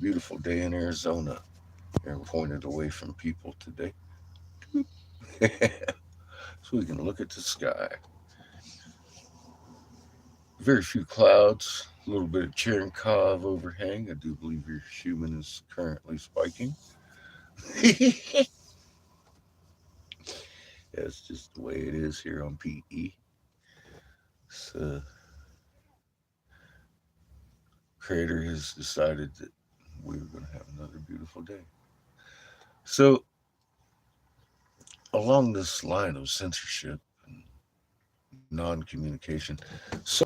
beautiful day in Arizona. And pointed away from people today. So we can look at the sky. Very few clouds, a little bit of Cherenkov overhang. I do believe your human is currently spiking. That's just the way it is here on PE. So, Creator has decided that we're going to have another beautiful day. So, along this line of censorship and non communication, so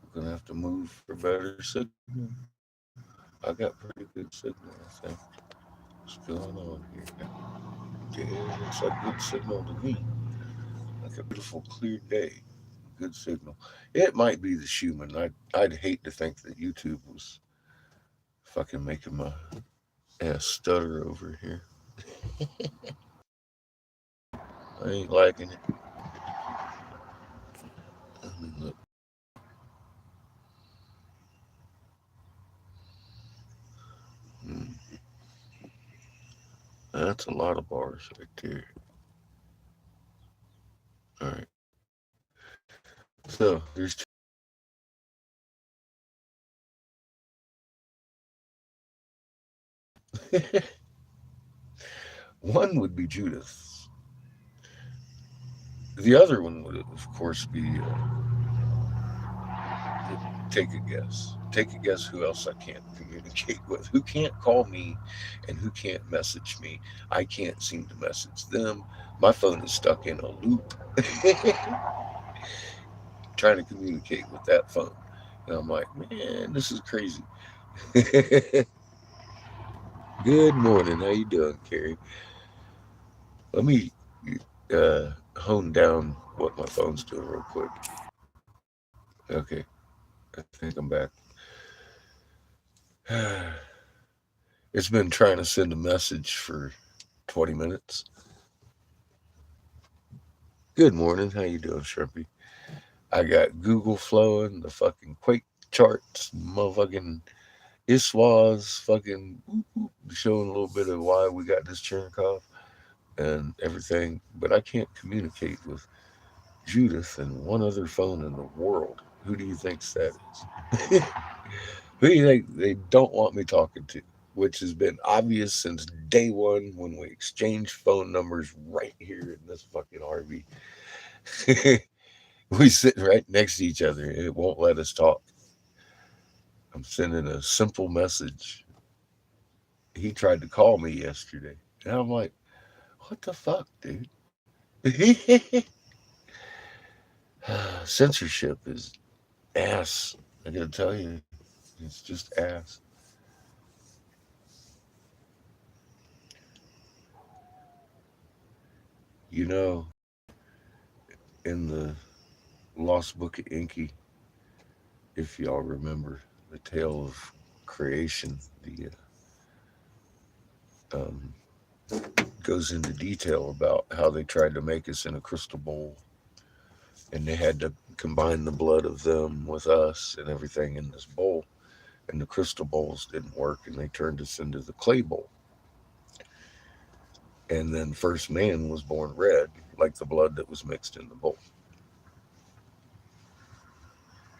we're going to have to move for better signal. I got pretty good signal, I think. What's going on here? Yeah, it looks like good signal to me. Like a beautiful, clear day. Good signal. It might be the human. I'd hate to think that YouTube was fucking making my ass stutter over here. I ain't liking it. I mean, look. Mm, that's a lot of bars right there. All right. So there's one would be Judith. The other one would, of course, be take a guess. Take a guess who else I can't communicate with. Who can't call me and who can't message me. I can't seem to message them. My phone is stuck in a loop trying to communicate with that phone. And I'm like, man, this is crazy. Good morning. How you doing, Carrie? Let me hone down what my phone's doing real quick. Okay, I think I'm back. It's been trying to send a message for 20 minutes. Good morning. How you doing, Shrimpy? I got Google flowing, the fucking Quake charts, motherfucking ISWA's fucking showing a little bit of why we got this Cherenkov and everything. But I can't communicate with Judith and one other phone in the world. Who do you think's that is? Who do you think they don't want me talking to? Which has been obvious since day one when we exchanged phone numbers right here in this fucking RV. We sit right next to each other and it won't let us talk. I'm sending a simple message. He tried to call me yesterday. And I'm like, what the fuck, dude? Censorship is ass. I gotta tell you, it's just ass. You know, in the Lost Book of Inky, if y'all remember the tale of creation, the um, goes into detail about how they tried to make us in a crystal bowl, and they had to combine the blood of them with us and everything in this bowl. And the crystal bowls didn't work, and they turned us into the clay bowl. And then first man was born red, like the blood that was mixed in the bowl.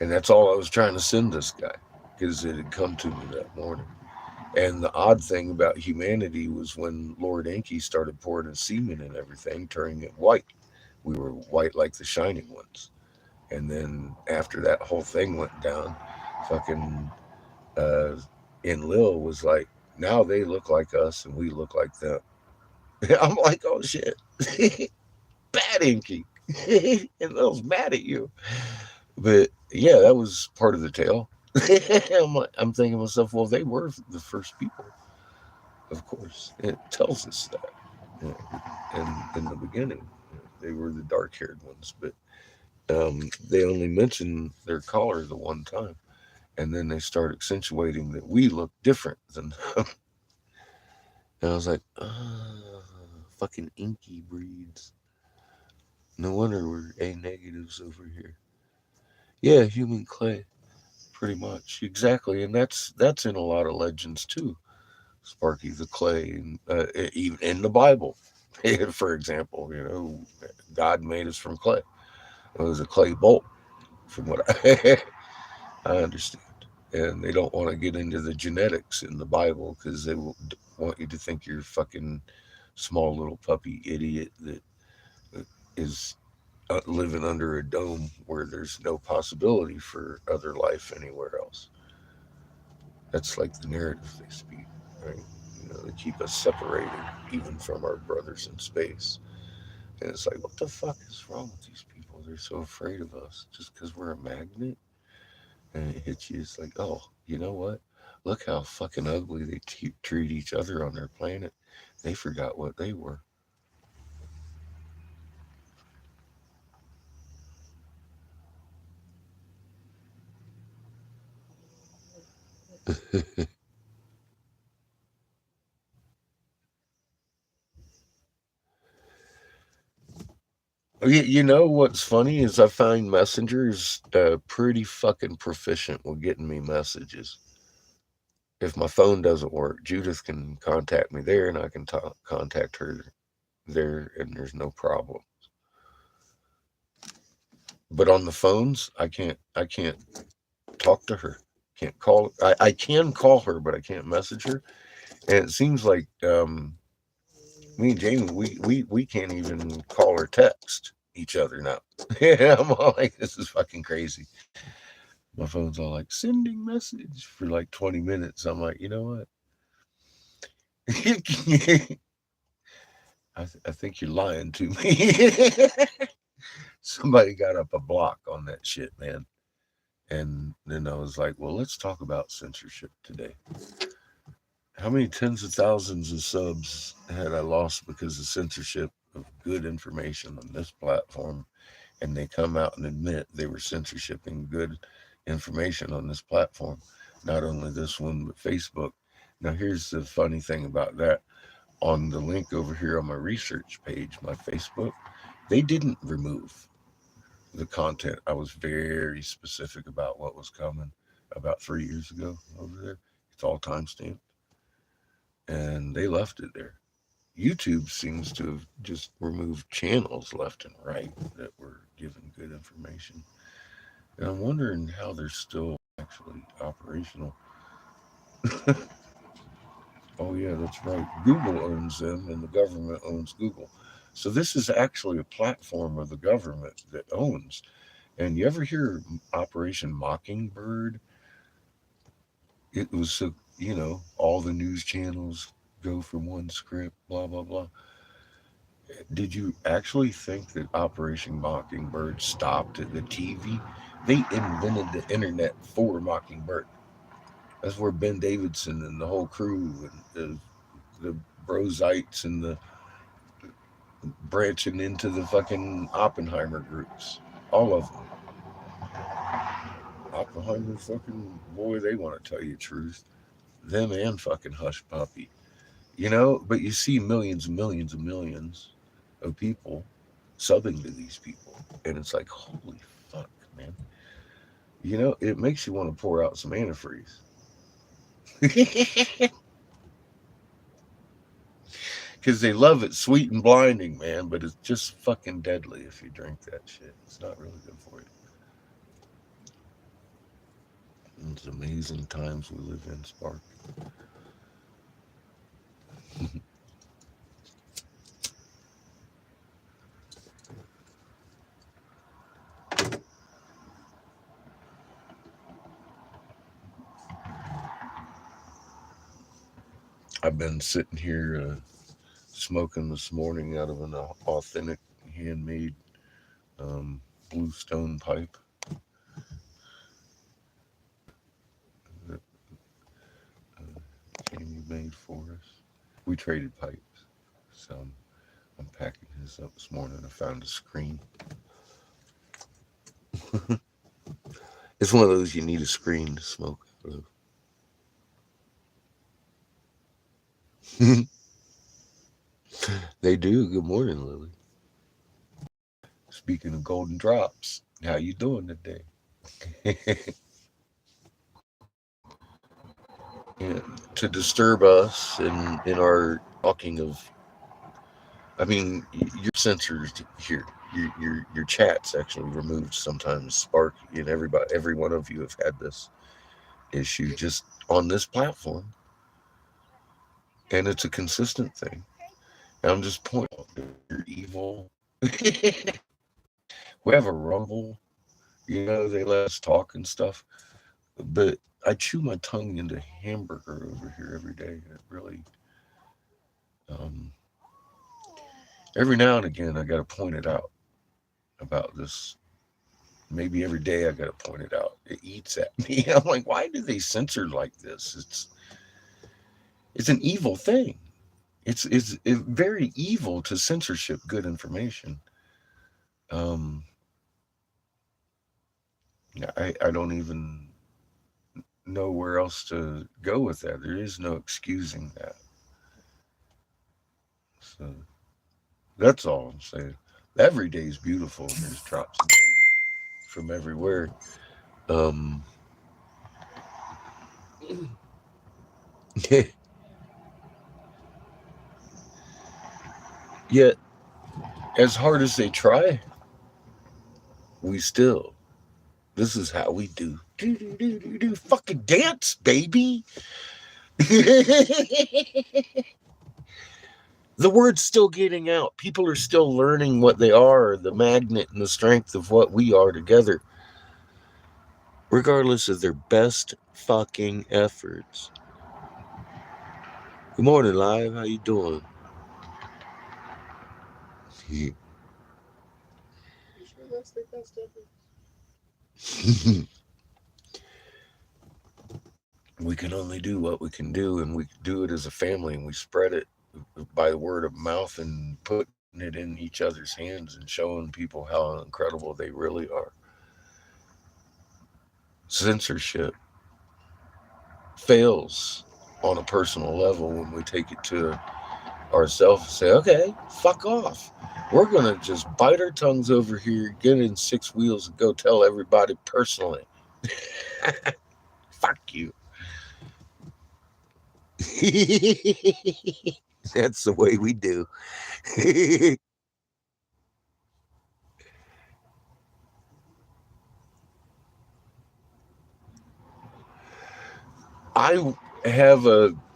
And that's all I was trying to send this guy because it had come to me that morning. And the odd thing about humanity was when Lord Enki started pouring his semen and everything, turning it white. We were white like the shining ones. And then after that whole thing went down, fucking uh, Enlil was like, now they look like us and we look like them. I'm like, oh shit, bad Enki. Enlil's mad at you. But yeah, that was part of the tale. I'm thinking to myself, well, they were the first people, of course. It tells us that. And in the beginning, they were the dark haired ones, but they only mentioned their color the one time. And then they start accentuating that we look different than them. And I was like, fucking inky breeds. No wonder we're A negatives over here. Yeah, human clay. pretty much exactly, and that's in a lot of legends too. Sparky the clay, and even in the Bible, for example, God made us from clay. It was a clay bolt, from what I understand. And they don't want to get into the genetics in the Bible because they will want you to think you're a fucking small little puppy idiot that is living under a dome where there's no possibility for other life anywhere else. That's like the narrative they speak, right? They keep us separated even from our brothers in space. And it's like, what the fuck is wrong with these people? They're so afraid of us just because we're a magnet. And it hits you. It's like, oh, you know what? Look how fucking ugly they treat each other on their planet. They forgot what they were. You know what's funny is I find messengers pretty fucking proficient with getting me messages. If my phone doesn't work, Judith can contact me there, and I can contact her there, and there's no problem. But on the phones, I can't talk to her. Can't call. I can call her, but I can't message her. And it seems like me and Jamie, we can't even call or text each other now. Yeah, I'm all like, this is fucking crazy. My phone's all like sending message for like 20 minutes. I'm like, you know what? I think you're lying to me. Somebody got up a block on that shit, man. And then I was like, well, let's talk about censorship today. How many tens of thousands of subs had I lost because of censorship of good information on this platform? And they come out and admit they were censorshiping good information on this platform. Not only this one, but Facebook. Now, here's the funny thing about that. On the link over here on my research page, my Facebook, they didn't remove the content. I was very specific about what was coming about 3 years ago over there. It's all timestamped, and they left it there. YouTube seems to have just removed channels left and right that were giving good information. And I'm wondering how they're still actually operational. Oh, yeah, that's right. Google owns them and the government owns Google. So this is actually a platform of the government that owns. And you ever hear Operation Mockingbird? It was so, all the news channels go from one script, blah, blah, blah. Did you actually think that Operation Mockingbird stopped at the TV? They invented the internet for Mockingbird. That's where Ben Davidson and the whole crew and the Brozites and the branching into the fucking Oppenheimer groups. All of them. Oppenheimer fucking boy, they want to tell you the truth. Them and fucking Hush Puppy. But you see millions and millions and millions of people subbing to these people. And it's like, holy fuck, man. It makes you want to pour out some antifreeze. Because they love it sweet and blinding, man, but it's just fucking deadly if you drink that shit. It's not really good for you. It's amazing times we live in, Spark. I've been sitting here smoking this morning out of an authentic handmade um, bluestone pipe that Jamie made for us. We traded pipes, so I'm packing his up this morning. I found a screen. It's one of those you need a screen to smoke out of. They do. Good morning, Lily. Speaking of golden drops, how you doing today? to disturb us in our talking of. I mean, your censored here. Your chat's actually removed sometimes. Spark and every one of you have had this issue just on this platform, and it's a consistent thing. And I'm just pointing out you're evil. We have a rumble, they let us talk and stuff. But I chew my tongue into hamburger over here every day. It really, um, every now and again, I got to point it out about this. Maybe every day I got to point it out. It eats at me. I'm like, why do they censor like this? It's an evil thing. It's very evil to censorship good information. Um, I don't even know where else to go with that. There is no excusing that. So that's all I'm saying. Every day is beautiful. There's drops of gold from everywhere. Um, Yet, as hard as they try, we still. This is how we do. Do fucking dance, baby. The word's still getting out. People are still learning what they are, the magnet and the strength of what we are together, regardless of their best fucking efforts. Good morning, live. How you doing? You sure that's their best effort? We can only do what we can do, and we do it as a family, and we spread it by word of mouth and putting it in each other's hands and showing people how incredible they really are. Censorship fails on a personal level when we take it to ourselves and say, okay, fuck off. We're going to just bite our tongues over here, get in six wheels, and go tell everybody personally. Fuck you. That's the way we do. I have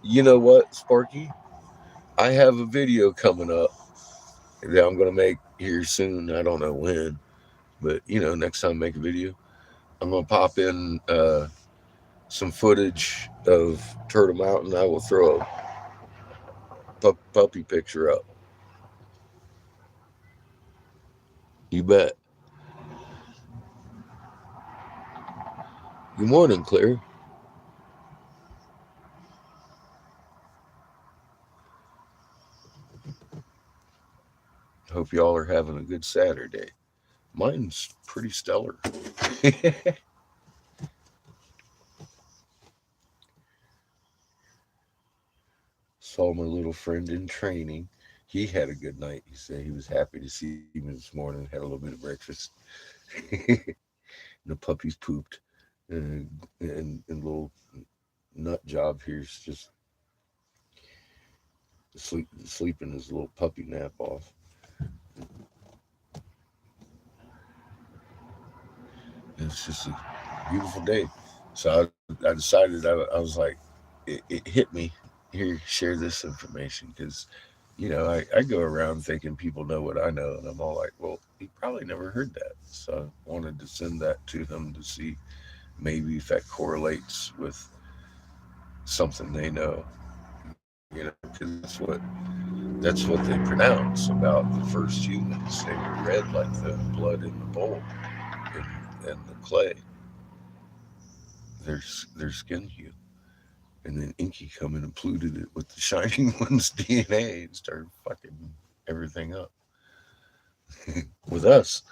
you know what, Sparky? I have a video coming up that I'm going to make here soon. I don't know when, but next time I make a video, I'm going to pop in some footage of Turtle Mountain. I will throw a puppy picture up. You bet. Good morning, Claire. Hope y'all are having a good Saturday. Mine's pretty stellar. Saw my little friend in training. He had a good night. He said he was happy to see me this morning. Had a little bit of breakfast. The puppies pooped. And little nut job here's just sleeping his little puppy nap off. It's just a beautiful day. So I decided, I was like, it hit me here, share this information because, I go around thinking people know what I know. And I'm all like, well, he probably never heard that. So I wanted to send that to him to see maybe if that correlates with something they know, because that's what they pronounce about the first humans. They were red like the blood in the bowl and the clay, their skin hue. And then Inky come in and polluted it with the Shining One's DNA and started fucking everything up with us.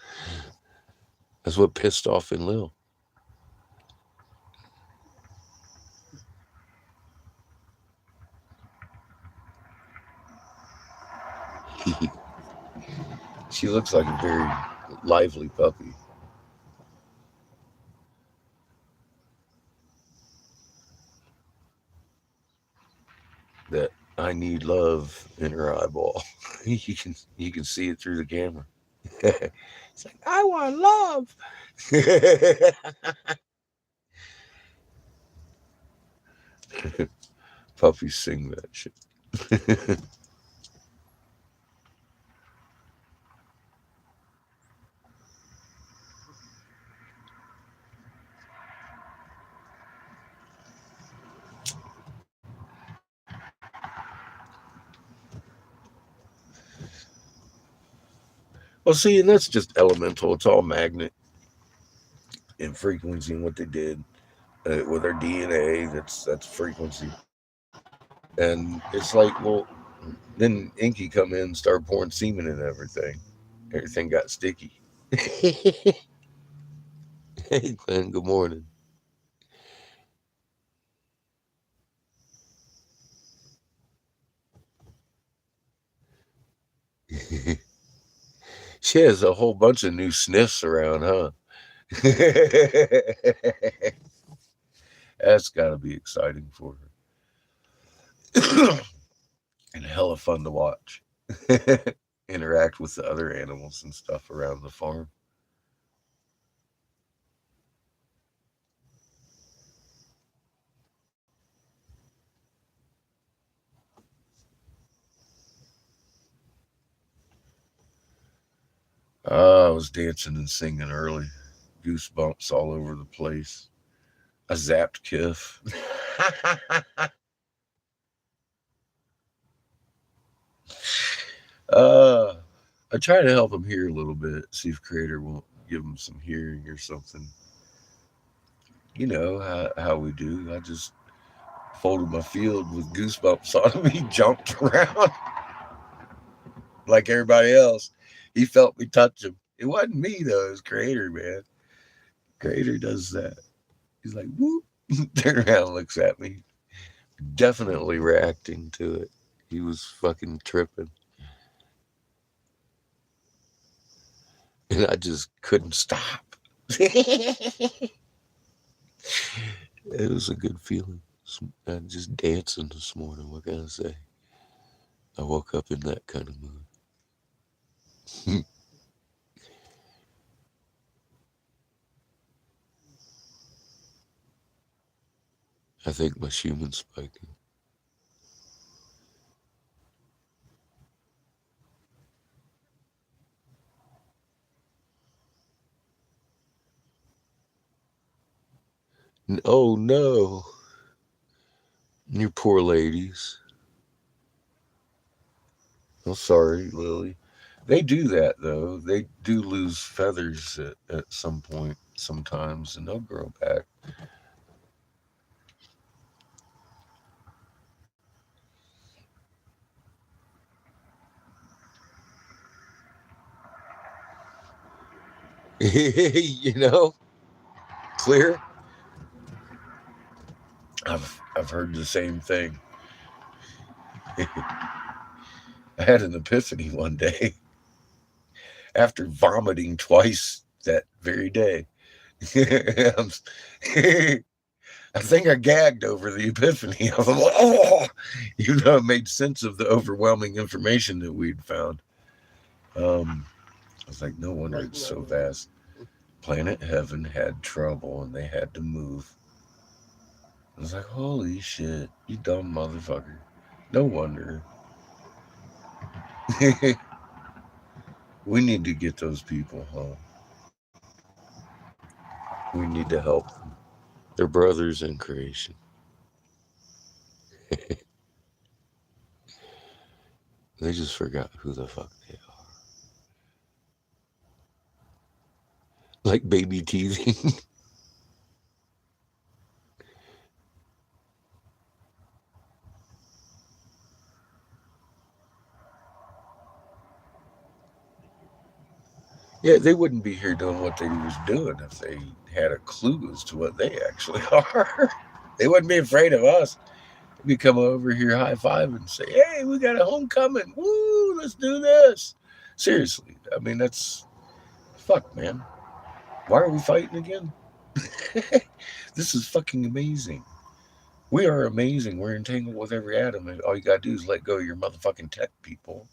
That's what pissed off in Lil. She looks like a very lively puppy. that I need love in her eyeball. You can see it through the camera. It's like I want love. Puppies sing that shit. Well, see, and that's just elemental. It's all magnet and frequency and what they did with our DNA. That's frequency, and it's like, well, then Inky come in, start pouring semen and everything. Everything got sticky. Hey, Glenn. Good morning. She has a whole bunch of new sniffs around, huh? That's got to be exciting for her. And hella fun to watch. Interact with the other animals and stuff around the farm. I was dancing and singing early. Goosebumps all over the place. I zapped Kiff. uh, I try to help him hear a little bit, see if Creator won't give him some hearing or something. You know how we do. I just folded my field with goosebumps on him. He jumped around like everybody else. He felt me touch him. It wasn't me though. It was Creator, man. Creator does that. He's like, whoop. Turn around, and looks at me. Definitely reacting to it. He was fucking tripping, and I just couldn't stop. It was a good feeling. I'm just dancing this morning. What can I say? I woke up in that kind of mood. I think my human's spiking. Oh no, you poor ladies. I'm sorry, Lily. They do that though. They do lose feathers at some point sometimes, and they'll grow back. You know, clear. I've heard the same thing. I had an epiphany one day after vomiting twice that very day. I think I gagged over the epiphany. I was like, oh, you know, it made sense of the overwhelming information that we'd found. I was like, no wonder it's so vast. Planet Heaven had trouble and they had to move. I was like, holy shit, you dumb motherfucker. No wonder. We need to get those people home. We need to help them. They're brothers in creation. They just forgot who the fuck they are. Like baby teething. Yeah, they wouldn't be here doing what they was doing if they had a clue as to what they actually are. They wouldn't be afraid of us. They'd come over here high five and say, hey, we got a homecoming. Woo, let's do this. Seriously. I mean, that's fuck, man. Why are we fighting again? This is fucking amazing. We are amazing. We're entangled with every atom. And all you got to do is let go of your motherfucking tech people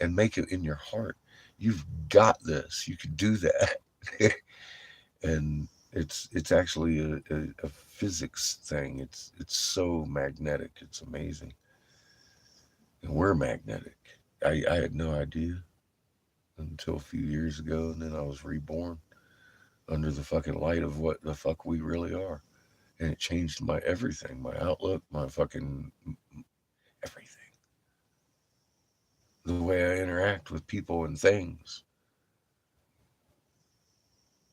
and make it in your heart. You've got this. You can do that. And it's actually a physics thing. It's so magnetic. It's amazing. And we're magnetic. I had no idea until a few years ago, and then I was reborn under the fucking light of what the fuck we really are. And it changed my everything, my outlook, my fucking everything. The way I interact with people and things.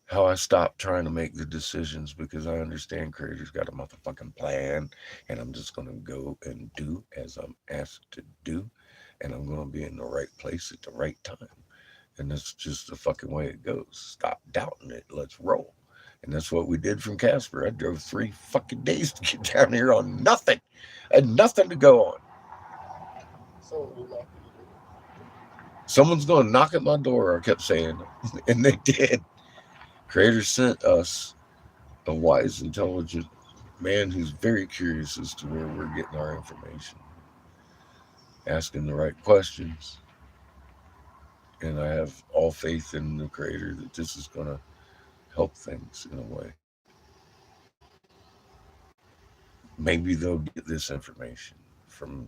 How I stopped trying to make the decisions because I understand creators got a motherfucking plan, and I'm just gonna go and do as I'm asked to do, and I'm gonna be in the right place at the right time. And that's just the fucking way it goes. Stop doubting it. Let's roll. And that's what we did from Casper. I drove 3 fucking days to get down here on nothing. I had nothing to go on. So we lucky you did. Someone's going to knock at my door, I kept saying. And they did. Creator sent us a wise, intelligent man who's very curious as to where we're getting our information, asking the right questions. And I have all faith in the Creator that this is going to help things in a way. Maybe they'll get this information from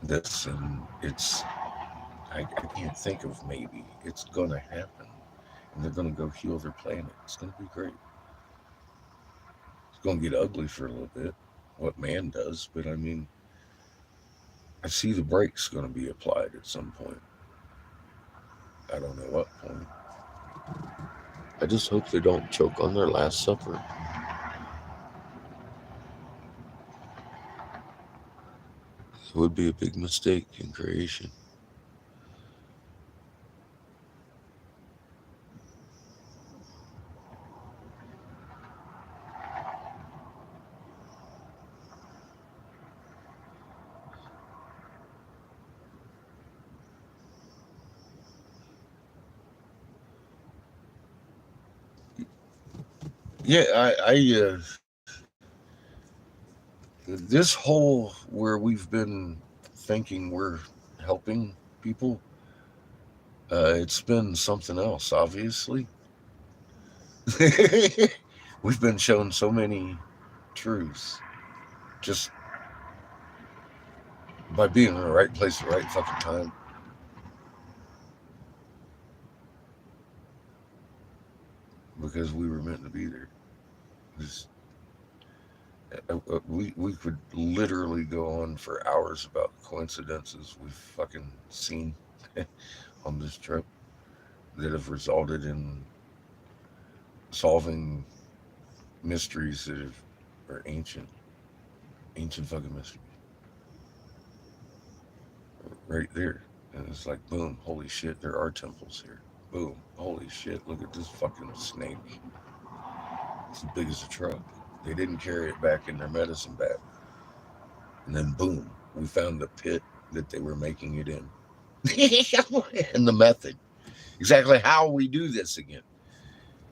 this, and I can't think of maybe. It's going to happen. And they're going to go heal their planet. It's going to be great. It's going to get ugly for a little bit, what man does, but I mean, I see the brakes going to be applied at some point. I don't know what point. I just hope they don't choke on their last supper. It would be a big mistake in creation. Yeah, this whole where we've been thinking we're helping people, it's been something else, obviously. We've been shown so many truths just by being in the right place at the right fucking time because we were meant to be there. Just, we could literally go on for hours about coincidences we've fucking seen on this trip that have resulted in solving mysteries that are ancient fucking mysteries right there. And it's like, boom, holy shit, there are temples here. Boom, holy shit, look at this fucking snake. It's as big as a truck. They didn't carry it back in their medicine bag. And then, boom, we found the pit that they were making it in. And the method. Exactly how we do this again.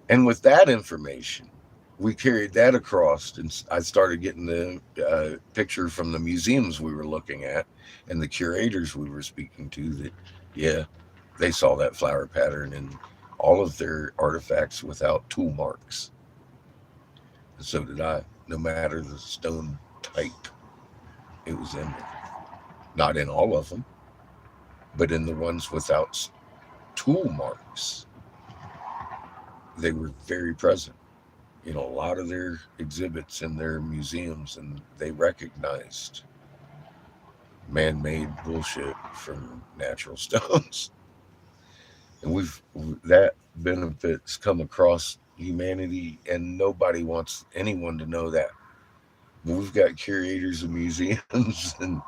And with that information, we carried that across, and I started getting the picture from the museums we were looking at and the curators we were speaking to that, yeah, they saw that flower pattern in all of their artifacts without tool marks. And so did I. No matter the stone type, it was in there. Not in all of them, but in the ones without tool marks, they were very present. You know, a lot of their exhibits in their museums, and they recognized man-made bullshit from natural stones. And that benefits come across humanity, and nobody wants anyone to know that. But we've got curators of museums and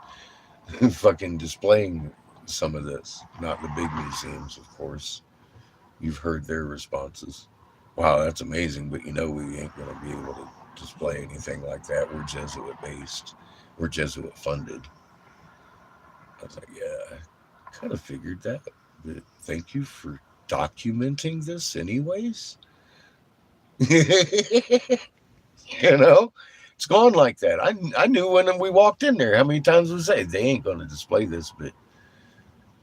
fucking displaying some of this. Not the big museums, of course. You've heard their responses. Wow, that's amazing, but you know we ain't going to be able to display anything like that. We're Jesuit based, we're Jesuit funded. I was like, yeah, I kind of figured that, but thank you for documenting this, anyways. You know, it's gone like that. I knew when we walked in there how many times we say they ain't going to display this, but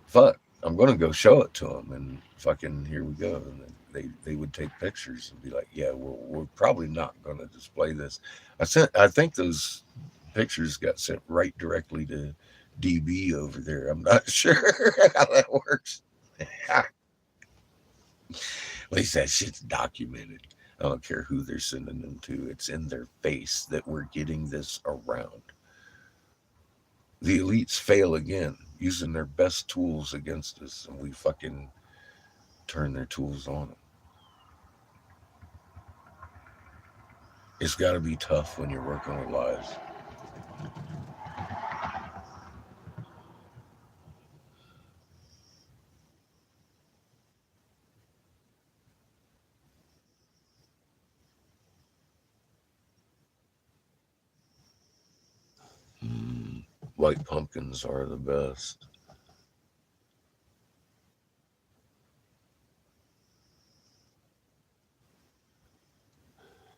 fuck, I'm going to go show it to them, and fucking here we go. And then they would take pictures and be like, yeah, we're probably not going to display this. I think those pictures got sent right directly to DB over there. I'm not sure how that works. At least that shit's documented. I don't care who they're sending them to. It's in their face that we're getting this around. The elites fail again, using their best tools against us, and we fucking turn their tools on them. It's got to be tough when you're working with lies. Mm, white pumpkins are the best.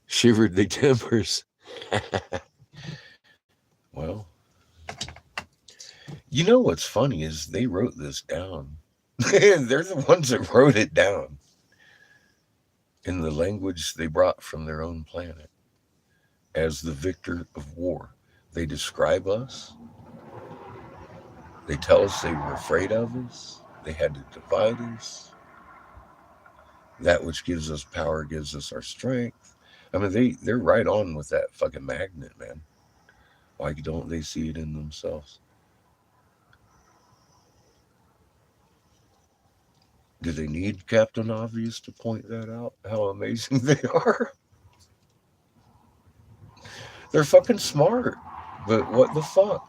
Shivered the timbers. Well, you know what's funny is they wrote this down. They're the ones that wrote it down in the language they brought from their own planet as the victor of war. They describe us. They tell us they were afraid of us. They had to divide us. That which gives us power gives us our strength. I mean, they're right on with that fucking magnet, man. Why don't they see it in themselves? Do they need Captain Obvious to point that out? How amazing they are? They're fucking smart. But what the fuck?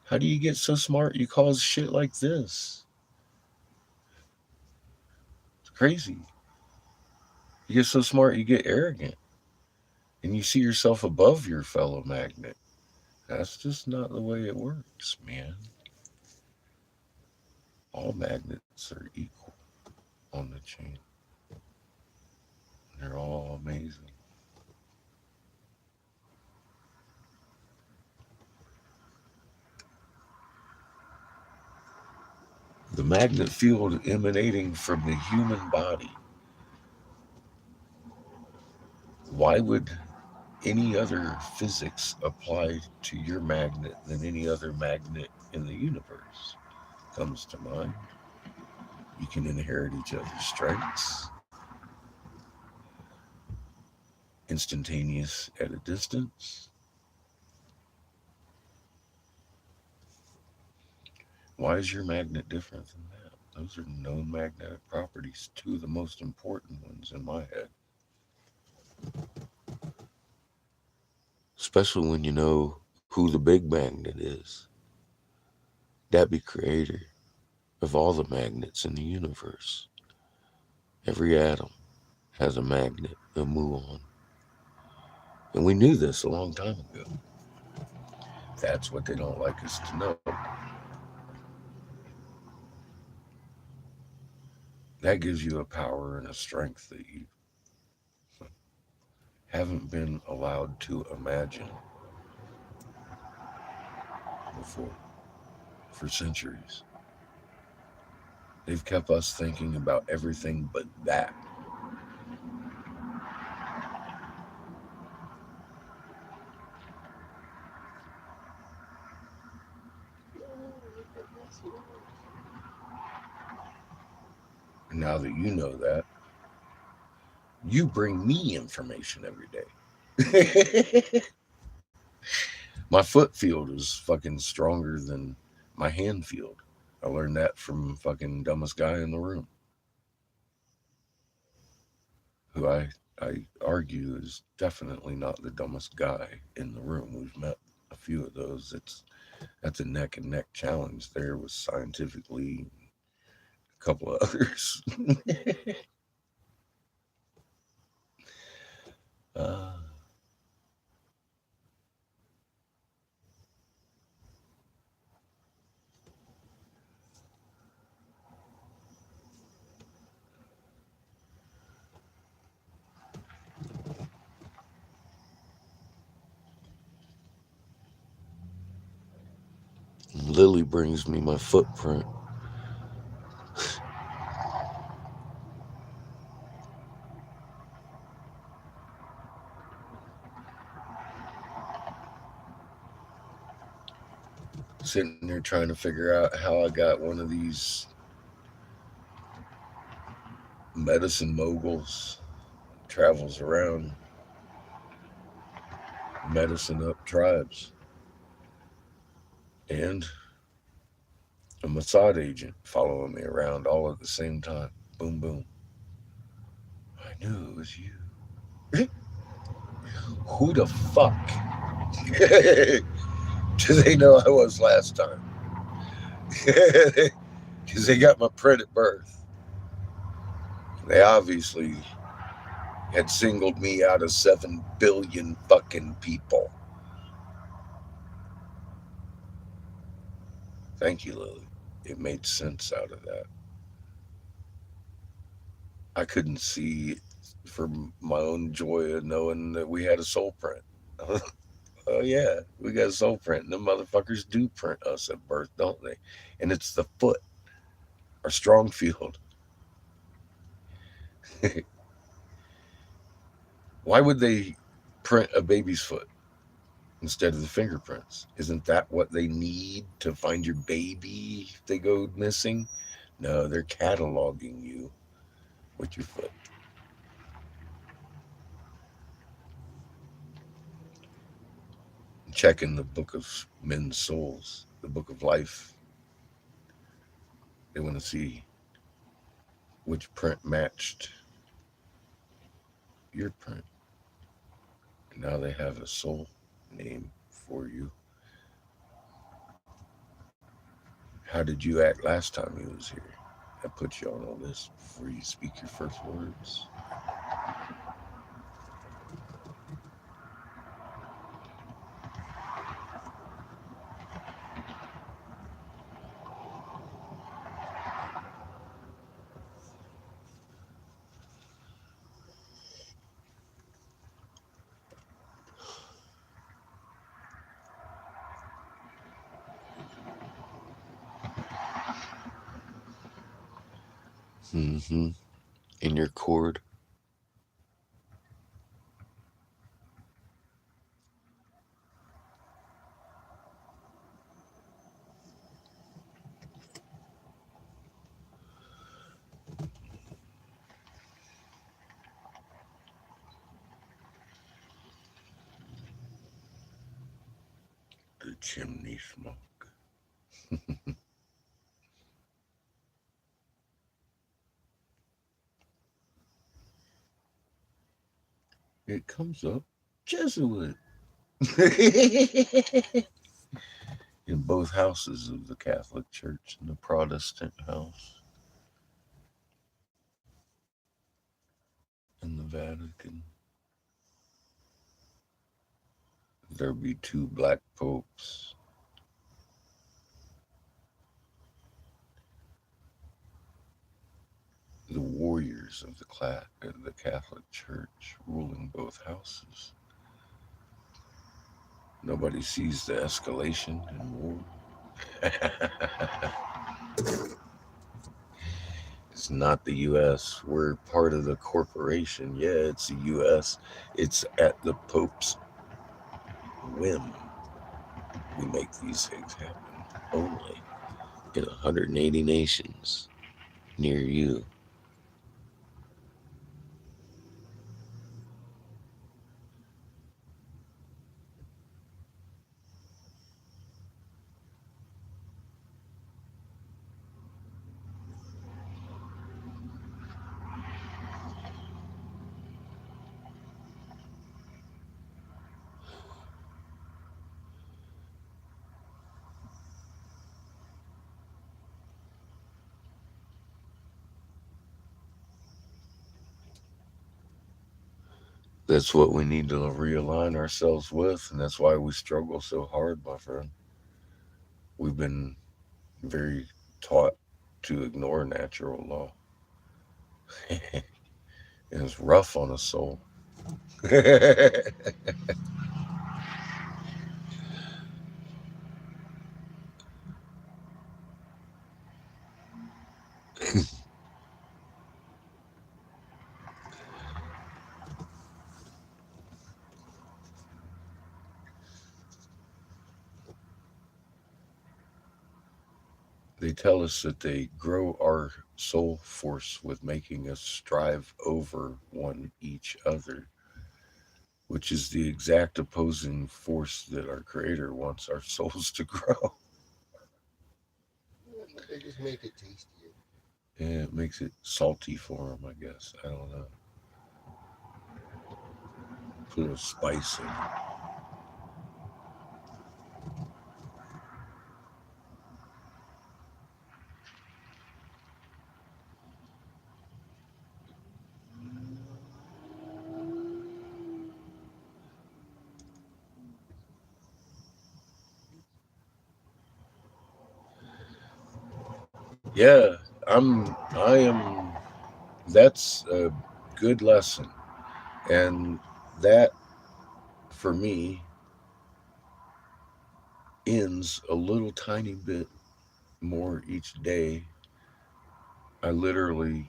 How do you get so smart you cause shit like this? It's crazy. You get so smart you get arrogant and you see yourself above your fellow magnet. That's just not the way it works, man. All magnets are equal on the chain. They're all amazing. The magnet field emanating from the human body. Why would any other physics apply to your magnet than any other magnet in the universe? Comes to mind. You can inherit each other's strengths, instantaneous at a distance. Why is your magnet different than that? Those are known magnetic properties, two of the most important ones in my head. Especially when you know who the big magnet is. That be creator of all the magnets in the universe. Every atom has a magnet, a muon. And we knew this a long time ago. That's what they don't like us to know. That gives you a power and a strength that you haven't been allowed to imagine before for centuries. They've kept us thinking about everything but that. And now that you know that, you bring me information every day. My foot field is fucking stronger than my hand field. I learned that from fucking dumbest guy in the room, who I argue is definitely not the dumbest guy in the room. We've met a few of those. That's a neck and neck challenge there with scientifically a couple of others. uh, Lily brings me my footprint. Sitting there trying to figure out how I got one of these medicine moguls travels around medicine up tribes and a Mossad agent following me around all at the same time. Boom, boom. I knew it was you. Who the fuck? Do they know I was last time? Because they got my print at birth. They obviously had singled me out of 7 billion fucking people. Thank you, Lily. It made sense out of that. I couldn't see for my own joy of knowing that we had a soul print. Oh yeah, we got a soul print. And the motherfuckers do print us at birth, don't they? And it's the foot, our strong field. Why would they print a baby's foot instead of the fingerprints? Isn't that what they need to find your baby if they go missing? No, they're cataloging you with your foot. Checking the book of men's souls, the book of life. They want to see which print matched your print. And now they have a soul name for you. How did you act last time you was here? I put you on all this before you speak your first words. Mm-hmm. In your cord. The chimney smoke. It comes up Jesuit. In both houses of the Catholic Church and the Protestant house in the Vatican. There be 2 black popes. The warriors of the Catholic Church ruling both houses. Nobody sees the escalation in war. It's not the U.S. We're part of the corporation. Yeah, it's the U.S. It's at the Pope's whim. We make these things happen only in 180 nations near you. That's what we need to realign ourselves with, and that's why we struggle so hard, my friend. We've been very taught to ignore natural law. And it's rough on a soul. They tell us that they grow our soul force with making us strive over one each other, which is the exact opposing force that our Creator wants our souls to grow. Yeah, but they just make it tastier. And it makes it salty for them, I guess. I don't know. Put a little spice in it. Yeah, I am, that's a good lesson. And that, for me, ends a little tiny bit more each day. I literally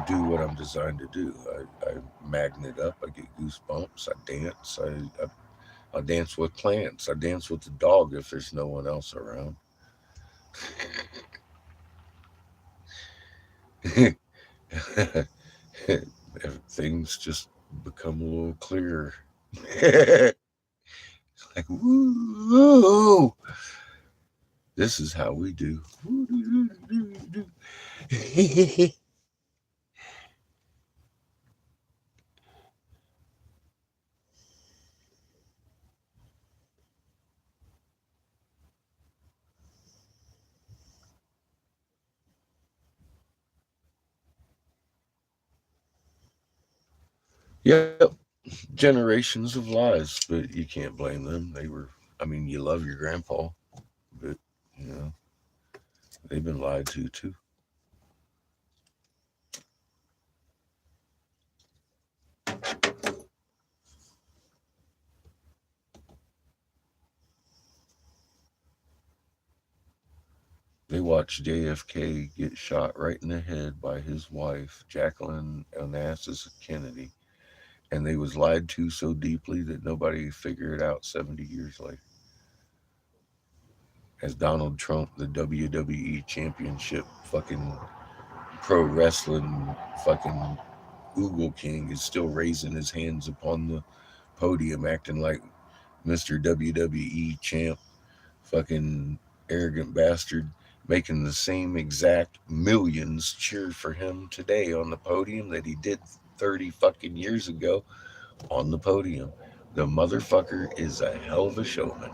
do what I'm designed to do. I magnet up. I get goosebumps. I dance. I dance with plants. I dance with the dog if there's no one else around. Things just become a little clearer. Like, woo! This is how we do. Yep, generations of lies, but you can't blame them. They were, I mean, you love your grandpa, but, you know, they've been lied to too. They watched JFK get shot right in the head by his wife, Jacqueline Onassis Kennedy, and they was lied to so deeply that nobody figured it out 70 years later. As Donald Trump, the WWE Championship fucking pro wrestling fucking Google King, is still raising his hands upon the podium, acting like Mr. WWE champ, fucking arrogant bastard, making the same exact millions cheer for him today on the podium that he did 30 fucking years ago on the podium. The motherfucker is a hell of a showman.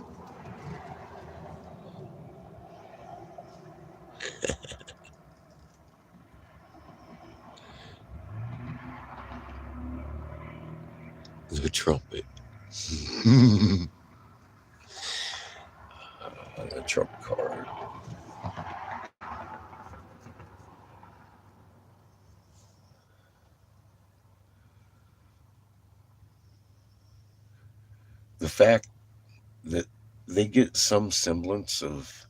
The trumpet. A trump card. The fact that they get some semblance of,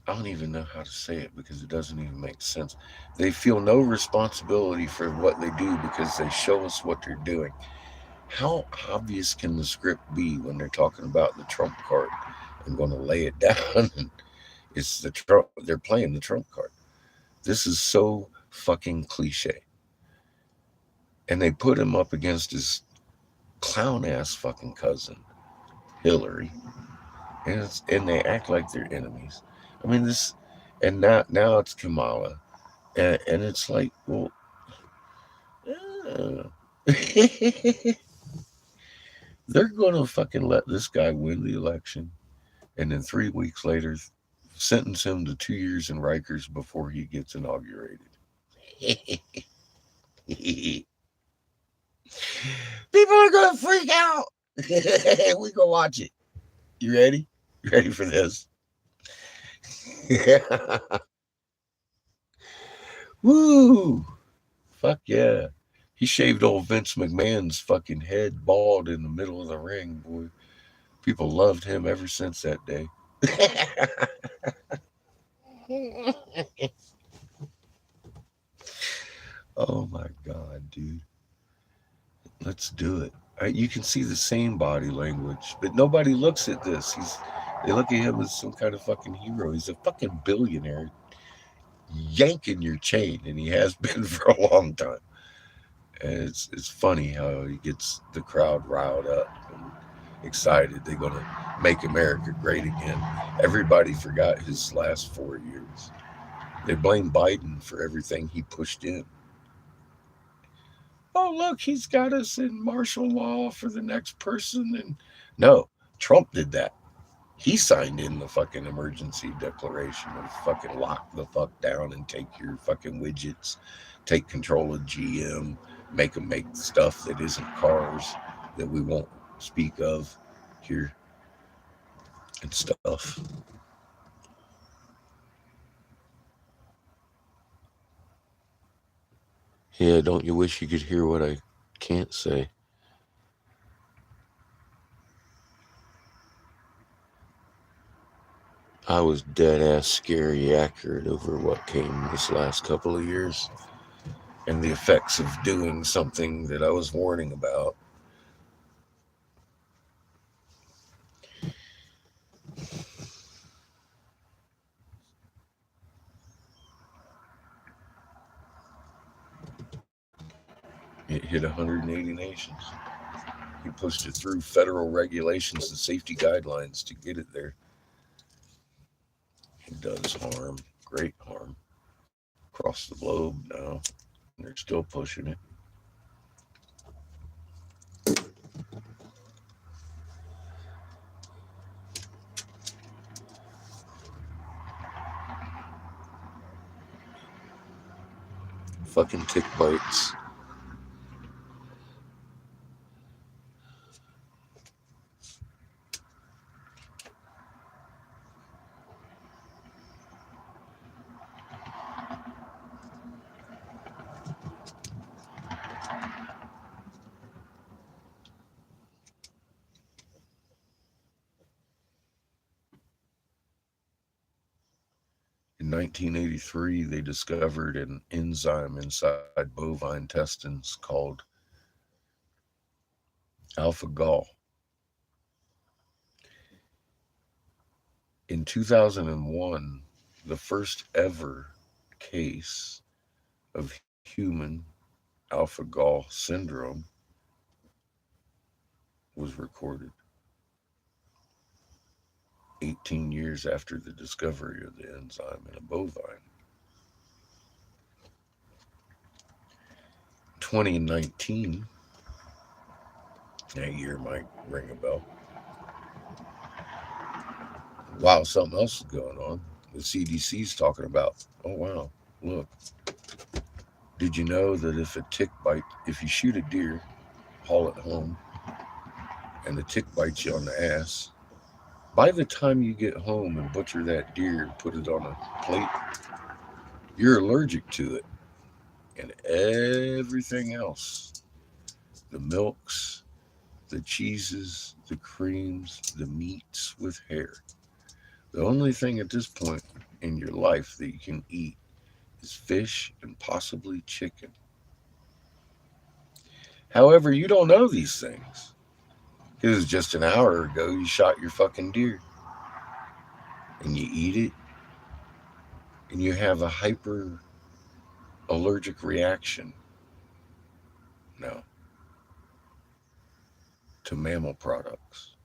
I don't even know how to say it because it doesn't even make sense. They feel no responsibility for what they do because they show us what they're doing. How obvious can the script be when they're talking about the trump card? I'm going to lay it down. And it's the Trump. They're playing the trump card. This is so fucking cliche. And they put him up against his clown ass fucking cousin, Hillary, and they act like they're enemies. I mean this, and now it's Kamala, and it's like, well, uh, they're gonna fucking let this guy win the election, and then 3 weeks later, sentence him to 2 years in Rikers before he gets inaugurated. People are gonna freak out. We go watch it. You ready? You ready for this? Woo! Fuck yeah. He shaved old Vince McMahon's fucking head bald in the middle of the ring, boy. People loved him ever since that day. Oh my God, dude. Let's do it. you can see the same body language, but nobody looks at this. They look at him as some kind of fucking hero. He's a fucking billionaire yanking your chain, and he has been for a long time. And it's funny how he gets the crowd riled up and excited. They're gonna make America great again. Everybody forgot his last 4 years. They blame Biden for everything he pushed in. Oh, look, he's got us in martial law for the next person. And no, Trump did that. He signed in the fucking emergency declaration of fucking lock the fuck down and take your fucking widgets, take control of GM, make them make stuff that isn't cars that we won't speak of here and stuff. Yeah, don't you wish you could hear what I can't say? I was dead ass scary accurate over what came this last couple of years and the effects of doing something that I was warning about. It hit 180 nations. He pushed it through federal regulations and safety guidelines to get it there. It does harm, great harm, across the globe now, and they're still pushing it. Fucking tick bites. In 1983, they discovered an enzyme inside bovine intestines called alpha gal. In 2001, the first ever case of human alpha gal syndrome was recorded 18 years after the discovery of the enzyme in a bovine. 2019, that year might ring a bell. Wow, something else is going on. The CDC's talking about, oh wow, look, did you know that if a tick bite, if you shoot a deer, haul it home, and the tick bites you on the ass, by the time you get home and butcher that deer and put it on a plate, you're allergic to it and everything else, the milks, the cheeses, the creams, the meats with hair. The only thing at this point in your life that you can eat is fish and possibly chicken. However, you don't know these things. It was just an hour ago you shot your fucking deer and you eat it and you have a hyper allergic reaction now to mammal products.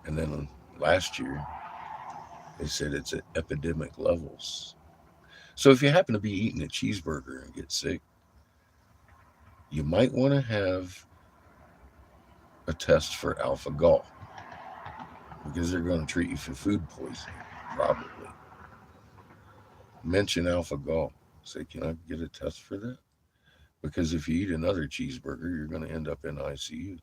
And then last year, they said it's at epidemic levels. So if you happen to be eating a cheeseburger and get sick, you might want to have a test for alpha gal because they're going to treat you for food poisoning, probably. Mention alpha gal. Say, can I get a test for that? Because if you eat another cheeseburger, you're going to end up in ICU.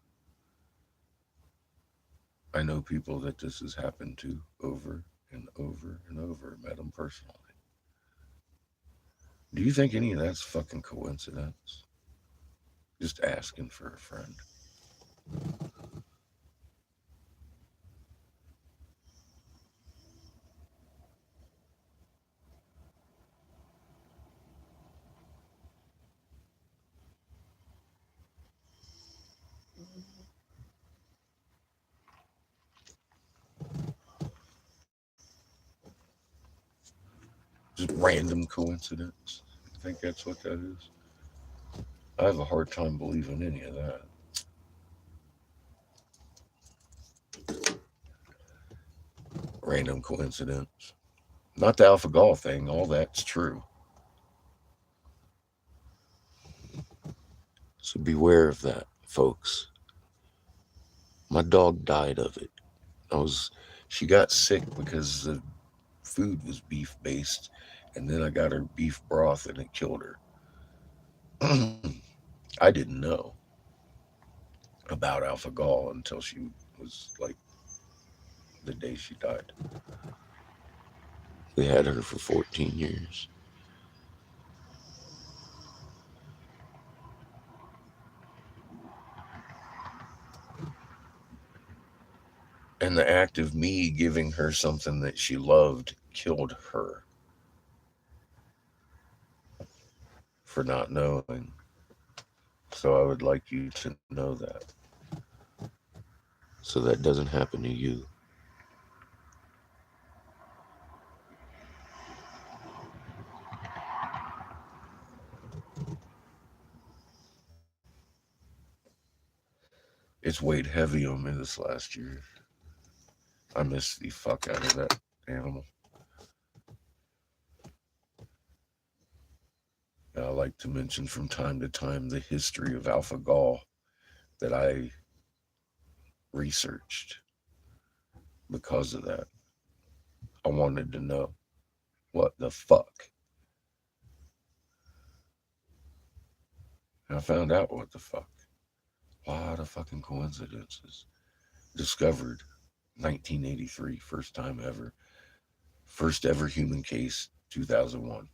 I know people that this has happened to over and over and over, met them personally. Do you think any of that's fucking coincidence? Just asking for a friend. Just random coincidence. I think that's what that is. I have a hard time believing any of that. Random coincidence. Not the Alpha Gall thing, all that's true. So beware of that, folks. My dog died of it. I was She got sick because the food was beef based, and then I got her beef broth and it killed her. I didn't know about Alpha Gall until she was like the day she died. We had her for 14 years. And the act of me giving her something that she loved killed her for not knowing. So I would like you to know that so that doesn't happen to you. It's weighed heavy on me this last year. I miss the fuck out of that animal. I like to mention from time to time the history of Alpha Gall that I researched because of that. I wanted to know what the fuck. And I found out what the fuck. A lot of fucking coincidences. Discovered 1983, first time ever. First ever human case, 2001.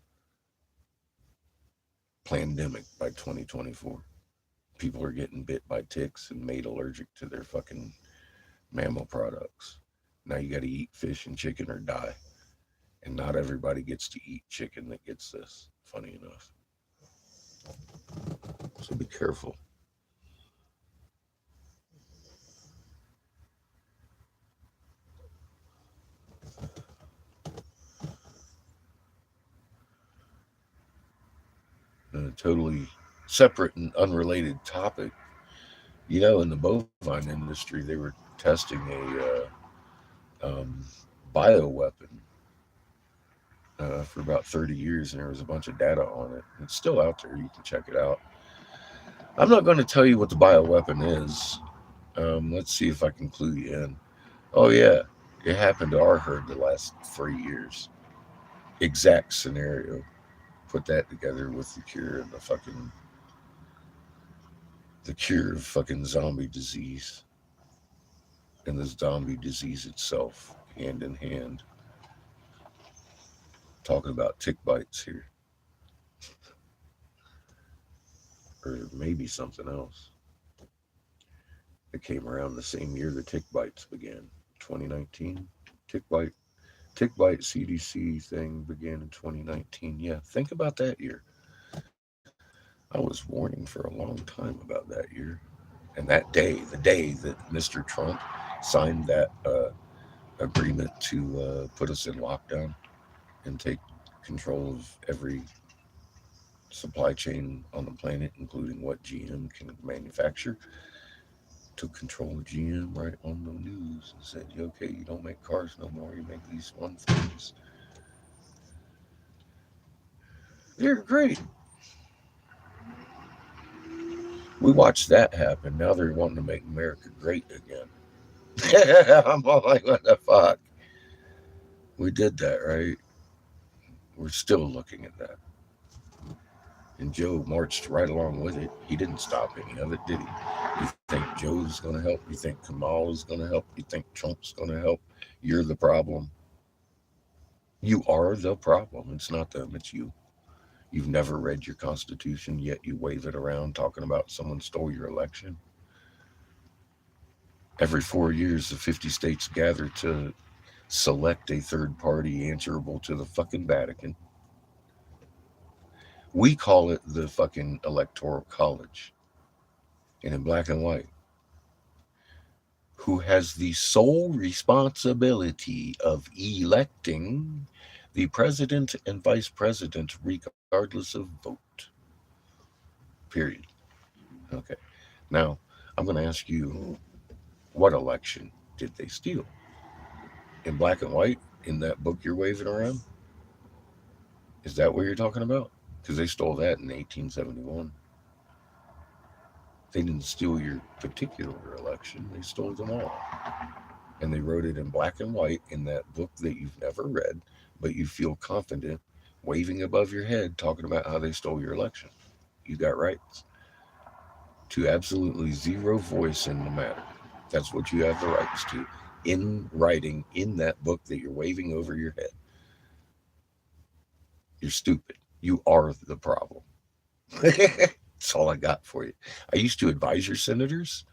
Pandemic by 2024. People are getting bit by ticks and made allergic to their fucking mammal products. Now you got to eat fish and chicken or die. And not everybody gets to eat chicken that gets this, funny enough. So be careful. A totally separate and unrelated topic. In the bovine industry, they were testing a bioweapon for about 30 years, and there was a bunch of data on it. It's still out there. You can check it out. I'm not going to tell you what the bioweapon is. Let's see if I can clue you in. Oh, yeah. It happened to our herd the last 3 years. Exact scenario. Put that together with the cure of fucking zombie disease and the zombie disease itself, hand in hand. Talking about tick bites here, or maybe something else. It came around the same year the tick bites began, 2019. Tick bite, tick bite CDC thing began in 2019. Yeah, think about that year. I was warning for a long time about that year, and that day, the day that Mr. Trump signed that agreement to put us in lockdown and take control of every supply chain on the planet, including what GM can manufacture, took control of GM right on the news and said, okay, you don't make cars no more, you make these one things. They're great. We watched that happen. Now they're wanting to make America great again. I'm all like, what the fuck? We did that, right? We're still looking at that. And Joe marched right along with it. He didn't stop any of it, did he? You think Joe's going to help? You think Kamala's going to help? You think Trump's going to help? You're the problem. You are the problem. It's not them, it's you. You've never read your Constitution, yet you wave it around talking about someone stole your election. Every 4 years, the 50 states gather to select a third party answerable to the fucking Vatican. We call it the fucking Electoral College. And in black and white, who has the sole responsibility of electing The president and vice president, regardless of vote. Period. Okay. Now, I'm going to ask you, what election did they steal? In black and white, in that book you're waving around? Is that what you're talking about? Because they stole that in 1871. They didn't steal your particular election, they stole them all. And they wrote it in black and white in that book that you've never read, but you feel confident waving above your head talking about how they stole your election. You got rights to absolutely zero voice in the matter. That's what you have the rights to in writing in that book that you're waving over your head. You're stupid. You are the problem. That's all I got for you. I used to advise your senators,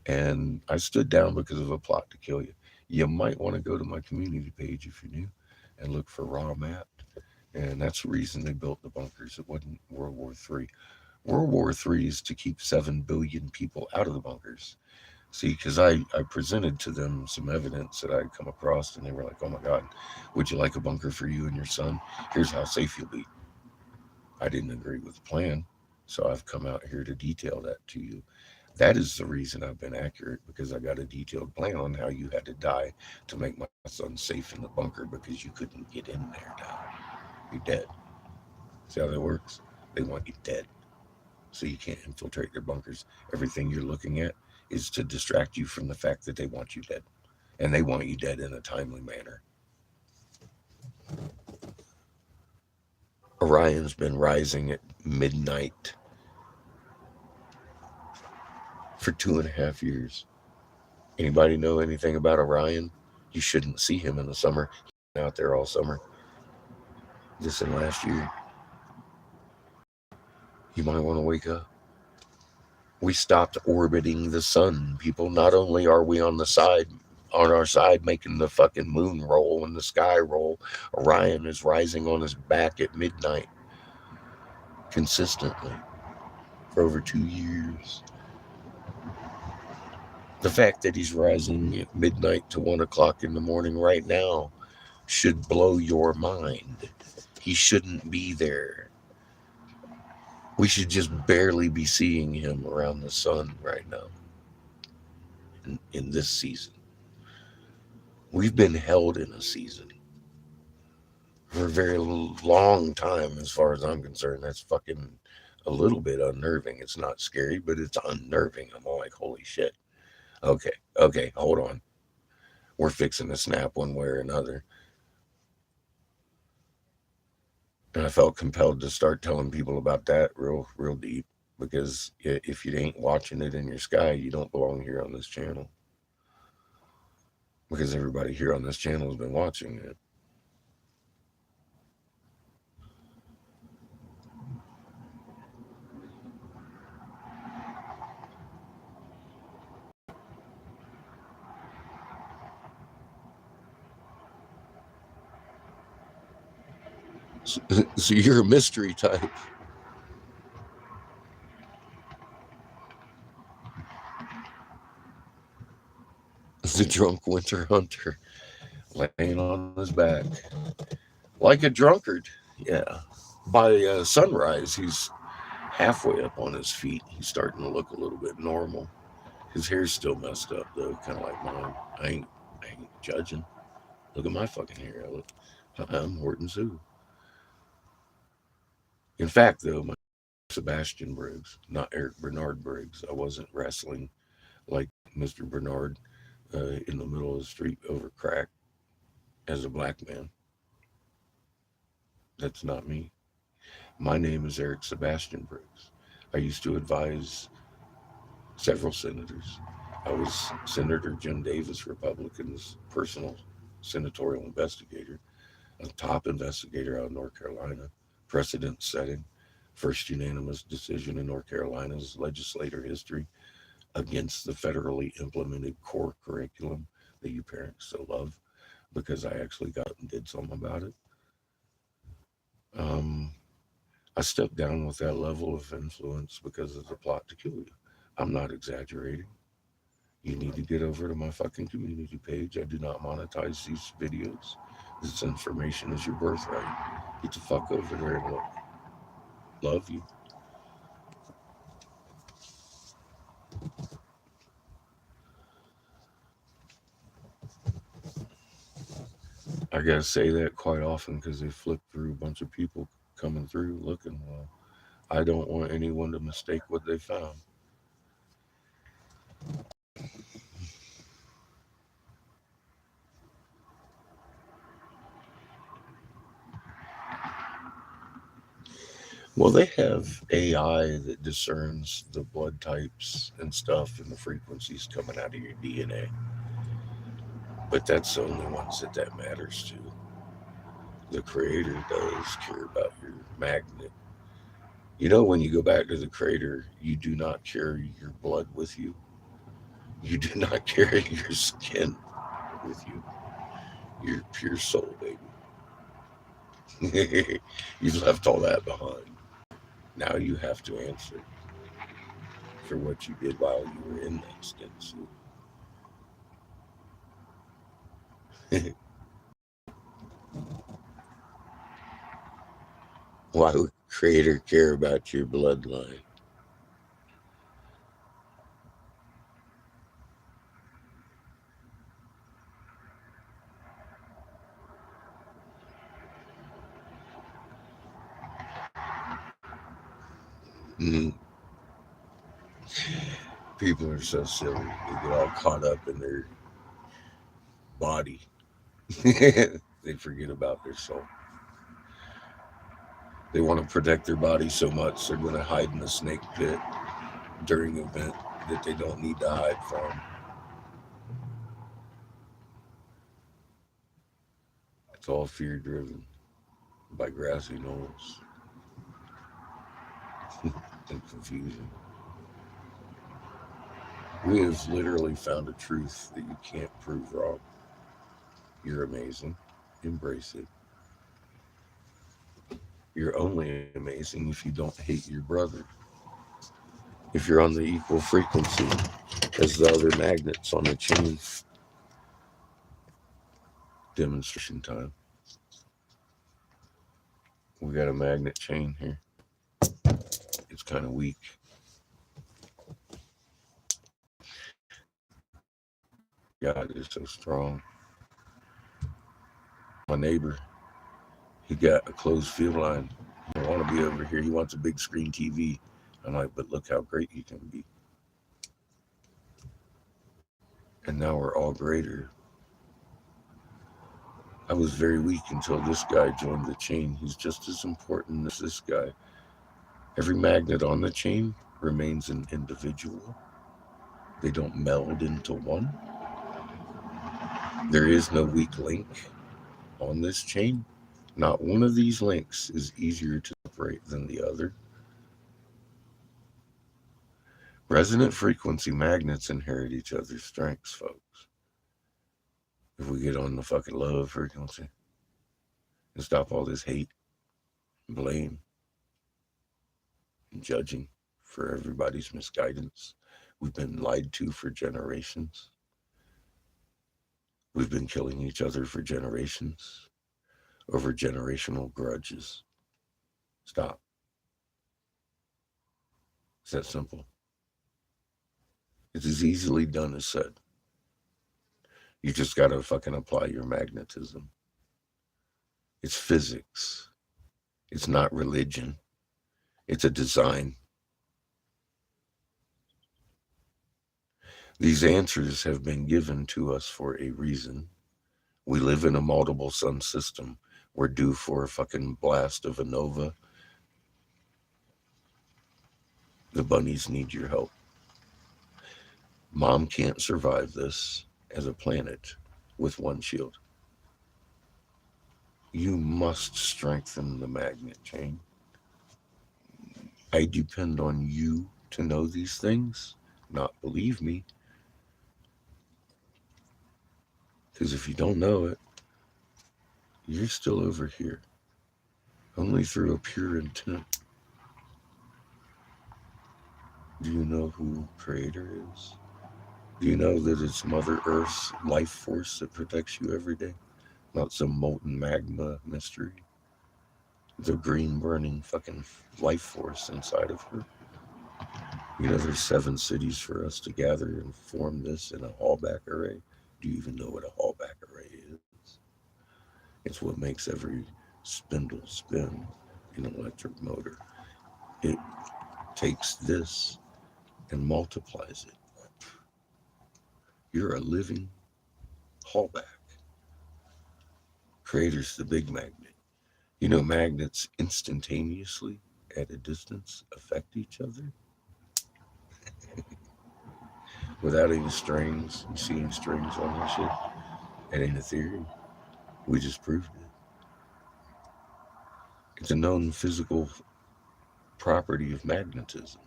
and I stood down because of a plot to kill you. You might want to go to my community page if you're new and look for raw map. And that's the reason they built the bunkers. It wasn't World War III. World War III is to keep 7 billion people out of the bunkers. See, because I presented to them some evidence that I'd come across, and they were like, oh my God, would you like a bunker for you and your son? Here's how safe you'll be. I didn't agree with the plan. So I've come out here to detail that to you. That is the reason I've been accurate, because I got a detailed plan on how you had to die to make my son safe in the bunker because you couldn't get in there now. You're dead. See how that works? They want you dead. So you can't infiltrate their bunkers. Everything you're looking at is to distract you from the fact that they want you dead. And they want you dead in a timely manner. Orion's been rising at midnight for 2.5 years. Anybody know anything about Orion? You shouldn't see him in the summer. He's been out there all summer. This and last year. You might want to wake up. We stopped orbiting the sun, people. Not only are we on our side, making the fucking moon roll and the sky roll, Orion is rising on his back at midnight consistently for over 2 years. The fact that he's rising at midnight to 1 o'clock in the morning right now should blow your mind. He shouldn't be there. We should just barely be seeing him around the sun right now in this season. We've been held in a season for a very long time, as far as I'm concerned. That's fucking a little bit unnerving. It's not scary, but it's unnerving. I'm all like, holy shit. Okay, hold on. We're fixing to snap one way or another. And I felt compelled to start telling people about that real deep, because if you ain't watching it in your sky, you don't belong here on this channel. Because everybody here on this channel has been watching it. So, so you're a mystery type. The drunk winter hunter laying on his back like a drunkard. Yeah. By sunrise, he's halfway up on his feet. He's starting to look a little bit normal. His hair's still messed up though, kind of like mine. I ain't judging. Look at my fucking hair. I'm Horton Sue. In fact, though, my Sebastian Briggs, not Eric Bernard Briggs. I wasn't wrestling like Mr. Bernard in the middle of the street over crack as a black man. That's not me. My name is Eric Sebastian Briggs. I used to advise several senators. I was Senator Jim Davis, Republican's personal senatorial investigator, a top investigator out of North Carolina, precedent setting, first unanimous decision in North Carolina's legislator history against the federally implemented core curriculum that you parents so love, because I actually got and did something about it. Um, I stepped down with that level of influence because of the plot to kill you. I'm not exaggerating. You need to get over to my fucking community page. I do not monetize these videos. This information is your birthright. Get the fuck over there and look. Love you. I gotta say that quite often because they flip through a bunch of people coming through looking. Well, I don't want anyone to mistake what they found. Well, they have AI that discerns the blood types and stuff and the frequencies coming out of your DNA, but that's the only ones that matters to. The creator does care about your magnet. You know, when you go back to the creator, you do not carry your blood with you. You do not carry your skin with you. Your pure soul, baby. You've left all that behind. Now you have to answer for what you did while you were in that skin suit. Why would creator care about your bloodline? Mm. People are so silly. They get all caught up in their body. They forget about their soul. They want to protect their body so much they're going to hide in a snake pit during an event that they don't need to hide from. It's all fear driven by grassy knolls and confusion. We have literally found a truth that you can't prove wrong. You're amazing. Embrace it. You're only amazing if you don't hate your brother. If you're on the equal frequency as the other magnets on the chain. Demonstration time. We got a magnet chain here. It's kind of weak. God is so strong. My neighbor, he got a closed field line. He don't want to be over here. He wants a big screen TV. I'm like, but look how great you can be. And now we're all greater. I was very weak until this guy joined the chain. He's just as important as this guy. Every magnet on the chain remains an individual. They don't meld into one. There is no weak link on this chain. Not one of these links is easier to separate than the other. Resonant frequency magnets inherit each other's strengths, folks. If we get on the fucking love frequency and stop all this hate, blame, and judging for everybody's misguidance, we've been lied to for generations. We've been killing each other for generations over generational grudges. Stop. It's that simple. It's as easily done as said. You just got to fucking apply your magnetism. It's physics. It's not religion. It's a design. These answers have been given to us for a reason. We live in a multiple sun system. We're due for a fucking blast of a nova. The bunnies need your help. Mom can't survive this as a planet with one shield. You must strengthen the magnet chain. I depend on you to know these things, not believe me. Because if you don't know it, you're still over here. Only through a pure intent. Do you know who Creator is? Do you know that it's Mother Earth's life force that protects you every day? Not some molten magma mystery. The green burning fucking life force inside of her. You know, there's 7 cities for us to gather and form this in a hallback array. Do you even know what a hallback array is? It's what makes every spindle spin in an electric motor. It takes this and multiplies it. You're a living hallback. Creator's the big magnet. You know, magnets instantaneously at a distance affect each other without any strings. You see any strings on that shit? It ain't a theory. We just proved it. It's a known physical property of magnetism.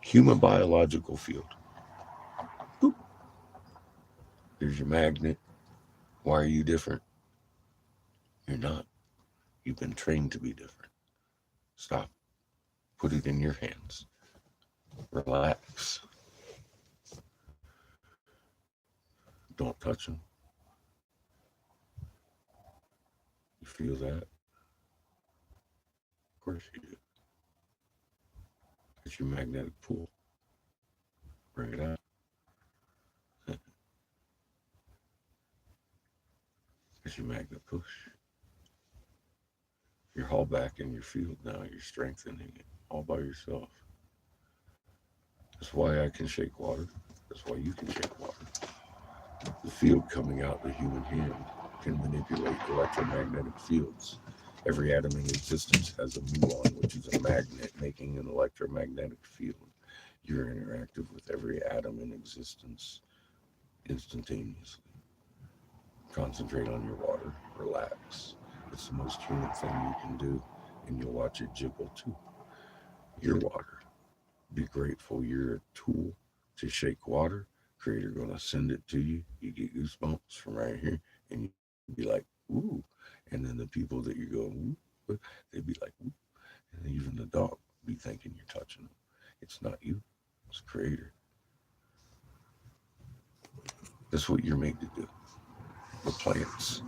Human biological field. Boop. There's your magnet. Why are you different? You're not. You've been trained to be different. Stop. Put it in your hands. Relax. Don't touch them. You feel that? Of course you do. It's your magnetic pull. Bring it out. It's your magnet push. You're hauled back in your field now. You're strengthening it all by yourself. That's why I can shake water. That's why you can shake water. The field coming out the human hand can manipulate electromagnetic fields. Every atom in existence has a muon, which is a magnet making an electromagnetic field. You're interactive with every atom in existence instantaneously. Concentrate on your water. Relax. It's the most human thing you can do, and you'll watch it jiggle too. Your water. Be grateful you're a tool to shake water. Creator gonna send it to you. You get goosebumps from right here, and you be like, ooh. And then the people that you go, ooh, they'd be like, ooh. And then even the dog be thinking you're touching them. It's not you, it's Creator. That's what you're made to do. The plants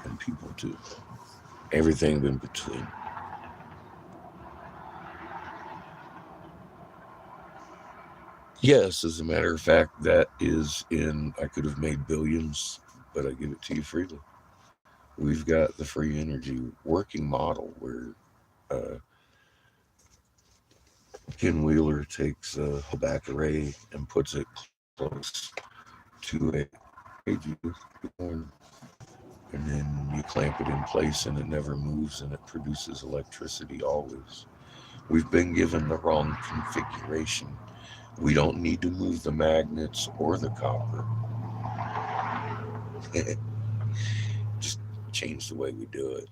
and people too. Everything in between. Yes, as a matter of fact, that is in, I could have made billions, but I give it to you freely. We've got the free energy working model where uh, Ken Wheeler takes a back array and puts it close to a cage born, and then you clamp it in place and it never moves and it produces electricity always. We've been given the wrong configuration. We don't need to move the magnets or the copper. Just change the way we do it.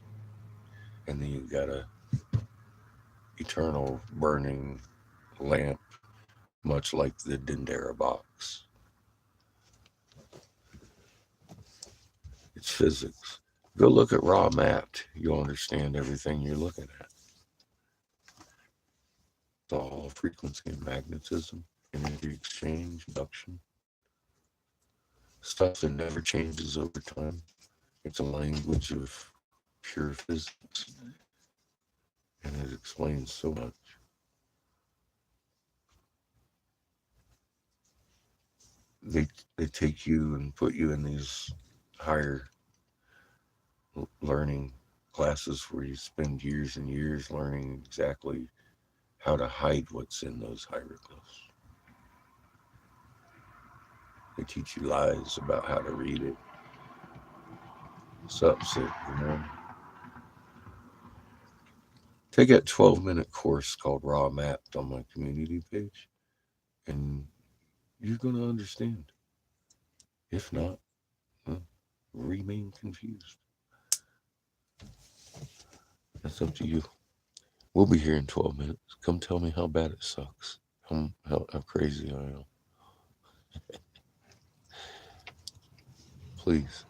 And then you've got a eternal burning lamp, much like the Dendera box. It's physics. Go look at raw mapped. You'll understand everything you're looking at. It's all frequency and magnetism, energy exchange, induction, stuff that never changes over time. It's a language of pure physics, and it explains so much. They they take you and put you in these higher learning classes where you spend years and years learning exactly how to hide what's in those hieroglyphs. They teach you lies about how to read it. Sup, Sid? Good morning. Take a 12-minute course called Raw Mapped on my community page, and you're going to understand. If not, well, remain confused. That's up to you. We'll be here in 12 minutes. Come tell me how bad it sucks. How crazy I am. Please.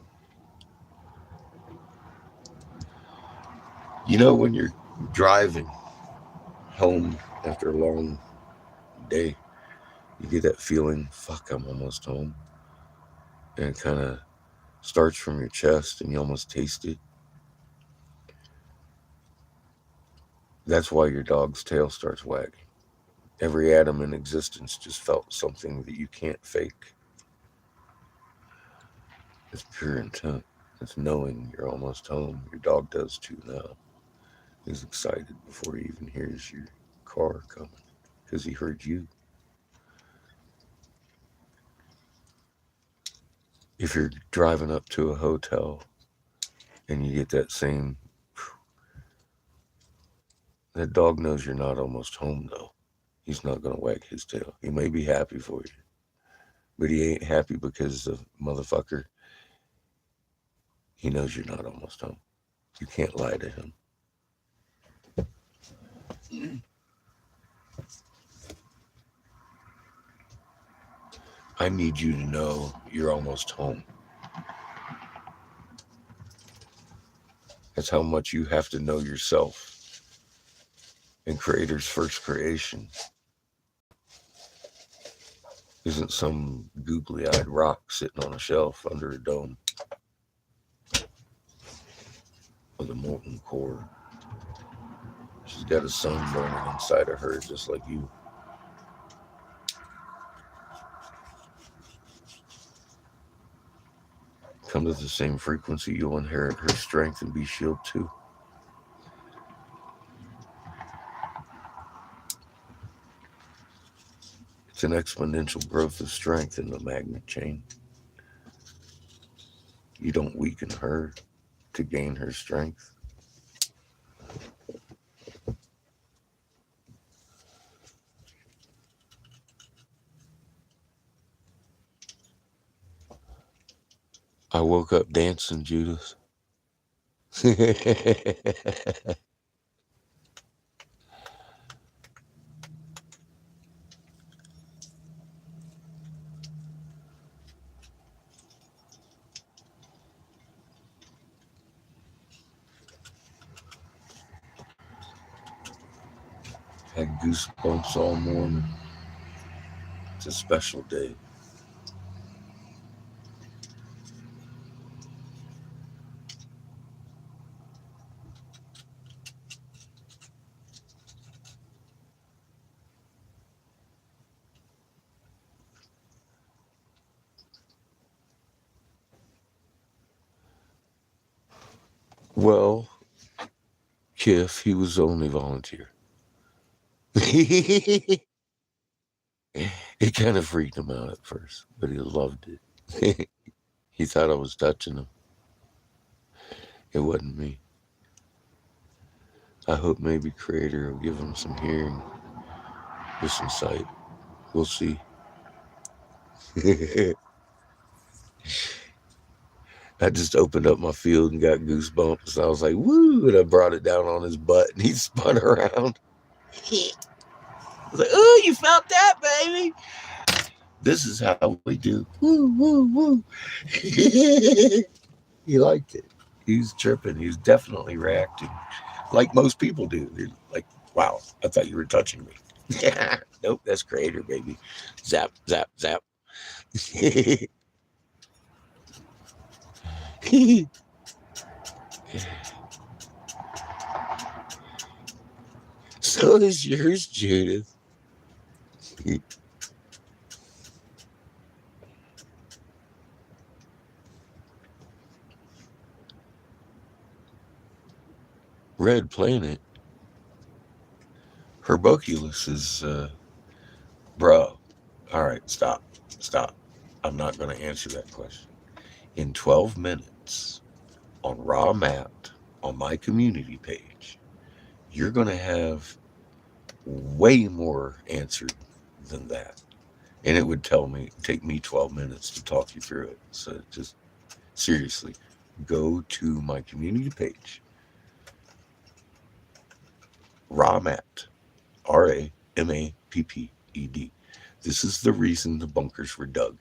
You know, when you're driving home after a long day, You get that feeling, fuck, I'm almost home. And it kind of starts from your chest and you almost taste it. That's why your dog's tail starts wagging. Every atom in existence just felt something that you can't fake. It's pure intent. It's knowing you're almost home. Your dog does too now. He's excited before he even hears your car coming because he heard you. If you're driving up to a hotel and you get that same, that dog knows you're not almost home though. He's not going to wag his tail. He may be happy for you, but he ain't happy because the motherfucker, he knows you're not almost home. You can't lie to him. I need you to know you're almost home. That's how much you have to know yourself. And Creator's first creation isn't some googly-eyed rock sitting on a shelf under a dome with a molten core. She's got a sun burning inside of her just like you. Come to the same frequency, you'll inherit her strength and be shielded too. It's an exponential growth of strength in the magnet chain. You don't weaken her to gain her strength. I woke up dancing, Judith. Had goosebumps all morning. It's a special day. Well, Kiff, he was only volunteer. It kind of freaked him out at first, but he loved it. He thought I was touching him. It wasn't me. I hope maybe Creator will give him some hearing or some sight. We'll see. I just opened up my field and got goosebumps. I was like, woo, and I brought it down on his butt and he spun around. I was like, oh, you felt that, baby? This is how we do. Woo, woo, woo. He liked it. He's tripping. He's definitely reacting like most people do. They're like, wow, I thought you were touching me. Nope, that's Creator, baby. Zap, zap, zap. So is yours, Judith. Red Planet. Herboculus is, bro. All right, stop. Stop. I'm not going to answer that question. In 12 minutes on Raw Mapped on my community page, you're going to have way more answered than that. And it would take me 12 minutes to talk you through it. So just seriously, go to my community page, Raw Mapped, RAMAPPED. This is the reason the bunkers were dug.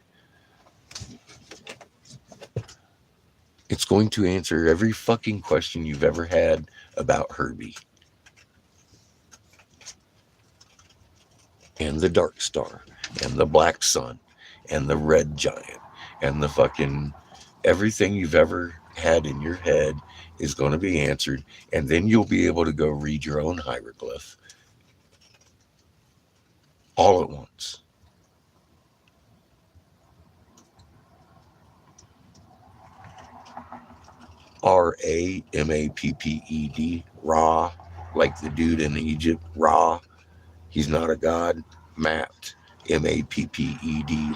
It's going to answer every fucking question you've ever had about Herbie and the Dark Star. and the black sun and the red giant and the fucking everything you've ever had in your head is going to be answered. And then you'll be able to go read your own hieroglyph all at once. Rammaped, Ra, like the dude in Egypt, Ra. He's not a god. Mapped, Mapped,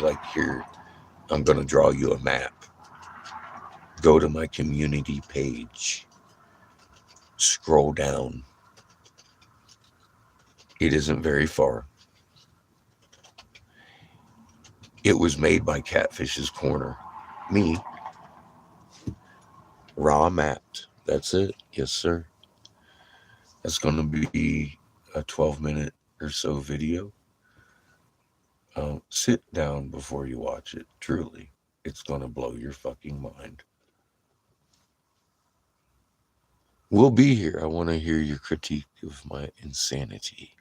like here, I'm going to draw you a map. Go to my community page. Scroll down. It isn't very far. It was made by Catfish's Corner. Me, Raw Mapped. That's it. Yes, sir. That's going to be a 12-minute or so video. Sit down before you watch it. Truly, it's going to blow your fucking mind. We'll be here. I want to hear your critique of my insanity.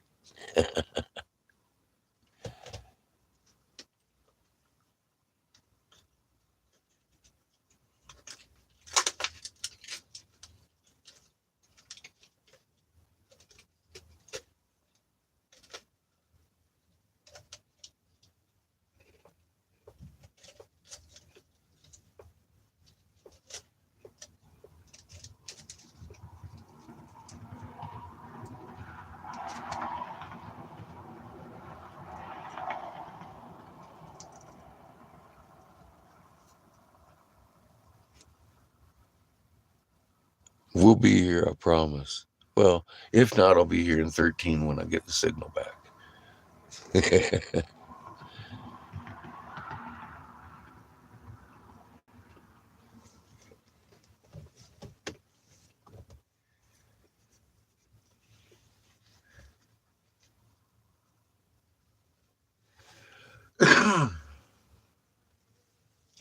We'll be here, I promise. Well, if not, I'll be here in 13 when I get the signal back.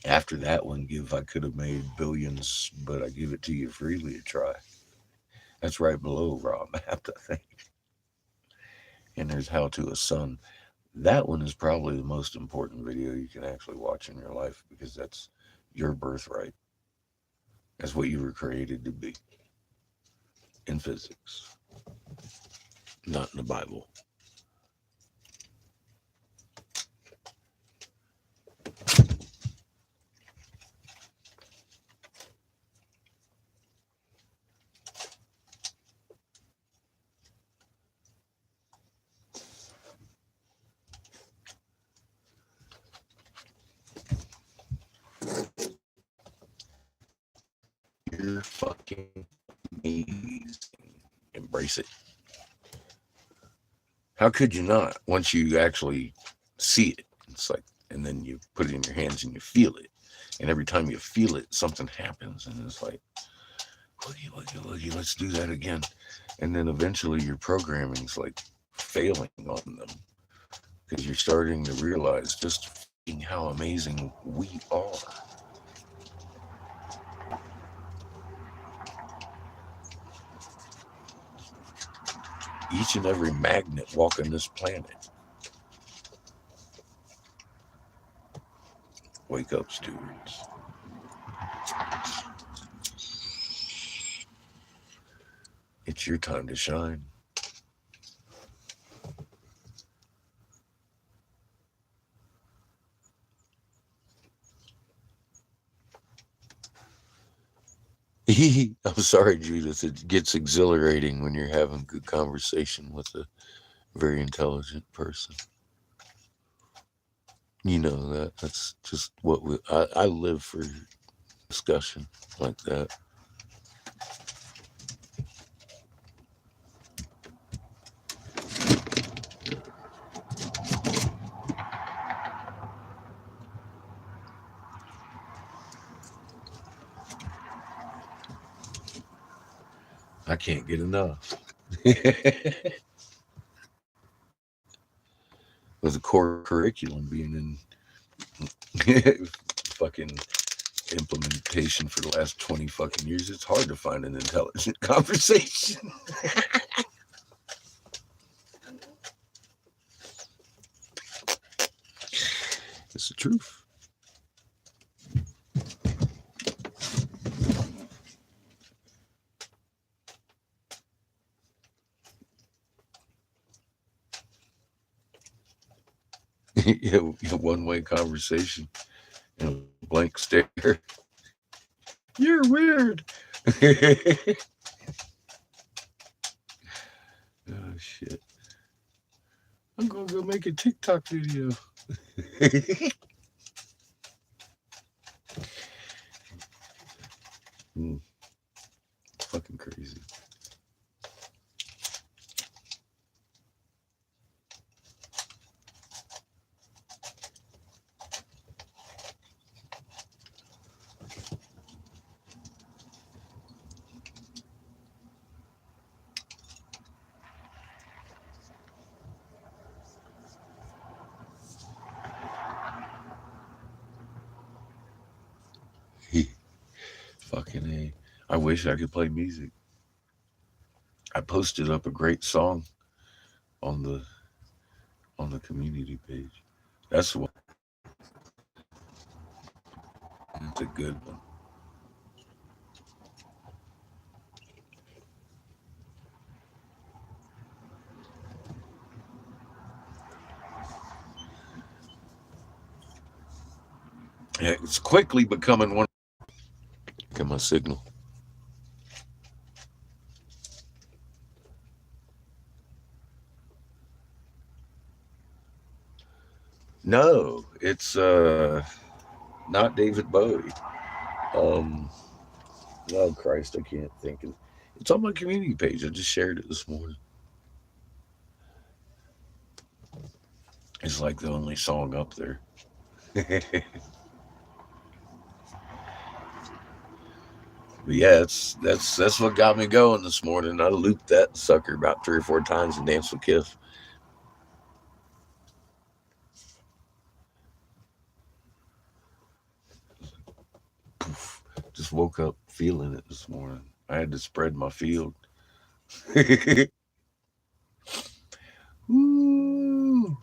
After that one, give I could have made billions, but I give it to you freely to try. That's right below Raw Mapped, I think. And there's How to a Son. That one is probably the most important video you can actually watch in your life because that's your birthright. That's what you were created to be in physics, not in the Bible. You're fucking amazing. Embrace it. How could you not once you actually see it? It's like, and then you put it in your hands and you feel it. And every time you feel it, something happens. And it's like, woogie, woogie, woogie, let's do that again. And then eventually your programming's like failing on them because you're starting to realize just how amazing we are. Each and every magnet walking this planet. Wake up, stewards. It's your time to shine. I'm sorry, Judith. It gets exhilarating when you're having good conversation with a very intelligent person. You know that. That's just what I live for discussion like that. I can't get enough. With the core curriculum being in fucking implementation for the last 20 fucking years, it's hard to find an intelligent conversation. That's the truth. Yeah, one-way conversation and a blank stare. You're weird. Oh shit! I'm gonna go make a TikTok video. Mm, fucking crazy. Fucking A. I wish I could play music. I posted up a great song on the community page. That's one. It's a good one. It's quickly becoming one. Get my signal. No, it's not David Bowie. Um, oh Christ, I can't think of. It's on my community page. I just shared it this morning. It's like the only song up there. But yeah, that's what got me going this morning. I looped that sucker about 3 or 4 times and danced with Kiff. Poof, just woke up feeling it this morning. I had to spread my field. Woo.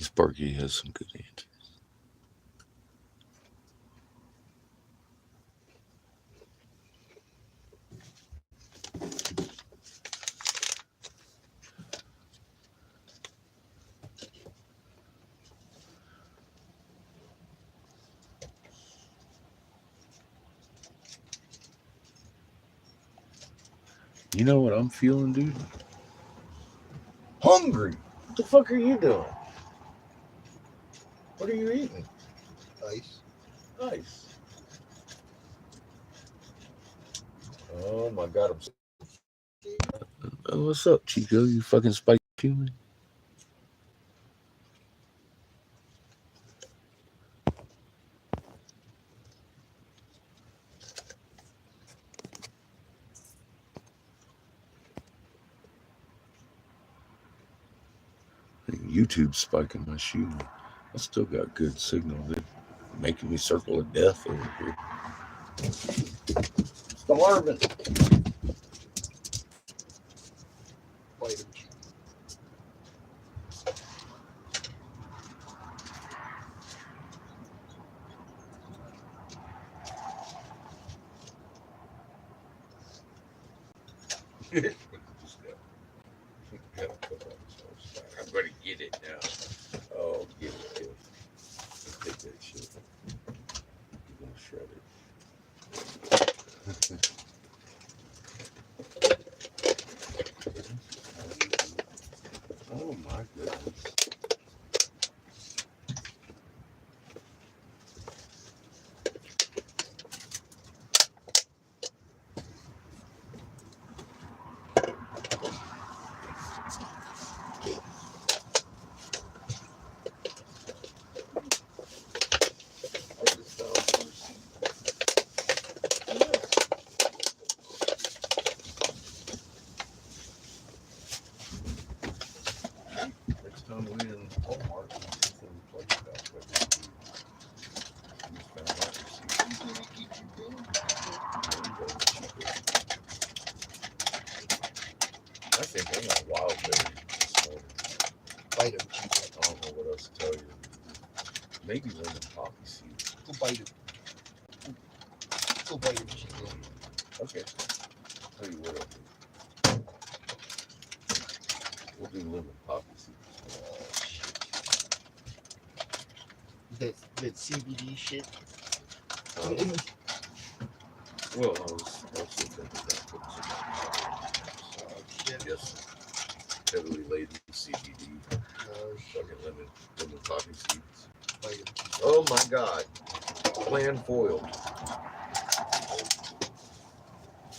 Sparky has some good answers. You know what I'm feeling, dude? Hungry. What the fuck are you doing? What are you eating? Ice. Nice. Oh my god, I'm. What's up, Chico? You fucking spicy human? YouTube spiking my shoe. I still got good signal. They're making me circle of death over here. Starving. Vitamin G. I'm gonna get it now. Oh, get it, Bill. Take that shit. You're gonna shred it. Oh my goodness. found weed in Walmart. And something plugged out. But we found that receipt. I think I got wild berry this morning. Bite him, Chico. I don't know what else to tell you. Maybe lemon poppy seeds. Go bite him. Go bite him, Chico. Okay. Tell you what I'll do. We'll do lemon poppy seeds. That CBD shit. Well, I was also thinking about putting some Shit. yes, heavily laden CBD, fucking lemon poppy seeds. Bite him. Oh my God. Plan foiled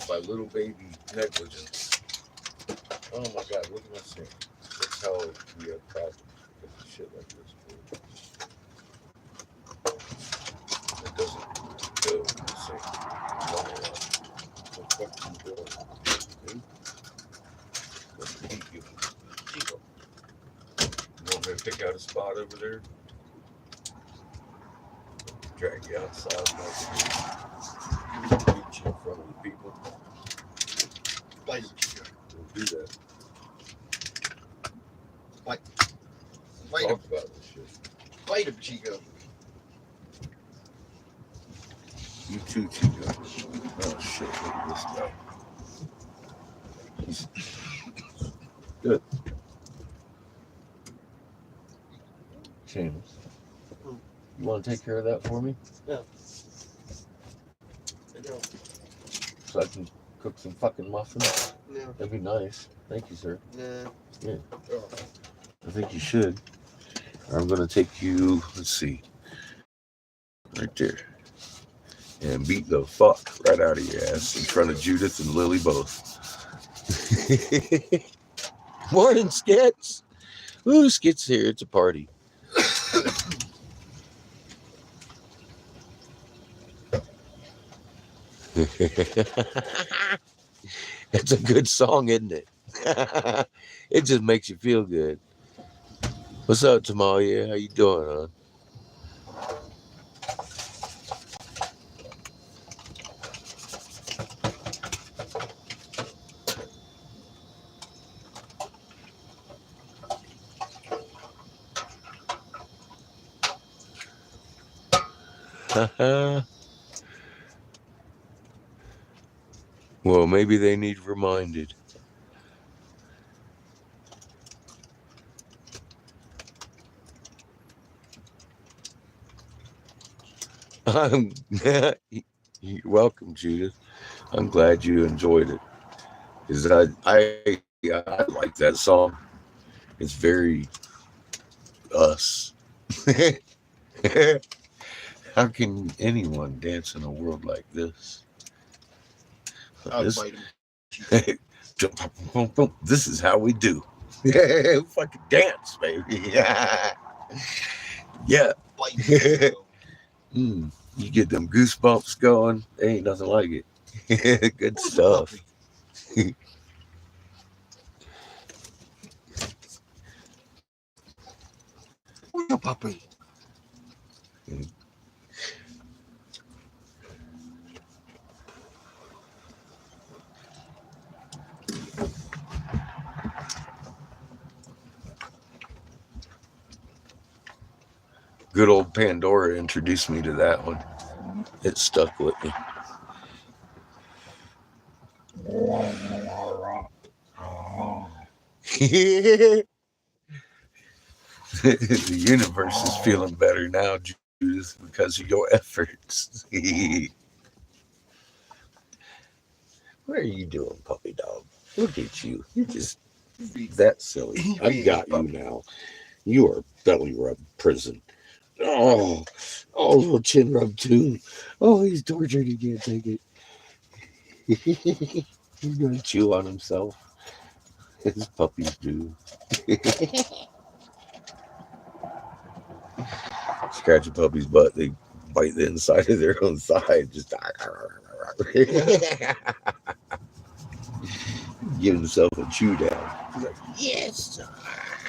by little baby negligence. Oh my God, what am I saying? That's how we have problems with shit like this. It doesn't go the same. What the fuck are you doing? What's the heat you? Chico. You want me to pick out a spot over there? Drag you outside like beat you in front of the people. Bite him, Chico. We'll do that. Bite Talk him. about this shit. Bite him, Chico. You too, Chico. Oh shit, look at this guy. He's good. James, you want to take care of that for me? I know. So I can cook some fucking muffins? No. That'd be nice. Thank you, sir. Nah. Yeah. Oh. I think you should. I'm going to take you, let's see, right there. And beat the fuck right out of your ass in front of Judith and Lily both. Morning, Skits. Ooh, Skits here. It's a party. It's a good song, isn't it? It just makes you feel good. What's up, Tamalia? How you doing, huh? Well, maybe they need reminded. You're welcome, Judith. I'm glad you enjoyed it. Because I like that song. It's very us. How can anyone dance in a world like this? I'll This, bite him. this is how we do. Fucking dance, baby. Yeah. Bite him, Chico. You get them goosebumps going. Ain't nothing like it. Good Where's the stuff. puppy? Where's the puppy? Good old Pandora introduced me to that one. It stuck with me. The universe is feeling better now, Judith, because of your efforts. What are you doing, puppy dog? Look at you. You're just that silly. I've got you now. You are belly rub prison. Oh, little chin rub too. Oh, he's tortured. He can't take it. He's going to chew on himself. As puppies do. Scratch a puppy's butt, they bite the inside of their own side. Just give himself a chew down. He's like, yes.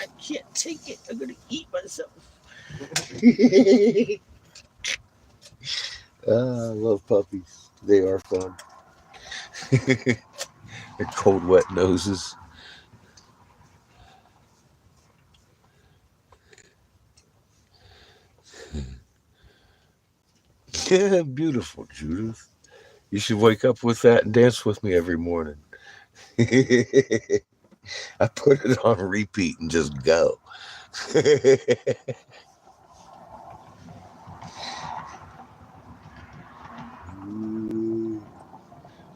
I can't take it. I'm gonna eat myself. I love puppies. They are fun. Their cold, wet noses. Yeah, beautiful, Judith. You should wake up with that and dance with me every morning. I put it on repeat and just go. It's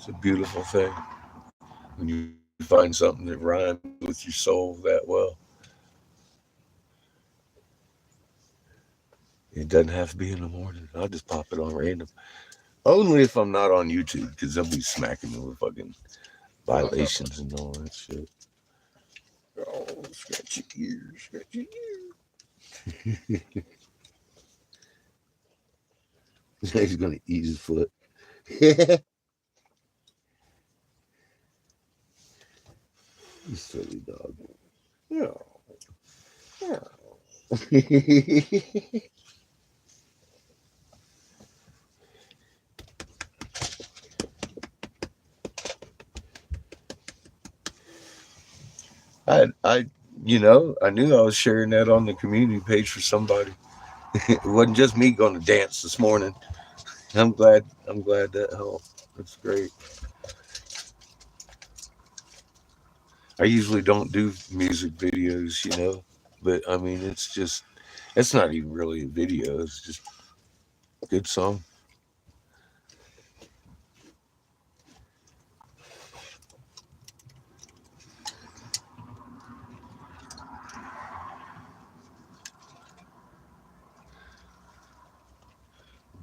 a beautiful thing when you find something that rhymes with your soul that well. It doesn't have to be in the morning. I'll just pop it on random. Only if I'm not on YouTube, because they'll be smacking me with fucking violations and all that shit. Oh, scratch your ear, scratch your ear. He's gonna eat his foot. You silly dog. Yeah. Yeah. I, I knew I was sharing that on the community page for somebody. It wasn't just me going to dance this morning. I'm glad that helped. That's great. I usually don't do music videos, but I mean, it's not even really a video. It's just a good song.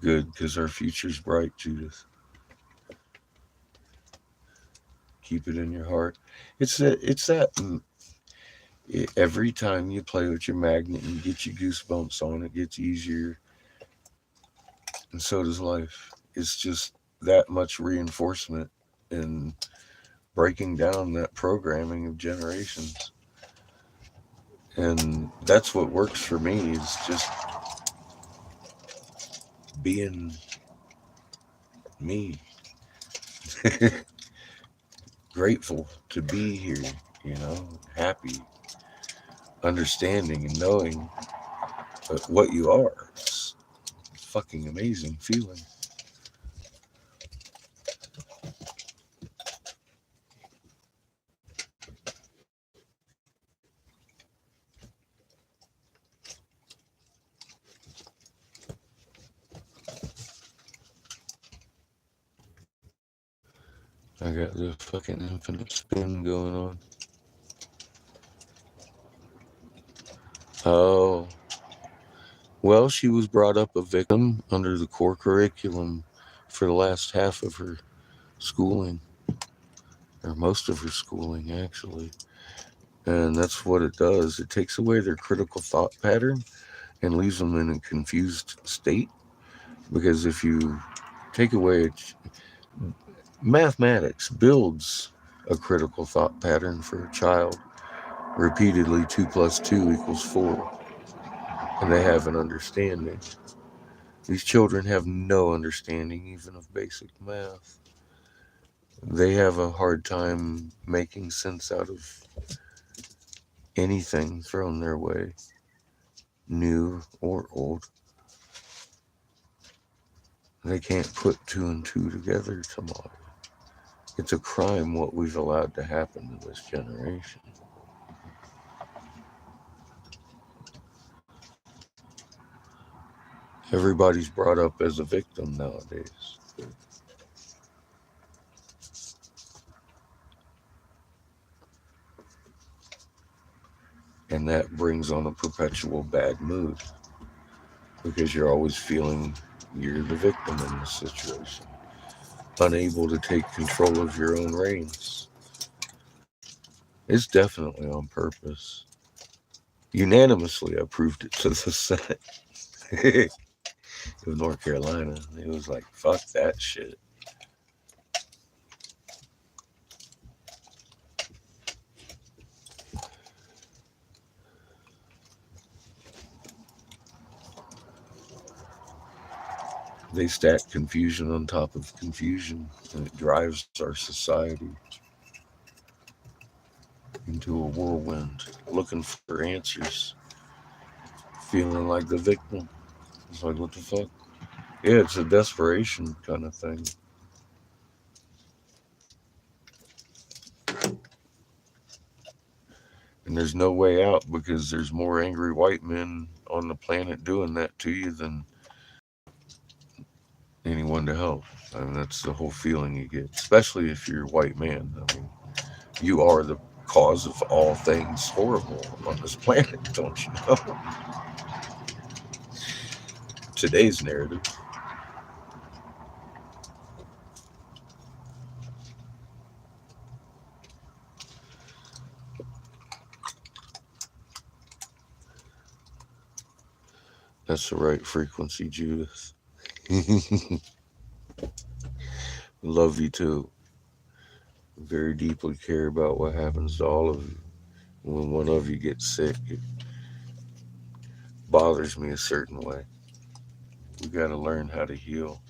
Good, because our future's bright, Judith. Keep it in your heart. Every time you play with your magnet and you get your goosebumps on, it gets easier, and so does life. It's just that much reinforcement and breaking down that programming of generations. And that's what works for me is just being me. Grateful to be here, happy, understanding and knowing what you are. It's a fucking amazing feeling. I got the fucking infinite spin going on. Oh, well, she was brought up a victim under the core curriculum for the last half of her schooling, or most of her schooling, actually. And that's what it does. It takes away their critical thought pattern and leaves them in a confused state. Because if you take away mathematics builds a critical thought pattern for a child repeatedly 2 plus 2 equals 4, and they have an understanding. These children have no understanding even of basic math. They have a hard time making sense out of anything thrown their way, new or old. They can't put 2 and 2 together tomorrow. It's a crime what we've allowed to happen to this generation. Everybody's brought up as a victim nowadays. And that brings on a perpetual bad mood because you're always feeling you're the victim in this situation, unable to take control of your own reins. It's definitely on purpose. Unanimously approved it to the Senate of North Carolina. It was like, fuck that shit. They stack confusion on top of confusion, and it drives our society into a whirlwind, looking for answers, feeling like the victim. It's like, what the fuck? Yeah, it's a desperation kind of thing. And there's no way out because there's more angry white men on the planet doing that to you than anyone to help. I mean, that's the whole feeling you get, especially if you're a white man. I mean, you are the cause of all things horrible on this planet, don't you know? Today's narrative. That's the right frequency, Judith. Love you too. Very deeply care about what happens to all of you. When one of you gets sick, it bothers me a certain way. We got to learn how to heal.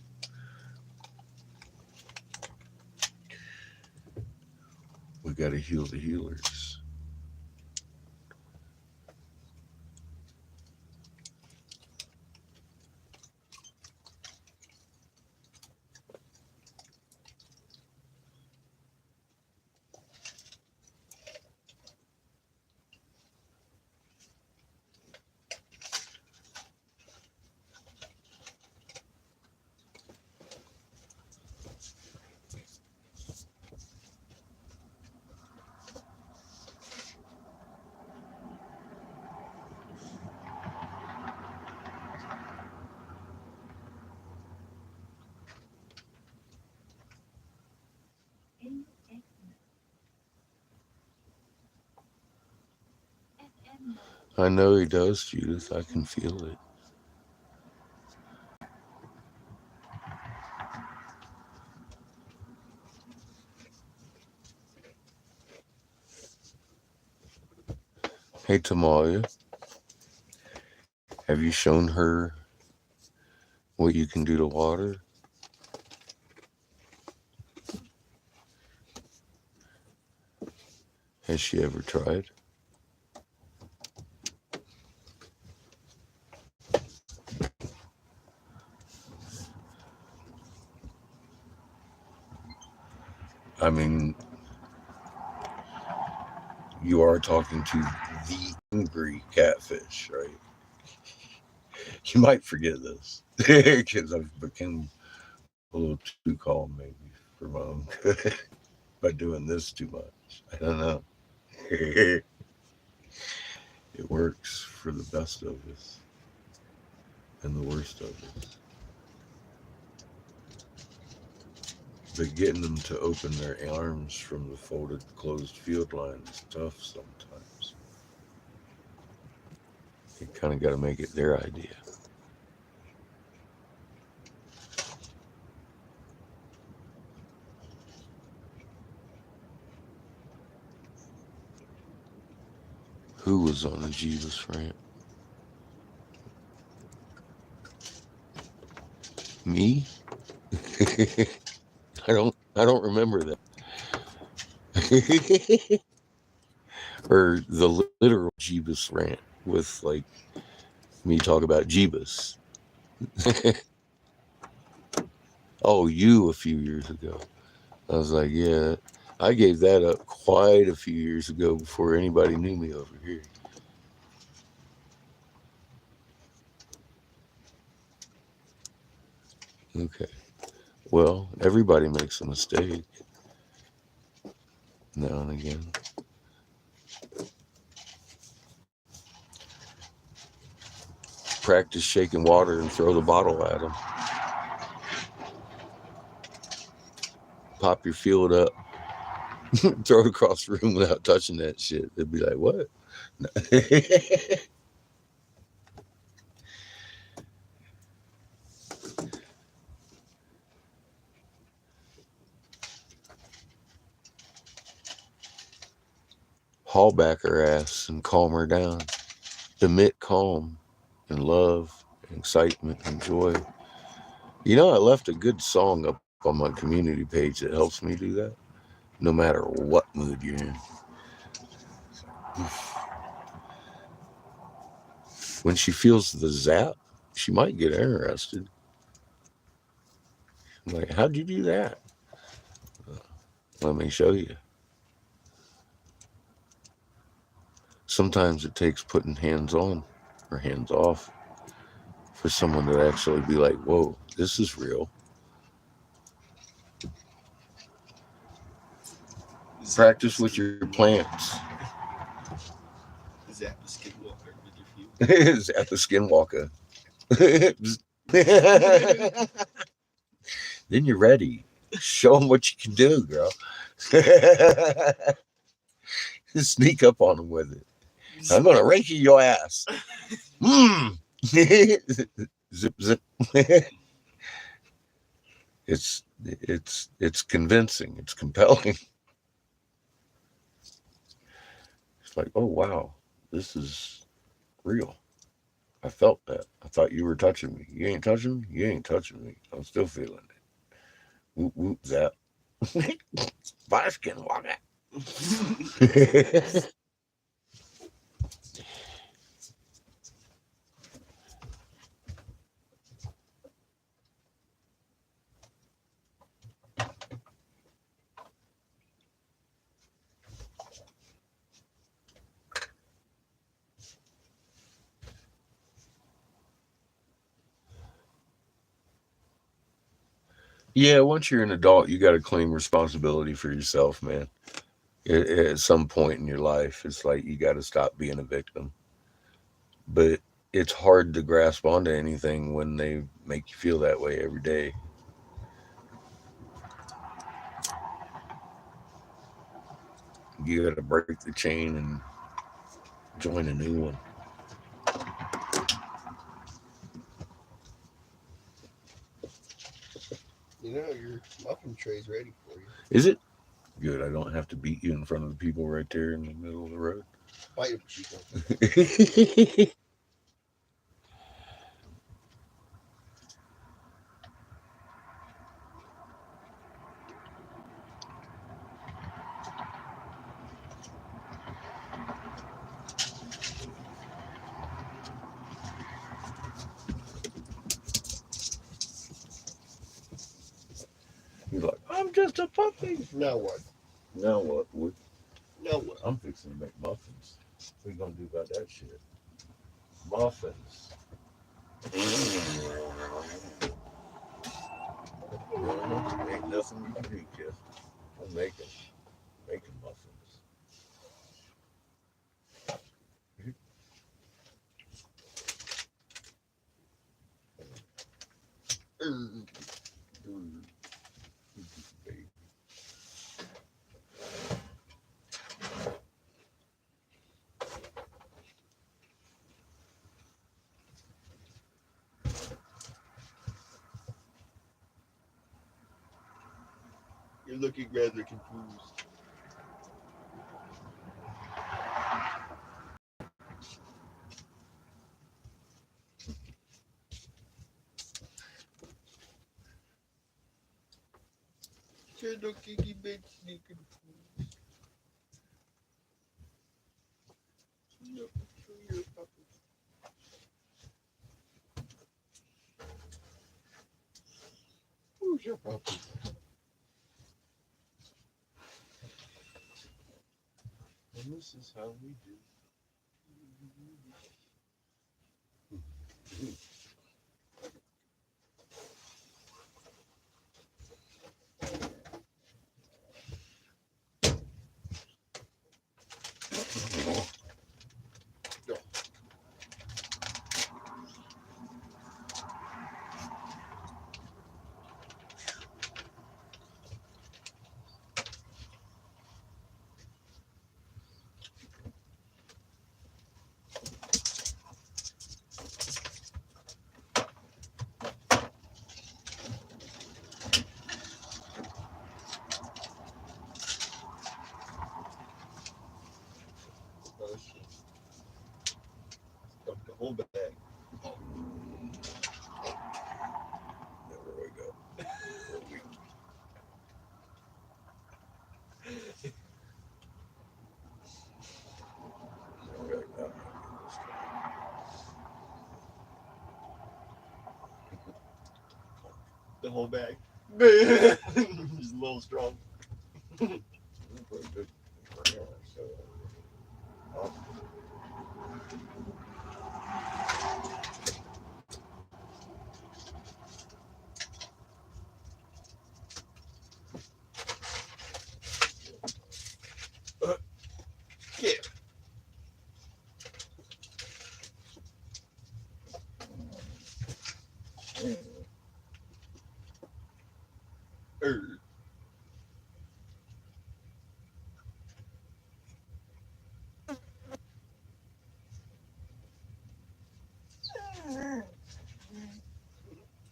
We got to heal the healers. I know he does, Judith. I can feel it. Hey, Tamalia, have you shown her what you can do to water? Has she ever tried? I mean, you are talking to the angry catfish, right? You might forget this because I've become a little too calm, maybe, for my own good by doing this too much. I don't know. It works for the best of us and the worst of us. But getting them to open their arms from the folded, closed field line is tough sometimes. You kind of got to make it their idea. Who was on the Jesus rant? Me? I don't remember that. Or the literal Jeebus rant with like me talk about Jeebus. Oh, you a few years ago. I was like, yeah, I gave that up quite a few years ago before anybody knew me over here. Okay. Well, everybody makes a mistake now and again. Practice shaking water and throw the bottle at them. Pop your field up, throw it across the room without touching that shit. They'd be like, what? Haul back her ass and calm her down. Emit calm and love and excitement and joy You know, I left a good song up on my community page that helps me do that, no matter what mood you're in. When she feels the zap, she might get interested. I'm like, how'd you do that? Let me show you. Sometimes it takes putting hands on or hands off for someone to actually be like, whoa, this is real. Practice with your plants. Zap the skinwalker with your feet. At the skinwalker. Then you're ready. Show them what you can do, girl. Sneak up on them with it. I'm gonna rake your ass. Mm. Zip zip. It's convincing. It's compelling. It's like, oh wow, this is real. I felt that. I thought you were touching me. You ain't touching me. You ain't touching me. I'm still feeling it. Whoop whoop zap. Bye skinwalker. Yeah, once you're an adult, you got to claim responsibility for yourself, man. At some point in your life, it's like you got to stop being a victim. But it's hard to grasp onto anything when they make you feel that way every day. You got to break the chain and join a new one. You know, your muffin tray's ready for you. Is it? Good. I don't have to beat you in front of the people right there in the middle of the road. Bite him, Chico. He's like, I'm just a puppy. Now what? Now what? Now what? I'm fixing to make muffins. What are you gonna do about that shit? Muffins. Ain't nothing you can do, Jeff. I'm making muffins. You're looking rather confused. You're looking immensely confused. No, show your puppy. Who's your puppy? And this is how we do. No. Oh, shit. Dump the whole bag. Never The whole bag. Just a little strong. Yeah.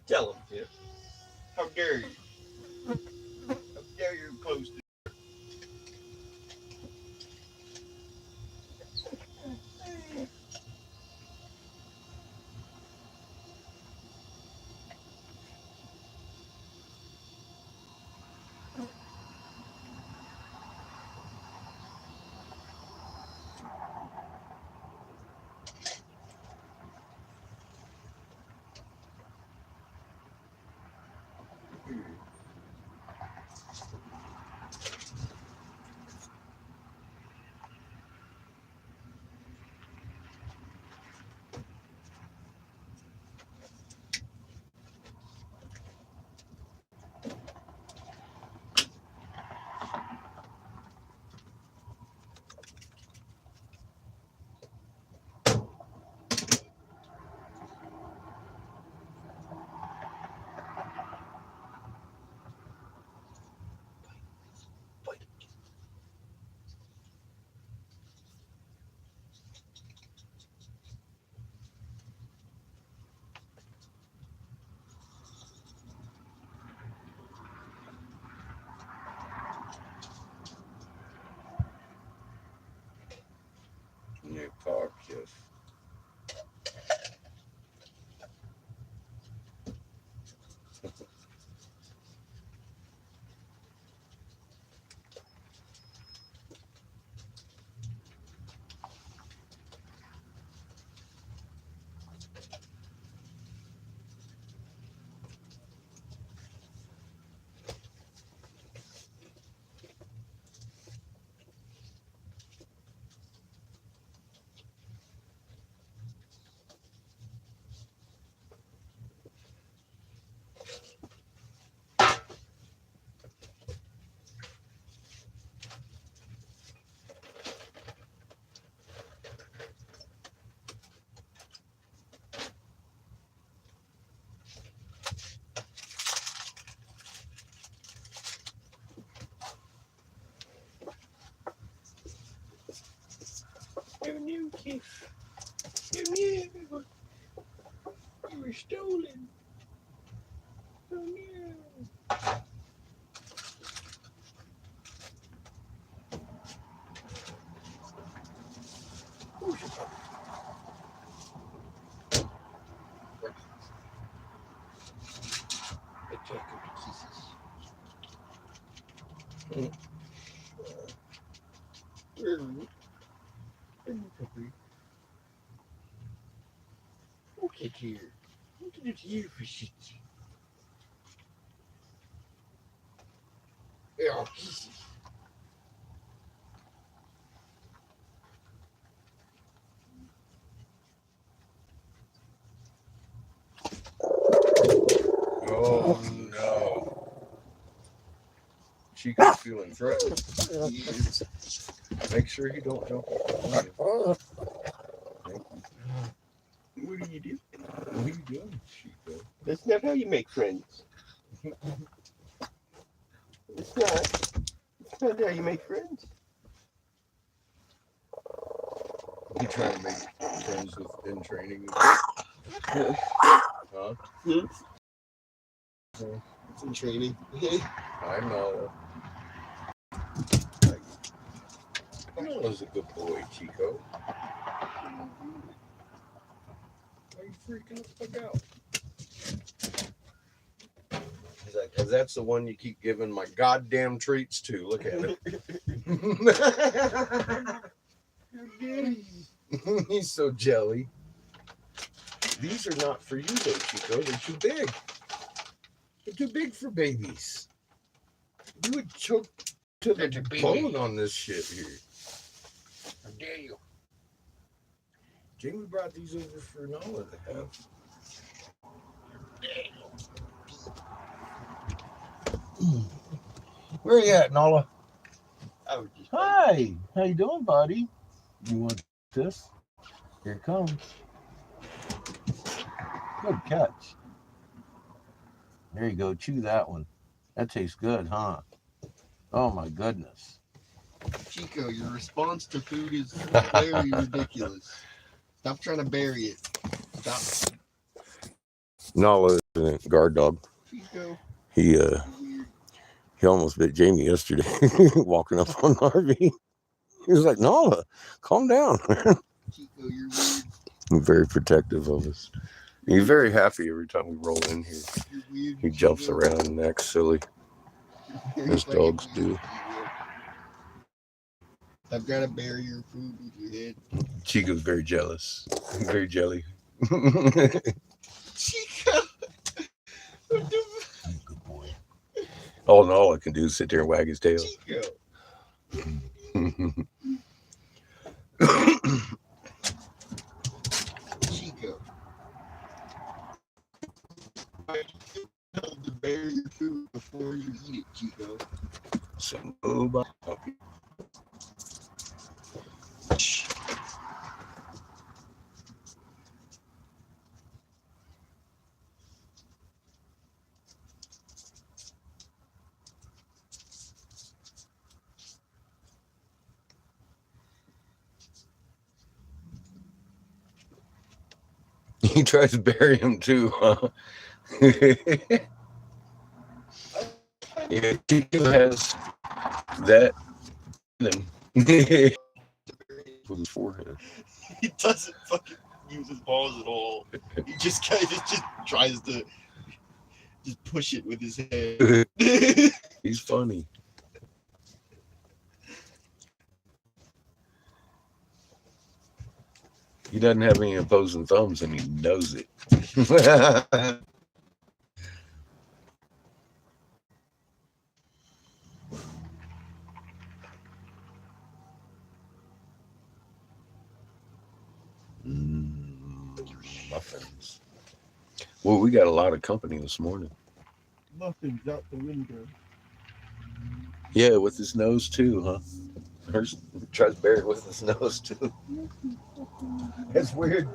Tell him, Tip. How dare you? How dare you close to Yeah, cock, yes. you, kid. You were stolen. Oh no. Look at you. Look at you for shit. Oh, kisses. Oh no. Chico's feeling threatened. Make sure he don't jump on you. What do you do? What are you doing, Chico? That's not how you make friends. It's not. It's not how you make friends. You trying to make friends with in training? Huh? It's in training. I know. Noah's a good boy, Chico. Why are you freaking the fuck out? He's like, because that's the one you keep giving my goddamn treats to. Look at it. He's so jelly. These are not for you, though, Chico. They're too big. They're too big for babies. You would choke to That's the a baby. bone on this shit here. How dare you? Jamie brought these over for Nala to have. Where you at, Nala? I was just Hi. How you doing, buddy? You want this? Here it comes. Good catch. There you go. Chew that one. That tastes good, huh? Oh my goodness. Chico, your response to food is very ridiculous. Stop trying to bury it. Stop. Nala is a guard dog. Chico, He you're weird. he almost bit Jamie yesterday walking up on the RV. He was like, Nala, calm down. Chico, you're weird. He's very protective of us. He's very happy every time we roll in here. You're weird. He jumps Chico. around and acts silly, You're as fucking dogs weird, do. Chico. I've got to bury your food with your head. Chico's very jealous. Very jelly. Chico! What the Good boy. All I can do is sit there and wag his tail. Chico! Chico. Why you tell to bury your food before you eat it, Chico? So, he tries to bury him too, huh? Yeah, Chico has that in him. With his forehead. He doesn't fucking use his balls at all. He just kind of just tries to just push it with his head. He's funny. He doesn't have any opposing thumbs and he knows it. Muffins. Well, we got a lot of company this morning. Muffins out the window. Yeah, with his nose too, huh? Hers tries to bury it with his nose too. That's weird.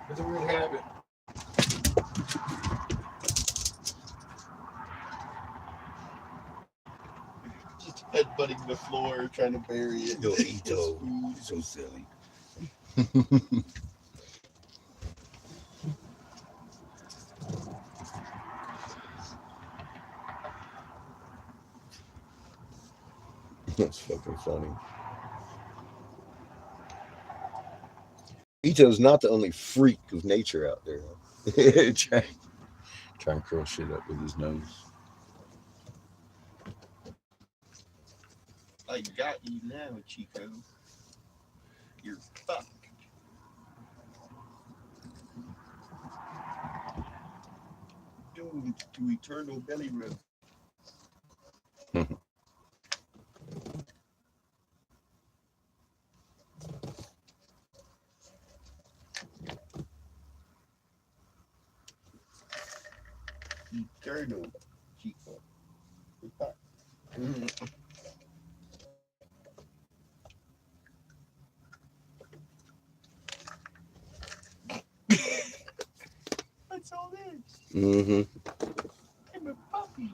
It's a weird habit. Just headbutting the floor, trying to bury it. Yo, Ito. So silly. That's fucking funny. Ito's not the only freak of nature out there. Trying to curl shit up with his nose. I got you now, Chico. You're fucked. Doomed to eternal belly rub. Eternal, Chico. You're fucked. What's all this? Mm-hmm. I'm a puppy.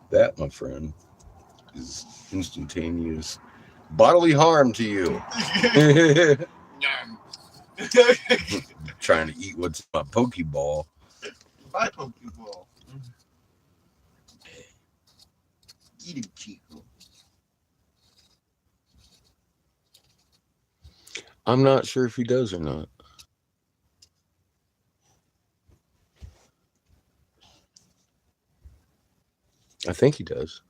That, my friend, is instantaneous bodily harm to you. Trying to eat what's in my Pokeball. My Pokeball. Eat him, Chico. I'm not sure if he does or not. I think he does.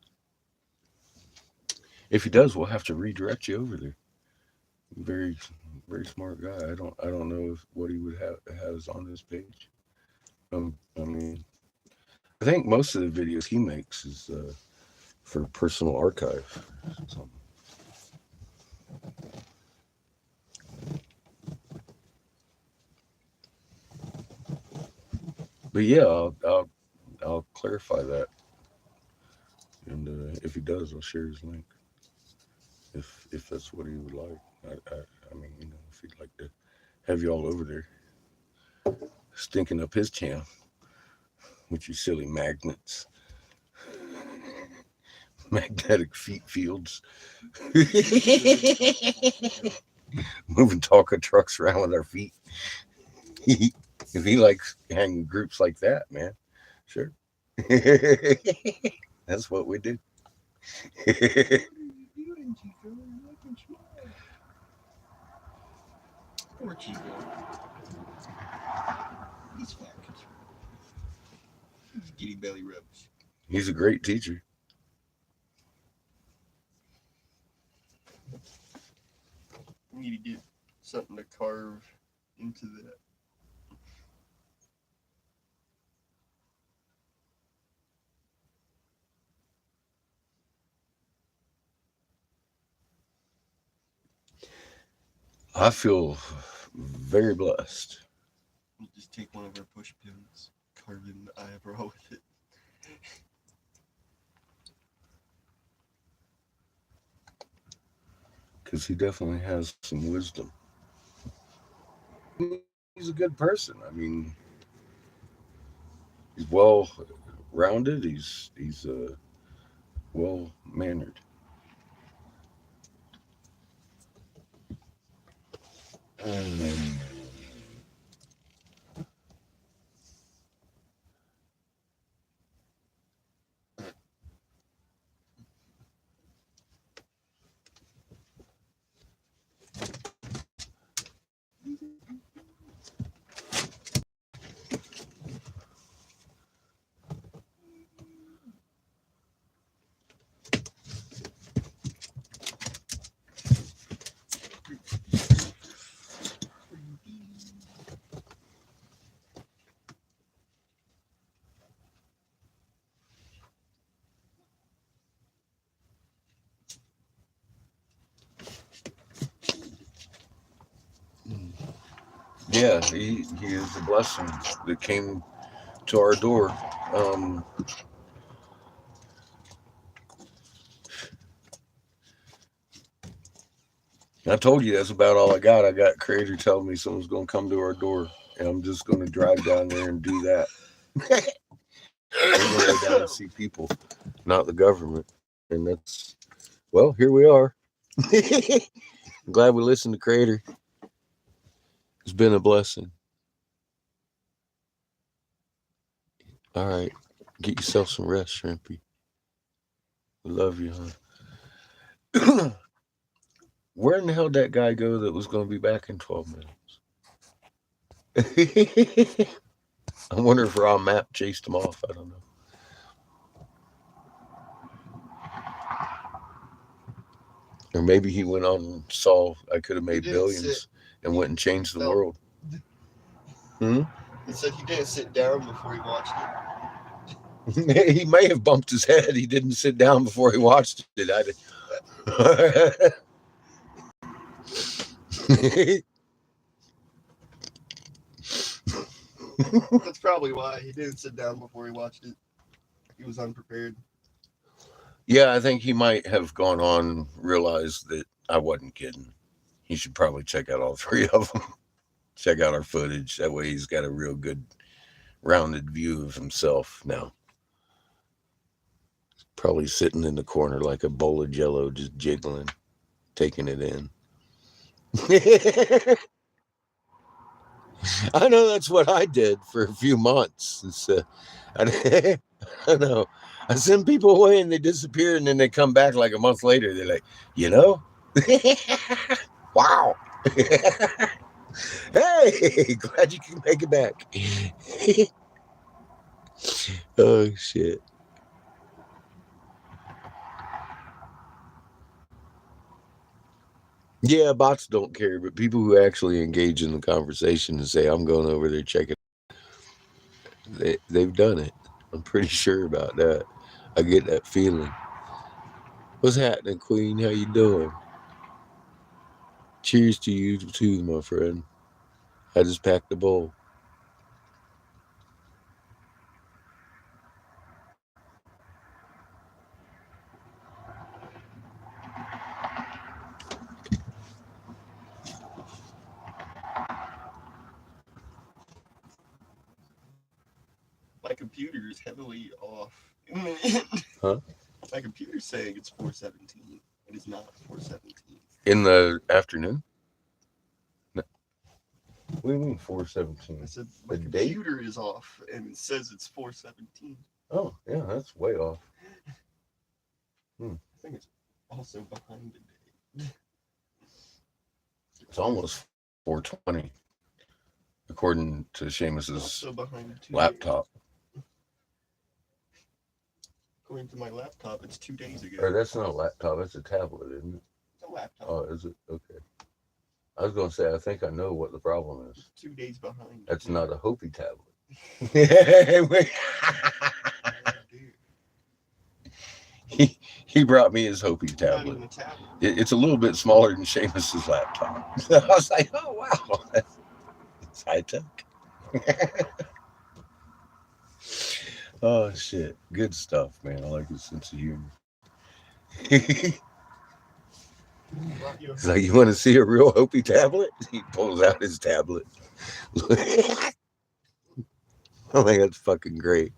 If he does, we'll have to redirect you over there. Very, very smart guy. I don't know if what he would have has on his page. I mean, I think most of the videos he makes is for personal archive. So, but yeah, I'll clarify that, and if he does, I'll share his link if that's what he would like. I mean, if he'd like to have you all over there stinking up his channel with your silly magnets, magnetic feet fields, moving Tonka trucks around with our feet. If he likes hanging groups like that, man, sure. That's what we do. What are you doing, Chico? You're making smile. Poor Chico. He's fat. He's getting belly rubs. He's a great teacher. We need to get something to carve into that. I feel very blessed We'll just take one of our push pins, carve in the eyebrow with it. because he definitely has some wisdom. He's a good person. I mean, he's well rounded. He's well mannered. Yeah, he is a blessing that came to our door. Um, I told you that's about all I got. I got Creator telling me someone's going to come to our door, and I'm just going to drive down there and do that. We're going to go down and see people, not the government. And that's, well, here we are. I'm glad we listened to Creator. It's been a blessing. All right. Get yourself some rest, Shrimpy. We love you, huh? Where in the hell did that guy go that was going to be back in 12 minutes? I wonder if Raw Map chased him off. I don't know. Or maybe he went on and saw I could have made billions and went and changed the world. Hmm? He said he didn't sit down before he watched it. He may have bumped his head. He didn't sit down before he watched it. That's probably why he didn't sit down before he watched it. He was unprepared. Yeah, I think he might have gone on, realized that I wasn't kidding. He should probably check out all three of them. Check out our footage. That way he's got a real good rounded view of himself now. Probably sitting in the corner like a bowl of jello, just jiggling, taking it in. I know that's what I did for a few months. I know. I send people away and they disappear, and then they come back like a month later. They're like, wow. Hey, glad you can make it back. Oh, shit. Yeah, bots don't care, but people who actually engage in the conversation and say, I'm going over there checking, they've done it. I'm pretty sure about that. I get that feeling. What's happening, Queen? How you doing? Cheers to you too, my friend. I just packed the bowl. My computer is heavily off. Huh? My computer's saying it's 417. It is not 417. In the afternoon? No. What do you mean 417? I said my The date? computer is off and it says it's 417. Oh, yeah, that's way off. Hmm. I think it's also behind the date. It's almost 420, according to Seamus's Also behind 2 days. laptop. According to my laptop, it's 2 days ago. Or that's not a laptop, that's a tablet, isn't it? It's a laptop. Oh, is it? Okay. I was going to say, I think I know what the problem is. It's 2 days behind. That's not a Hopi tablet. he brought me his Hopi It's not tablet. even a tablet. It's a little bit smaller than Seamus's laptop. I was like, oh, wow. It's high tech. Oh, shit. Good stuff, man. I like his sense of humor. He's like, you want to see a real Hopi tablet? He pulls out his tablet. I think that's fucking great.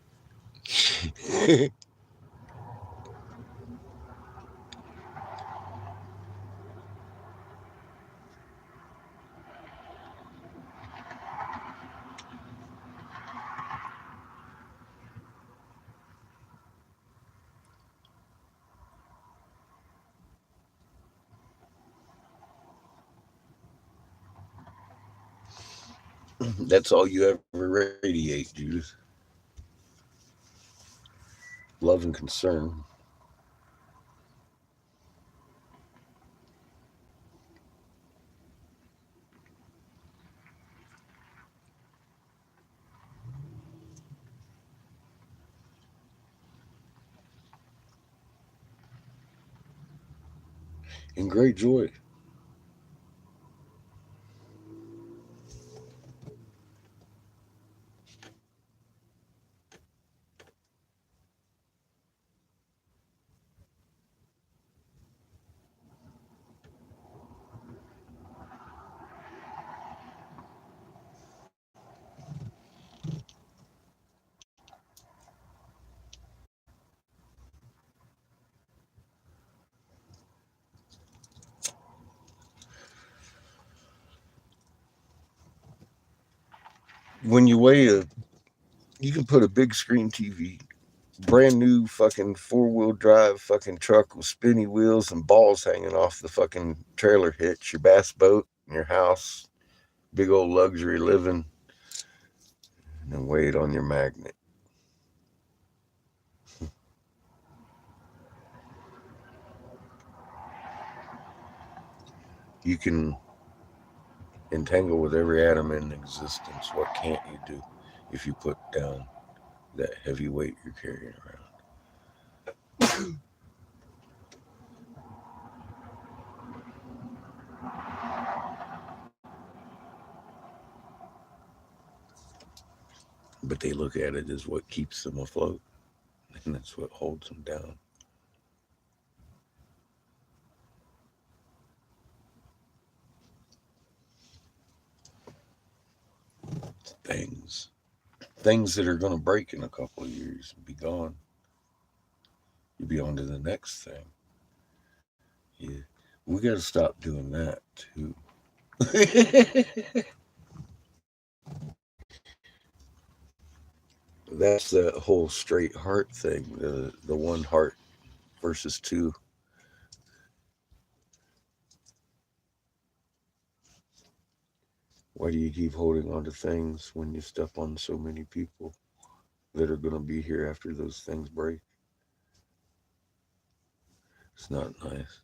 That's all you ever radiate, Judith. Love and concern. And great joy. When you weigh you can put a big screen TV, brand new fucking 4-wheel drive fucking truck with spinny wheels and balls hanging off the fucking trailer hitch, your bass boat, in your house, big old luxury living, and then weigh it on your magnet. You can entangle with every atom in existence. What can't you do if you put down that heavy weight you're carrying around? But they look at it as what keeps them afloat, and that's what holds them down. Things. Things that are going to break in a couple of years and be gone. You'll be on to the next thing. Yeah. We got to stop doing that too. That's the whole straight heart thing, the one heart versus two. Why do you keep holding on to things when you step on so many people that are going to be here after those things break? It's not nice.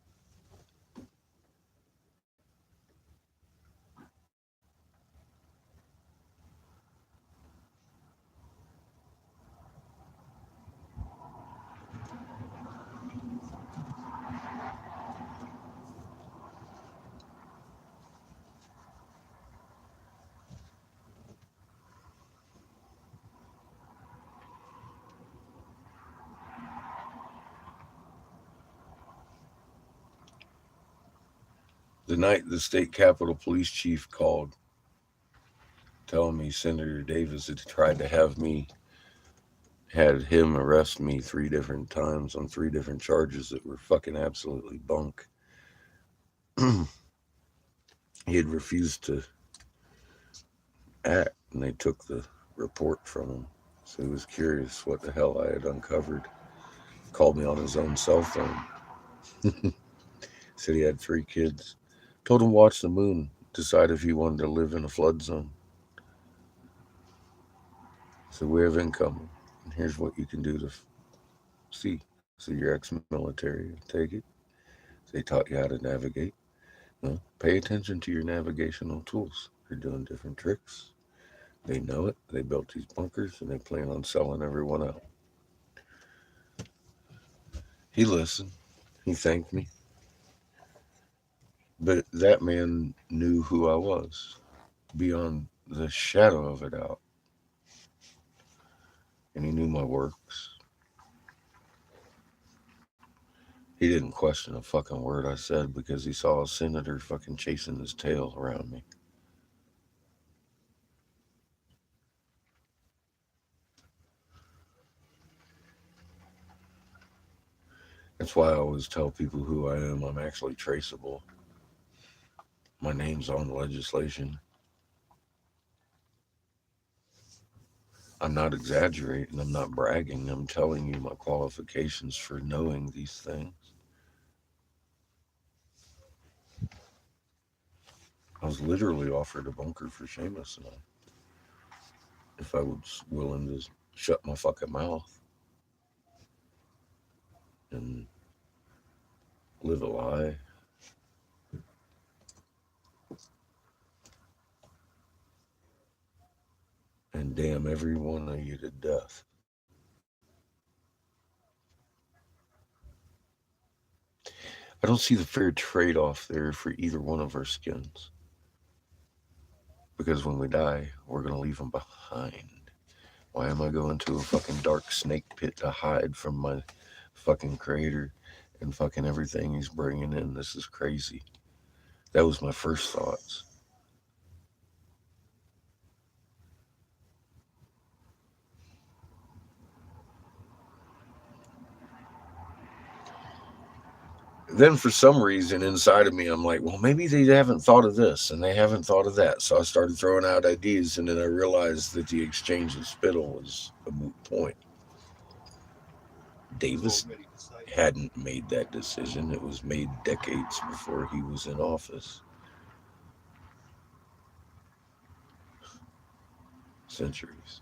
The night the state capitol police chief called, telling me Senator Davis had tried to have me, had him arrest me 3 different times on 3 different charges that were fucking absolutely bunk. He had refused to act, and they took the report from him. So he was curious what the hell I had uncovered. Called me on his own cell phone. Said he had 3 kids. Told him watch the moon, decide if he wanted to live in a flood zone. So we have income, and here's what you can do to see. So you're ex-military, take it. They taught you how to navigate. Well, pay attention to your navigational tools. They're doing different tricks. They know it. They built these bunkers, and they plan on selling everyone out. He listened. He thanked me. But that man knew who I was beyond the shadow of a doubt. And he knew my works. He didn't question a fucking word I said because he saw a senator fucking chasing his tail around me. That's why I always tell people who I am. I'm actually traceable. My name's on legislation. I'm not exaggerating. I'm not bragging. I'm telling you my qualifications for knowing these things. I was literally offered a bunker for Seamus and I, if I was willing to shut my fucking mouth and live a lie. And damn every one of you to death. I don't see the fair trade off there for either one of our skins. Because when we die, we're going to leave them behind. Why am I going to a fucking dark snake pit to hide from my fucking creator and fucking everything he's bringing in? This is crazy. That was my first thoughts. Then for some reason inside of me, I'm like, well, maybe they haven't thought of this and they haven't thought of that. So I started throwing out ideas, and then I realized that the exchange of spittle was a moot point. Davis hadn't made that decision. It was made decades before he was in office. Centuries.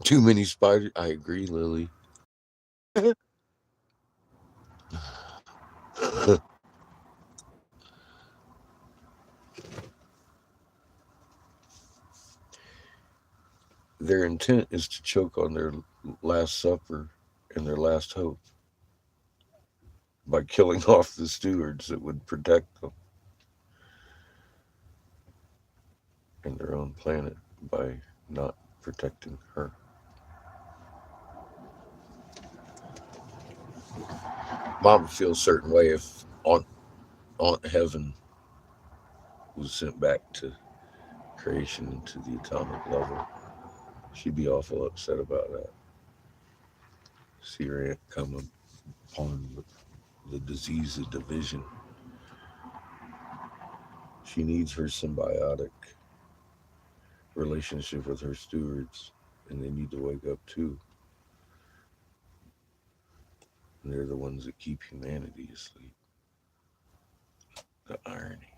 Too many spiders. I agree, Lily. Their intent is to choke on their last supper and their last hope by killing off the stewards that would protect them and their own planet by not protecting her. Mom would feel a certain way if Aunt Heaven was sent back to creation to the atomic level. She'd be awful upset about that. See her aunt come upon the disease of division. She needs her symbiotic relationship with her stewards, and they need to wake up too. And they're the ones that keep humanity asleep. The irony.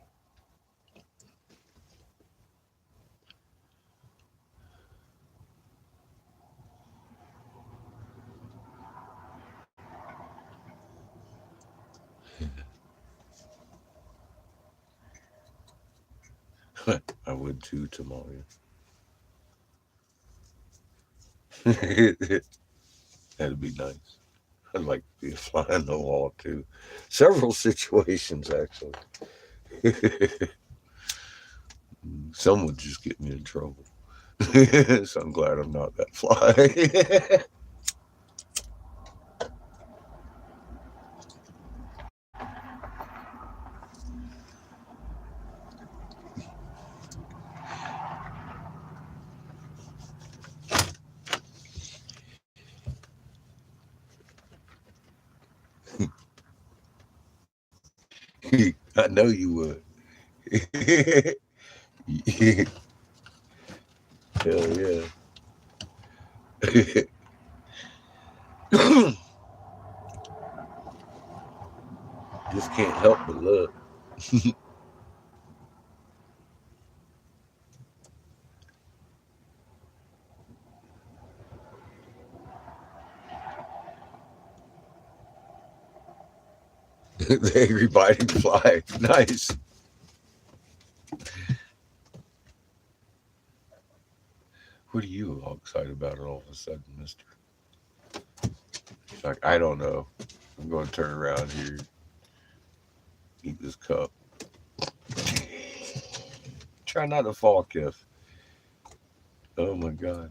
I would too, Tamalia. That'd be nice. I'd like to be a fly on the wall too. Several situations, actually. Some would just get me in trouble. So I'm glad I'm not that fly. I know you would. Hell yeah. Just can't help but look. The angry biting fly. Nice. What are you all excited about all of a sudden, mister? He's like, I don't know. I'm going to turn around here, eat this cup. Try not to fall, Kiff. Oh my God.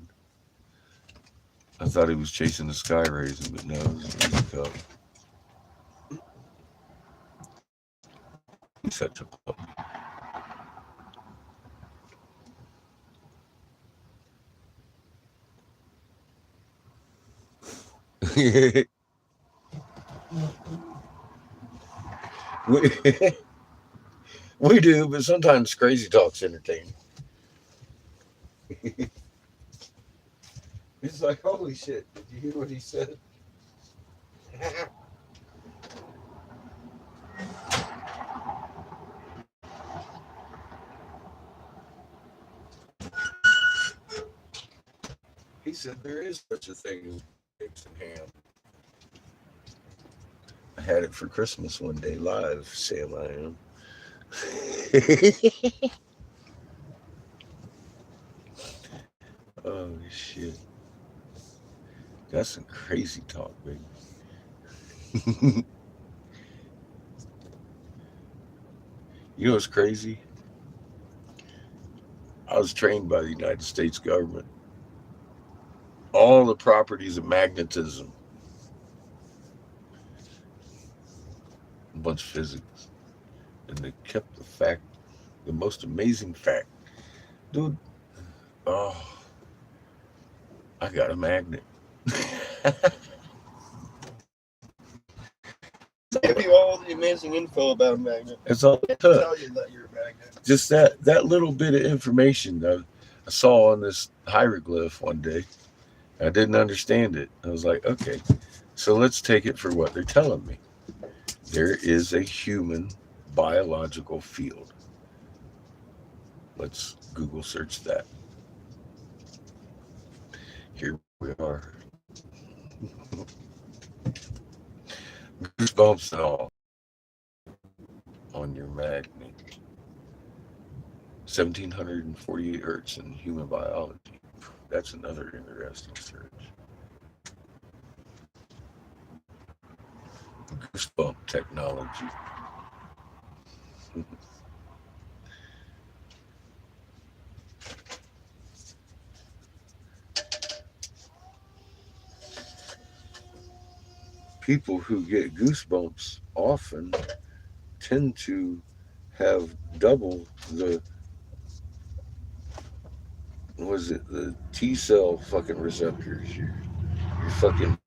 I thought he was chasing the sky raisin, but no, it was a cup. He's such a pup. we, we do, but sometimes crazy talk's entertaining. He's like, holy shit, did you hear what he said? He said there is such a thing as eggs and ham. I had it for Christmas one day live, Sam I am. Oh shit. That's some crazy talk, baby. You know what's crazy? I was trained by the United States government. All the properties of magnetism, a bunch of physics. And they kept the fact, the most amazing fact. Dude, oh, I got a magnet. Give you all the amazing info about a magnet. That's all it took. Tell you that you're a magnet. Just that little bit of information I saw on this hieroglyph one day. I didn't understand it. I was like, okay, so let's take it for what they're telling me. There is a human biological field. Let's Google search that. Here we are. Goosebumps and all on your magnet. 1748 hertz in human biology. That's another interesting search. Goosebump technology. People who get goosebumps often tend to have double the, was it, the T cell fucking receptors, your fucking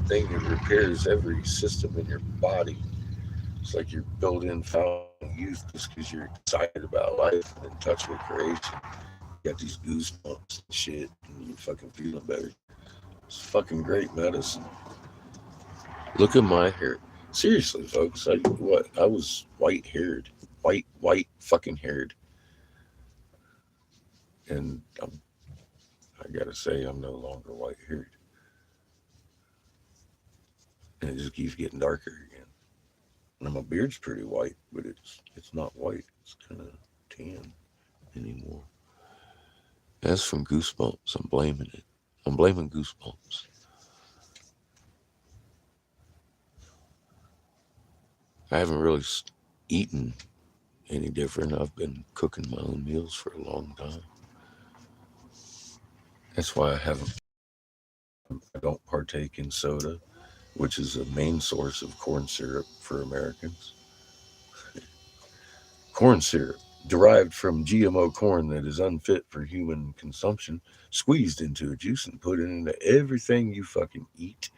thing that repairs every system in your body. It's like you're built-in fountain of youth just because you're excited about life and in touch with creation. You got these goosebumps and shit, and you're fucking feeling better. It's fucking great medicine. Look at my hair. Seriously, folks, I was white haired, white fucking haired, and I gotta say I'm no longer white haired, and it just keeps getting darker again. And my beard's pretty white, but it's not white. It's kind of tan anymore. That's from Goosebumps. I'm blaming it. I'm blaming Goosebumps. I haven't really eaten any different. I've been cooking my own meals for a long time. That's why I don't partake in soda, which is a main source of corn syrup for Americans. Corn syrup, derived from GMO corn that is unfit for human consumption, squeezed into a juice and put it into everything you fucking eat.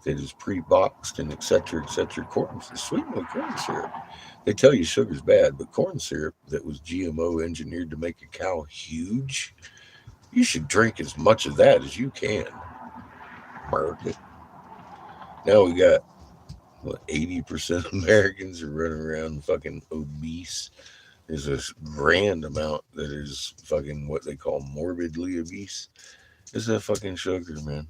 that is pre-boxed and etc. Corn sweetened with corn syrup. They tell you sugar's bad, but corn syrup that was GMO engineered to make a cow huge, you should drink as much of that as you can. America. Now we got what 80% of Americans are running around fucking obese. There's a grand amount that is fucking what they call morbidly obese. It's that fucking sugar, man.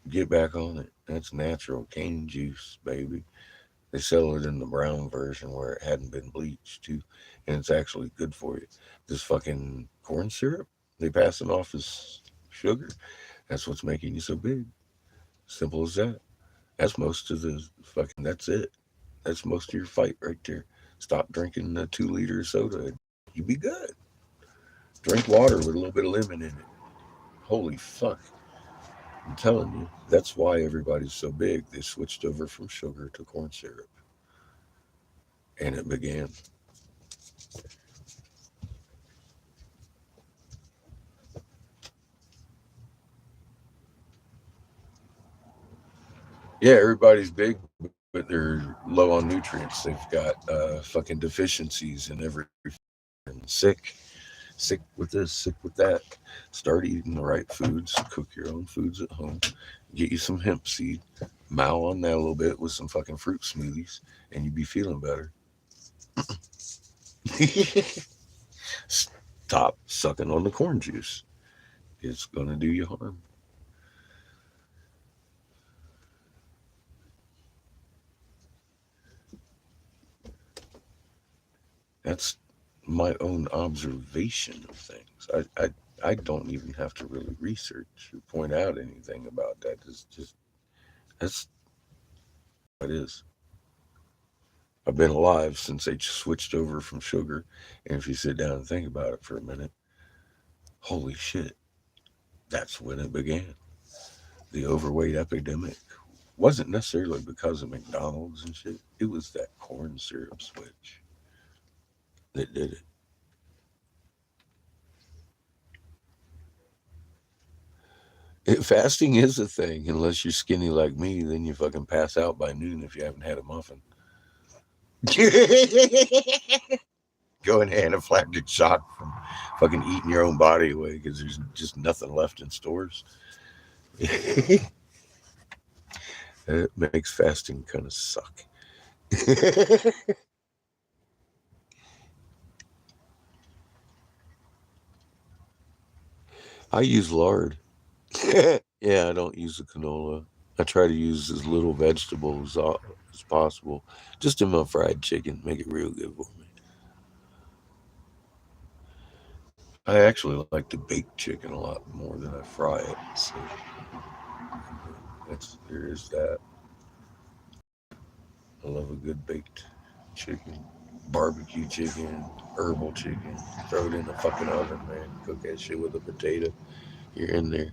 Get back on it. That's natural cane juice, baby. They sell it in the brown version where it hadn't been bleached too, and it's actually good for you. This fucking corn syrup they passing off as sugar. That's what's making you so big. Simple as that. That's most of the fucking. That's it. That's most of your fight right there. Stop drinking a 2 liter soda. You be good. Drink water with a little bit of lemon in it. Holy fuck. I'm telling you, that's why everybody's so big. They switched over from sugar to corn syrup. And it began. Yeah, everybody's big, but they're low on nutrients. They've got fucking deficiencies in every and sick with this, sick with that. Start eating the right foods. Cook your own foods at home. Get you some hemp seed. Mow on that a little bit with some fucking fruit smoothies, and you be feeling better. Stop sucking on the corn juice. It's gonna do you harm. That's my own observation of things. I don't even have to really research or point out anything about that. It's just that's what it is. I've been alive since they switched over from sugar, and if you sit down and think about it for a minute, holy shit, that's when it began. The overweight epidemic wasn't necessarily because of McDonald's and shit. It was that corn syrup switch that did it. Fasting is a thing, unless you're skinny like me, then you fucking pass out by noon if you haven't had a muffin. Go in anaphylactic shock from fucking eating your own body away because there's just nothing left in stores. It makes fasting kind of suck. I use lard. Yeah, I don't use the canola. I try to use as little vegetables as possible. Just in my fried chicken, make it real good for me. I actually like to bake chicken a lot more than I fry it. So there is that. I love a good baked chicken, barbecue chicken, herbal chicken. Throw it in the fucking oven, man. Cook that shit with a potato. You're in there.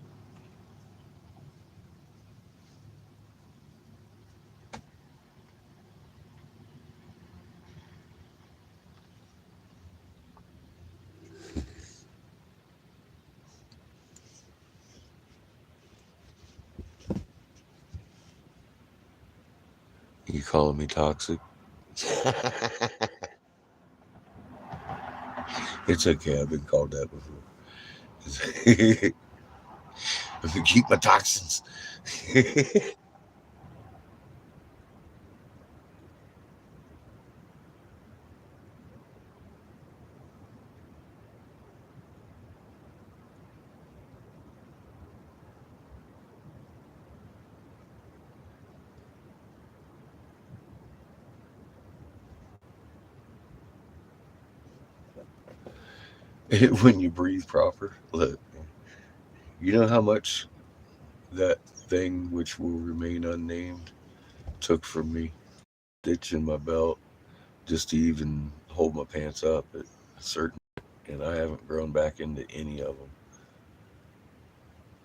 You calling me toxic? It's okay. I've been called that before. I keep my toxins. When you breathe proper, look, you know how much that thing which will remain unnamed took from me. Stitch in my belt just to even hold my pants up at a certain, and I haven't grown back into any of them.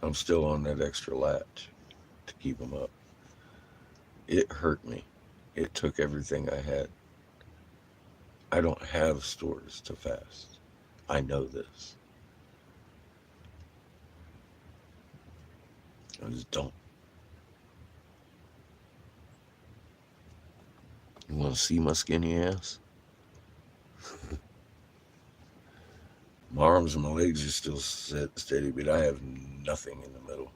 I'm still on that extra latch to keep them up. It hurt me. It took everything I had. I don't have stores to fast. I know this. I just don't. want to see my skinny ass? My arms and my legs are still set steady, but I have nothing in the middle.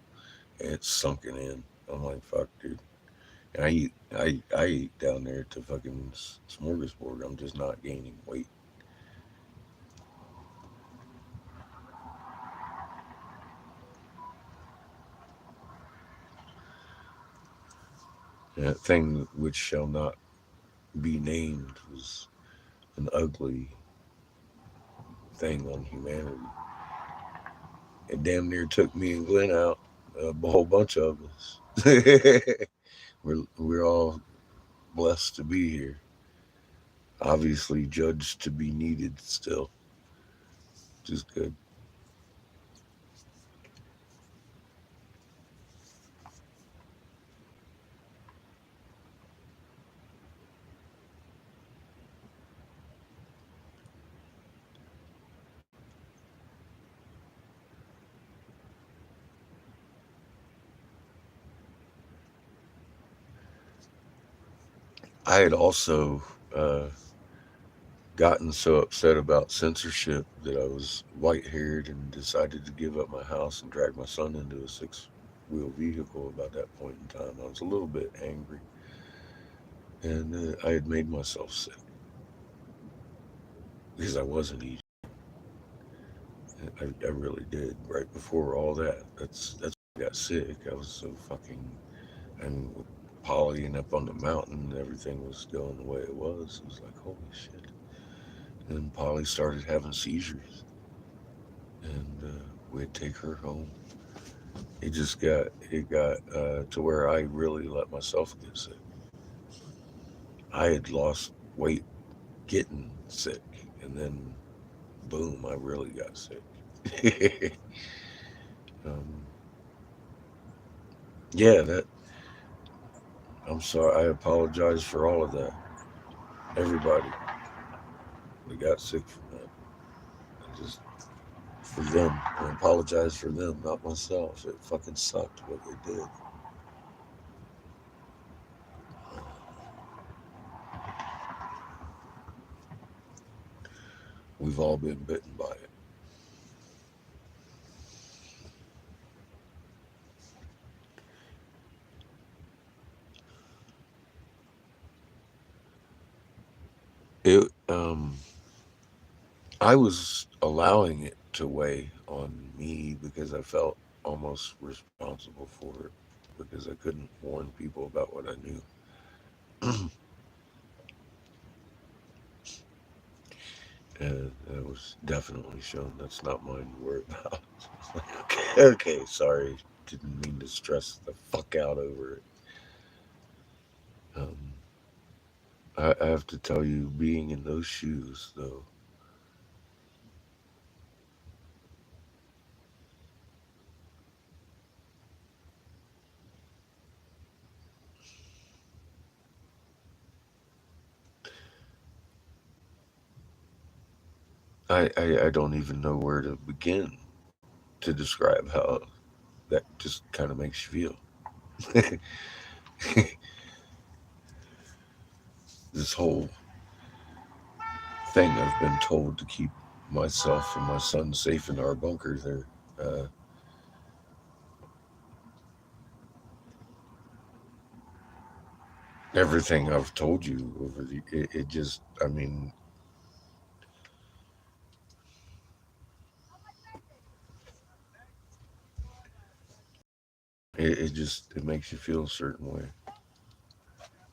And it's sunken in. I'm like, fuck, dude. And I eat down there to fucking smorgasbord. I'm just not gaining weight. And that thing which shall not be named was an ugly thing on humanity. It damn near took me and Glenn out, a whole bunch of us. we're all blessed to be here. Obviously judged to be needed still, which is good. I had also uh, gotten so upset about censorship that I was white haired and decided to give up my house and drag my son into a six-wheel vehicle about that point in time. I was a little bit angry, and I had made myself sick because I wasn't eating. I really did. Right before all that, that's when I got sick. I was so fucking. I mean, with Polly and up on the mountain, everything was going the way it was. It was like holy shit. And then Polly started having seizures, and we'd take her home. It got to where I really let myself get sick. I had lost weight getting sick, and then boom, I really got sick. um, yeah, that. I'm sorry. I apologize for all of that. Everybody that got sick from that. I just for them. I apologize for them, not myself. It fucking sucked what they did. We've all been bitten by it. It I was allowing it to weigh on me because I felt almost responsible for it because I couldn't warn people about what I knew. And it was definitely shown that's not mine to worry about. Like, okay, sorry. Didn't mean to stress the fuck out over it. Um, I have to tell you, being in those shoes, though, I don't even know where to begin to describe how that just kind of makes you feel. This whole thing I've been told to keep myself and my son safe in our bunker there. Uh, Everything I've told you over it just, I mean, it makes you feel a certain way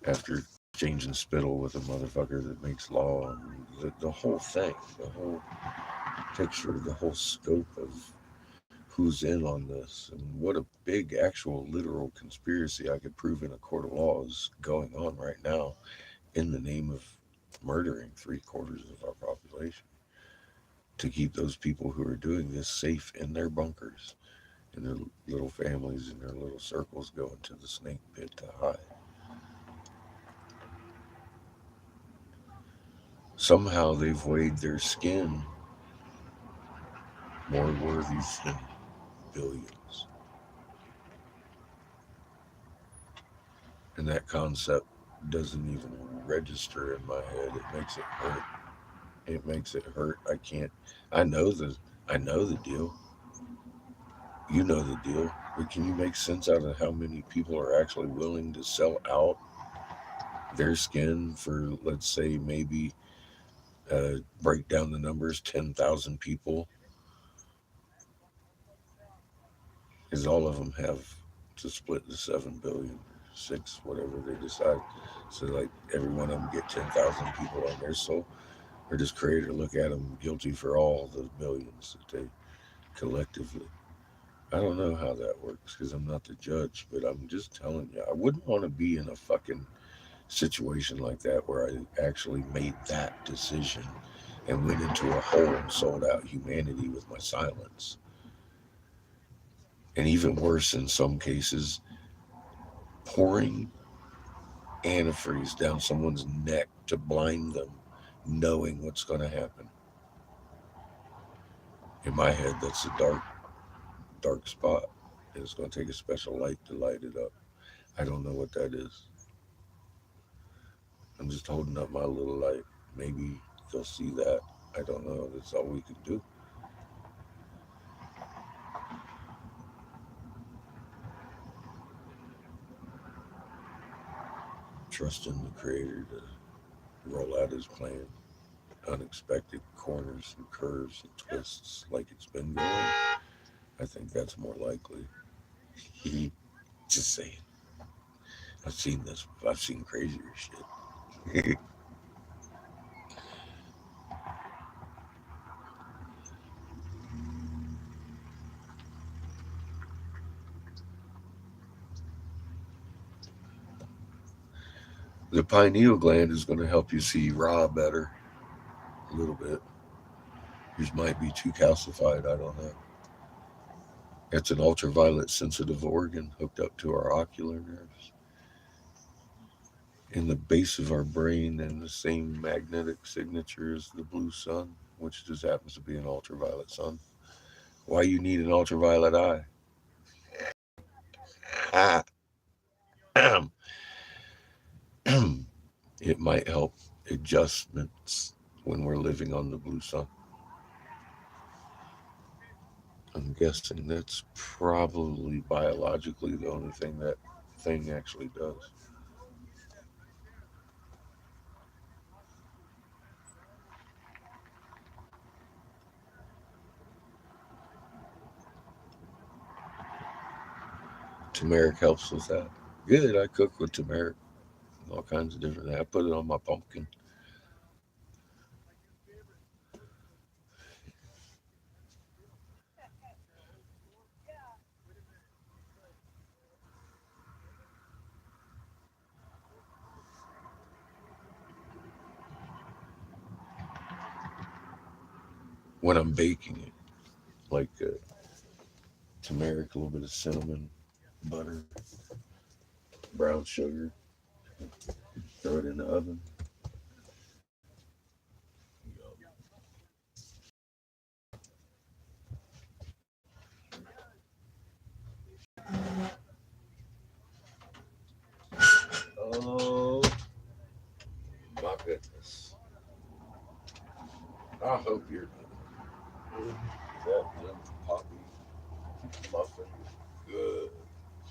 after changing spittle with a motherfucker that makes law and the whole thing, the whole picture, the whole scope of who's in on this and what a big actual literal conspiracy I could prove in a court of law is going on right now in the name of murdering three-quarters of our population to keep those people who are doing this safe in their bunkers, in their little families, in their little circles, going to the snake pit to hide. Somehow they've weighed their skin more worthy than billions. And that concept doesn't even register in my head. It makes it hurt. It makes it hurt. I can't. I know the. I know the deal. You know the deal. But can you make sense out of how many people are actually willing to sell out their skin for, let's say, maybe break down the numbers, 10,000 people, because all of them have to split the 7 billion, six, whatever they decide. So, like, every one of them get 10,000 people on their soul, or does creator look at them guilty for all the billions that they collectively? I don't know how that works because I'm not the judge, but I'm just telling you, I wouldn't want to be in a fucking situation like that where I actually made that decision and went into a hole and sold out humanity with my silence. And even worse, in some cases, pouring antifreeze down someone's neck to blind them, knowing what's going to happen. In my head, that's a dark, dark spot. And it's going to take a special light to light it up. I don't know what that is. I'm just holding up my little light. Maybe they'll see that. I don't know. That's all we can do. Trust in the Creator to roll out His plan. Unexpected corners and curves and twists like it's been going. I think that's more likely. Just saying. I've seen this. I've seen crazier shit. The pineal gland is going to help you see raw better a little bit. Yours might be too calcified. I don't know. It's an ultraviolet sensitive organ hooked up to our ocular nerves in the base of our brain, and the same magnetic signature as the blue sun, which just happens to be an ultraviolet sun. Why you need an ultraviolet eye? It might help adjustments when we're living on the blue sun. I'm guessing that's probably biologically the only thing that thing actually does. Turmeric helps with that. Good, I cook with turmeric, all kinds of different things. I put it on my pumpkin. When I'm baking it, like turmeric, a little bit of cinnamon, butter, brown sugar, throw it in the oven. Oh my goodness. I hope you're that lemon poppy muffin. Good.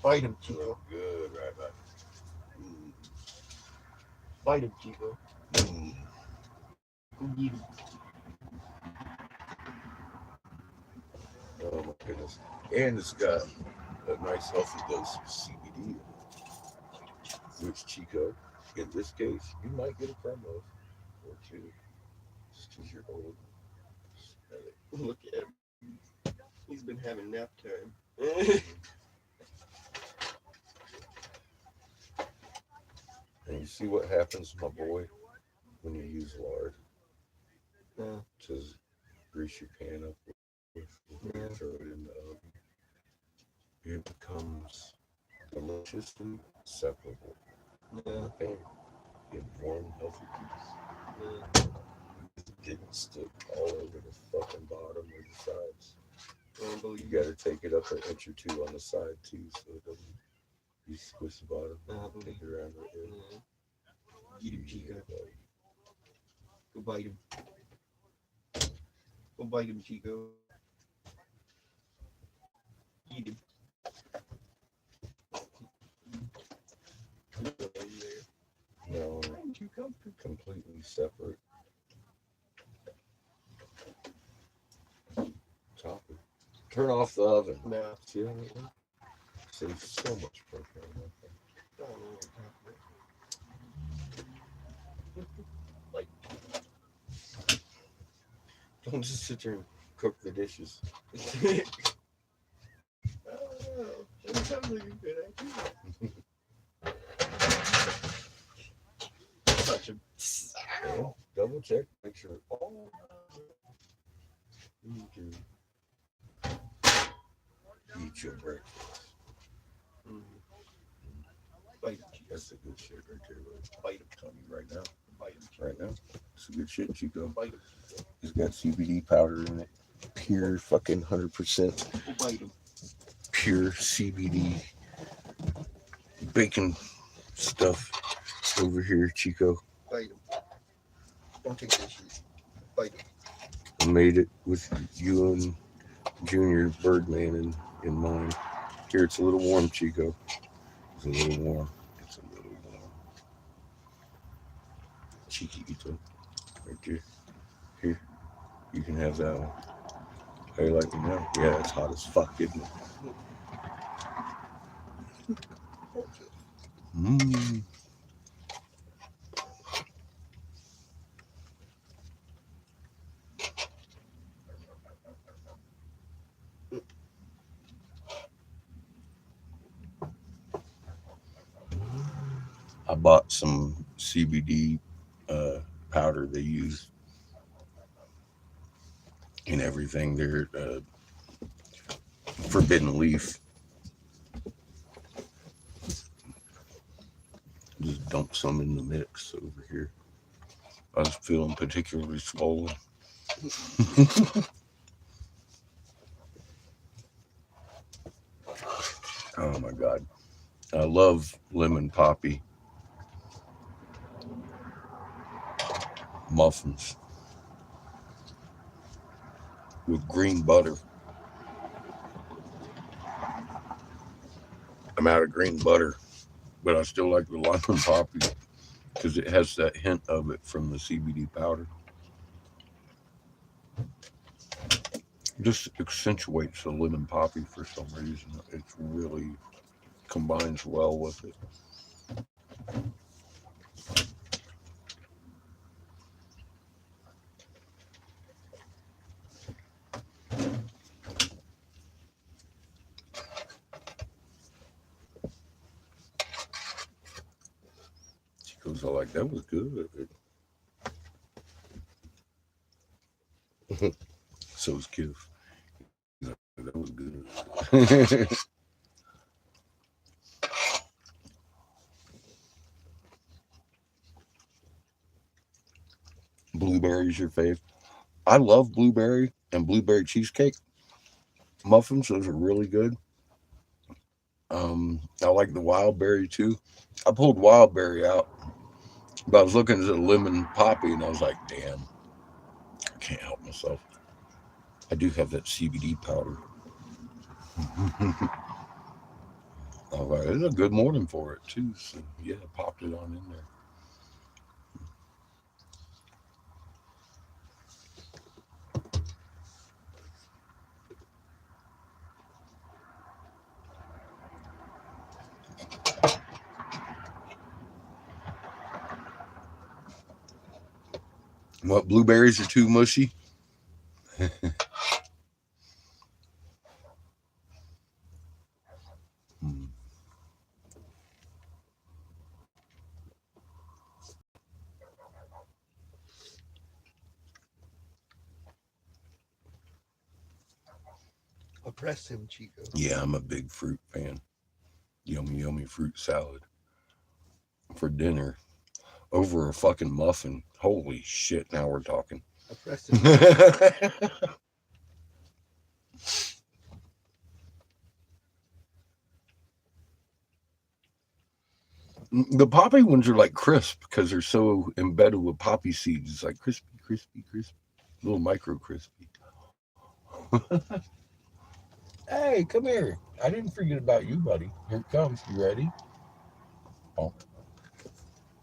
Fight him, Chico. Good, Rabbi. Mm, Fight him, Chico. mm. Go get him. Oh my goodness. And it's got a nice healthy dose of CBD, which Chico, in this case, you might get a crumb of or two, just because you're old. Look at him. He's been having nap time. And you see what happens, my boy, when you use lard to grease your pan up with, before you throw it in the oven. It becomes deliciously separable. Yeah. And in one healthy piece. Yeah. It didn't stick all over the fucking bottom or the sides. You You gotta take it up an inch or two on the side too, so it doesn't. You squish the bottom, take it around the edge. Eat him, Chico. Go bite him. Go bite him, Chico. Eat him. No, completely separate topic. Turn off the oven. No. See how it works? Saves so much pressure on that thing. Like, don't just sit there and cook the dishes. Oh, that sounds like a good idea. Touch him. Yeah, double check, make sure all you can eat your breakfast. Bite him. That's the good shit right there. Bite him. Tell me right now. Bite him. Right now. It's the good shit, Chico. Bite him. It's got CBD powder in it. Pure fucking 100% Go bite him. pure CBD bacon stuff over here, Chico. Bite him. Don't take that shit. Bite him. I made it with you and Junior Birdman in mind. Here, it's a little warm, Chico. It's a little warm. It's a little warm. Chiquito. Right there. Here. You can have that one. How you like it now? Yeah, it's hot as fuck, isn't it? Mmm. I bought some CBD powder they use in everything. They're forbidden leaf. Just dump some in the mix over here. I was feeling particularly swollen. Oh my God. I love lemon poppy muffins with green butter. I'm out of green butter, but I still like the lemon poppy because it has that hint of it from the CBD powder. Just accentuates the lemon poppy for some reason. It really combines well with it. She goes all like, that was good. So is Kiff. That was good. Blueberry's your fave. I love blueberry and blueberry cheesecake muffins. Those are really good. I like the wild berry too. I pulled wild berry out, but I was looking at the lemon poppy and I was like, damn, I can't help myself. I do have that CBD powder. I was like, it's a good morning for it too. So yeah, I popped it on in there. What, blueberries are too mushy? Hmm. Oppress him, Chico. Yeah, I'm a big fruit fan. Yummy, yummy fruit salad for dinner over a fucking muffin. Holy shit, now we're talking. Oppress him. The poppy ones are like crisp because they're so embedded with poppy seeds. It's like crispy, crispy, crispy, little micro crispy. Hey, come here. I didn't forget about you, buddy. Here it comes. You ready? Oh,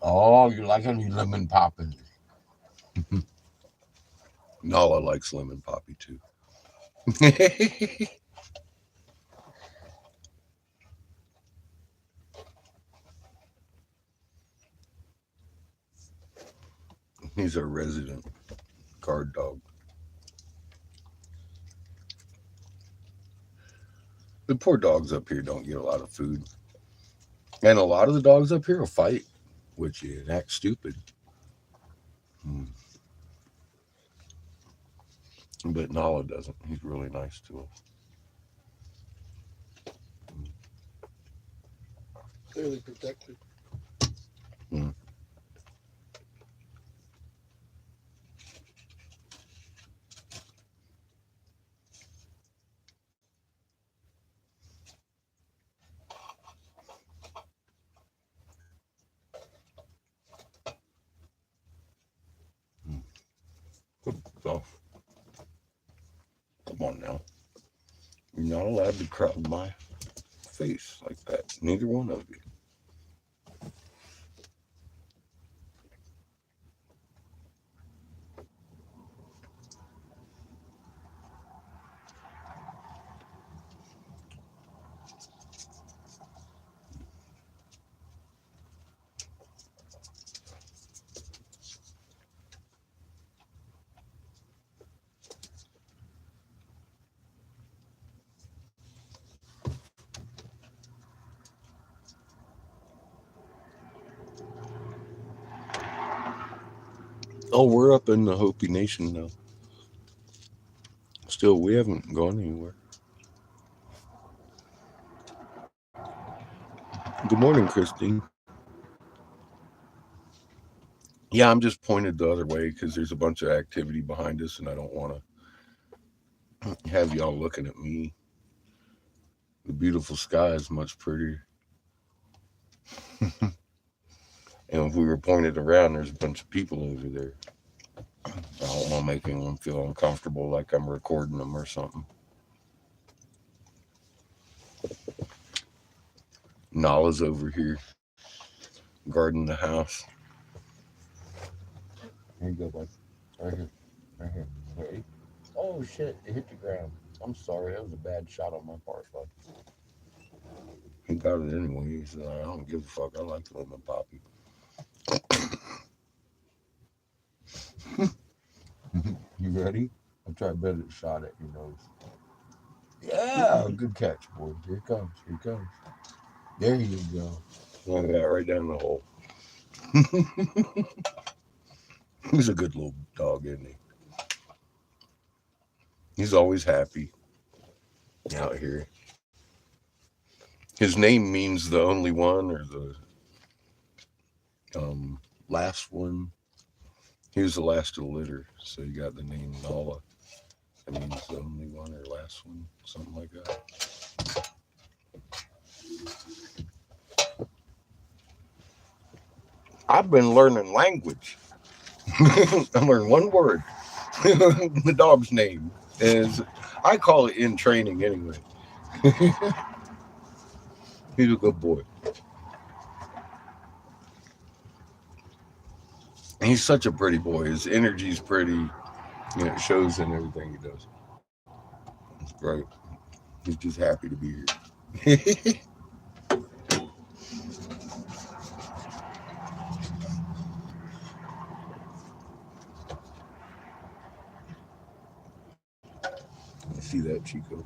oh, you're liking me lemon popping. Nala likes lemon poppy too. He's our resident guard dog. The poor dogs up here don't get a lot of food. And a lot of the dogs up here will fight with you and act stupid. Hmm. But Nala doesn't. He's really nice to us. Clearly protected. Hmm. Hmm. So, come on now. You're not allowed to crowd my face like that. Neither one of you. Oh, we're up in the Hopi Nation now. Still, we haven't gone anywhere. Good morning, Christine. Yeah, I'm just pointed the other way because there's a bunch of activity behind us, and I don't want to have y'all looking at me. The beautiful sky is much prettier. And if we were pointed around, there's a bunch of people over there. I don't want to make anyone feel uncomfortable like I'm recording them or something. Nala's over here guarding the house. Here you go, bud. Right here. Right here. Ready? Oh, shit. It hit the ground. I'm sorry. That was a bad shot on my part, bud. He got it anyway. He said, I don't give a fuck. I like lemon poppy. You ready? I'll try better to shot at your nose. Yeah, good catch, boy. Here it comes. Here it comes. There you go. Look at that, right down the hole. He's a good little dog, isn't he? He's always happy out here. His name means the only one or the last one. He was the last of the litter, so you got the name Nala. That means the only one or last one, something like that. I've been learning language. I learned one word. The dog's name is, I call it in training anyway. He's a good boy. He's such a pretty boy. His energy's pretty. It shows in everything he does. It's great. He's just happy to be here. You see that, Chico?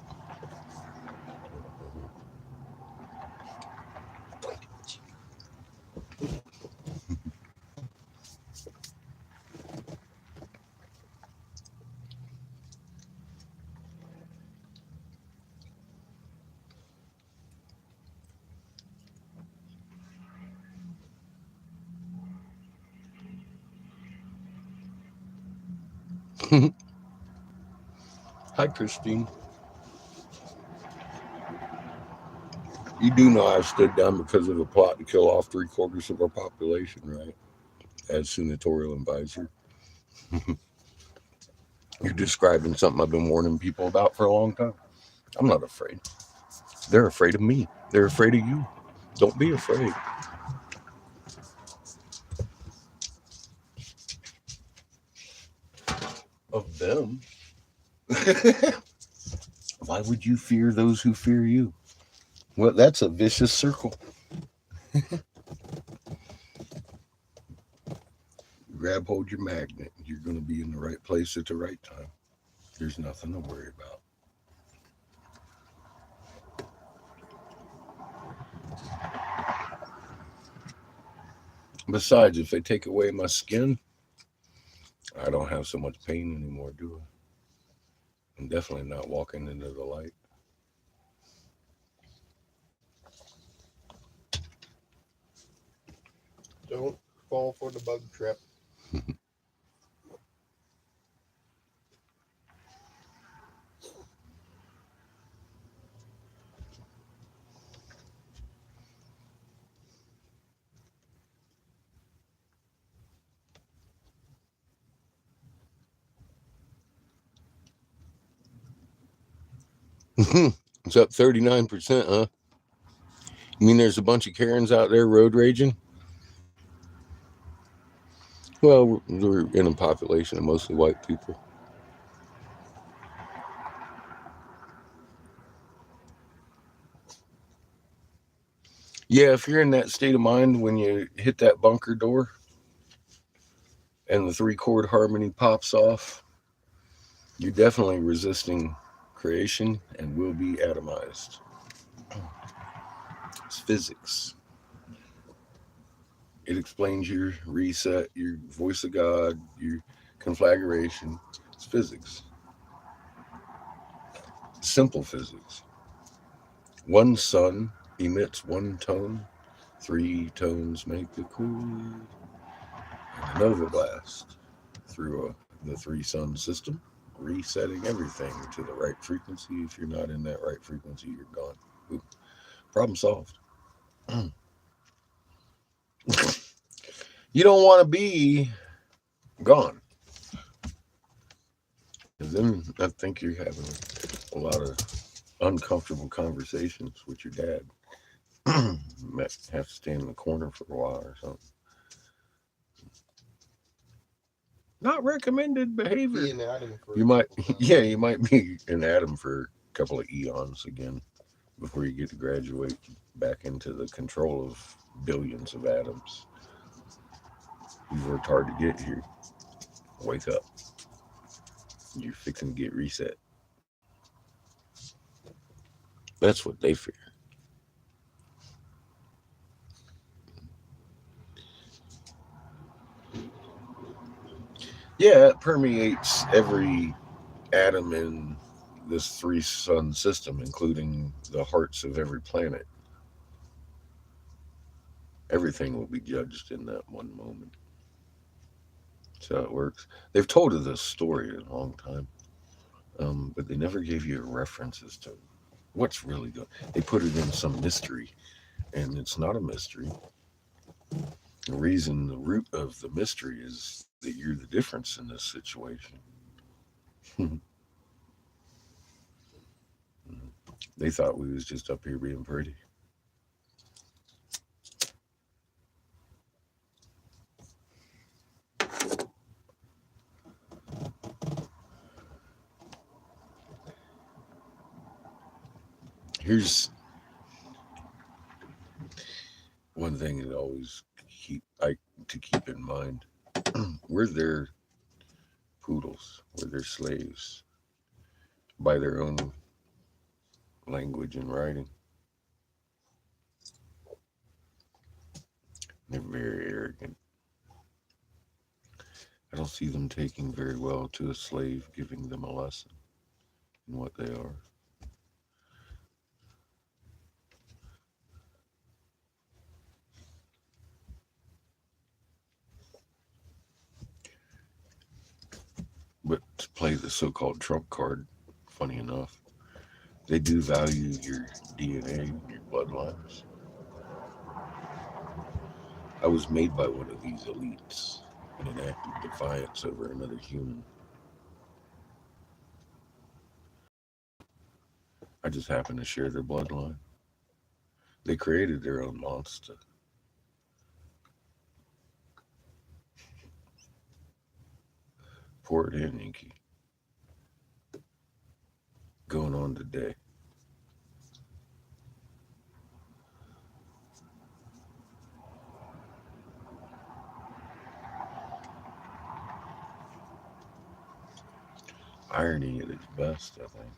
Hi, Christine. You do know I stood down because of a plot to kill off 3/4 of our population, right? As senatorial advisor. You're describing something I've been warning people about for a long time. I'm not afraid. They're afraid of me. They're afraid of you. Don't be afraid. Of them. Why would you fear those who fear you? Well, that's a vicious circle. Grab hold your magnet. You're going to be in the right place at the right time. There's nothing to worry about. Besides, if they take away my skin, I don't have so much pain anymore, do I? I'm definitely not walking into the light. Don't fall for the bug trap. It's up 39%, huh? You mean there's a bunch of Karens out there road raging? Well, we're in a population of mostly white people. Yeah, if you're in that state of mind when you hit that bunker door and the 3-chord harmony pops off, you're definitely resisting creation and will be atomized. It's physics. It explains your reset, your voice of God, your conflagration. It's physics. Simple physics. One sun emits one tone, 3 tones make a chord. And a nova blast through the 3 sun system, resetting everything to the right frequency. If you're not in that right frequency, you're gone. Ooh, problem solved. You don't want to be gone. Because then I think you're having a lot of uncomfortable conversations with your dad. Might have to stand in the corner for a while or something. Not recommended behavior. Be an atom for You might, yeah, you might be an atom for a couple of eons again before you get to graduate back into the control of billions of atoms. You worked hard to get here. Wake up. You're fixing to get reset. That's what they fear. Yeah, it permeates every atom in this 3 sun system, including the hearts of every planet. Everything will be judged in that one moment. That's how it works. They've told us this story in a long time, but they never gave you references to what's really good. They put it in some mystery, and it's not a mystery. The reason, the root of the mystery is that you're the difference in this situation. They thought we was just up here being pretty. Here's one thing that always keep in mind. We're their poodles. We're their slaves by their own language and writing. They're very arrogant. I don't see them taking very well to a slave giving them a lesson in what they are. But to play the so-called trump card, funny enough, they do value your DNA, your bloodlines. I was made by one of these elites in an act of defiance over another human. I just happen to share their bloodline. They created their own monster. Pour it in, Inky. Going on today. Irony at its best, I think.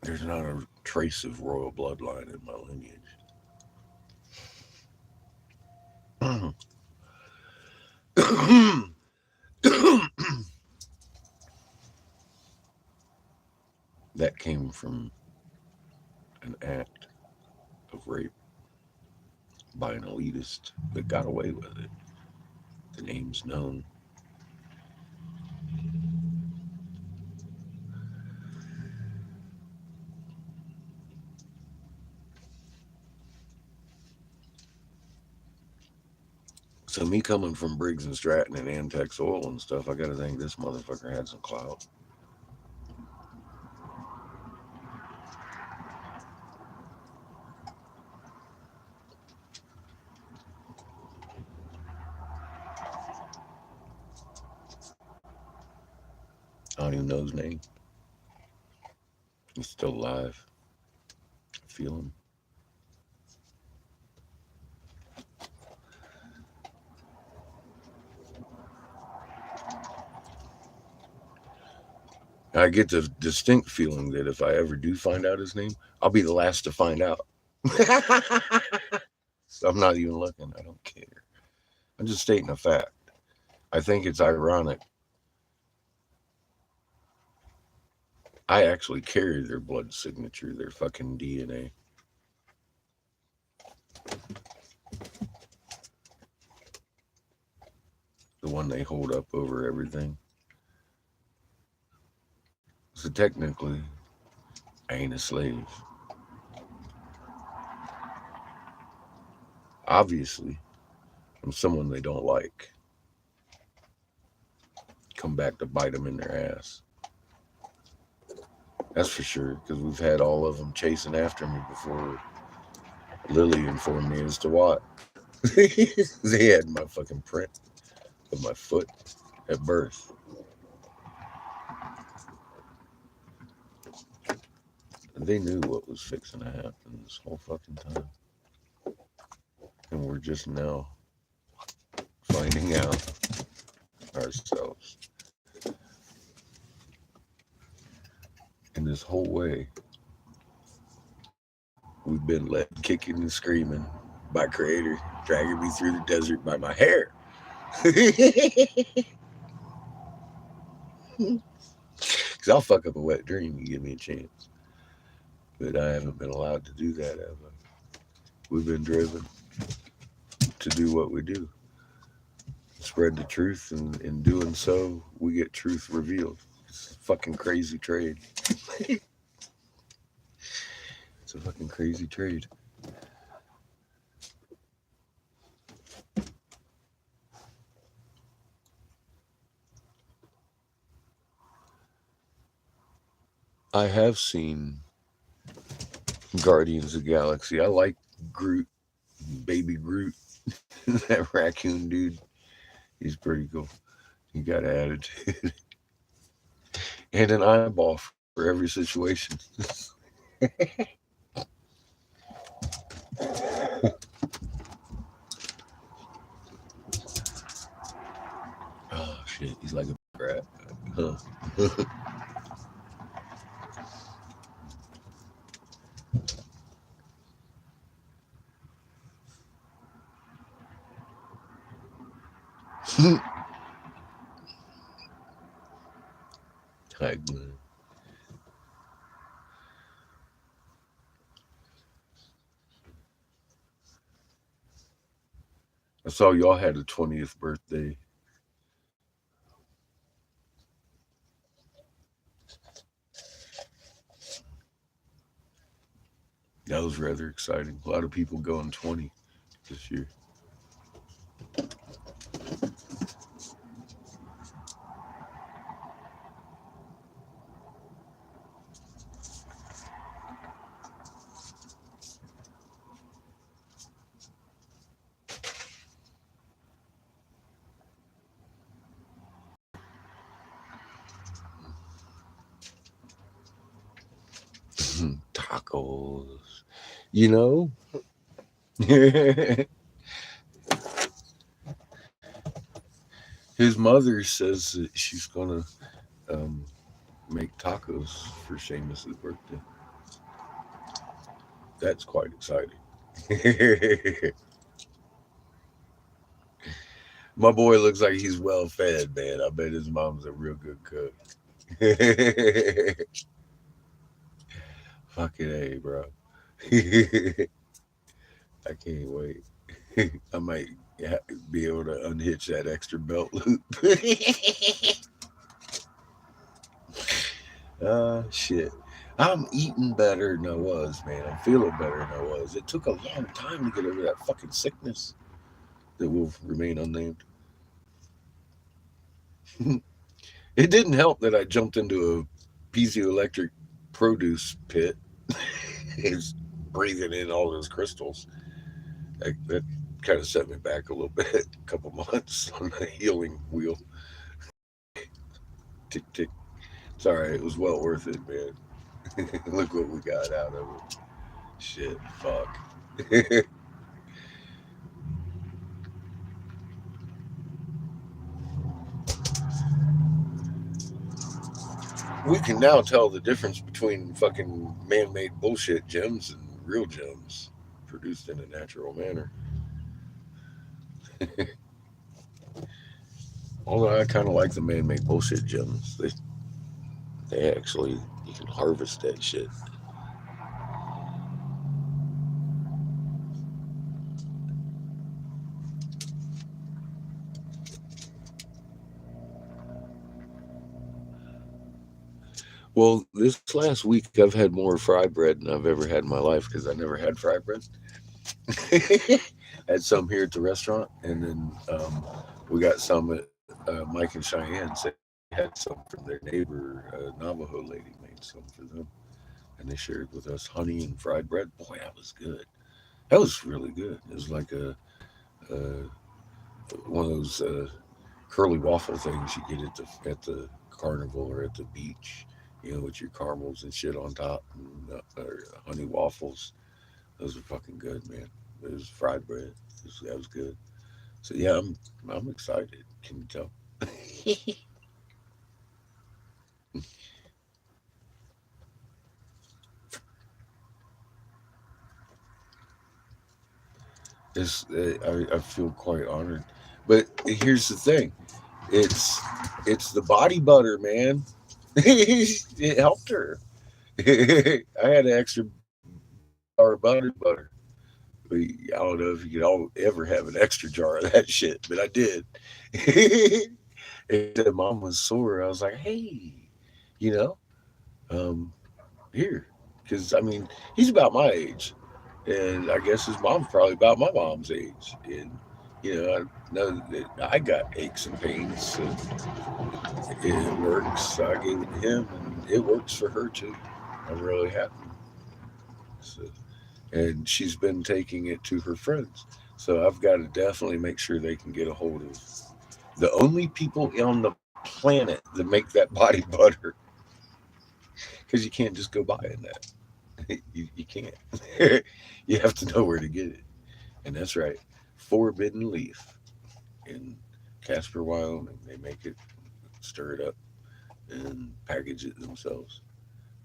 There's not a trace of royal bloodline in my lineage. That came from an act of rape by an elitist that got away with it. The name's known. So me coming from Briggs and Stratton and Antex Oil and stuff, I gotta think this motherfucker had some clout. I don't even know his name. He's still alive. I feel him. I get the distinct feeling that if I ever do find out his name, I'll be the last to find out. So I'm not even looking. I don't care. I'm just stating a fact. I think it's ironic. I actually carry their blood signature, their fucking DNA. The one they hold up over everything. So technically, I ain't a slave. Obviously, I'm someone they don't like. Come back to bite them in their ass. That's for sure, because we've had all of them chasing after me before Lily informed me as to what. They had my fucking print of my foot at birth. They knew what was fixing to happen this whole fucking time. And we're just now finding out ourselves. And this whole way, we've been led kicking and screaming by Creator, dragging me through the desert by my hair. Because I'll fuck up a wet dream, you give me a chance. But I haven't been allowed to do that ever. We've been driven to do what we do. Spread the truth, and in doing so, we get truth revealed. It's a fucking crazy trade. It's a fucking crazy trade. I have seen Guardians of the Galaxy. I like Groot, baby Groot, that raccoon dude. He's pretty cool. He got attitude and an eyeball for every situation. Oh shit, he's like a rat. Huh. Like, I saw y'all had a 20th birthday. That was rather exciting. A lot of people going 20 this year. Tacos. You know, his mother says that she's gonna um, make tacos for Seamus's birthday. That's quite exciting. My boy looks like he's well fed, man. I bet his mom's a real good cook. Fucking A, bro. I can't wait. I might be able to unhitch that extra belt loop. Shit. I'm eating better than I was, man. I'm feeling better than I was. It took a long time to get over that fucking sickness that will remain unnamed. It didn't help that I jumped into a piezoelectric produce pit. It's breathing in all those crystals. That kind of set me back a little bit, a couple months on the healing wheel. Tick, tick. Sorry, it was well worth it, man. Look what we got out of it. Shit, fuck. We can now tell the difference between fucking man made bullshit gems and real gems produced in a natural manner. Although I kind of like the man made bullshit gems. They actually, you can harvest that shit. Well, this last week I've had more fried bread than I've ever had in my life because I never had fried bread. Had some here at the restaurant, and then we got some at Mike and Cheyenne said they had some from their neighbor Navajo lady made some for them, and they shared with us honey and fried bread. Boy, that was good. That was really good. It was like a one of those curly waffle things you get at the carnival or at the beach. You know, with your caramels and shit on top, and, or honey waffles. Those are fucking good, man. It was fried bread. That was good. So yeah, I'm excited. Can you tell? I feel quite honored. But here's the thing: it's it's the body butter, man. It helped her. I had an extra jar of buttered butter. I don't know if you could ever have an extra jar of that shit, but I did. And said mom was sore. I was like, hey, you know, um, here, because I mean, he's about my age, and I guess his mom's probably about my mom's age, and I know that I got aches and pains, so it works. So I gave it to him, and it works for her too. I'm really happy. So, and she's been taking it to her friends. So I've got to definitely make sure they can get a hold of the only people on the planet that make that body butter, because you can't just go buying that. You can't. You have to know where to get it. And that's right. Forbidden Leaf in Casper, Wyoming. They make it, stir it up, and package it themselves.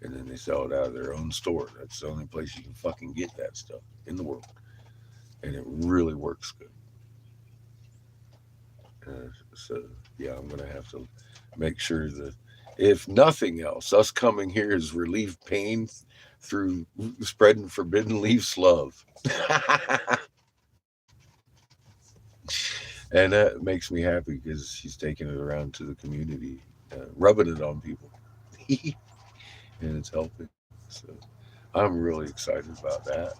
And then they sell it out of their own store. That's the only place you can fucking get that stuff in the world. And it really works good. So, yeah, I'm going to have to make sure that, if nothing else, us coming here is relieve pain through spreading Forbidden Leaf's love. And that makes me happy because she's taking it around to the community, rubbing it on people, and it's helping. So I'm really excited about that.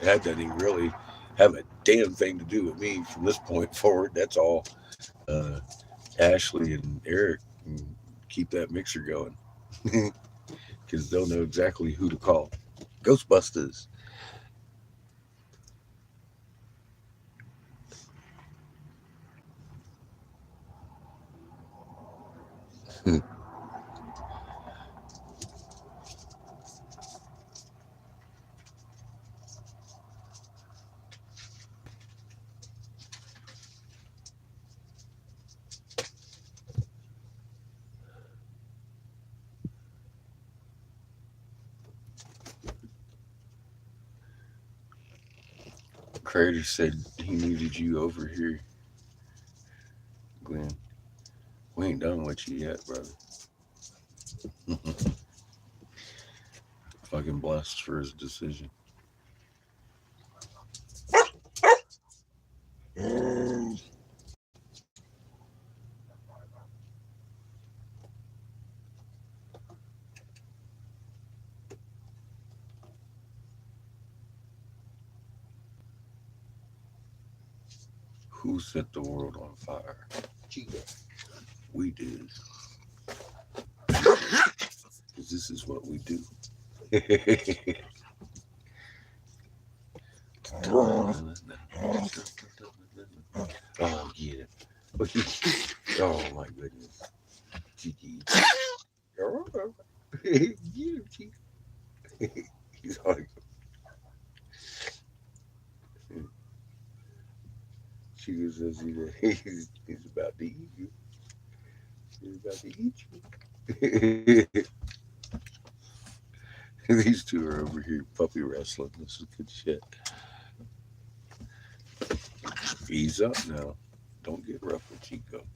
That doesn't even really have a damn thing to do with me from this point forward. That's all uh, Ashley and Eric can keep that mixer going because they'll know exactly who to call. Ghostbusters. Crater said he needed you over here, Glenn. We ain't done with you yet, brother. Fucking blessed for his decision. Who set the world on fire? Chico. We did. Because this is what we do. Oh, yeah. Oh, my goodness. Cheeky. Yeah, cheeky. He's like, Chico says he's about to eat you. He's about to eat you. These two are over here puppy wrestling. This is good shit. Ease up now. Don't get rough with Chico.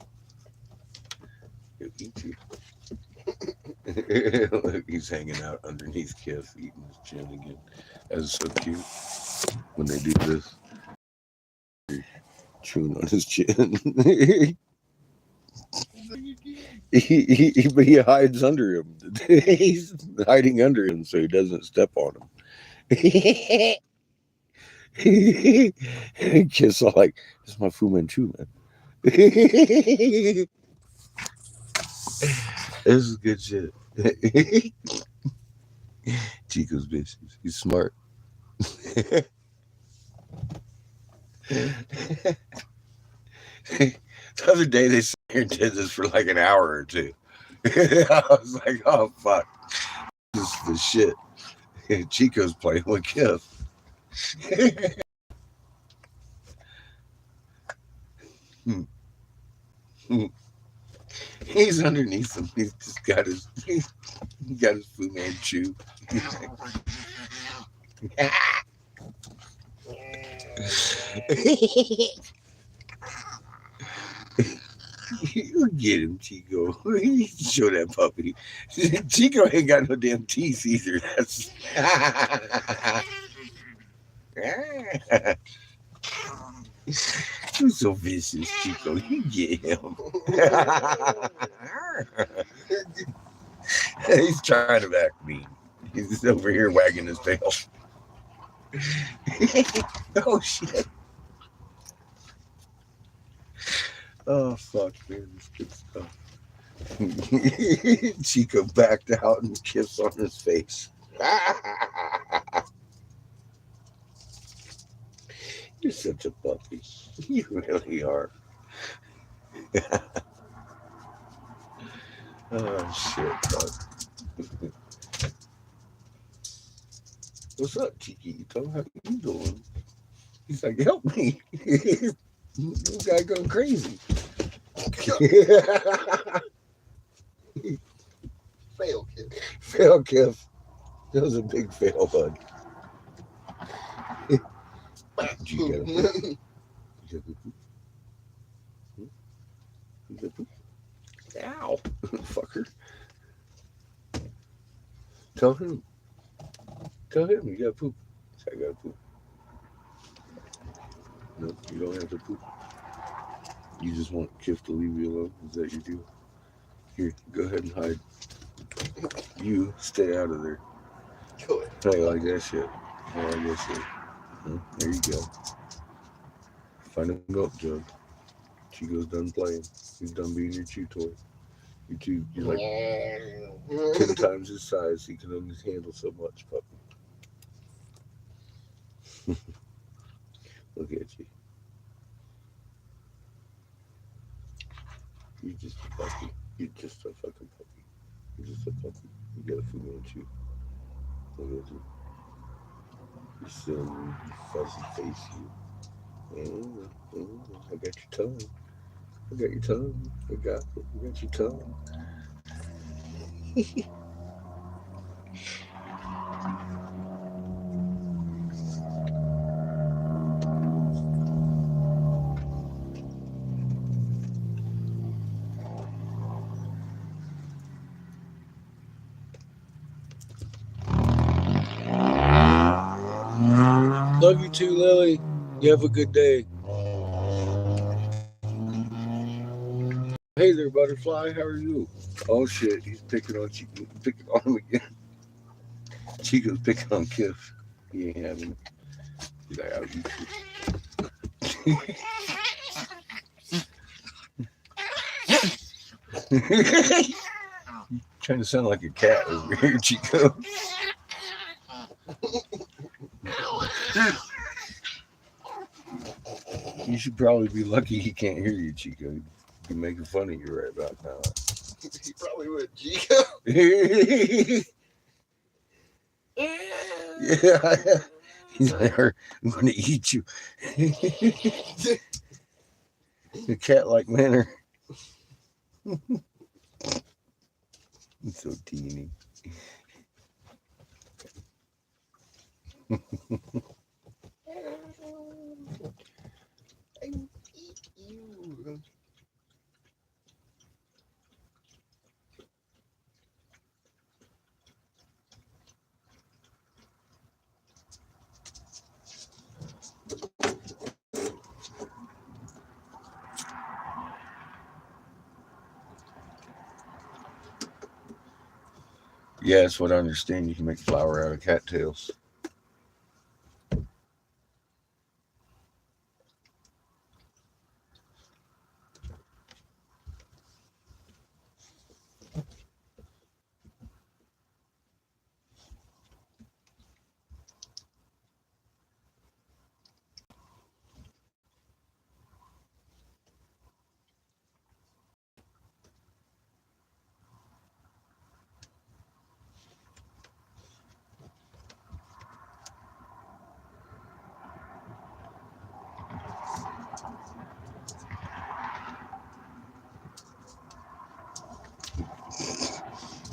He'll eat you. Look, he's hanging out underneath Kith, eating his chin again. That's so cute when they do this. Chewing on his chin. But he hides under him. He's hiding under him so he doesn't step on him. Kiss all like, this is my Fu Manchu, man. This is good shit. Chico's bitches. He's smart. The other day they sat here and did this for like an hour or two. I was like, oh fuck. This is the shit. Chico's playing with Kith. He's underneath him. He's just got his Fu Manchu. You get him, Chico. Show that puppy. Chico ain't got no damn teeth either. That's you're so vicious, Chico. You get him. He's trying to act mean. He's over here wagging his tail. Oh shit. Oh fuck, man, this good stuff. Chico backed out and kissed on his face. You're such a puppy. You really are. Oh shit, bud. What's up, Chiquito? How you doing? He's like, help me. This guy going crazy. Fail, kid. Fail, Kev. That was a big fail, bud. Did you get a poop? Did you get a poop? Did you get a poop? Ow. Fucker. Tell him. Tell him you got poop. I got poop. No, you don't have to poop. You just want Kif to leave you alone? Is that your deal? Here, go ahead and hide. You stay out of there. Hey, like that shit. I like that shit. There you go. Find a milk jug. Chico's done playing. He's done being your chew toy. You're like 10 times his size. He can only handle so much, puppy. Look at you. You're just a puppy. You're just a fucking puppy. You're just a puppy. You got a Fu Manchu. Look at you. You're silly, fuzzy face. I got your tongue. I got your tongue. I got it. I got your tongue. Love you too, Lily. You have a good day. Hey there, butterfly. How are you? Oh shit, he's picking on Chico. Picking on him again. Chico's picking on Kiff. He ain't having it. He's like, I'll eat you. Trying to sound like a cat over here, Chico. You should probably be lucky he can't hear you, Chico. He's making fun of you right about now. He probably would, Chico. Yeah. He's like, I'm going to eat you. A cat-like manner. It's so teeny. I will eat you. Yeah, that's what I understand. You can make flour out of cattails.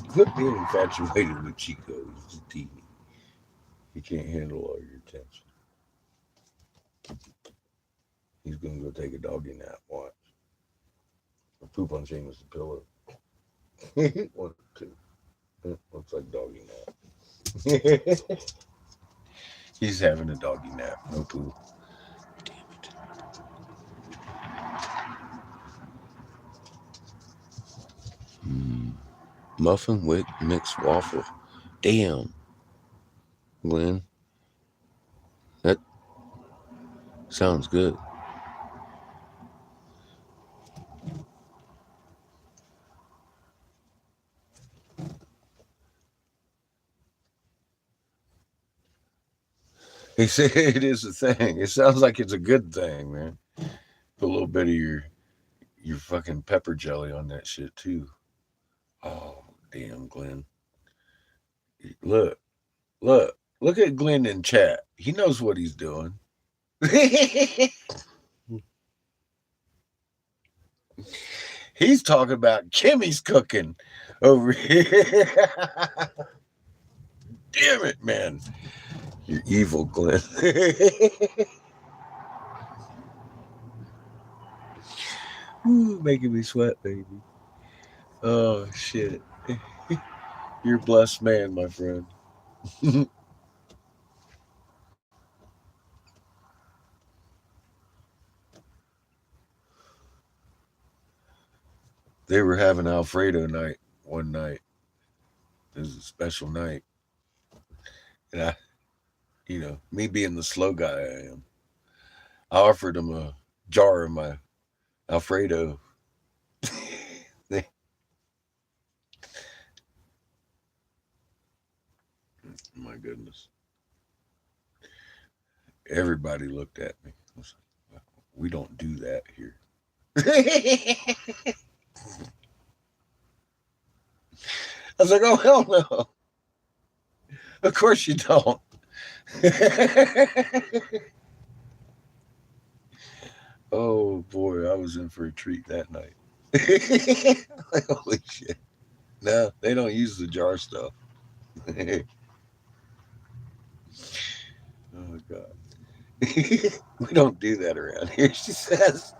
Quit being infatuated with Chico. He's just teeny. He can't handle all your attention. He's gonna go take a doggy nap. Watch. Or poop on Seamus' pillow. One, two. Looks like doggy nap. He's having a doggy nap. No poop. Mm. Muffin with mixed waffle. Damn, Glenn. That sounds good. He said it is a thing. It sounds like it's a good thing, man. Put a little bit of your fucking pepper jelly on that shit too. Oh, damn, Glenn. Look, look at Glenn in chat. He knows what he's doing. He's talking about Kimmy's cooking over here. Damn it, man. You're evil, Glenn. Ooh, making me sweat, baby. Oh, shit. You're a blessed man, my friend. They were having Alfredo night one night. It was a special night. And me being the slow guy I am, I offered him a jar of my Alfredo. My goodness. Everybody looked at me. I was like, we don't do that here. I was like, oh, hell no. Of course you don't. Oh, boy, I was in for a treat that night. Like, holy shit. No, they don't use the jar stuff. Oh, God. We don't do that around here, she says.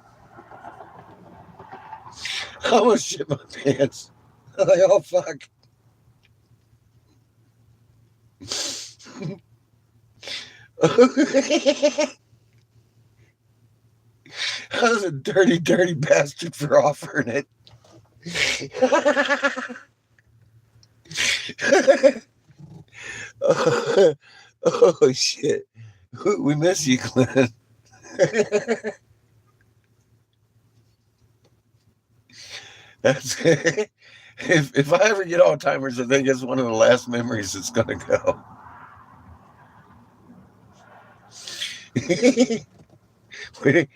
I almost shit my pants. I'm like, oh, fuck. I was a dirty, dirty bastard for offering it. Oh, shit. We miss you, Glenn. That's if I ever get Alzheimer's, I think it's one of the last memories that's gonna go. we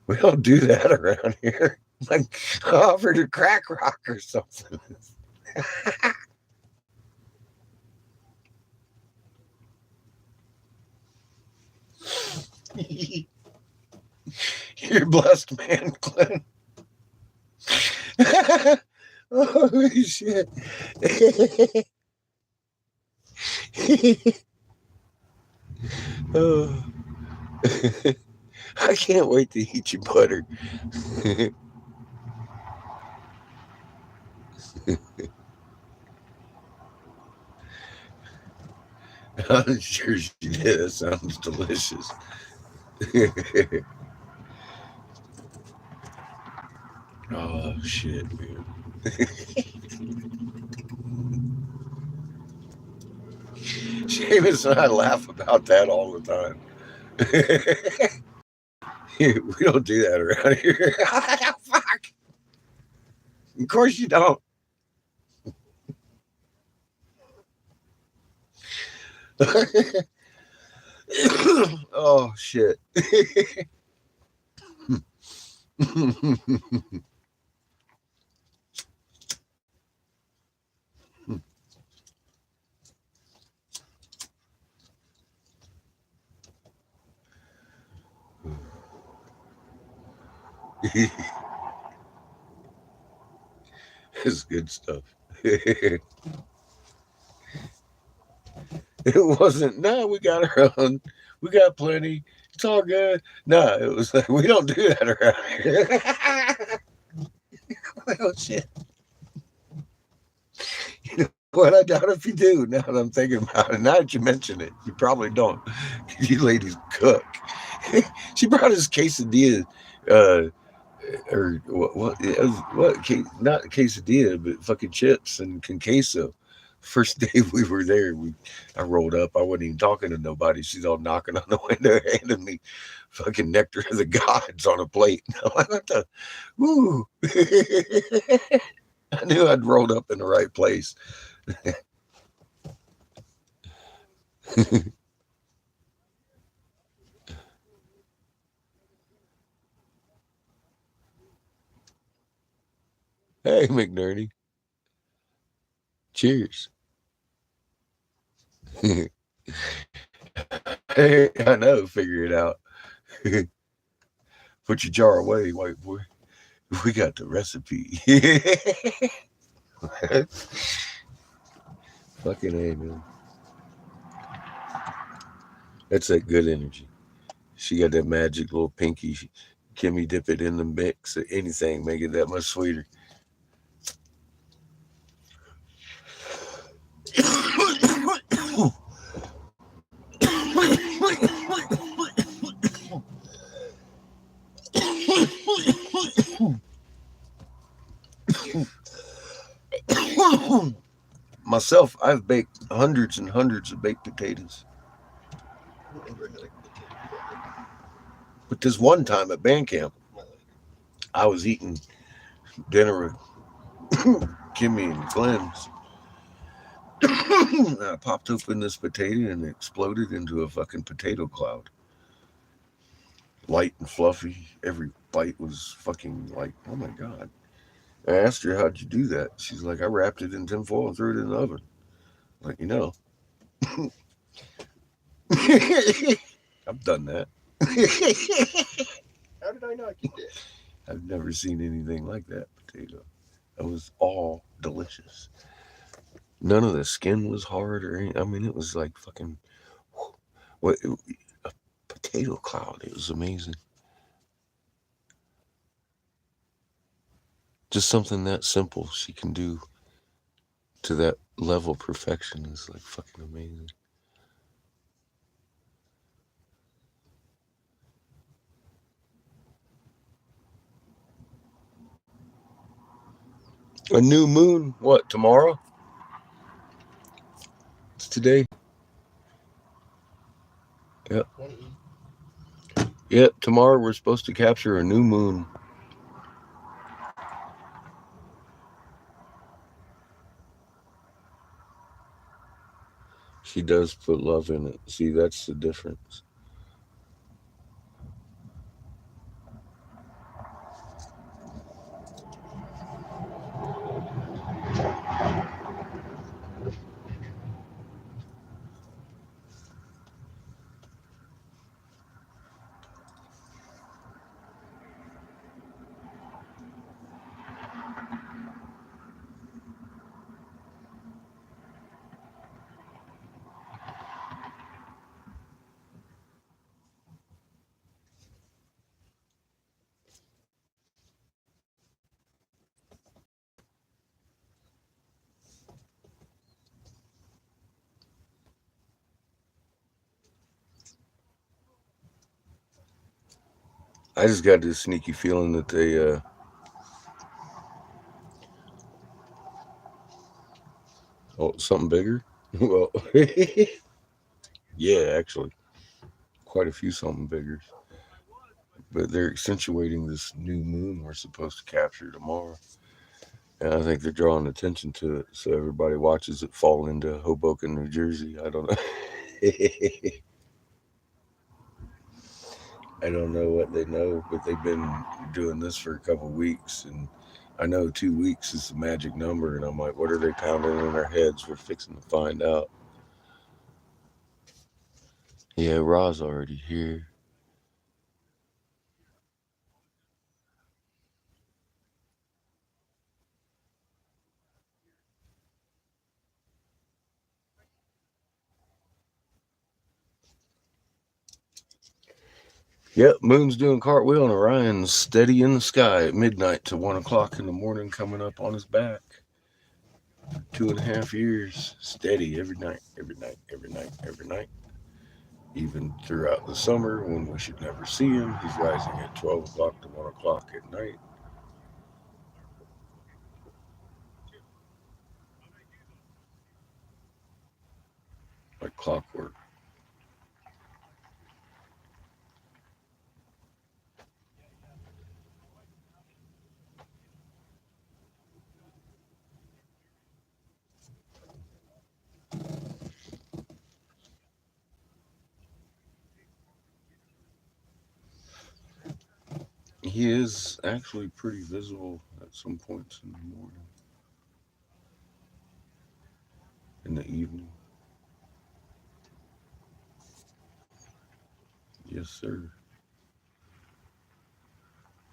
we don't do that around here. Like I offered a crack rock or something. You're a blessed man, Glenn. Oh shit. Oh. I can't wait to eat your butter. I'm sure she did. It sounds delicious. Oh shit, man. Seamus and I laugh about that all the time. We don't do that around here. Fuck. Of course you don't. Oh shit. It's good stuff. It wasn't. No, we got our own. We got plenty. It's all good. No, it was like we don't do that around here. Oh shit. You know what? I doubt if you do. Now that I'm thinking about it, now that you mention it, you probably don't. You ladies cook. She brought us quesadilla, uh, or what? It was, not quesadilla, but fucking chips and con queso. First day we were there, I rolled up. I wasn't even talking to nobody. She's all knocking on the window, handing me fucking nectar of the gods on a plate. I'm like, what the? Woo! I knew I'd rolled up in the right place. Hey, McNerney. Cheers. Hey, I know. Figure it out. Put your jar away, white boy. We got the recipe. Fucking A, man. That's that good energy. She got that magic little pinky. Kimmy dip it in the mix or anything, make it that much sweeter. Myself, I've baked hundreds and hundreds of baked potatoes. I never had a potato salad. But this one time at band camp, My life. I was eating dinner with Kimmy and Glenn's. And I popped open this potato and it exploded into a fucking potato cloud. Light and fluffy. Every bite was fucking like, oh my God. I asked her, how'd you do that? She's like, I wrapped it in tinfoil and threw it in the oven. Like, I've done that. How did I not get that? I've never seen anything like that potato. It was all delicious. None of the skin was hard or anything. I mean, it was like fucking what a potato cloud. It was amazing. Just something that simple she can do to that level of perfection is like fucking amazing. A new moon. What tomorrow? It's today. Yep. 20. Yep. Tomorrow we're supposed to capture a new moon. She does put love in it. See, that's the difference. I just got this sneaky feeling that they oh, something bigger. Well, yeah, actually, quite a few something bigger. But they're accentuating this new moon we're supposed to capture tomorrow. And I think they're drawing attention to it so everybody watches it fall into Hoboken, New Jersey. I don't know. I don't know what they know, but they've been doing this for a couple weeks. And I know 2 weeks is the magic number. And I'm like, what are they pounding in our heads? We're fixing to find out. Yeah, Ra's already here. Yep, Moon's doing cartwheel and Orion's steady in the sky at midnight to 1 o'clock in the morning, coming up on his back. 2.5 years, steady every night, every night, every night, every night. Even throughout the summer when we should never see him, he's rising at 12 o'clock to 1 o'clock at night, like clockwork. He is actually pretty visible at some points in the morning, in the evening. Yes, sir.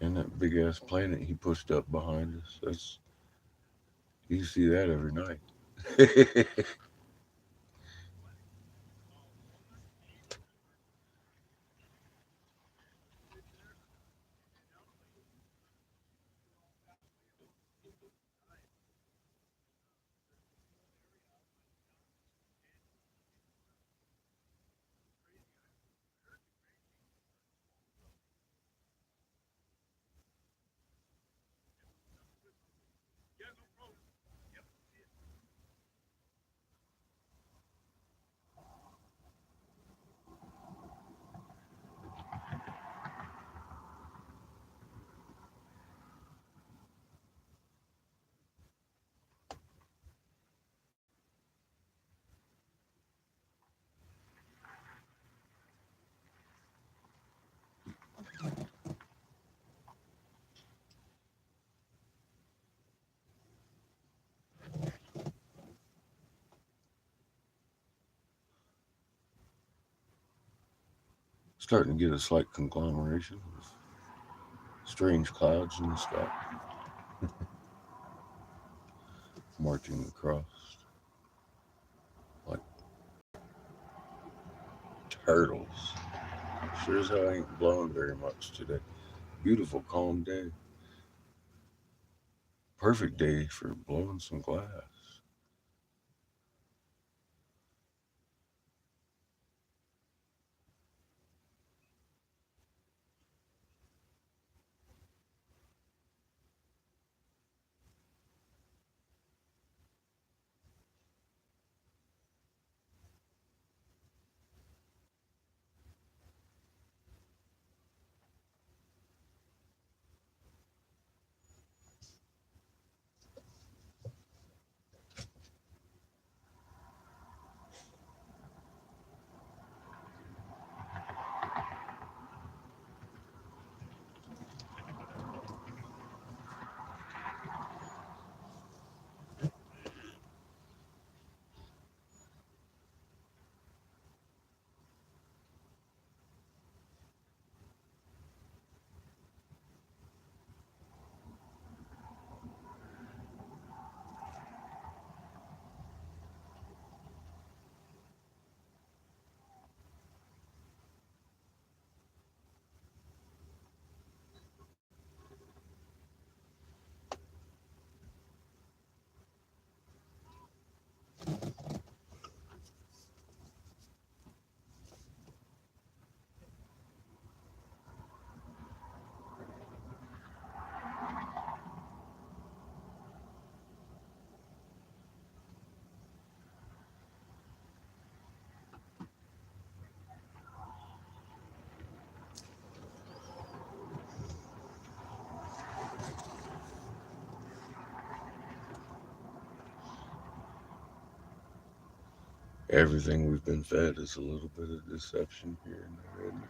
And that big ass planet he pushed up behind us. That's you see that every night. starting to get a slight conglomeration of strange clouds in the sky marching across like turtles. Sure as hell ain't blowing very much today. Beautiful, calm day. Perfect day for blowing some glass. Everything we've been fed is a little bit of deception here and there, isn't it?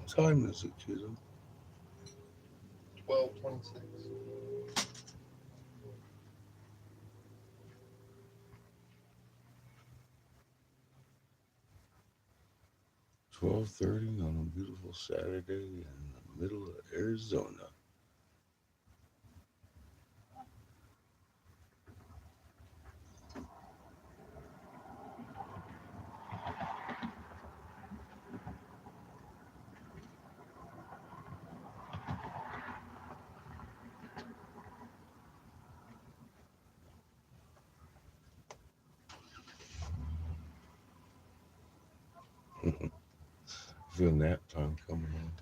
What time is it, kiddo? 12:26. 12:30 on a beautiful Saturday in the middle of Arizona. Feel nap time coming on.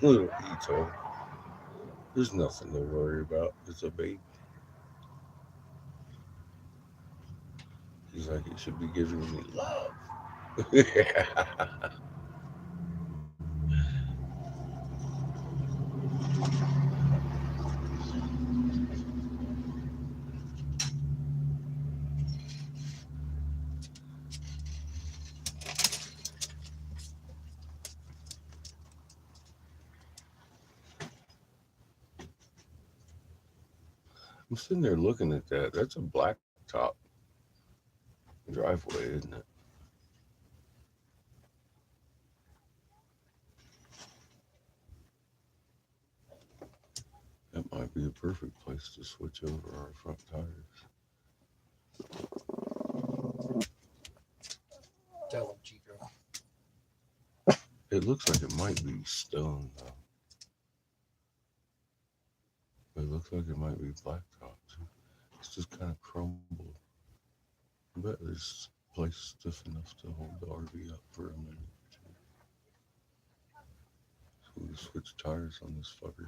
Little Ito, there's nothing to worry about. It's a baby. He's like, it should be giving me love. I'm sitting there looking at that. That's a blacktop driveway, isn't it? That might be a perfect place to switch over our front tires. Tell him, Chico. It looks like it might be stone, though. It looks like it might be blacktop, too. It's just kind of crumbled. I bet there's place stiff enough to hold the RV up for a minute. So we switch tires on this fucker.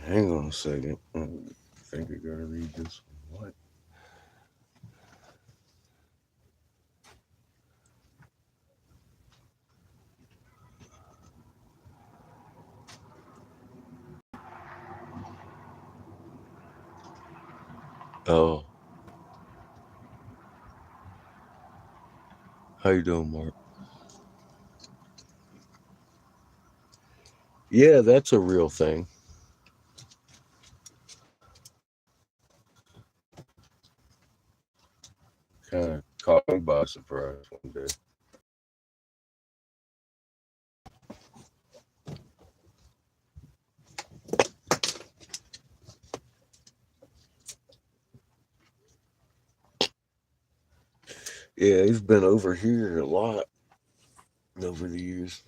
Hang on a second. I think I gotta read this one. What? Oh, how you doing, Mark? Yeah, that's a real thing. Kind of caught me by surprise one day. Yeah, he's been over here a lot over the years.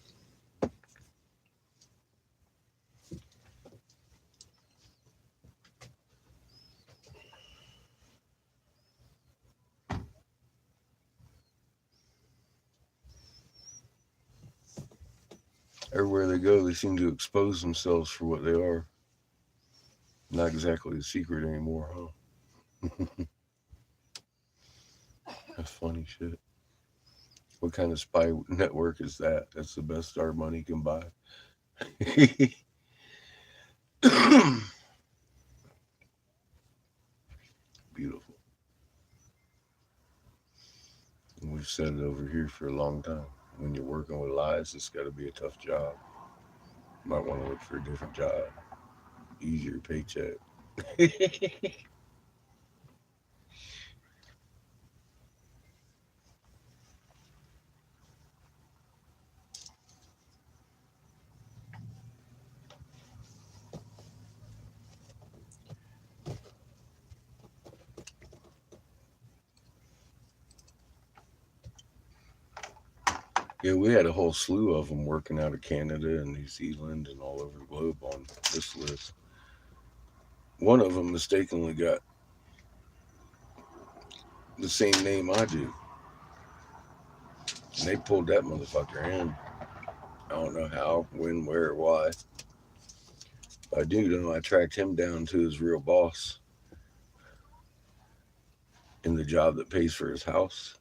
Everywhere they go, they seem to expose themselves for what they are. Not exactly a secret anymore, huh? That's funny shit. What kind of spy network is that? That's the best our money can buy. Beautiful. And we've said it over here for a long time. When you're working with lies, it's got to be a tough job. You might want to look for a different job, easier paycheck. Yeah, we had a whole slew of them working out of Canada and New Zealand and all over the globe on this list. one of them mistakenly got the same name I do. And they pulled that motherfucker in. I don't know how, when, where, why. I do know I tracked him down to his real boss in the job that pays for his house.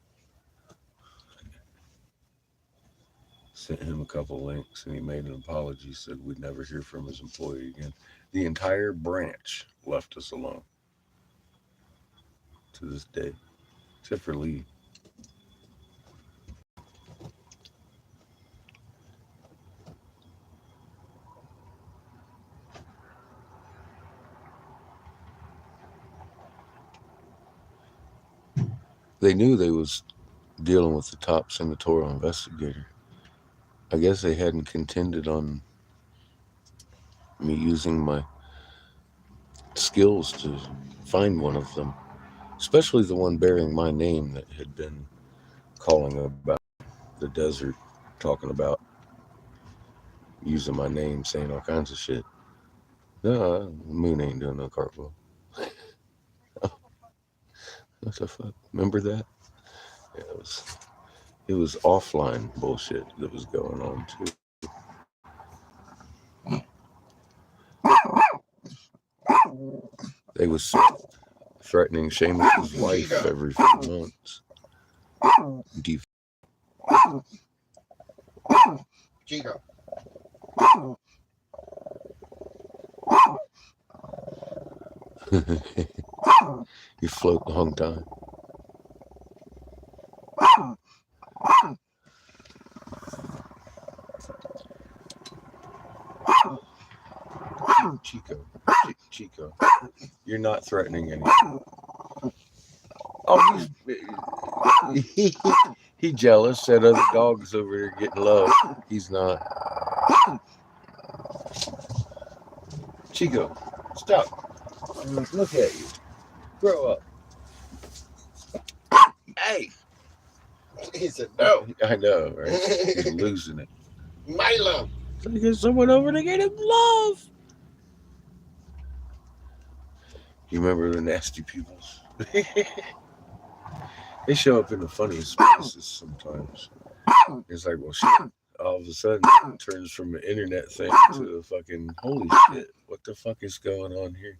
Sent him a couple links and he made an apology, said we'd never hear from his employee again. The entire branch left us alone to this day, except for Lee. They knew they was dealing with the top senatorial investigator. I guess they hadn't contended on me using my skills to find one of them, especially the one bearing my name that had been calling about the desert, talking about using my name, saying all kinds of shit. No, the moon ain't doing no cartwheel. What the fuck? Remember that? Yeah, it was offline bullshit that was going on too. They was threatening Seamus's wife every few months. Def- Chico. you float the whole time. Chico, you're not threatening anything. Oh, he jealous that other dogs over there getting love. He's not. Chico, stop. Look at you. Grow up. Hey. He said no. I know, right? He's losing it. Milo. Trying to get someone over to get him love. You remember the nasty peoples? They show up in the funniest places sometimes. It's like, well, shit. All of a sudden, it turns from an internet thing to a fucking holy shit. What the fuck is going on here?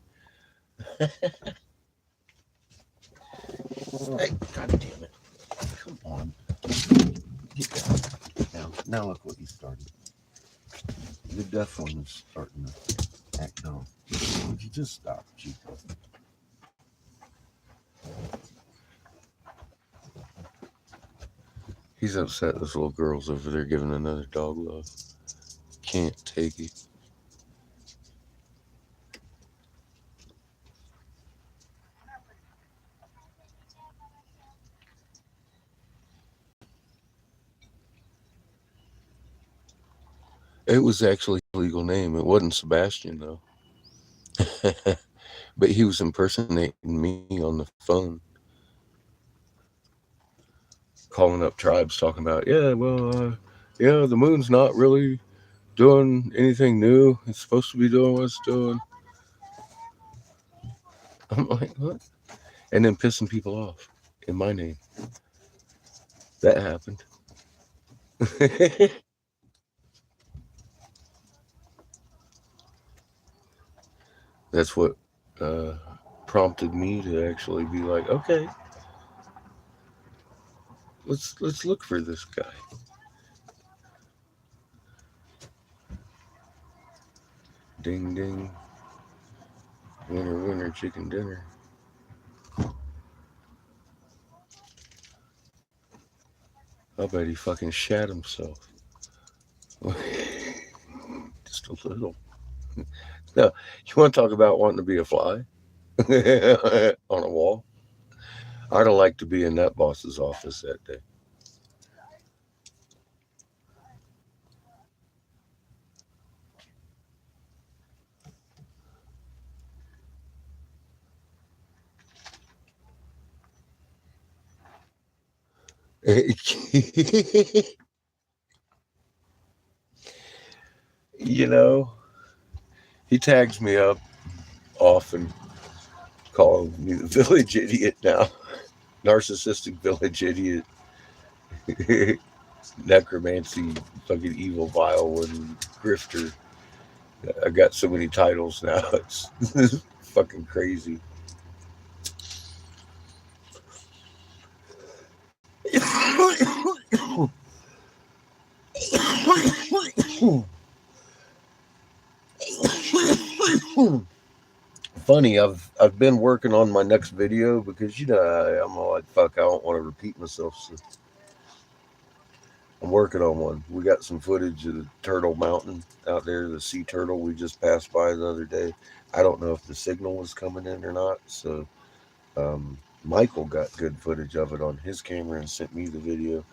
Hey, god damn it! Come on, get down. Now look what you started. The deaf one is starting to act on. Would you just stop, Chico? He's upset this little girl's over there giving another dog love. Can't take it. It was actually a legal name. It wasn't Sebastian, though. But he was impersonating me on the phone, calling up tribes, talking about, yeah, the moon's not really doing anything new. It's supposed to be doing what it's doing. I'm like, what? And then pissing people off in my name. That happened. That's what uh, prompted me to actually be like, okay, let's look for this guy. Ding ding, winner winner chicken dinner. I bet he fucking shat himself. Just a little. No, you want to talk about wanting to be a fly on a wall? I'd have liked to be in that boss's office that day. you know, he tags me up often calling me the village idiot now. Narcissistic village idiot. Necromancy, fucking evil, vile one, grifter. I got so many titles now. It's fucking crazy. Funny, I've been working on my next video because I'm all like, fuck, I don't want to repeat myself. So I'm working on one. We got some footage of the Turtle Mountain out there, the sea turtle we just passed by the other day. I don't know if the signal was coming in or not. So Michael got good footage of it on his camera and sent me the video.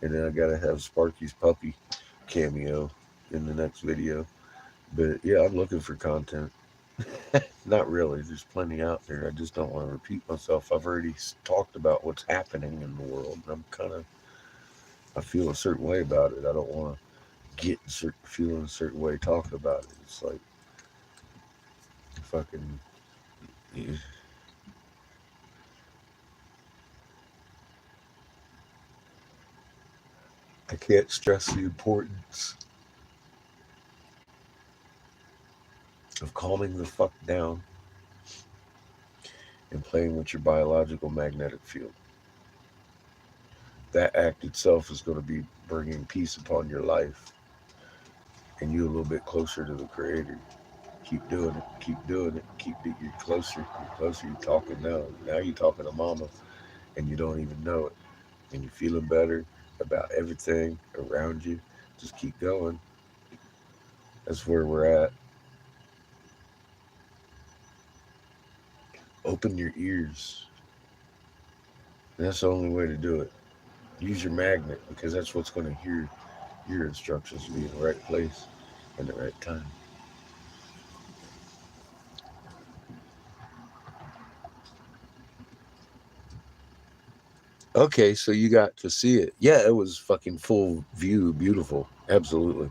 And then I got to have Sparky's puppy cameo in the next video. But yeah, I'm looking for content. Not really. There's plenty out there. I just don't want to repeat myself. I've already talked about what's happening in the world. I feel a certain way about it. I don't want to feeling a certain way talking about it. It's like fucking. I can't stress the importance of calming the fuck down and playing with your biological magnetic field. That act itself is going to be bringing peace upon your life and you a little bit closer to the Creator. Keep doing it. Keep doing it. You're closer. You're closer. You're talking now. Now you're talking to Mama, and you don't even know it. And you're feeling better about everything around you. Just keep going. That's where we're at. Open your ears. That's the only way to do it. Use your magnet because that's what's going to hear your instructions to be in the right place and the right time. Okay, so you got to see it. Yeah, it was fucking full view, beautiful. Absolutely.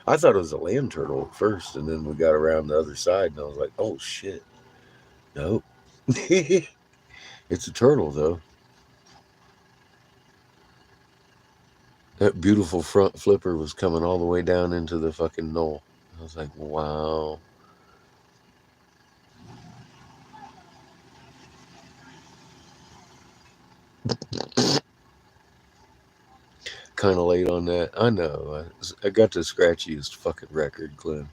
I thought it was a land turtle at first, and then we got around the other side, and I was like, oh shit. Nope. It's a turtle, though. That beautiful front flipper was coming all the way down into the fucking knoll. I was like, wow. Kind of late on that. I know. I got the scratchiest fucking record, Glenn.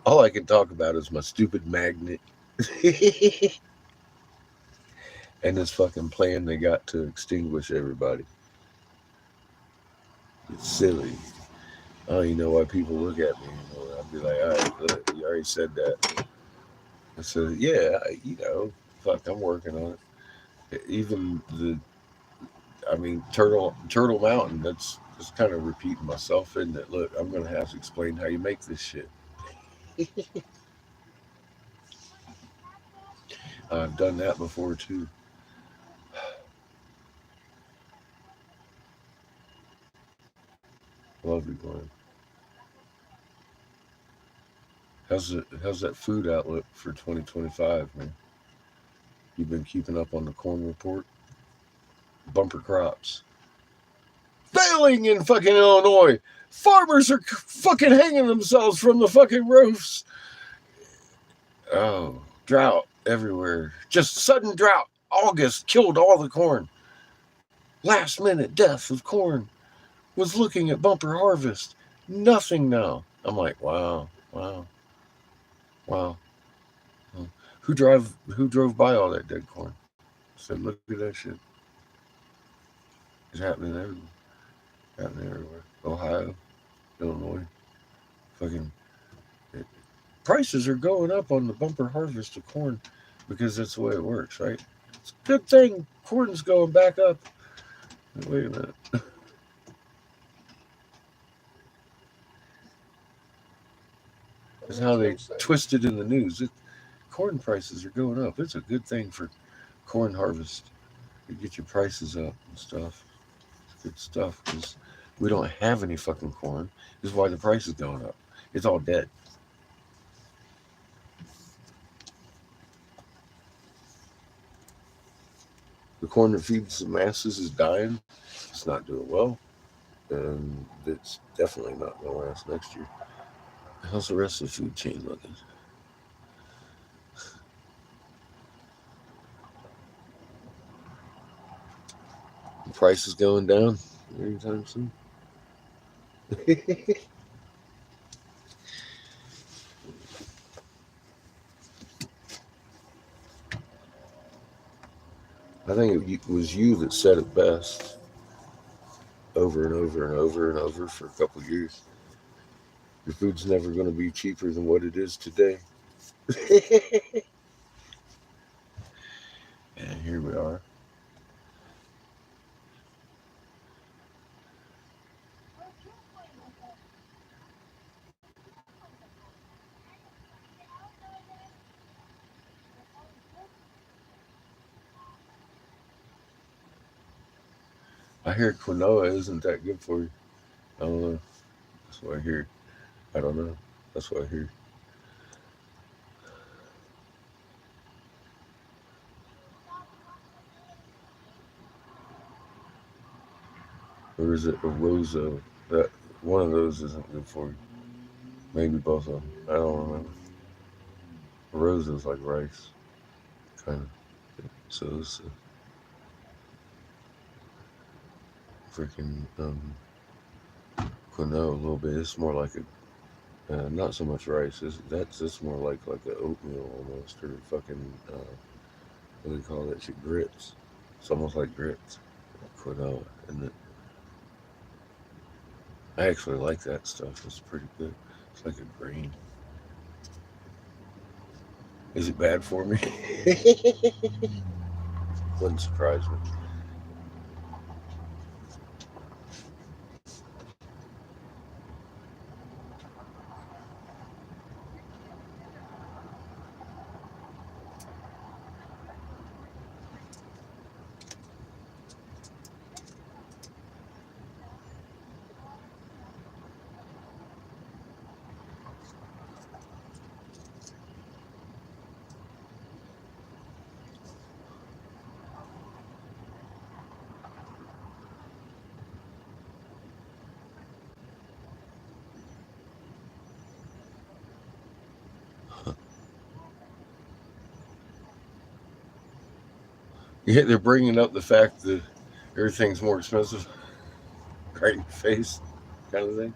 All I can talk about is my stupid magnet and this fucking plan they got to extinguish everybody. It's silly. I don't even know why people look at me anymore. I'd be like, all right, look, you already said that. I said, yeah, fuck, I'm working on it. Even Turtle Mountain, that's just kind of repeating myself, isn't it? Look, I'm going to have to explain how you make this shit. I've done that before, too. Love you, Glenn. How's that food outlook for 2025, man? You've been keeping up on the corn report? Bumper crops. Failing in fucking Illinois. Farmers are fucking hanging themselves from the fucking roofs. Oh, drought everywhere. Just sudden drought. August killed all the corn. Last minute death of corn. Was looking at bumper harvest. Nothing now. I'm like, wow, wow, wow. Who drove by all that dead corn? Said, look at that shit. It's happening everywhere. Happening everywhere. Ohio, Illinois. Fucking prices are going up on the bumper harvest of corn because that's the way it works, right? It's a good thing corn's going back up. Wait a minute. That's how they twist it in the news. Corn prices are going up. It's a good thing for corn harvest. You get your prices up and stuff. good stuff because we don't have any fucking corn. This is why the price is going up. It's all dead. The corn that feeds the masses is dying. It's not doing well, and it's definitely not going to last next year. How's the rest of the food chain looking? The price is going down anytime soon. I think it was you that said it best over and over and over and over for a couple of years. Your food's never going to be cheaper than what it is today. And here we are. I hear quinoa isn't that good for you. I don't know. That's what I hear. I don't know. That's what I hear. Or is it a rosa? That one of those isn't good for you. Maybe both of them. I don't remember. Rosa is like rice, kind of. So it's a freaking quinoa a little bit. It's more like a not so much rice. That's just more like an oatmeal almost, or fucking what do you call that shit? Grits. It's almost like grits. Quinoa, and I actually like that stuff. It's pretty good. It's like a grain. Is it bad for me? Wouldn't surprise me. Yeah, they're bringing up the fact that everything's more expensive, right in your face, kind of thing.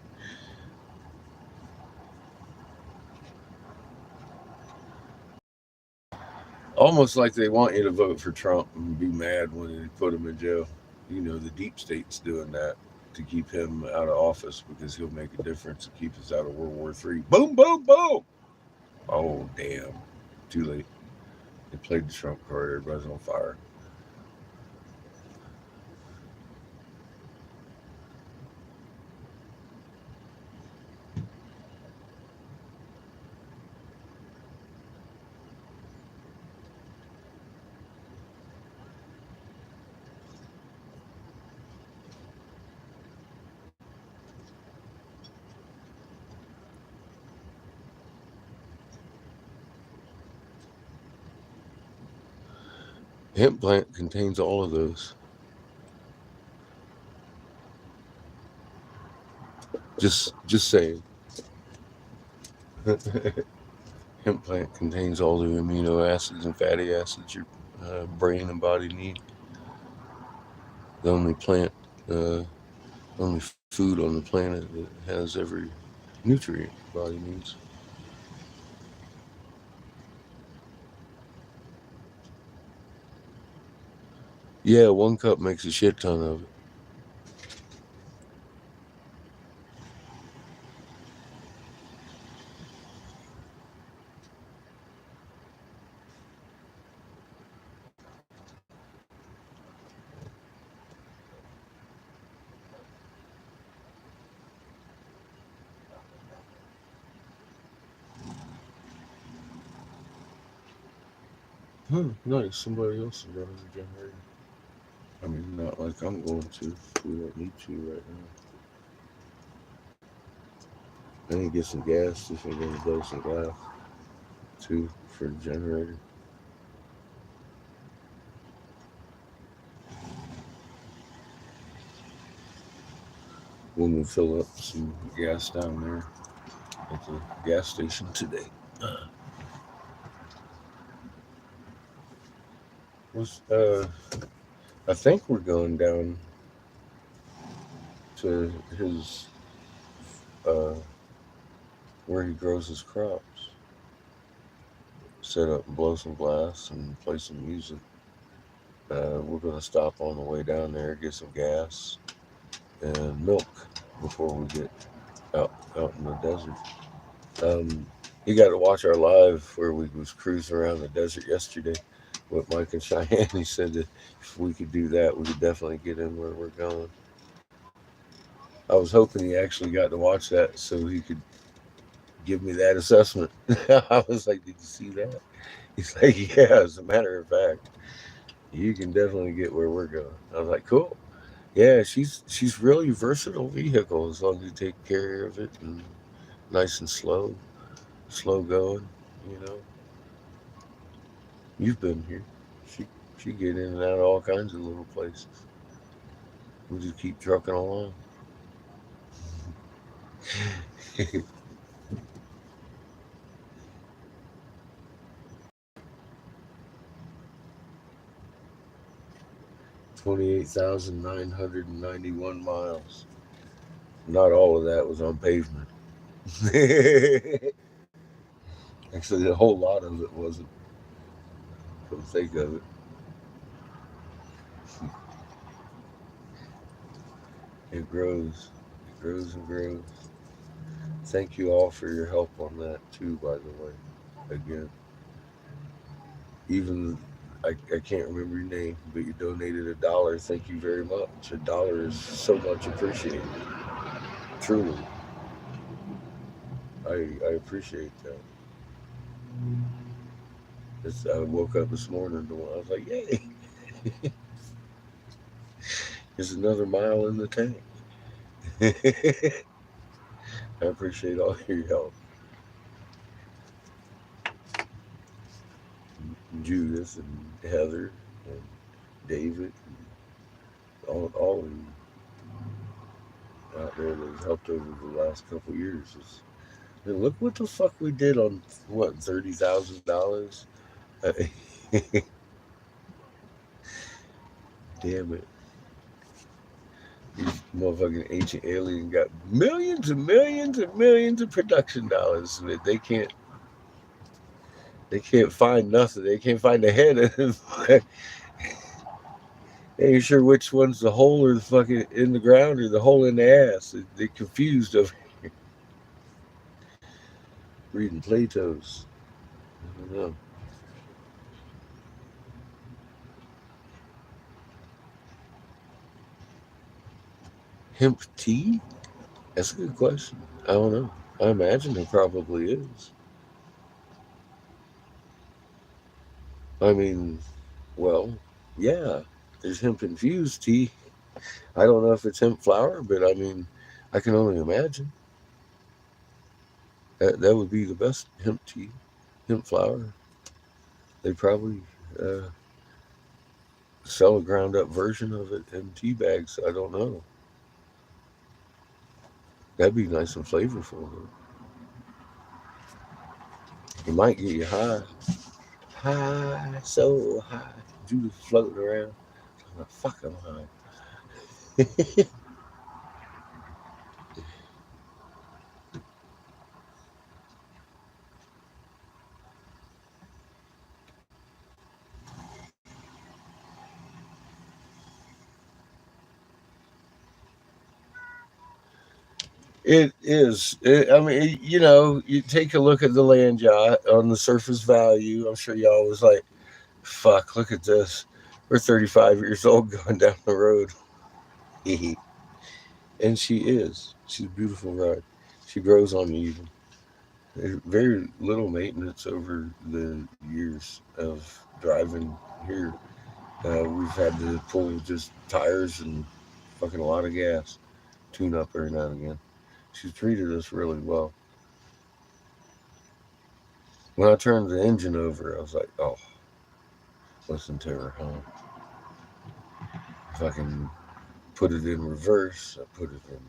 Almost like they want you to vote for Trump and be mad when they put him in jail. You know, the deep state's doing that to keep him out of office because he'll make a difference and keep us out of World War III. Boom, boom, boom. Oh, damn. Too late. They played the Trump card. Everybody's on fire. Hemp plant contains all of those. Just saying. Hemp plant contains all the amino acids and fatty acids your brain and body need. The only plant, uh, only food on the planet that has every nutrient your body needs. Yeah, 1 cup makes a shit ton of it. Huh, nice. Somebody else is running the generator. I mean, not like I'm going to. We don't need to right now. I need to get some gas if I'm going to blow some glass too for the generator. When we fill up some gas down there at the gas station today. Was I think we're going down to his uh where he grows his crops. Set up and blow some glass and play some music. We're gonna stop on the way down there, get some gas and milk before we get out in the desert. Um, you got to watch our live where we was cruising around the desert yesterday with Mike and Cheyenne. He said that if we could do that, we could definitely get in where we're going. I was hoping he actually got to watch that so he could give me that assessment. I was like, "Did you see that?" He's like, "Yeah." As a matter of fact, you can definitely get where we're going. I was like, "Cool." Yeah, she's really versatile vehicle as long as you take care of it and nice and slow going. You know, you've been here. She she get in and out of all kinds of little places. We just keep trucking along. 28,991 miles. Not all of that was on pavement. Actually, a whole lot of it wasn't. Come think of it, it grows. It grows and grows. Thank you all for your help on that too. By the way, again, even I can't remember your name, but you donated $1. Thank you very much. $1 is so much appreciated. Truly, I appreciate that. I woke up this morning to I was like, yay, there's another mile in the tank. I appreciate all your help. Judith and Heather and David and all of you out there that have helped over the last couple of years. And look what the fuck we did on what $30,000. Damn it! These motherfucking ancient aliens got millions and millions and millions of production dollars, so that they can't find nothing. They can't find the head of it. They ain't sure which one's the hole or the fucking in the ground or the hole in the ass. They're confused over reading Plato's. I don't know. Hemp tea? That's a good question. I don't know. I imagine it probably is. I mean, well, yeah. There's hemp infused tea. I don't know if it's hemp flower, but I mean, I can only imagine that would be the best hemp tea, hemp flower. They probably uh, sell a ground up version of it in tea bags. I don't know. That'd be nice and flavorful. Though. It might get you high, high, so high. Judith floating around. I'm like, fuck, I'm high. It is. I mean, you take a look at the land yacht on the surface value. I'm sure y'all was like, fuck, look at this. We're 35 years old going down the road. And she is. She's a beautiful ride. She grows on me even. There's very little maintenance over the years of driving here. We've had to pull just tires and fucking a lot of gas, tune up every now and again. She's treated us really well. When I turned the engine over, I was like, oh, listen to her home. If I can put it in reverse, I put it in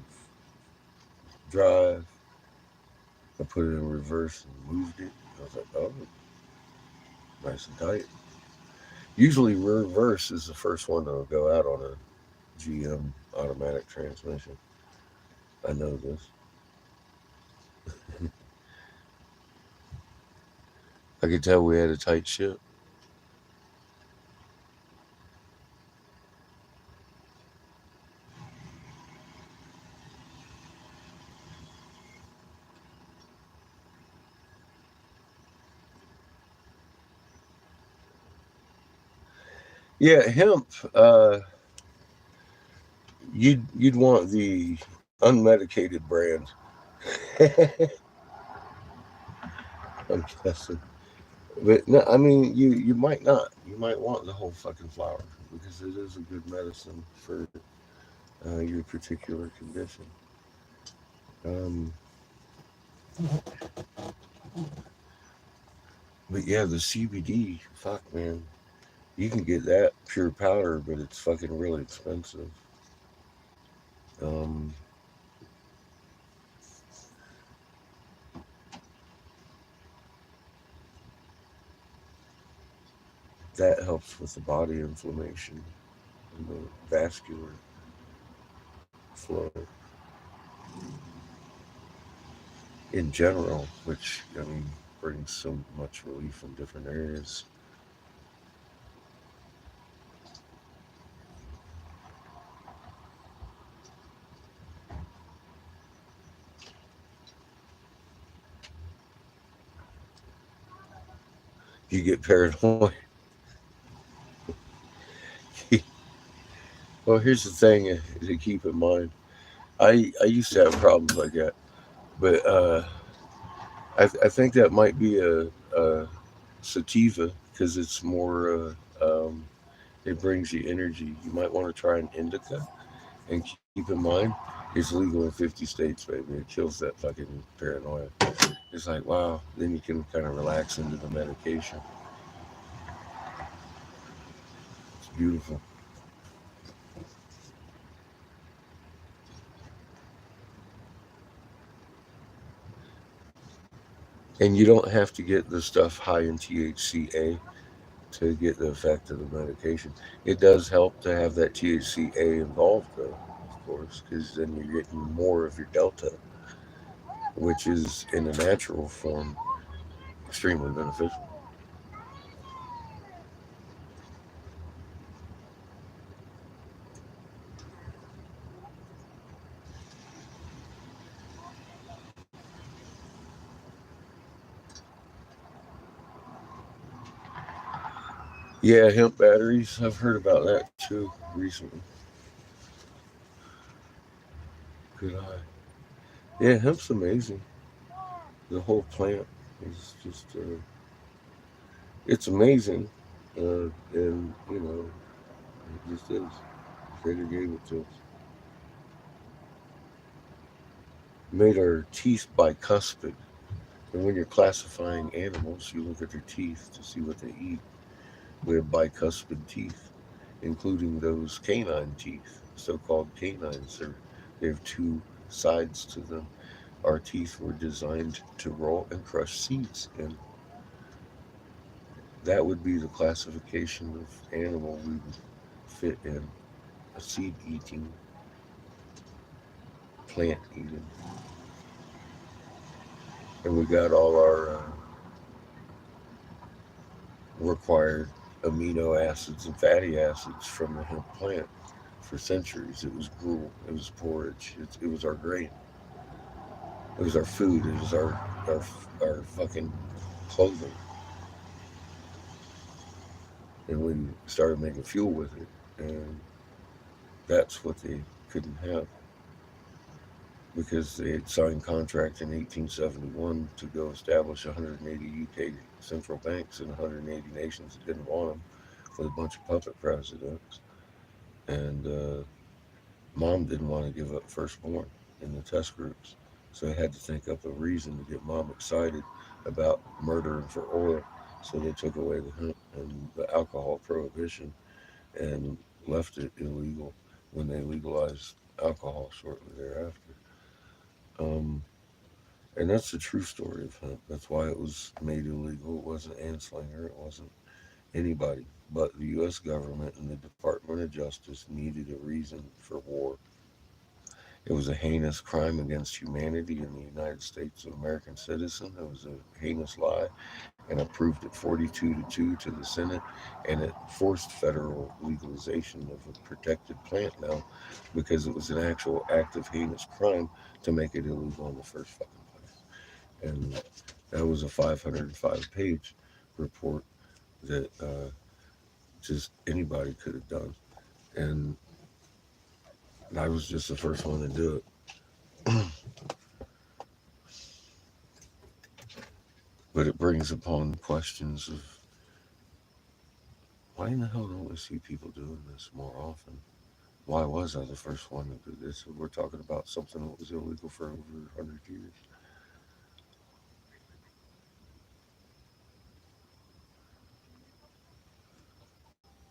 drive, I put it in reverse and moved it. I was like, oh, nice and tight. Usually, reverse is the first one to go out on a GM automatic transmission. I know this. I could tell we had a tight ship. Yeah, hemp. You'd want the unmedicated brand. I'm guessing, but no, I mean you might not. You might want the whole fucking flower because it is a good medicine for your particular condition. Um, but yeah, the CBD, fuck man, you can get that pure powder, but it's fucking really expensive. Um, that helps with the body inflammation and the vascular flow in general, which I mean brings so much relief in different areas. You get paranoid. Well, here's the thing to keep in mind. I used to have problems like that, but I think that might be a sativa because it's more. It brings you energy. You might want to try an indica, and keep in mind it's legal in 50 states, baby. It kills that fucking paranoia. It's like wow. Then you can kind of relax into the medication. It's beautiful. And you don't have to get the stuff high in THCA to get the effect of the medication. It does help to have that THCA involved, though, of course, because then you're getting more of your delta, which is in a natural form extremely beneficial. Yeah, hemp batteries. I've heard about that too recently. Good eye. Yeah, hemp's amazing. The whole plant is just, it's amazing. And, you know, it just is. Creator gave it to us. Made our teeth bicuspid. And when you're classifying animals, you look at their teeth to see what they eat. We have bicuspid teeth, including those canine teeth, so called canines. They have two sides to them. Our teeth were designed to roll and crush seeds, and that would be the classification of animal we would fit in a seed eating, plant eating. And we got all our required amino acids and fatty acids from the hemp plant for centuries. It was gruel, it was porridge, it was our grain, it was our food, it was our, our fucking clothing. And we started making fuel with it, and that's what they couldn't have because they had signed contract in 1871 to go establish 180 UK central banks in 180 nations that didn't want them with a bunch of puppet presidents, and mom didn't want to give up firstborn in the test groups, so they had to think up a reason to get mom excited about murdering for oil. So they took away the hemp and the alcohol prohibition and left it illegal when they legalized alcohol shortly thereafter. Um, and that's the true story of hemp. That's why it was made illegal. It wasn't Anslinger. It wasn't anybody. But the U.S. government and the Department of Justice needed a reason for war. It was a heinous crime against humanity in the United States of American citizen. It was a heinous lie, and approved it 42-2 to the Senate, and it forced federal legalization of a protected plant now because it was an actual act of heinous crime to make it illegal in the first fucking place. And that was a 505-page report that just anybody could have done. And I was just the first one to do it. But it brings upon questions of why in the hell don't we see people doing this more often? Why was I the first one to do this? We're talking about something that was illegal for over 100 years.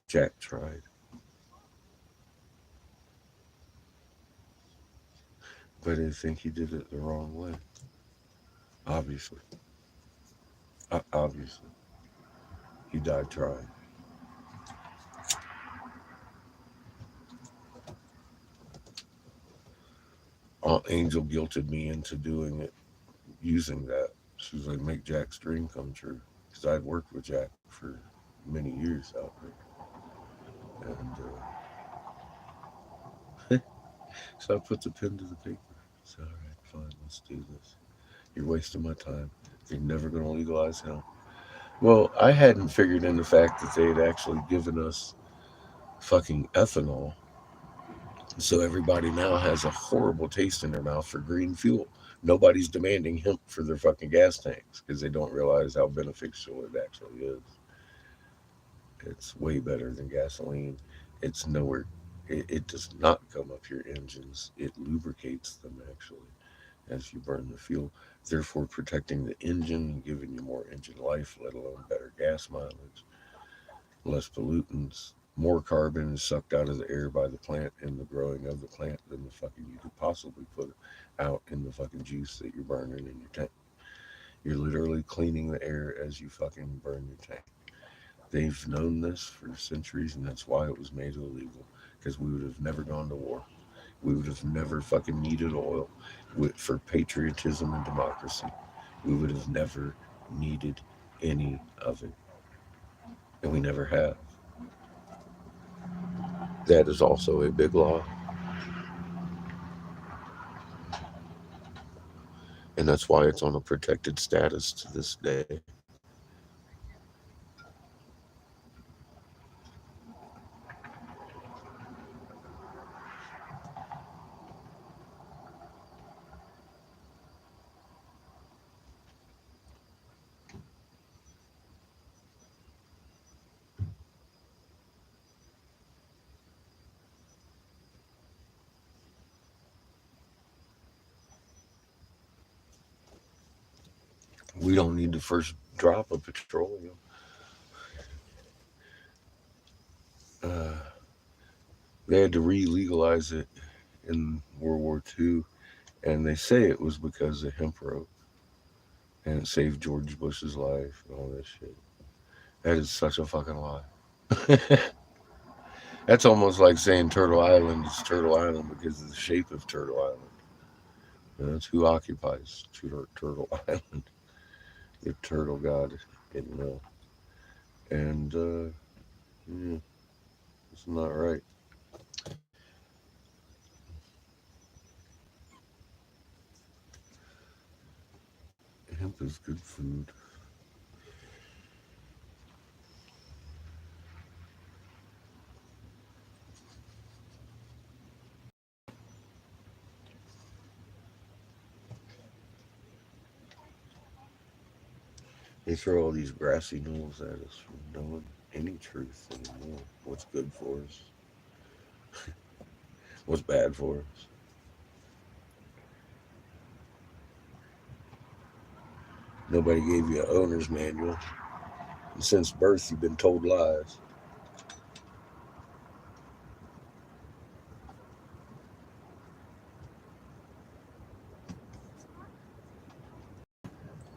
Jack tried, but I think he did it the wrong way. Obviously. Obviously. He died trying. Aunt Angel guilted me into doing it, using that. She was like, make Jack's dream come true. Because I'd worked with Jack for many years out there. And so I put the pen to the paper. It's all right, fine, let's do this. You're wasting my time. You're never going to legalize hemp. Well, I hadn't figured in the fact that they had actually given us fucking ethanol. So everybody now has a horrible taste in their mouth for green fuel. Nobody's demanding hemp for their fucking gas tanks because they don't realize how beneficial it actually is. It's way better than gasoline. It's nowhere, it does not come up your engines. It lubricates them actually as you burn the fuel, therefore protecting the engine and giving you more engine life, let alone better gas mileage, less pollutants. More carbon is sucked out of the air by the plant in the growing of the plant than the fucking you could possibly put out in the fucking juice that you're burning in your tank. You're literally cleaning the air as you fucking burn your tank. They've known this for centuries, and that's why it was made illegal. Because we would have never gone to war. We would have never fucking needed oil for patriotism and democracy. We would have never needed any of it. And we never have. That is also a big lie. And that's why it's on a protected status to this day. We don't need the first drop of petroleum. Uh, they had to re legalize it in World War II, and they say it was because of hemp rope and it saved George Bush's life and all this shit. That is such a fucking lie. That's almost like saying Turtle Island is Turtle Island because of the shape of Turtle Island. That's who occupies Turtle Island, the turtle god, you know. And yeah, it's not right. Hemp is good food. They throw all these grassy knolls at us for knowing any truth anymore. What's good for us, what's bad for us. Nobody gave you an owner's manual. And since birth, you've been told lies.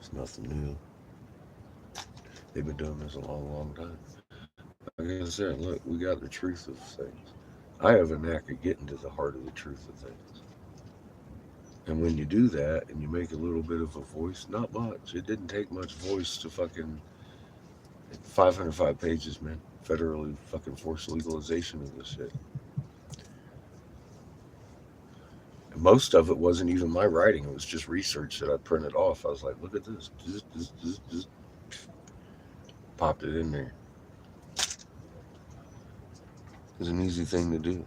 It's nothing new. They've been doing this a long, long time. Like I said, look, we got the truth of things. I have a knack of getting to the heart of the truth of things. And when you do that and you make a little bit of a voice, not much. It didn't take much voice to fucking 505 pages, man. Federally fucking forced legalization of this shit. And most of it wasn't even my writing. It was just research that I printed off. I was like, look at this. Just popped it in there. It was an easy thing to do.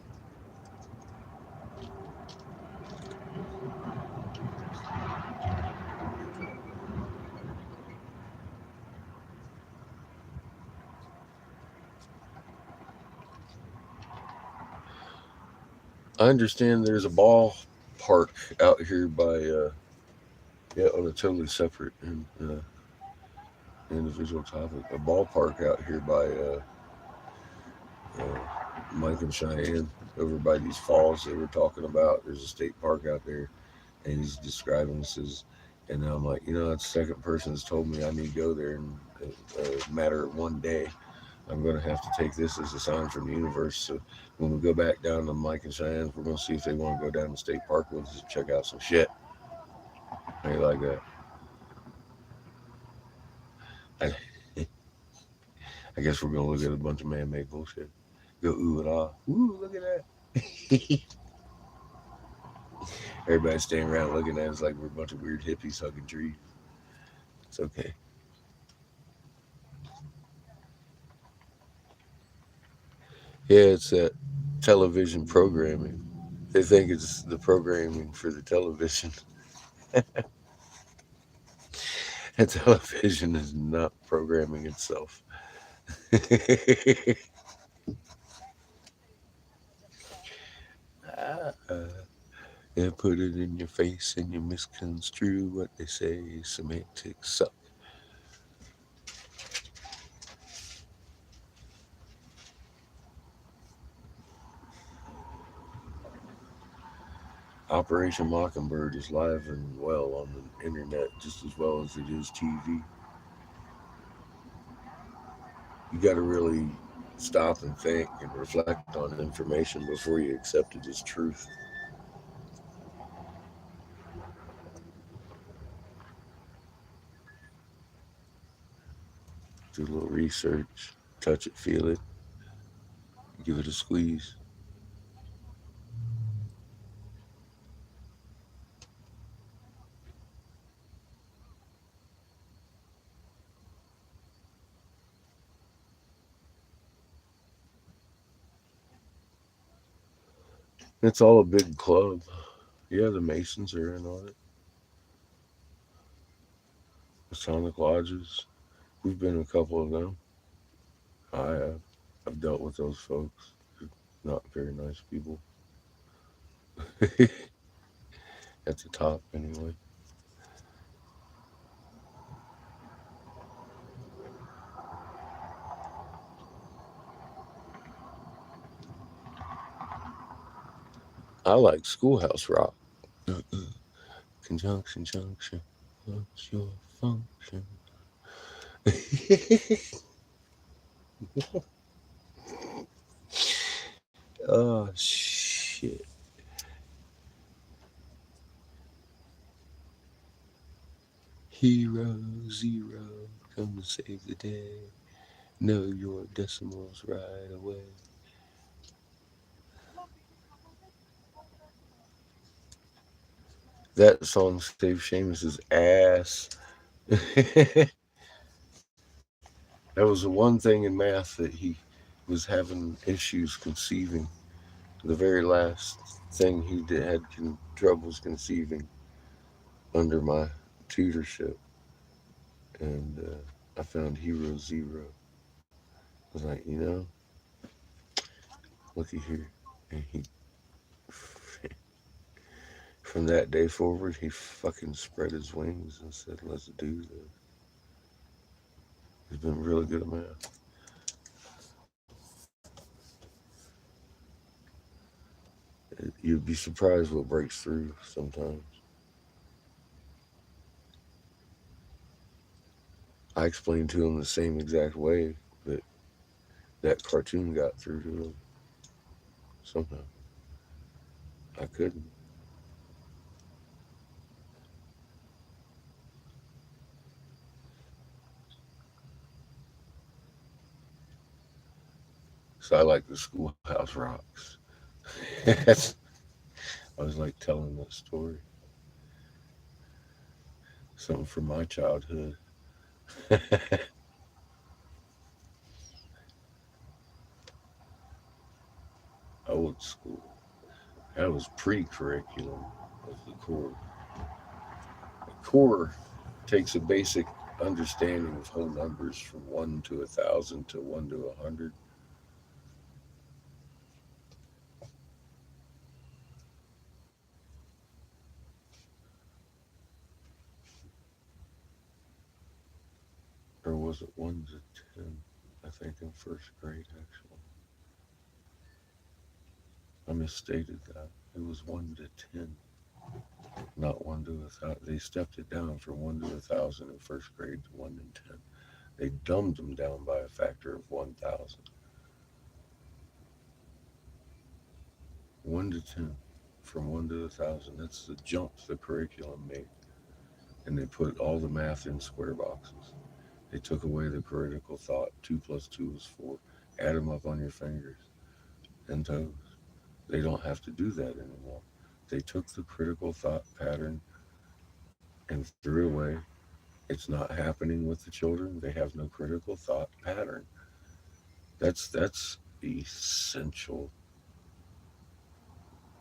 I understand there's a ball park out here by, yeah, on a totally separate and individual topic. A ballpark out here by Mike and Cheyenne over by these falls they were talking about. There's a state park out there, and he's describing this as, and I'm like, that's the second person that's told me I need to go there in a matter of one day. I'm going to have to take this as a sign from the universe. So when we go back down to Mike and Cheyenne's, we're going to see if they want to go down to state park with us and check out some shit. How you like that? I, I guess we're going to look at a bunch of man-made bullshit. Go ooh and ah. Ooh, look at that. Everybody's standing around looking at us like we're a bunch of weird hippies hugging trees. It's okay. Yeah, it's that television programming. They think it's the programming for the television. And television is not programming itself. They put it in your face and you misconstrue what they say. Semantics suck. Operation Mockingbird is live and well on the internet just as well as it is TV. You got to really stop and think and reflect on information before you accept it as truth. Do a little research, touch it, feel it, give it a squeeze. It's all a big club. Yeah, the Masons are in on it. Masonic lodges. We've been in a couple of them. I have. I've dealt with those folks. They're not very nice people. At the top, anyway. I like Schoolhouse Rock. Conjunction, junction. What's your function? Oh, shit. Hero zero, come to save the day. Know your decimals right away. That song saved Seamus's ass. That was the one thing in math that he was having issues conceiving. The very last thing he did, had troubles conceiving under my tutorship, and I found Hero Zero. was like, looky here. And he, from that day forward, he fucking spread his wings and said, let's do this. He's been really good at math. You'd be surprised what breaks through sometimes. I explained to him the same exact way, but that cartoon got through to him somehow. I couldn't. So I like the Schoolhouse Rocks. I was like telling that story. Something from my childhood. Old school. That was pre-curriculum of the core. The core takes a basic understanding of whole numbers from 1 to 1,000 to 1 to 100. Or was it 1 to 10? I think in first grade, actually. I misstated that. It was 1 to 10, not 1 to 1,000. They stepped it down from 1 to 1,000 in first grade to 1 to 10. They dumbed them down by a factor of 1,000. 1 to 10, from 1 to 1,000. That's the jump the curriculum made. And they put all the math in square boxes. They took away the critical thought. 2 plus 2 is 4. Add them up on your fingers and toes. They don't have to do that anymore. They took the critical thought pattern and threw it away. It's not happening with the children. They have no critical thought pattern. That's essential.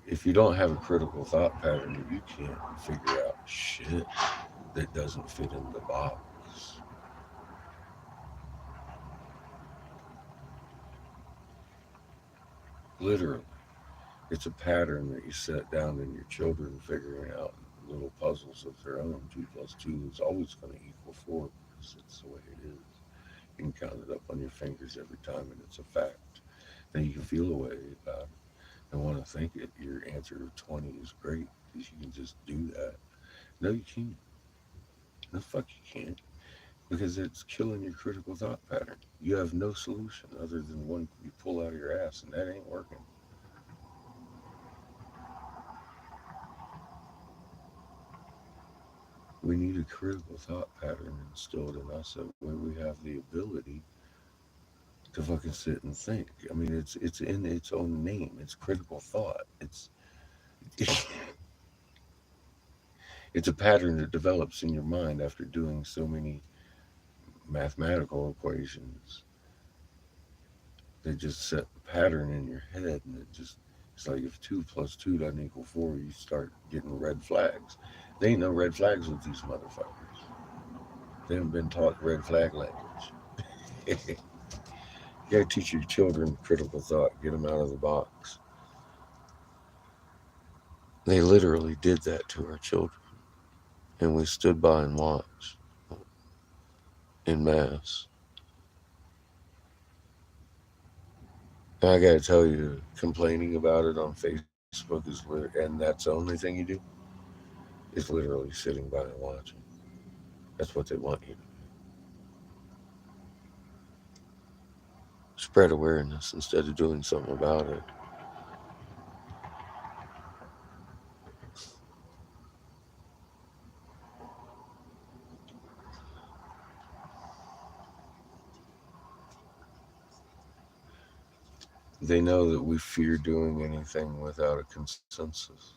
If you don't have a critical thought pattern, you can't figure out shit that doesn't fit in the box. Literally. It's a pattern that you set down in your children figuring out little puzzles of their own. 2 plus 2 is always going to equal 4 because it's the way it is. You can count it up on your fingers every time and it's a fact. Then you can feel a way about it and want to think it. Your answer of 20 is great because you can just do that. No, you can't. No, fuck, you can't. Because it's killing your critical thought pattern. You have no solution other than one you pull out of your ass, and that ain't working. We need a critical thought pattern instilled in us that way we have the ability to fucking sit and think. I mean, it's in its own name. It's critical thought. It's a pattern that develops in your mind after doing so many mathematical equations. They just set the pattern in your head, and it's like if 2 plus 2 doesn't equal 4, you start getting red flags. They ain't no red flags with these motherfuckers. They haven't been taught red flag language. You gotta teach your children critical thought, get them out of the box. They literally did that to our children, and we stood by and watched in mass. And I gotta tell you, complaining about it on Facebook and that's the only thing you do, is literally sitting by and watching. That's what they want you to spread awareness instead of doing something about it. They know that we fear doing anything without a consensus.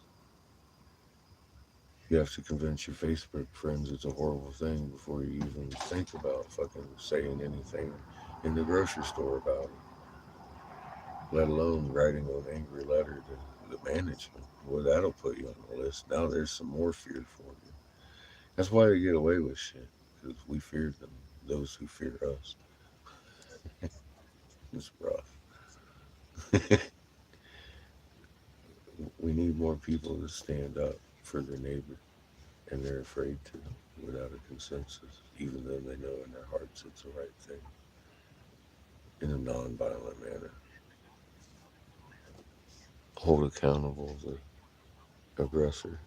You have to convince your Facebook friends it's a horrible thing before you even think about fucking saying anything in the grocery store about it, let alone writing an angry letter to the management. Well, that'll put you on the list. Now there's some more fear for you. That's why they get away with shit, because we fear them, those who fear us. It's rough. We need more people to stand up for their neighbor, and they're afraid to without a consensus, even though they know in their hearts it's the right thing in a non-violent manner. Hold accountable the aggressor.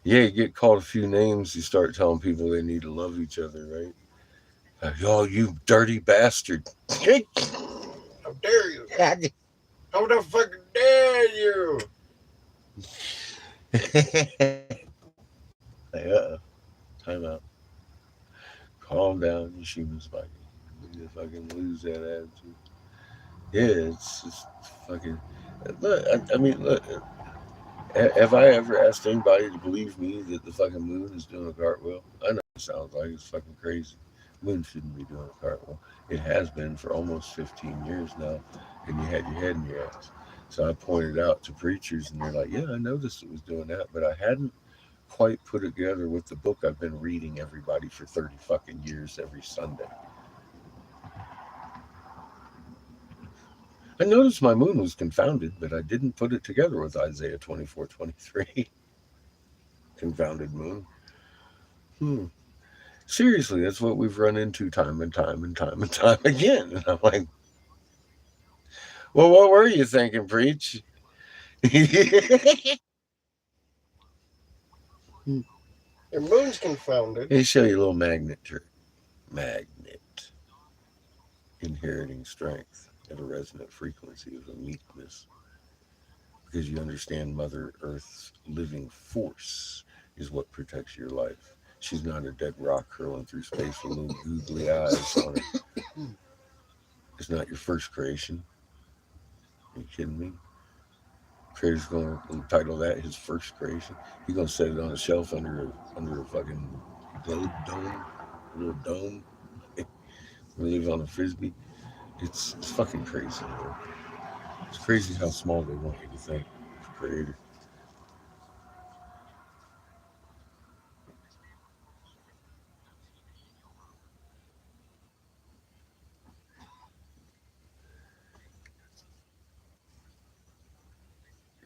Yeah, you get called a few names, you start telling people they need to love each other, right? Like, oh, you dirty bastard. How dare you? How the fucking dare you? Like, time out. Calm down, you human spiky. You fucking lose that attitude. Yeah, it's just fucking. Look, I mean, look. Have I ever asked anybody to believe me that the fucking moon is doing a cartwheel? I know it sounds like it's fucking crazy. Moon shouldn't be doing a cartwheel. It has been for almost 15 years now, and you had your head in your ass. So I pointed out to preachers, and they're like, "Yeah, I noticed it was doing that, but I hadn't quite put it together with the book I've been reading everybody for 30 fucking years every Sunday." I noticed my moon was confounded, but I didn't put it together with Isaiah 24:23. Confounded moon. Hmm. Seriously, that's what we've run into time and time and time and time again. And I'm like, well, what were you thinking, preach? They Your moon's confounded. show you a little magnet trick. Magnet. Inheriting strength at a resonant frequency of a meekness. Because you understand Mother Earth's living force is what protects your life. She's not a dead rock curling through space with little googly eyes on it. It's not your first creation. Are you kidding me? Creator's going to title that his first creation. He's going to set it on a shelf under a fucking globe dome, a little dome. We live on a frisbee. It's fucking crazy, man. It's crazy how small they want you to think. Creator.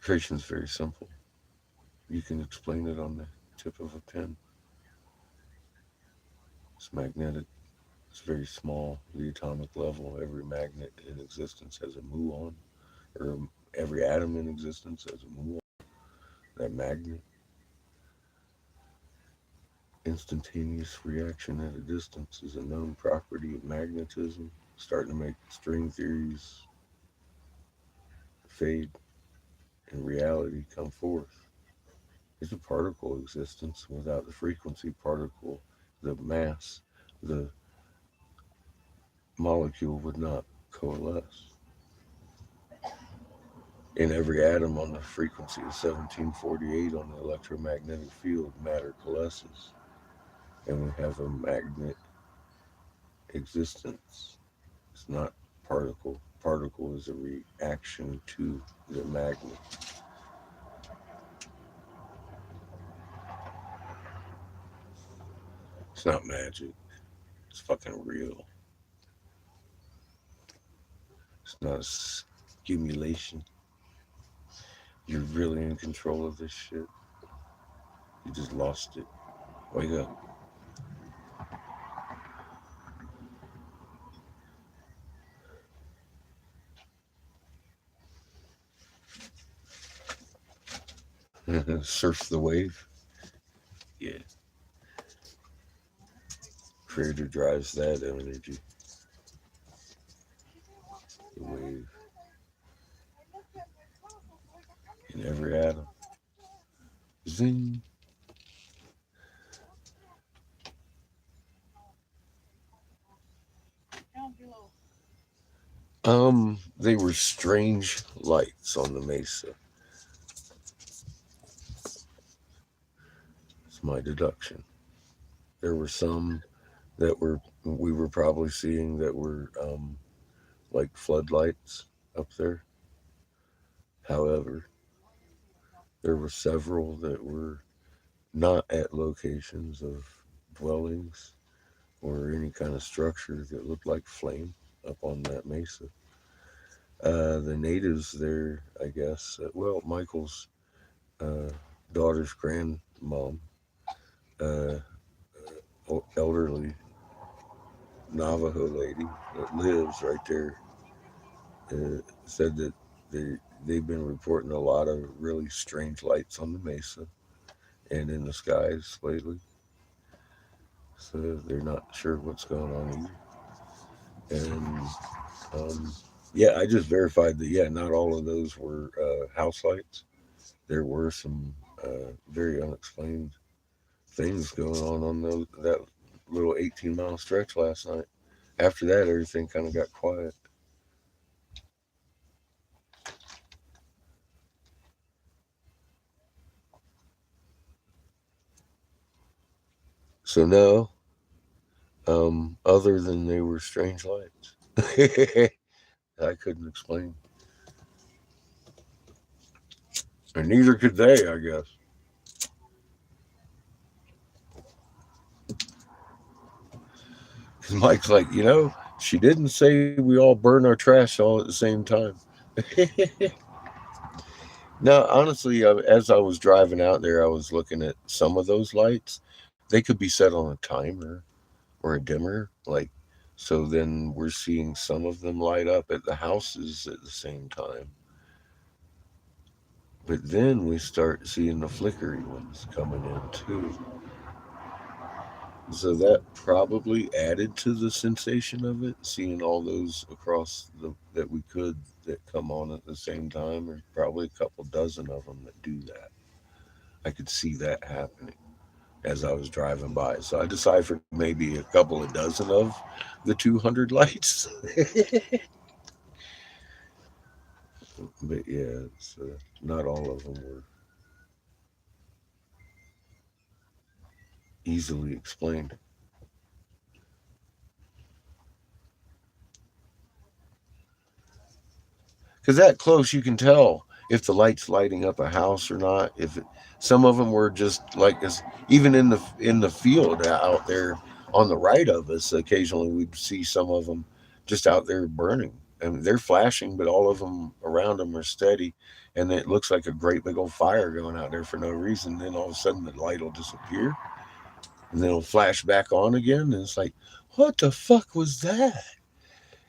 Creation's very simple. You can explain it on the tip of a pen. It's magnetic. It's very small. The atomic level. Every magnet in existence has a muon, or every atom in existence has a muon. That magnet. Instantaneous reaction at a distance is a known property of magnetism, starting to make string theories fade and reality come forth. It's a particle existence. Without the frequency particle, the mass, the molecule would not coalesce. In every atom on the frequency of 1748 on the electromagnetic field, matter coalesces, and we have a magnet existence. It's not particle. Particle is a reaction to the magnet. It's not magic. It's fucking real. It's not a stimulation. You're really in control of this shit. You just lost it. Wake up. Surf the wave. Yeah. Creator drives that energy. The wave in every atom. Zing. They were strange lights on the mesa. my deduction. There were some that we were probably seeing that were like floodlights up there. However, there were several that were not at locations of dwellings or any kind of structure that looked like flame up on that mesa. The natives there, I guess, well, Michael's uh, daughter's grandmom, uh, elderly Navajo lady that lives right there, said that they've been reporting a lot of really strange lights on the mesa and in the skies lately. So they're not sure what's going on either. And yeah, I just verified that. Yeah, not all of those were house lights. There were some very unexplained things going on that little 18-mile stretch last night. After that, everything kind of got quiet. So no, other than they were strange lights, I couldn't explain, and neither could they, I guess. Because Mike's like, she didn't say we all burn our trash all at the same time. Now, honestly, as I was driving out there, I was looking at some of those lights. They could be set on a timer or a dimmer, like, so then we're seeing some of them light up at the houses at the same time. But then we start seeing the flickery ones coming in too. So that probably added to the sensation of it, seeing all those across that we could that come on at the same time. There's probably a couple dozen of them that do that. I could see that happening as I was driving by. So I deciphered maybe a couple of dozen of the 200 lights. But yeah, not all of them were easily explained. Because that close, you can tell if the light's lighting up a house or not. Some of them were just like as even in the field out there on the right of us, occasionally we'd see some of them just out there burning. And they're flashing, but all of them around them are steady, and it looks like a great big old fire going out there for no reason. Then all of a sudden the light will disappear, and then it'll flash back on again, and it's like, what the fuck was that?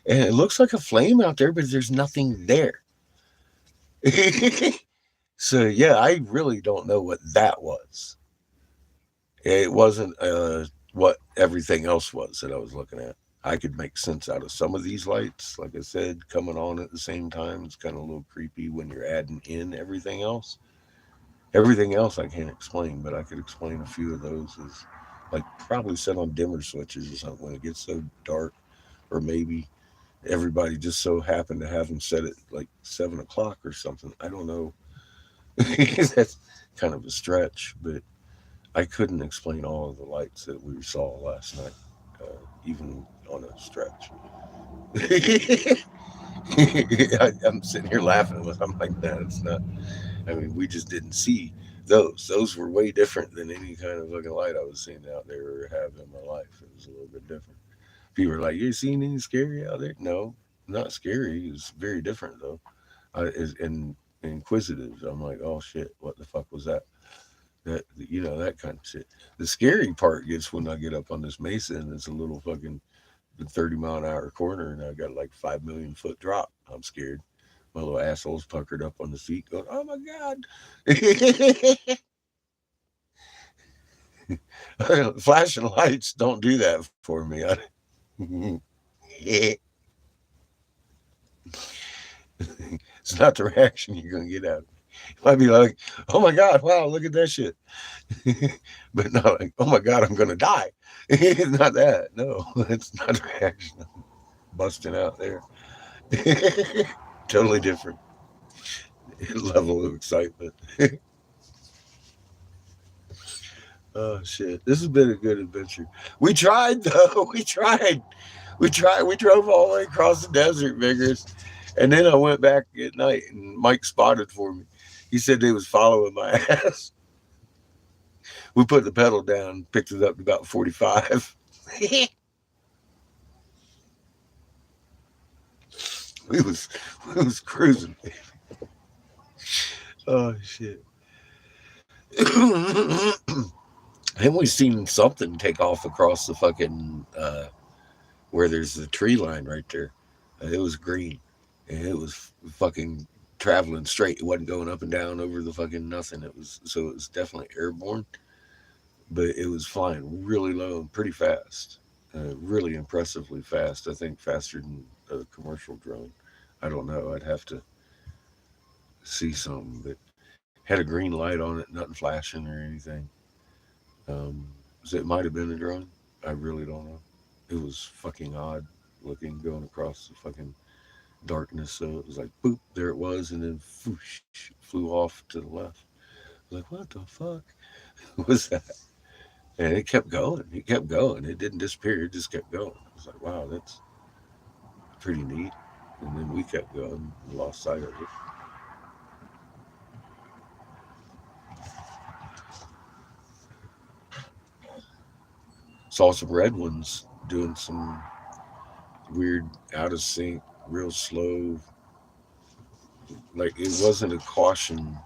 And it looks like a flame out there, but there's nothing there. So yeah, I really don't know what that was. It wasn't what everything else was that I was looking at. I could make sense out of some of these lights. Like I said, coming on at the same time, it's kind of a little creepy when you're adding in everything else. Everything else I can't explain, but I could explain a few of those as like probably set on dimmer switches or something when it gets so dark, or maybe everybody just so happened to have them set at like 7 o'clock or something. I don't know. That's kind of a stretch, but I couldn't explain all of the lights that we saw last night, even on a stretch. I'm sitting here laughing with. I'm like, nah, it's not. I mean, we just didn't see those. Those were way different than any kind of looking light I was seeing out there or have in my life. It was a little bit different. People were like, "You seen any scary out there?" No, not scary. It's very different though. And inquisitive. I'm like, "Oh shit, what the fuck was that?" That kind of shit. The scary part gets when I get up on this mesa and it's a little fucking 30-mile-an-hour corner and I got like 5 million foot drop. I'm scared. My little asshole's puckered up on the seat, going, "Oh my god!" Flashing lights don't do that for me. It's not the reaction you're gonna get out of it. You might be like, "Oh my god, wow, look at that shit," but not like, "Oh my god, I'm gonna die." It's not that. No, it's not a reaction. Busting out there. Totally different level of excitement. Oh shit! This has been a good adventure. We tried though. We tried. We tried. We drove all the way across the desert, Vigorous, and then I went back at night, and Mike spotted for me. He said they was following my ass. We put the pedal down, picked it up to about 45. we was we was cruising. Oh shit! Haven't we seen something take off across the fucking where there's the tree line right there? It was green, and it was fucking traveling straight. It wasn't going up and down over the fucking nothing. It was so it was definitely airborne, but it was flying really low and pretty fast, really impressively fast. I think faster than a commercial drone. I don't know. I'd have to see something, but had a green light on it, nothing flashing or anything. So it might have been a drone. I really don't know. It was fucking odd looking going across the fucking darkness. So it was like boop, there it was, and then whoosh, flew off to the left. I was like, what the fuck was that? And it kept going. It kept going. It didn't disappear. It just kept going. I was like, wow, that's pretty neat. And then we kept going and lost sight of it. Saw some red ones doing some weird, out of sync, real slow. Like it wasn't a caution,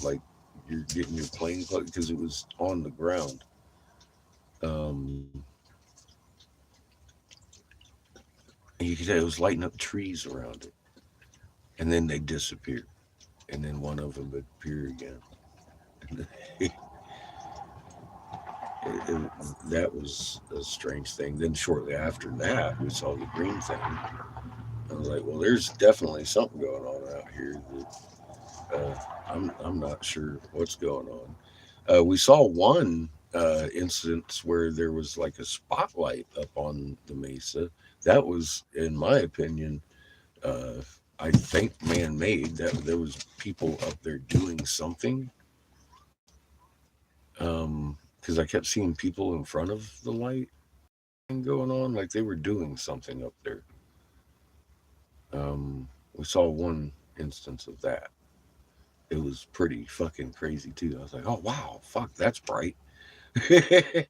like you're getting your plane because it was on the ground. Um, and you could tell it was lighting up trees around it, and then they disappear, and then one of them would appear again. it, it, that was a strange thing. Then shortly after that, we saw the green thing. I was like, well, there's definitely something going on out here that I'm not sure what's going on. We saw one instance where there was like a spotlight up on the mesa. That was, in my opinion, uh, I think man-made. That there was people up there doing something. Because I kept seeing people in front of the light going on, like they were doing something up there. We saw one instance of that. It was pretty fucking crazy too. I was like, oh wow, fuck, that's bright. I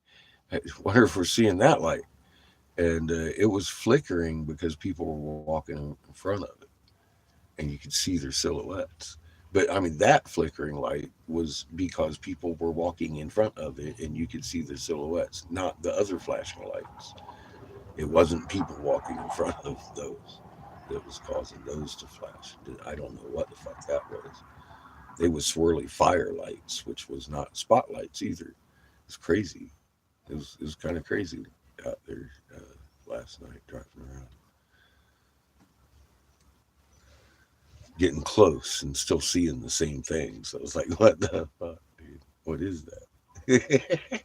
wonder if we're seeing that light. And it was flickering because people were walking in front of it, and you could see their silhouettes. But I mean, that flickering light was because people were walking in front of it, and you could see their silhouettes, not the other flashing lights. It wasn't people walking in front of those that was causing those to flash. I don't know what the fuck that was. They were swirly fire lights, which was not spotlights either. It's crazy. It was kind of crazy out there last night driving around, getting close and still seeing the same things. So I was like, what the fuck, dude? What is that?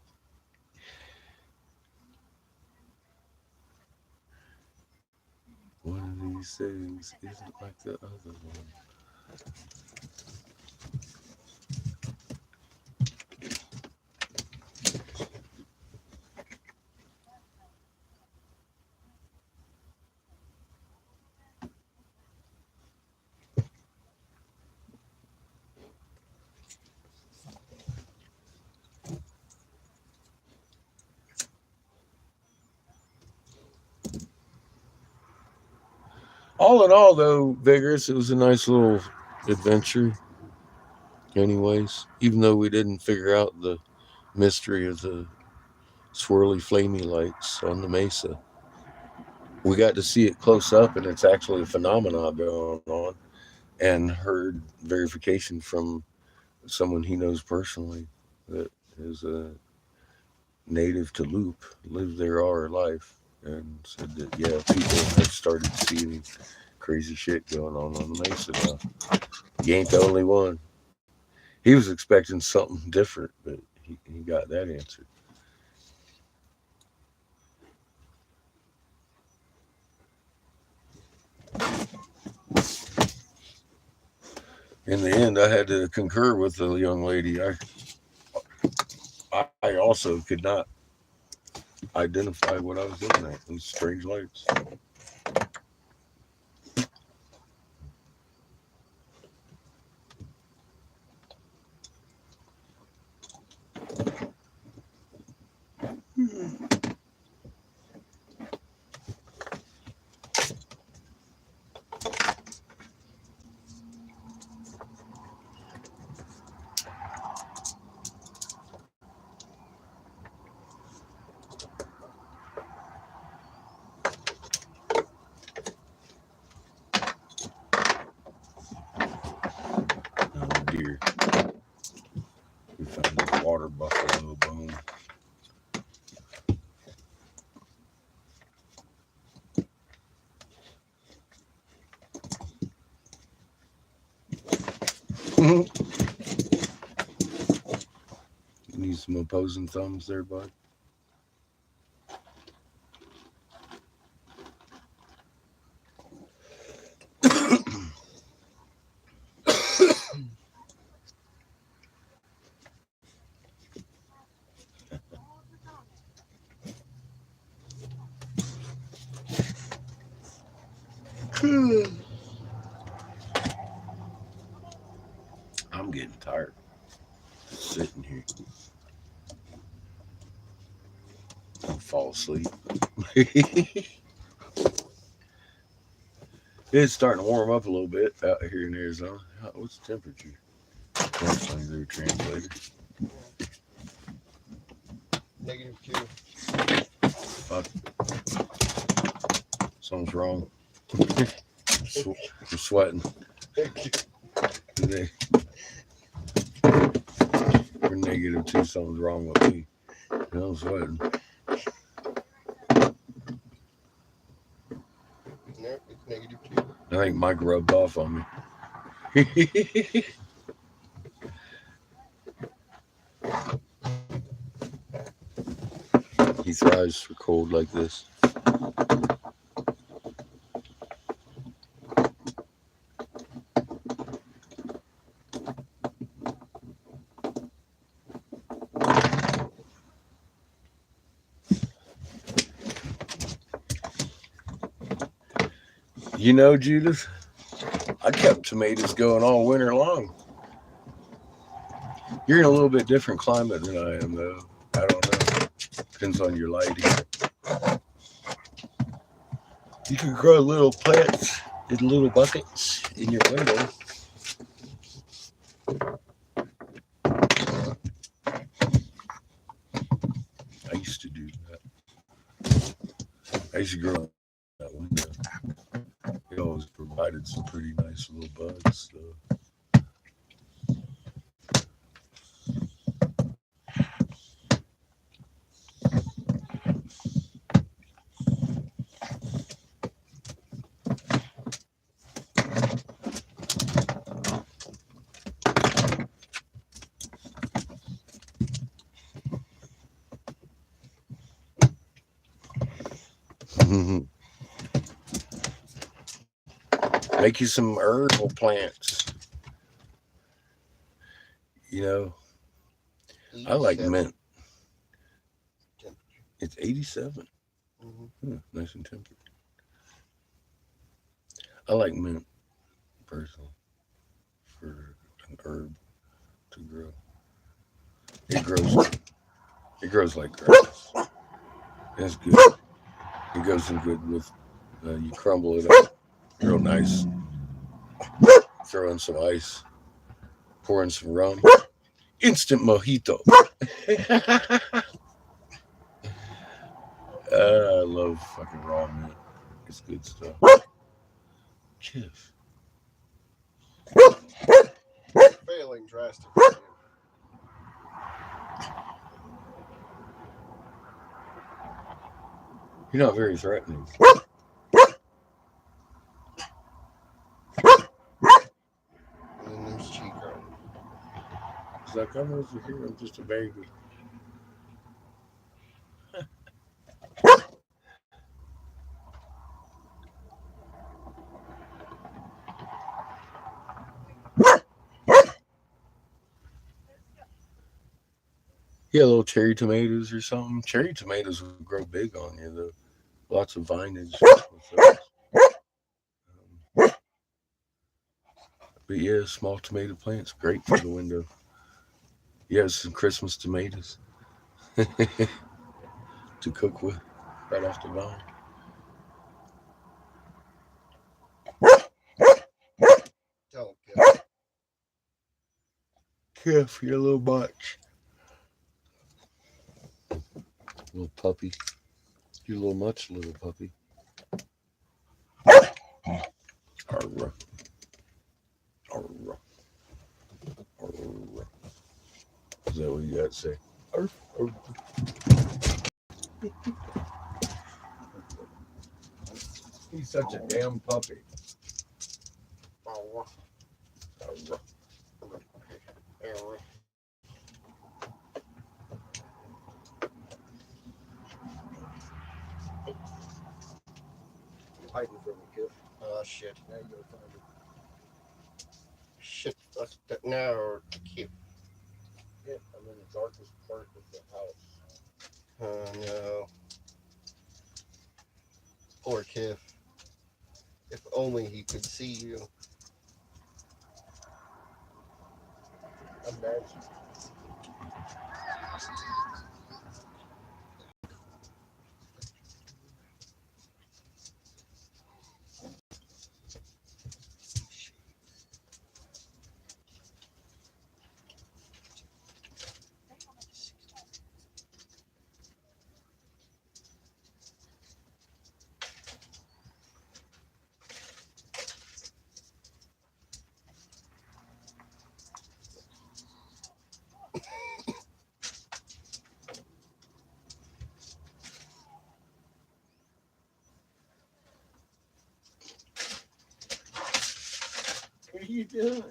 One of these things isn't like the other one. All in all, though, Vigorous, it was a nice little adventure, anyways, even though we didn't figure out the mystery of the swirly, flamey lights on the mesa. We got to see it close up, and it's actually a phenomenon going on, and heard verification from someone he knows personally that is a native to Loop, lived there all her life, and said that, yeah, people have started seeing crazy shit going on the mesa now. You ain't the only one. He was expecting something different, but he got that answer. In the end, I had to concur with the young lady. I I also could not identify what I was looking at. Those strange lights. Oh dear. We found a water buffalo bone. You need some opposing thumbs there, bud? I'm getting tired. Sitting here. I'll fall asleep. It's starting to warm up a little bit out here in Arizona. What's the temperature? Definitely they're translated. -2. Fuck. Something's wrong. I'm sweating. They- We're -2. Something's wrong with me. I'm sweating. No, it's -2. I think Mike rubbed off on me. He thrives for cold like this. You know, Judith, I kept tomatoes going all winter long. You're in a little bit different climate than I am, though. I don't know. Depends on your lighting. You can grow little plants in little buckets in your window. I used to do that. I used to grow in that window. It always provided some pretty nice little buds. So. Make you some herbal plants. You know, I like 87 mint. temperature. It's 87. Mm-hmm. Nice and tempered. I like mint personally for an herb to grow. It grows. It grows like grass. That's good. It goes in good with. You crumble it up, real nice. Throw in some ice. Pour in some rum. Instant mojito. I love fucking raw mint. It's good stuff. Kiff. Failing drastically. You're not very threatening. And then there's Chico. He's like, I'm over here. I'm just a baby. Yeah, little cherry tomatoes or something. Cherry tomatoes will grow big on you though. Lots of vinage with those. But yeah, small tomato plants, great for the window. Yeah, some Christmas tomatoes to cook with right off the vine. Don't go. Careful, your little much. Little puppy. You little much, little puppy. Arr, arr, arr. Is that what you got to say? Arr, arr. He's such a damn puppy. Oh, Arr. oh, You're hiding from me, kid. oh shit. Now you gotta find it. Shit. That's that now. Keep. Yeah, I'm in the darkest part of the house. Oh no. Poor Kiff. If only he could see you. Imagine. What are you doing?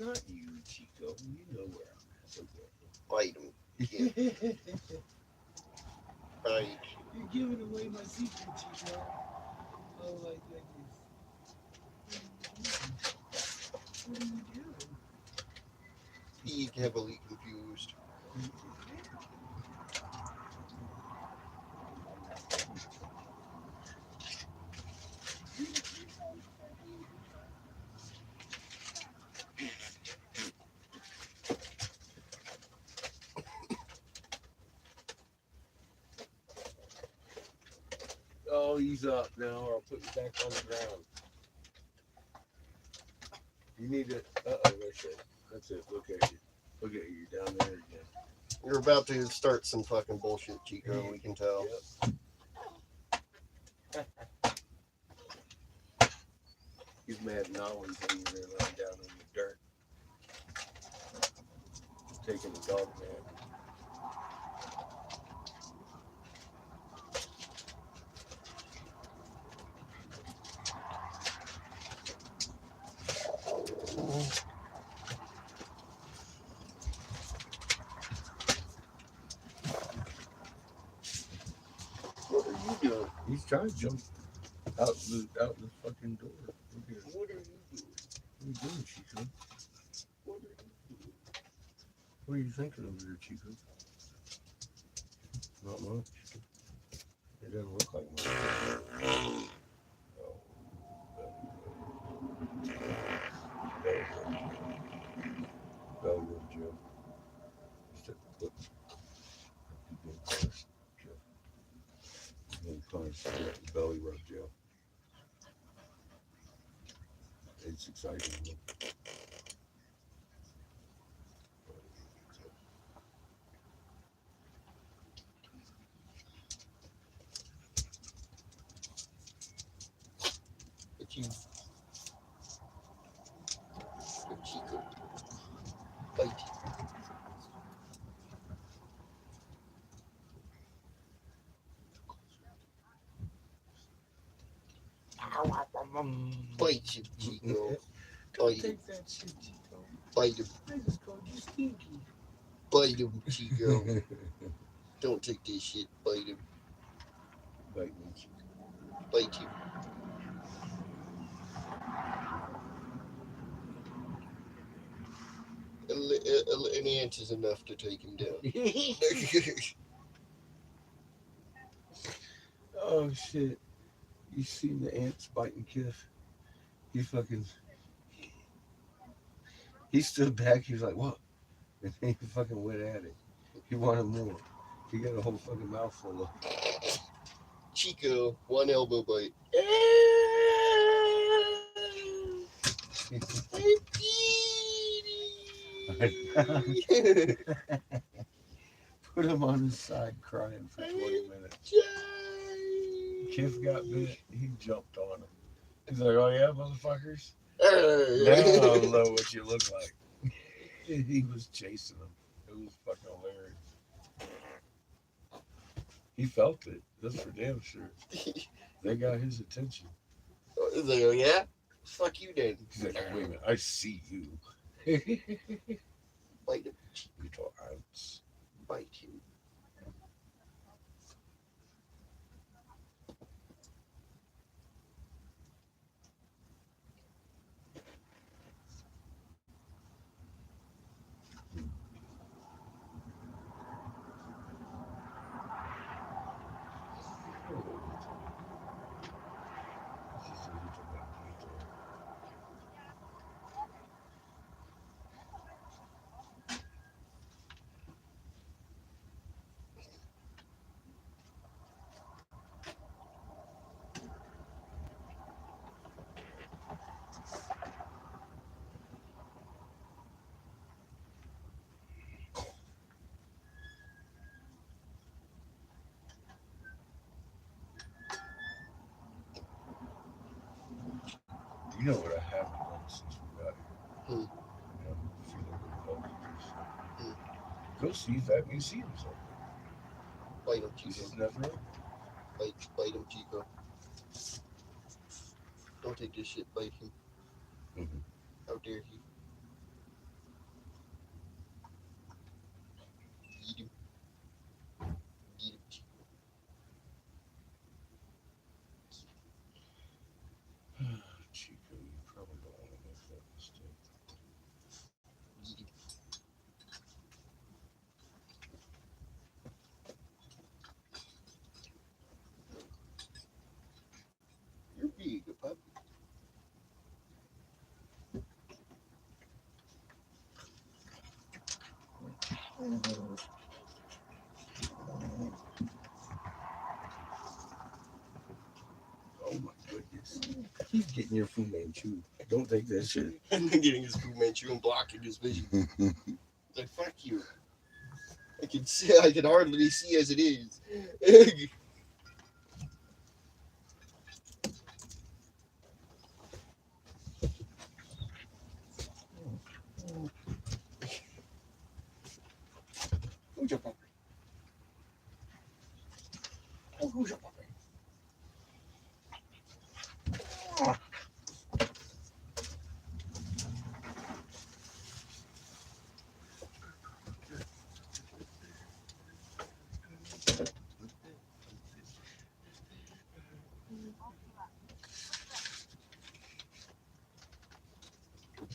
Not you, Chico. You know where I'm at. Bite him. Okay. Bite. You're giving away my secret, Chico. Oh my goodness. What are you doing? He heavily confused. Oh, he's up now, or I'll put you back on the ground. You need to. That's it. That's it. Look at you. Look at you. You're down there again. You're about to start some fucking bullshit, Chico. We can tell. Yep. He's mad and always leaving there lying down in the dirt. Taking a dog nap. What are you doing? He's trying to jump out the fucking door. Look here. What are you doing? What are you doing, Chico? What are you doing? What are you thinking over there, Chico? Not much. It doesn't look like much. Oh, belly rub, Joe. Look. Belly rub, Joe. It's exciting. But you. Good Chico. Bite. Bite you, Chico. Don't take that shit, Chico. Bite him. I just called you stinky. Bite him, Chico. Don't take this shit. Bite him. Bite me, Chico. Bite you. an ant is enough to take him down. Oh shit! You seen the ants biting Kiff? He fucking he stood back. He was like, "What?" And he fucking went at it. He wanted more. He got a whole fucking mouthful of. Chico, one elbow bite. Put him on his side crying for 20 minutes. Kiff got bit. He jumped on him. He's like, "Oh yeah, motherfuckers! Now I know what you look like." He was chasing him. It was fucking hilarious. He felt it. That's for damn sure. They got his attention. He's like, oh yeah? Fuck you then. He's like, "Oh, wait a minute, I see you." Bite him. Little ants. Bite him. You know what I haven't done since we got here? Hmm. You know, if you look at the voltages. Hmm. Go see if that museum's open. Bite him, This Chico. is never open. Bite him, Chico. Don't take this shit. Bite him. Mhm. How dare he? Eat him. Eat him, Chico. Chico, you probably don't want to make that mistake. Eat him. You're big, puppy. Oh my goodness. He's getting your Fu Manchu. Don't take that shit. And then getting his Fu Manchu and blocking his vision. Like, fuck you. I can see. I can hardly see as it is. Who's your puppy? Oh, who's your puppy?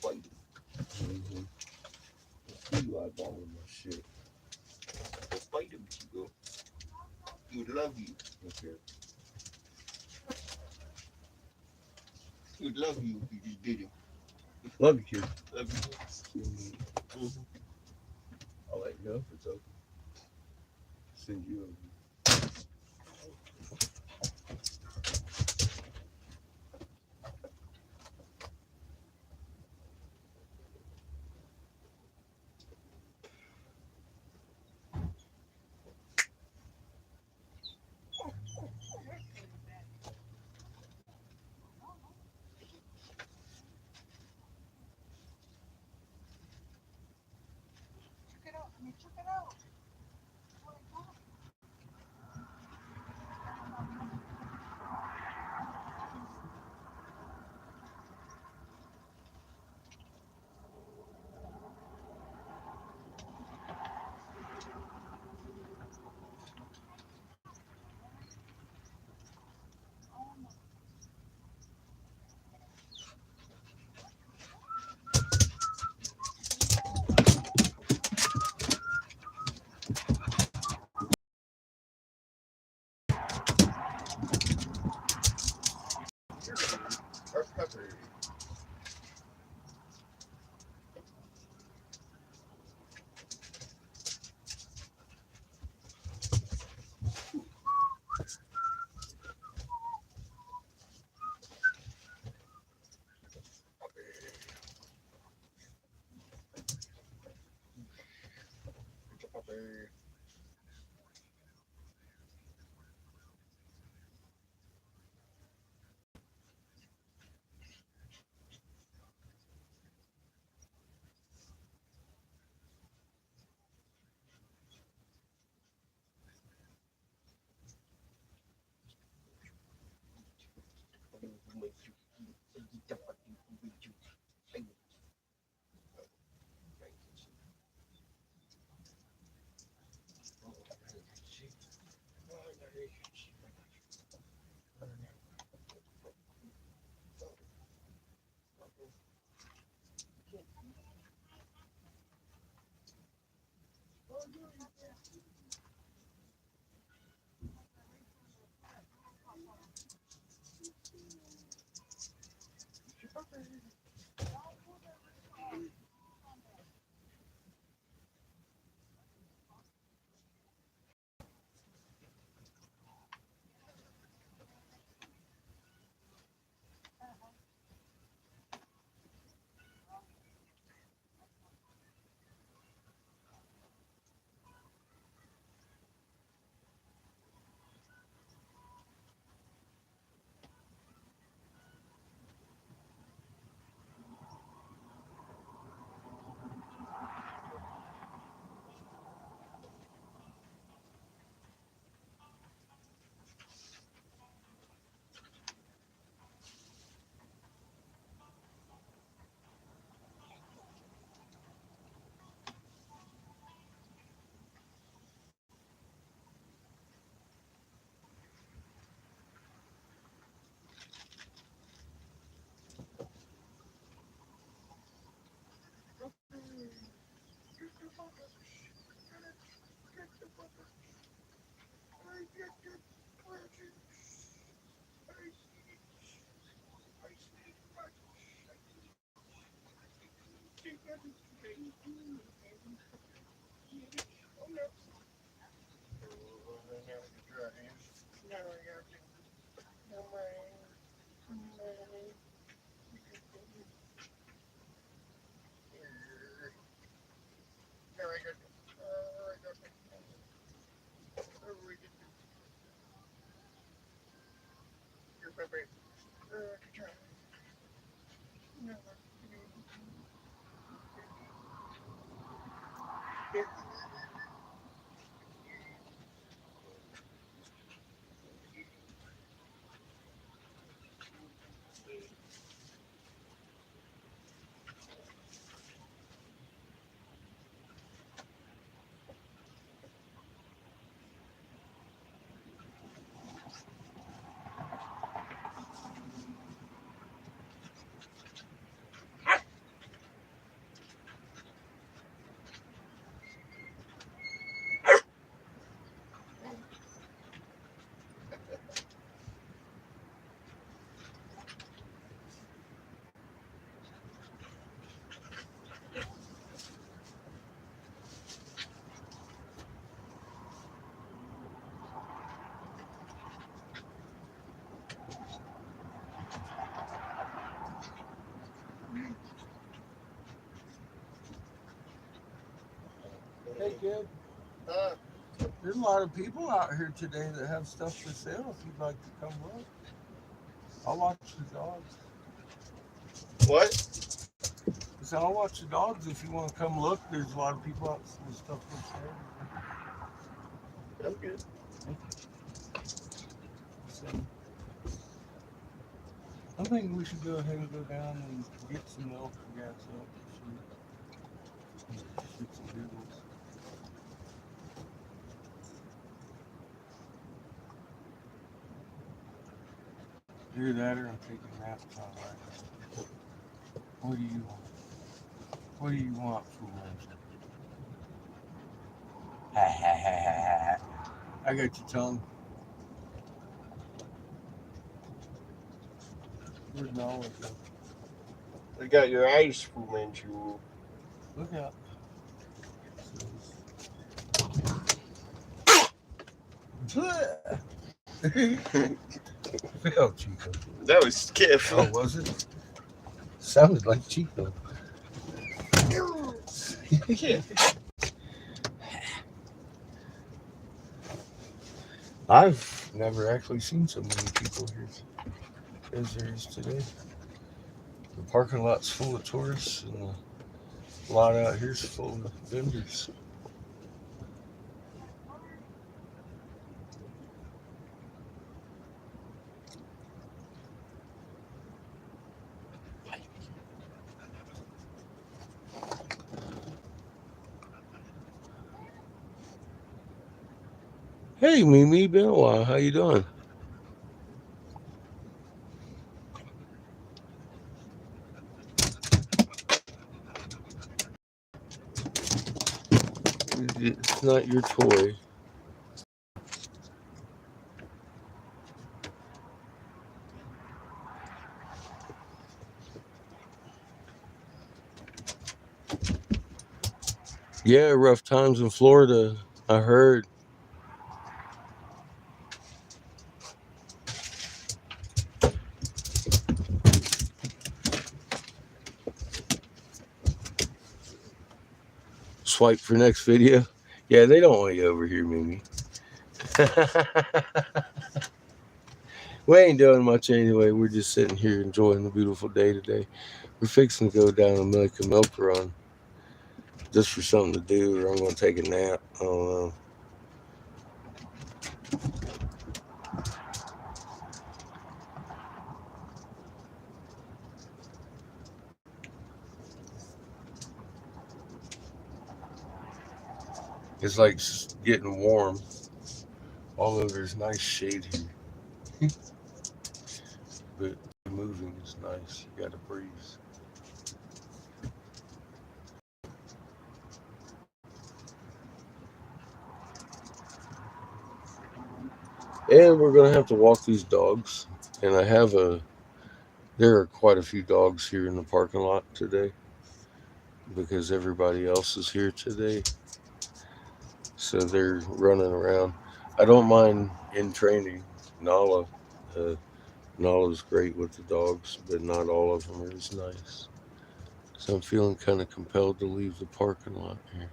Bite him. Mm-hmm. You eyeballing my shit. Bite him, Chico. He would love you. Okay. He would love you if you just did him. Love you, kid. Love you. Mm-hmm. I'll let you know if it's open. Send you over. Hey, kid. There's a lot of people out here today that have stuff for sale. If you'd like to come look, I'll watch the dogs. What? So I'll watch the dogs if you want to come look. There's a lot of people out with stuff for sale. I'm good. So I think we should go ahead and go down and get some milk and gas up. Shits and giggles. Either that or I'm taking naps all right. What do you want? What do you want for lunch? Ha ha ha ha ha. I got your tongue. Where's the olive? I got your eyes, Fu Manchu. Look out. Fell, Chico. That was Skiff. Oh, was it? Sounded like Chico. I've never actually seen so many people here as there is today. The parking lot's full of tourists, and the lot out here's full of vendors. Hey, Mimi, been a while. How you doing? It's not your toy. Yeah, rough times in Florida. I heard. Swipe for next video. Yeah, they don't want you over here, Mimi. We ain't doing much anyway. We're just sitting here enjoying the beautiful day today. We're fixing to go down and make a milk run just for something to do, or I'm going to take a nap. I don't know. It's like getting warm. Although there's nice shade here. But moving is nice. You got to breathe. And we're going to have to walk these dogs. And there are quite a few dogs here in the parking lot today because everybody else is here today. So they're running around. I don't mind in training. Nala. Uh, Nala's great with the dogs, but not all of them are as nice. So I'm feeling kind of compelled to leave the parking lot here.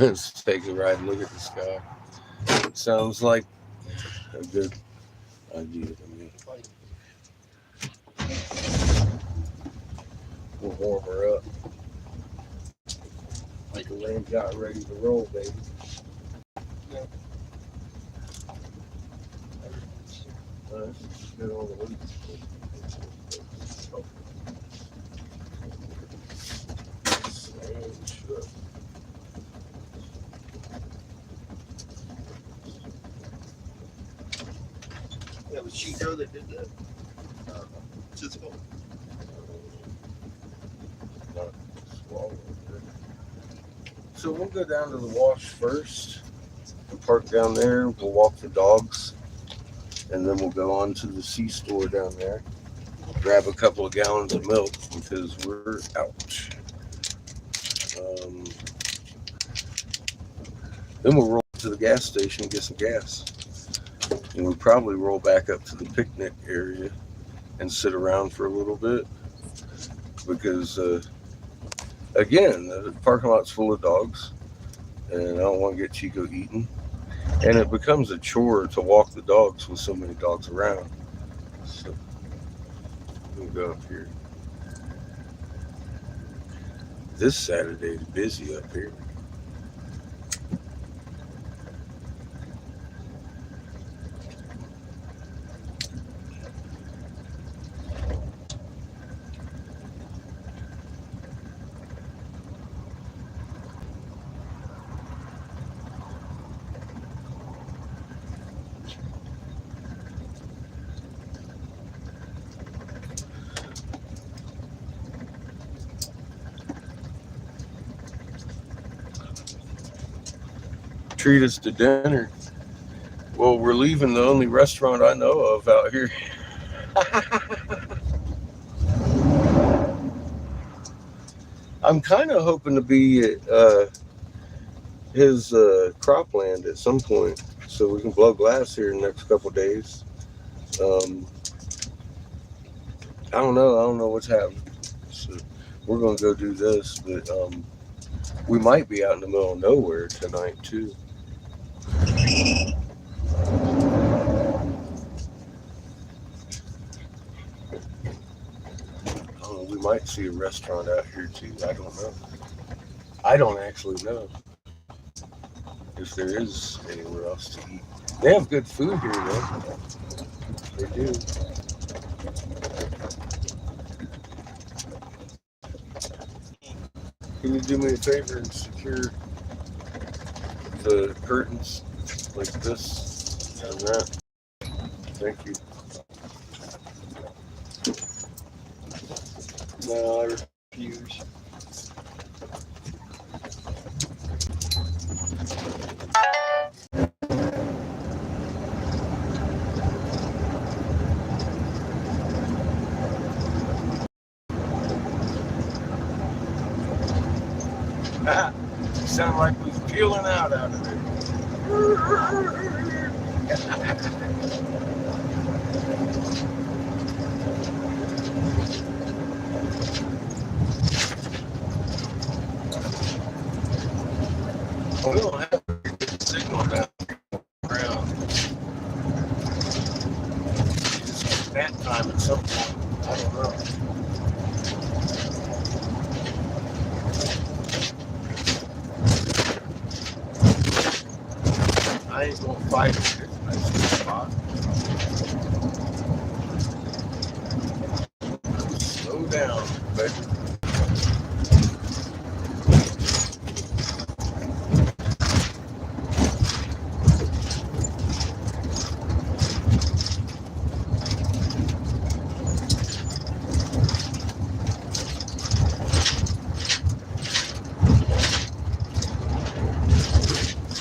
Let's take a ride and look at the sky. It sounds like a good idea to me. We'll warm her up. Like the rain got ready to roll, baby. Yeah. Get all the leaves. Yeah, was she girl that did that? Just So we'll go down to the wash first and park down there. We'll walk the dogs, and then we'll go on to the C-store down there, grab a couple of gallons of milk because we're out. Then we'll roll to the gas station and get some gas. And we'll probably roll back up to the picnic area and sit around for a little bit because, again, the parking lot's full of dogs, and I don't want to get Chico eaten. And it becomes a chore to walk the dogs with so many dogs around. So we'll go up here. This Saturday is busy up here. Treat us to dinner. Well, we're leaving the only restaurant I know of out here. I'm kind of hoping to be at his cropland at some point so we can blow glass here in the next couple of days. I don't know what's happening. So we're gonna go do this, but we might be out in the middle of nowhere tonight too. We might see a restaurant out here too. I don't know. I don't actually know if there is anywhere else to eat. They have good food here though. They do. Can you do me a favor and secure the curtains like this and that? Thank you. No, I refuse. You sound like we was peeling out of there. We don't have a good signal down around. Just nap time at some point. I don't know. I ain't gonna fight it. It's a nice spot. Slow down, baby.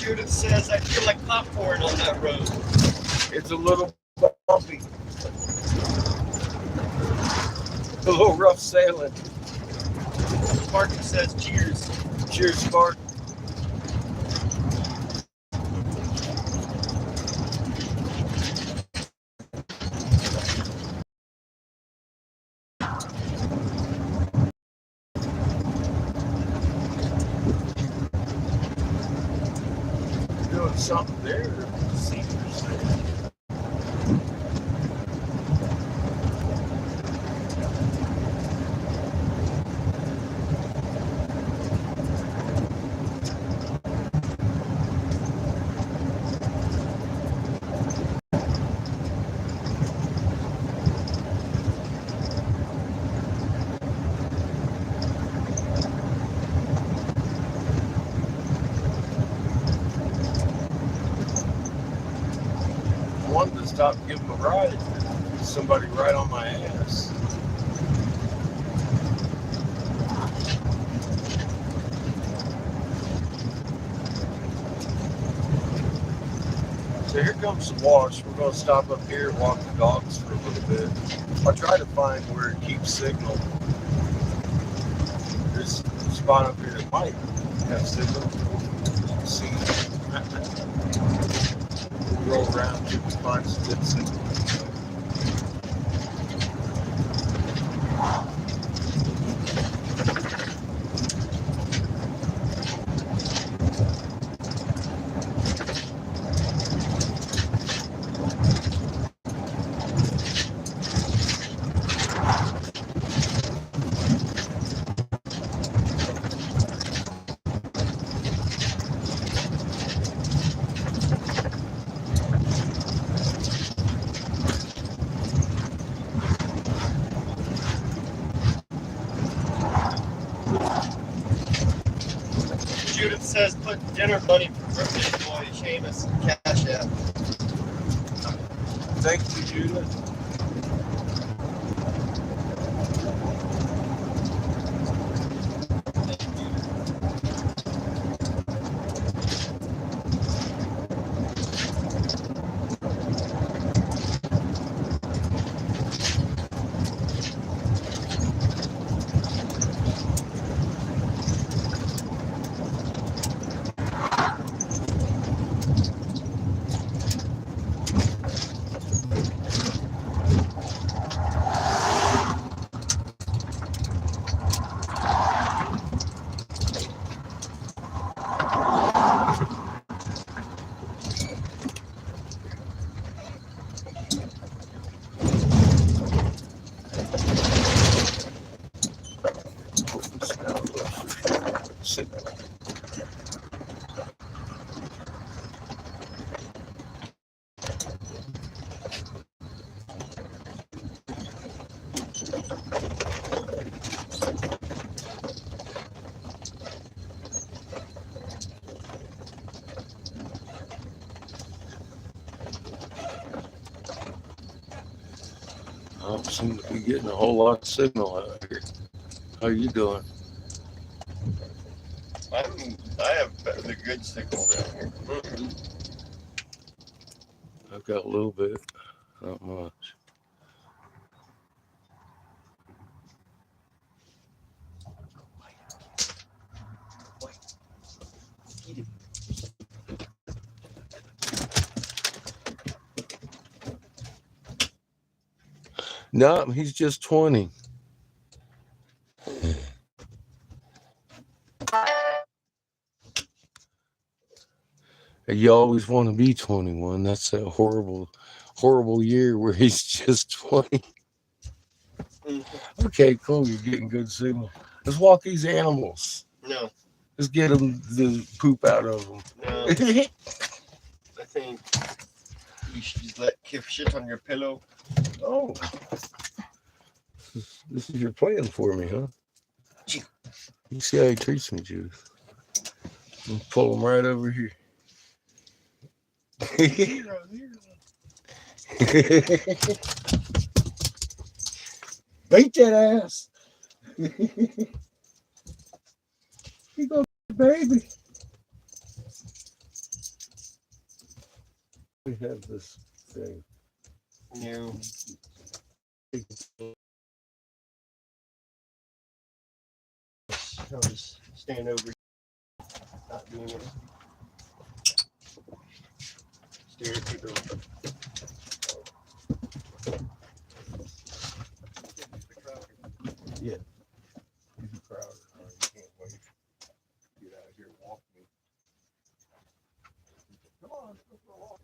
Judith says, I feel like popcorn on that road. It's a little bumpy. A little rough sailing. Sparky says, cheers. Cheers, Spark. Doing something there. Seniors there. I wanted to stop and give him a ride. Somebody right on my ass. So here comes the wash. We're going to stop up here and walk the dogs for a little bit. I'll try to find where it keeps signal. There's a spot up here that might have signal. Let's see. Roll around to find some good signal. Judith says, put dinner money for birthday boy Seamus Cash App. Thank you, Judith. I don't seem to be getting a whole lot of signal out here. How you doing? I have the good signal down here. I've got a little bit, not much. No, he's just 20. You always want to be 21. That's a horrible, horrible year where he's just 20. Okay, cool. You're getting good signal. Let's walk these animals. No, Let's get them the poop out of them. no. I think you should just let Kif shit on your pillow. Oh, this is your plan for me, huh? You see how he treats me, Judith. And pull him right over here. Beat that ass. You go, baby. We have this thing. No. I'll just stand over here, not doing it. Stare at people. Yeah. He's a crowd. You can't wait. Get out here and walk me. Come on, let's go for a walk.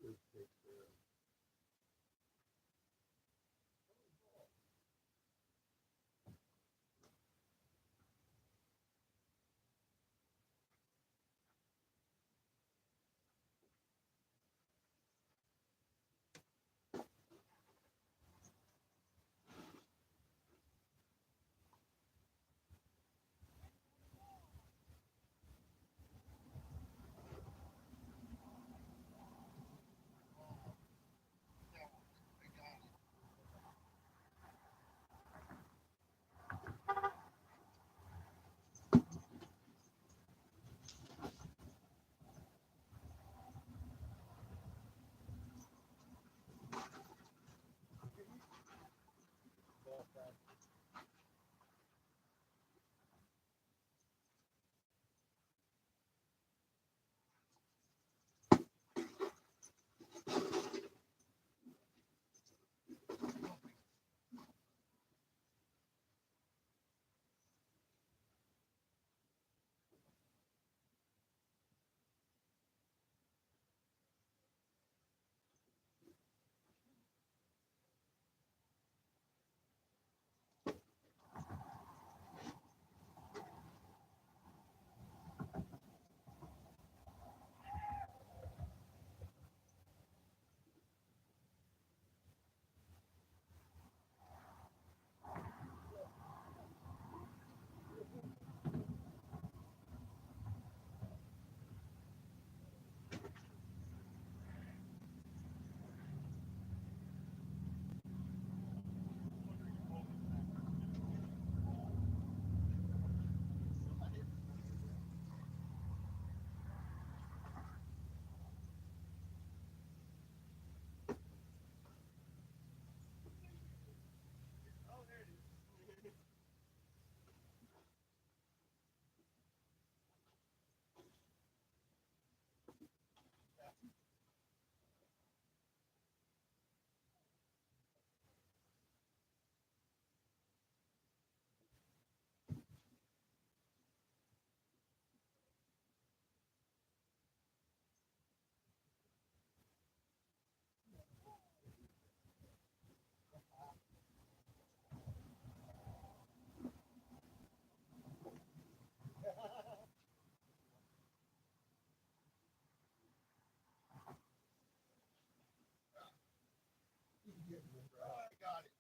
this take care of. I got it.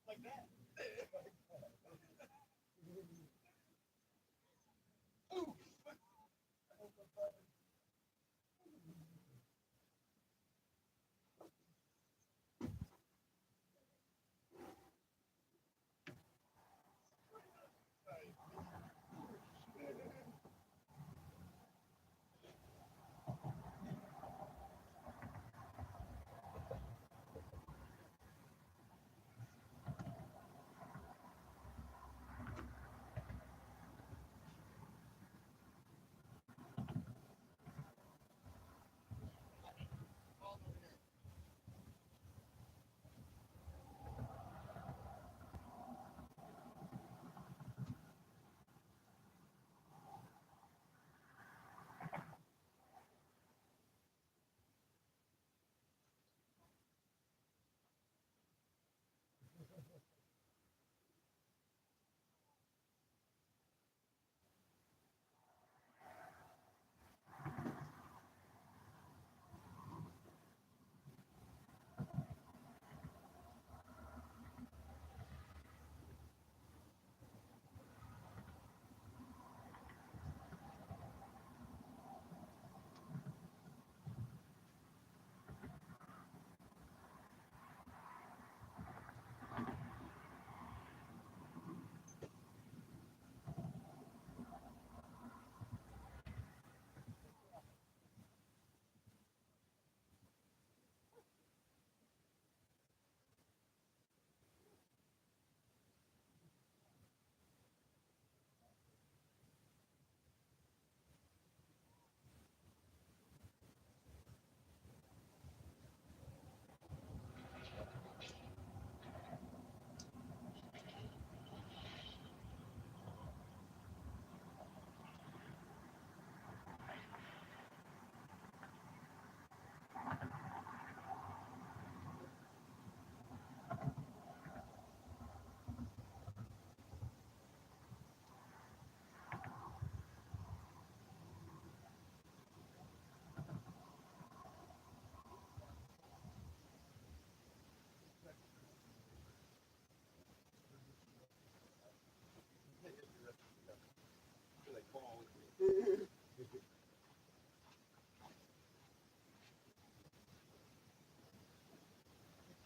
Like that. Ooh.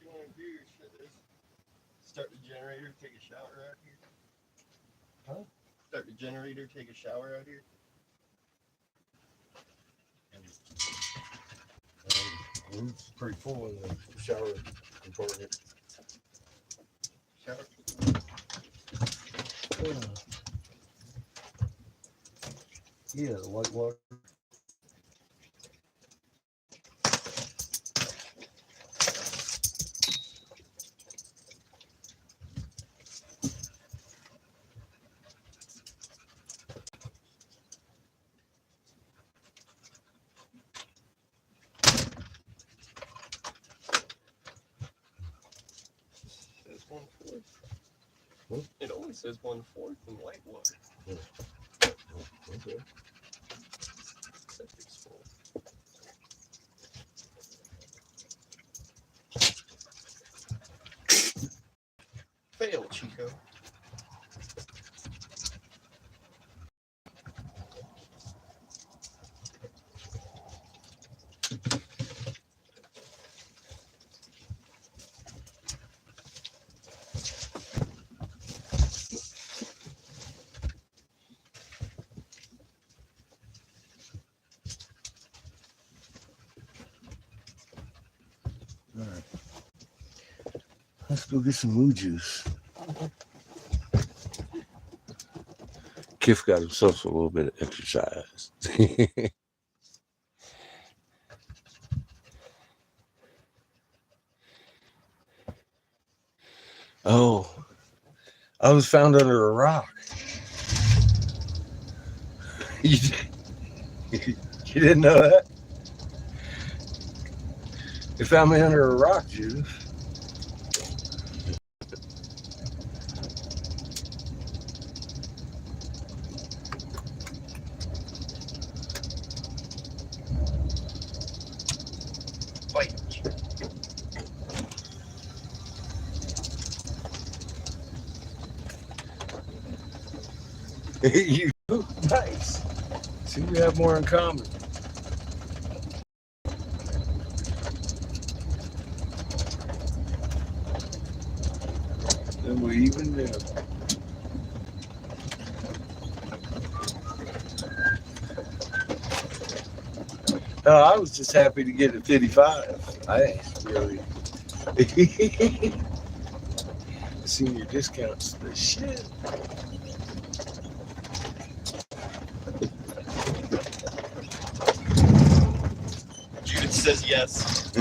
you want to do shit is start the generator, take a shower out here. Huh? Start the generator, take a shower out here. It's pretty full in the shower compartment. Shower. Yeah, the white water. Says 1/4. What? It only says 1/4 in white water. Okay. Septic's full. Fail, Chico. All right. Let's go get some moo juice. Kiff got himself a little bit of exercise. Oh, I was found under a rock. You didn't know that? They found me under a rock, Jude. Fight. You nice. See, we have more in common. Than we even knew. I was just happy to get a 55. I ain't really. Senior discounts the shit. Judith says yes.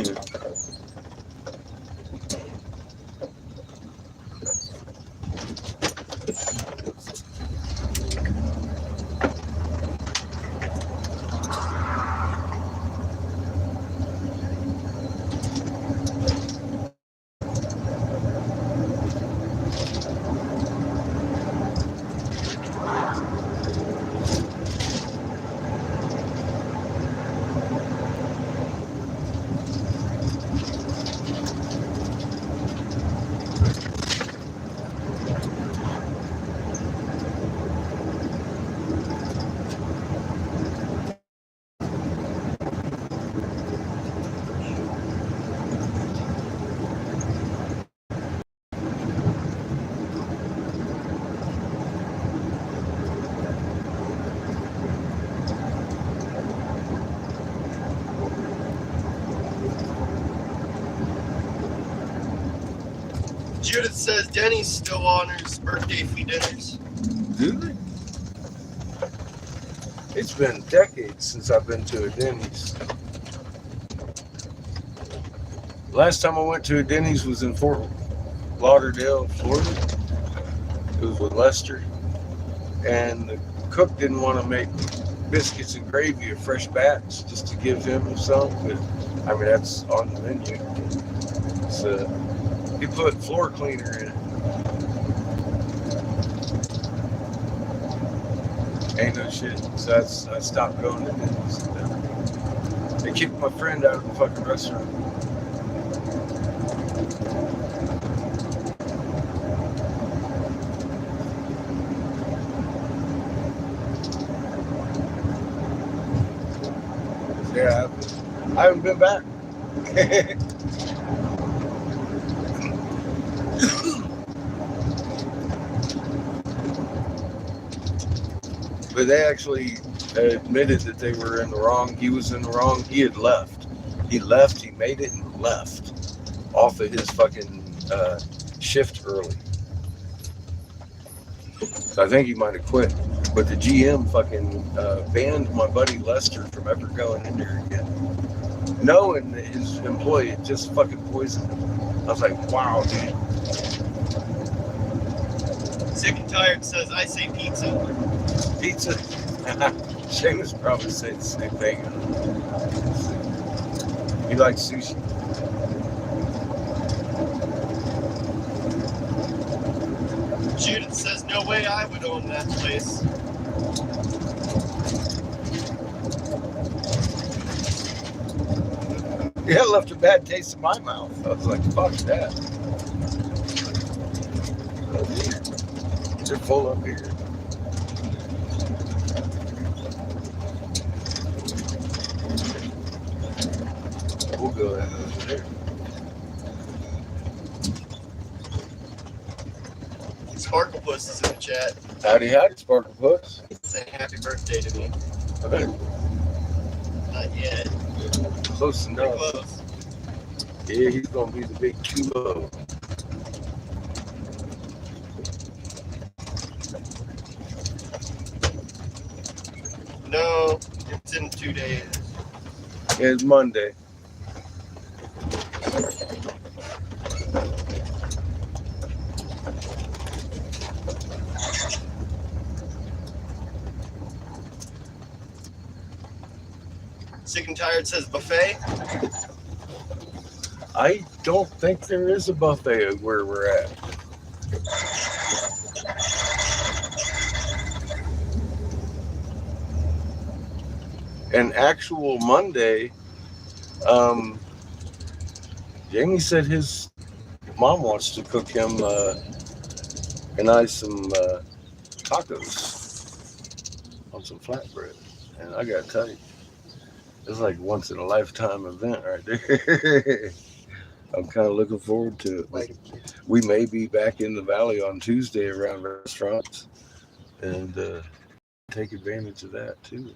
Judith says Denny's still honors birthday fee dinners. Do they? It's been decades since I've been to a Denny's. Last time I went to a Denny's was in Fort Lauderdale, Florida. It was with Lester. And the cook didn't want to make biscuits and gravy of fresh batch just to give him some. But, I mean, that's on the menu. So he put floor cleaner in it. Ain't no shit. So I stopped going to Denny's. They kicked my friend out of the fucking restaurant. Yeah, I haven't been back. But they actually admitted that they were in the wrong. He was in the wrong. He had left. He left. He made it and left off of his fucking shift early. So I think he might have quit. But the GM fucking banned my buddy Lester from ever going in there again, knowing that his employee had just fucking poisoned him. I was like, wow, dude. Sick and Tired says, I say pizza. Pizza. Seamus probably said the same thing. He likes sushi. Judith says, no way I would own that place. Yeah, it left a bad taste in my mouth. I was like, fuck that. They're full up here. We'll go ahead over there. Sparkle Puss is in the chat. Howdy, Sparkle Puss. Saying happy birthday to me. Not yet. Close Pretty enough. close. Yeah, he's gonna be the big 2-0. No, it's in 2 days. It's Monday. Sick and Tired says buffet. I don't think there is a buffet where we're at. An actual Monday, Jamie said his mom wants to cook him and I some tacos on some flatbread. And I gotta tell you, it's like once in a lifetime event right there. I'm kind of looking forward to it. But we may be back in the valley on Tuesday around restaurants and take advantage of that too.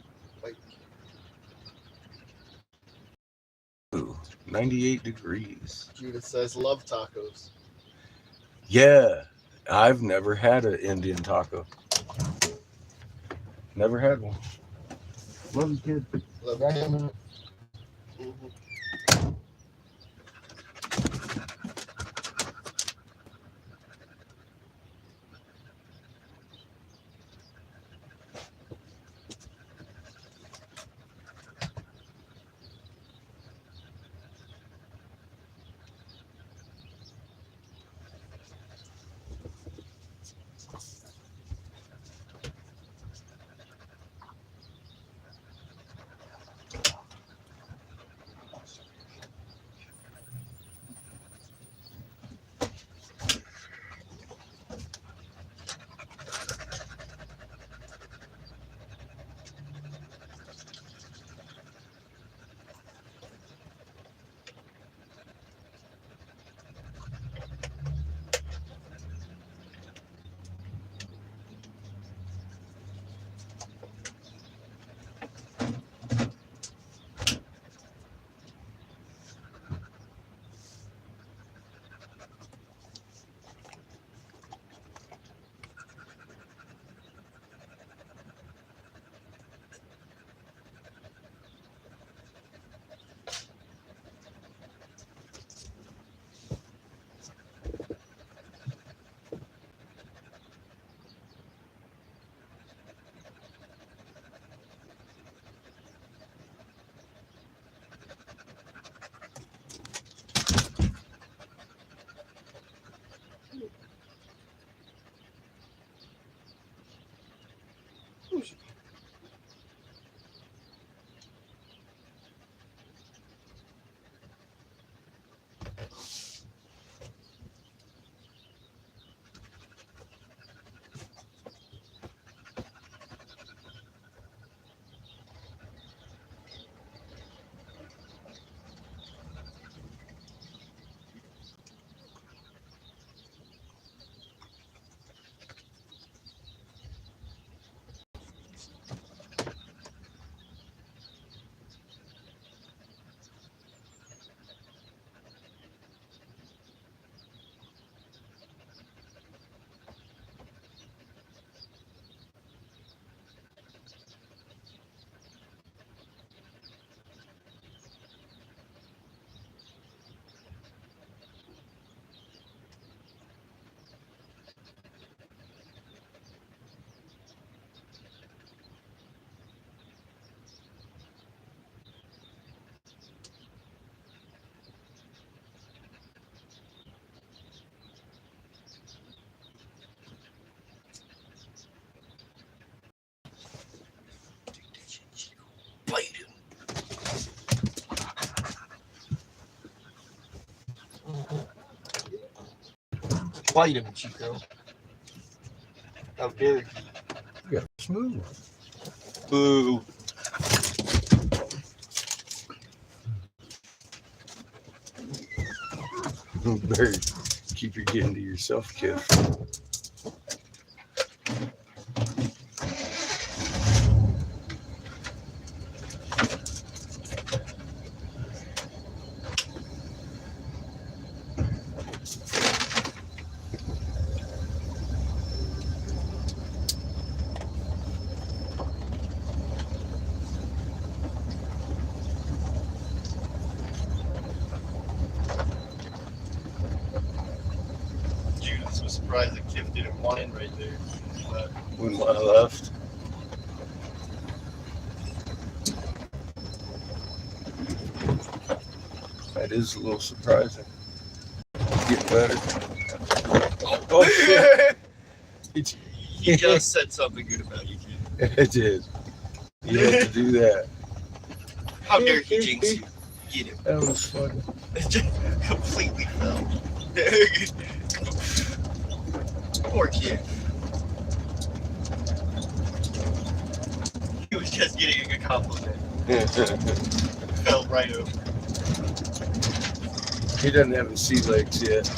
98 degrees. Judith says love tacos. Yeah, I've never had an Indian taco. Never had one. Love you, kid. Love Back you. in a minute. Mhm. fight him, Chico. How dare he? Yeah, smooth. Boo. Better keep your getting to yourself, kid. Judas was surprised that Kim didn't whine right there. But When I left. That is a little surprising. Getting better. Oh shit! he just said something good about you, kid. It did. You had to do that. How dare he jinx you? Get him. That was funny. Just completely fell. Poor kid. He was just getting a compliment. Fell right over. He doesn't have his sea legs yet.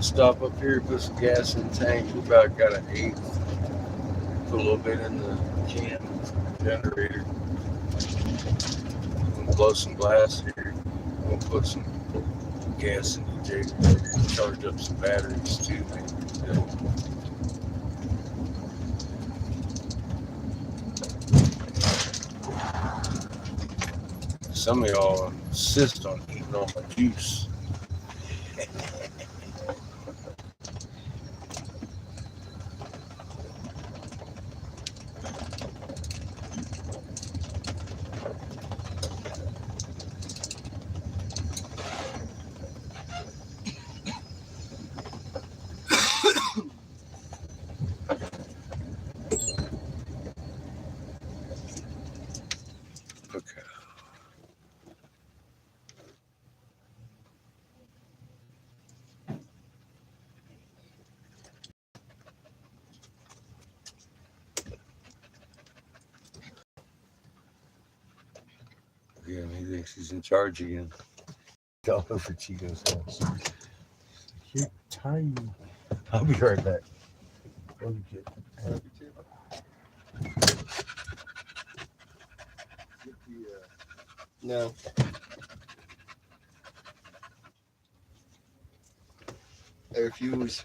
Stop up here, put some gas in the tank. We about got an eighth. Put a little bit in the can generator. We'll blow some glass here. We'll put some gas in the generator. Charge up some batteries too. Maybe. Some of y'all insist on eating all my juice. Okay. Again, he thinks he's in charge again. All over Chico's house. You're tiny. I'll be right back. Love you, kid. Love you too. No. I refuse.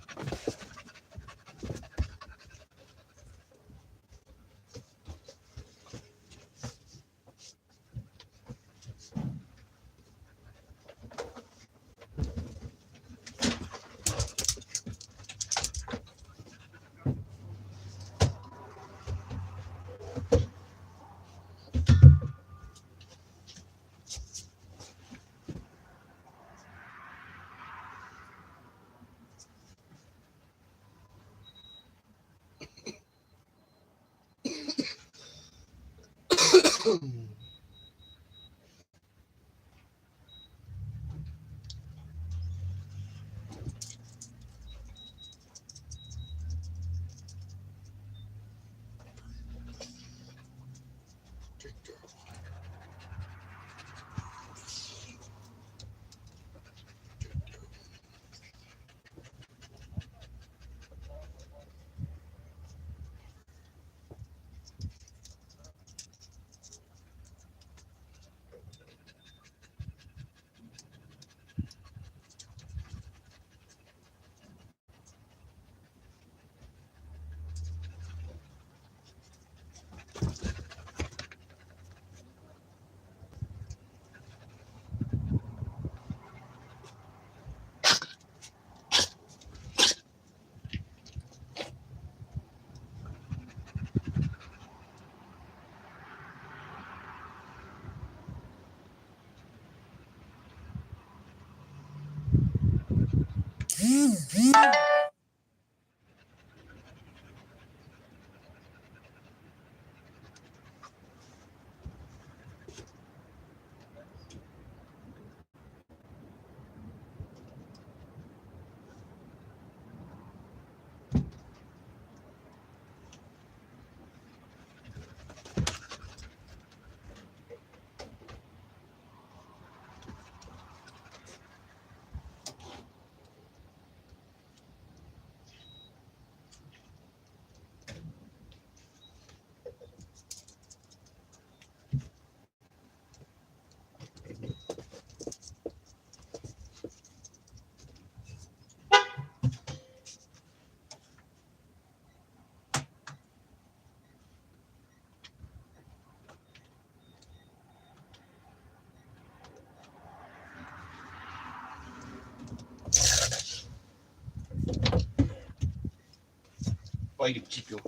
Fight him, Chico.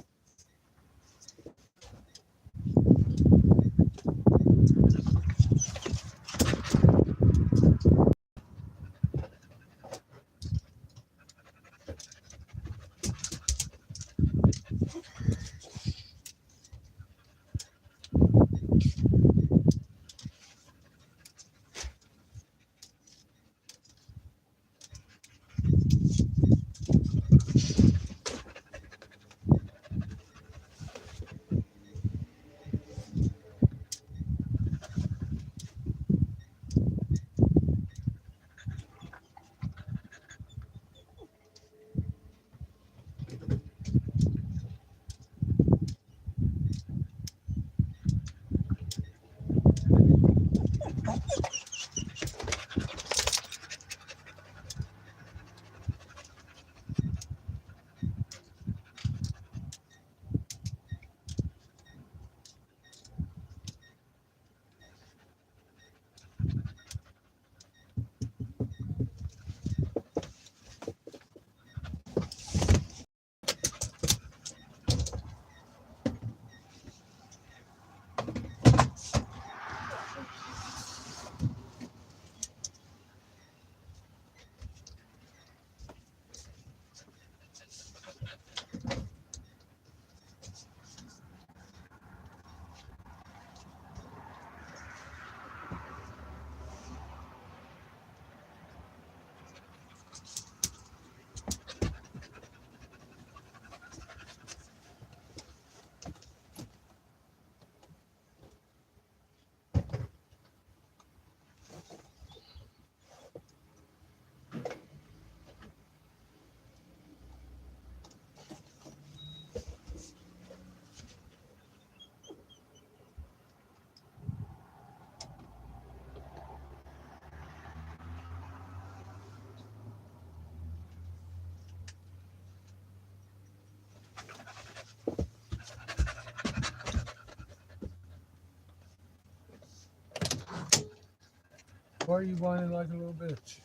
Why are you whining like a little bitch?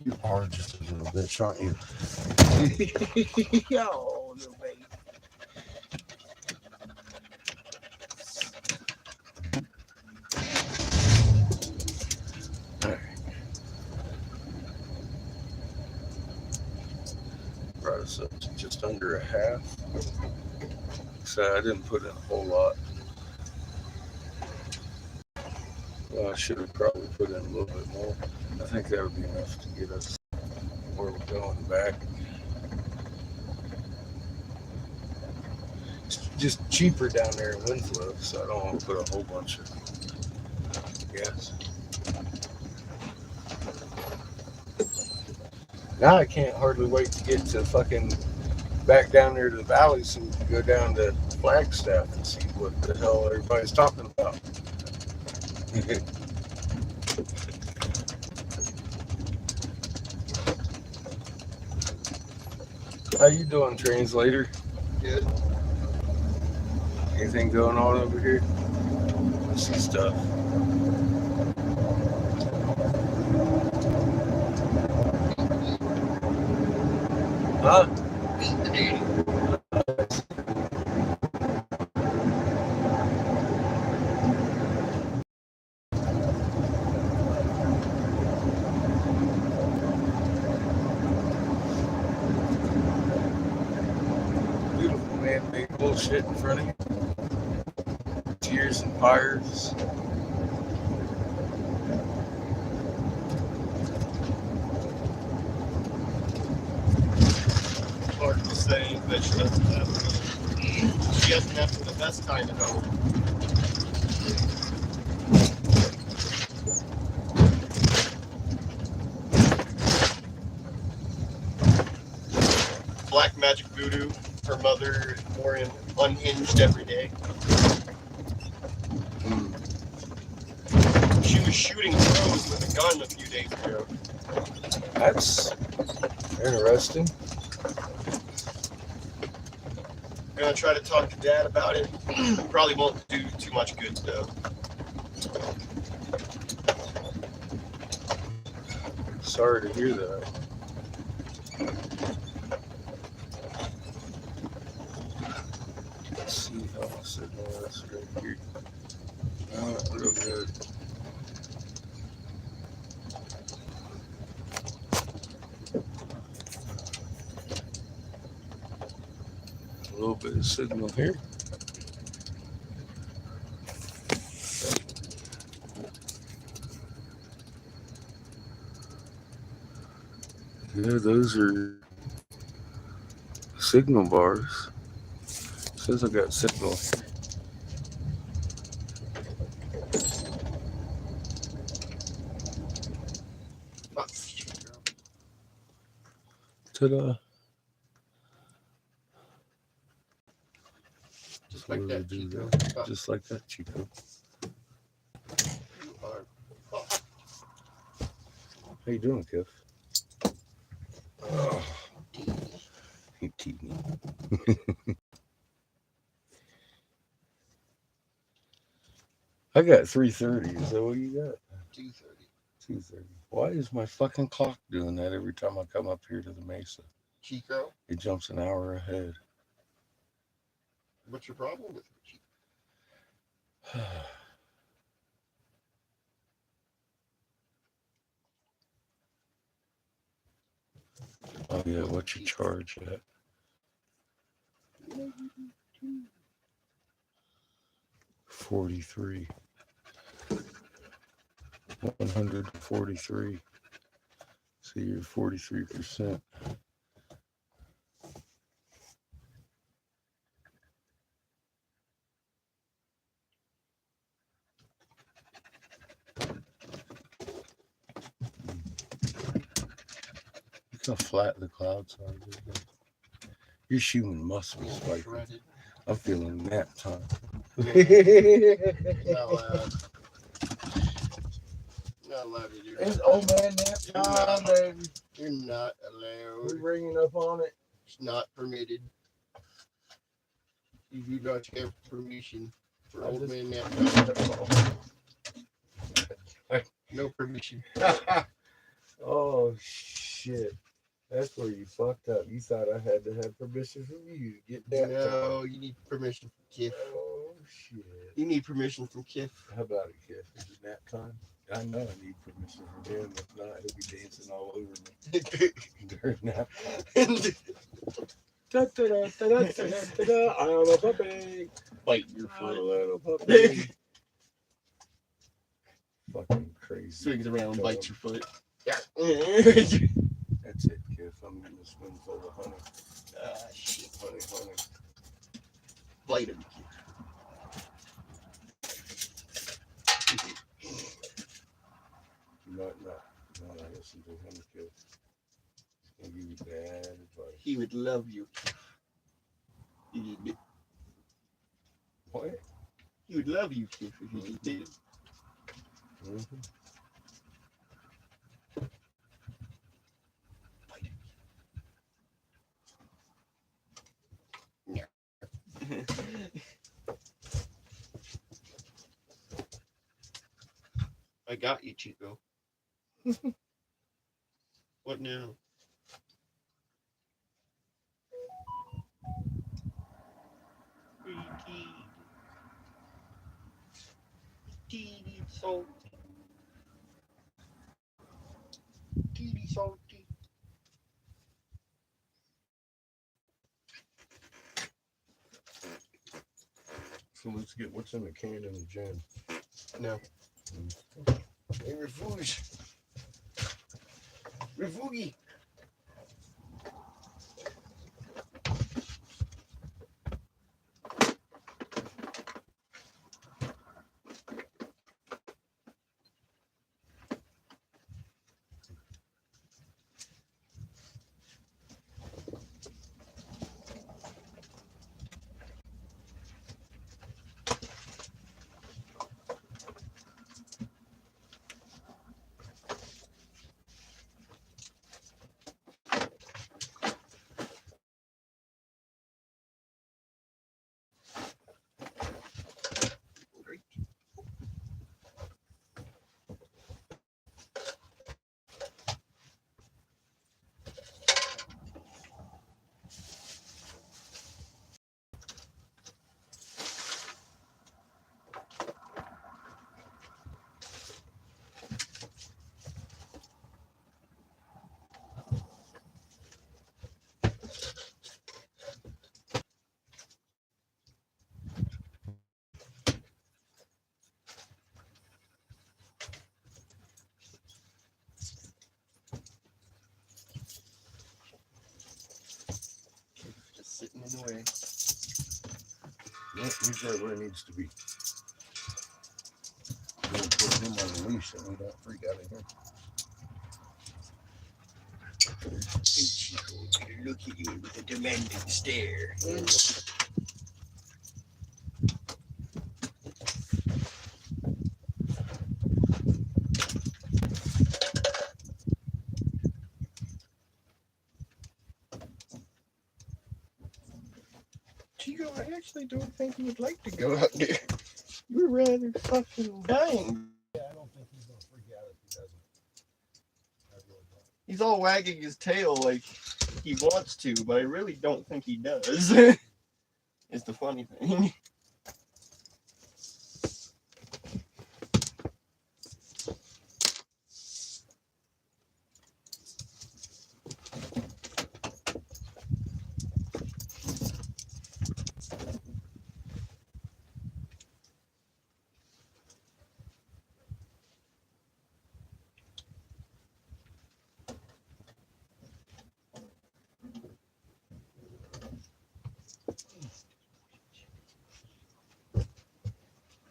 You are just a little bitch, aren't you? Oh, little baby. Brought us up to just under a half. So I didn't put in a whole lot. Well, I should have probably put in a little bit more. I think that would be enough to get us where we're going back. It's just cheaper down there in Winslow, so I don't want to put a whole bunch of gas. Now I can't hardly wait to get to fucking back down there to the valley so we can go down to Flagstaff and see what the hell everybody's talking about. How you doing, translator? Good. Anything going on over here? I see stuff. Huh? Beat the duty. little shit in front of you. Tears and fires. Hard to say, but she doesn't have the best time at home. Black magic voodoo. Her mother more unhinged every day. She was shooting crows with a gun a few days ago. That's interesting. I'm gonna try to talk to Dad about it. Probably won't do too much good though. Sorry to hear that. Let's see how the signal is right here. Not real good. A little bit of signal here. Yeah, those are signal bars. Says I got signal. Ta-da. Just like that, Chico. Just like that, Chico. You are. How you doing, Kev? Oh, you teasing me. I got 3:30. Is that what you got? 2:30. 2:30. Why is my fucking clock doing that every time I come up here to the Mesa? Chico, It jumps an hour ahead. what's your problem with it, Chico? Oh yeah, what's your charge at? 43. 143. So you're 43%. Look how flat the clouds are. Your human must be spiky. I'm feeling nap time. Not allowed. Not allowed to do that. It's old man nap time, baby. You're not allowed. We're bringing up on it. It's not permitted. You do not have permission for old man nap time. No permission. Oh shit. That's where you fucked up. You thought I had to have permission from you to get that. No, you need permission from Kiff. Oh shit. You need permission from Kiff. How about it, Kiff? Is it nap time? I know I need permission from him. If not, he'll be dancing all over me during nap time. I'm a puppy. Bite your I'm a foot. little puppy. Fucking crazy. Swings around, dog. bites your foot. That's it, Kiff. I'm getting a spoonful of honey. Shit. Honey. Bite him. No, listen to him, Kiff. He'll give you bad advice. He would love you. What? He would love you, Kiff, if you did it. Mm-hmm. I got you, Chico. What now? Freaky. Teeny salty. Teeny salty. So let's get what's in the can and the gin. No. Hey, Refuge. Refugi. Just sitting in the way. Yep, he's right where he needs to be. We'll put him on the leash so we don't freak out of here. And Chico will look at you with a demanding stare. Chico, I actually don't think you would like to go out there. You're rather fucking dying. Yeah, I don't think he's gonna freak out if he doesn't. I really don't. He's all wagging his tail like he wants to, but I really don't think he does. Is the funny thing.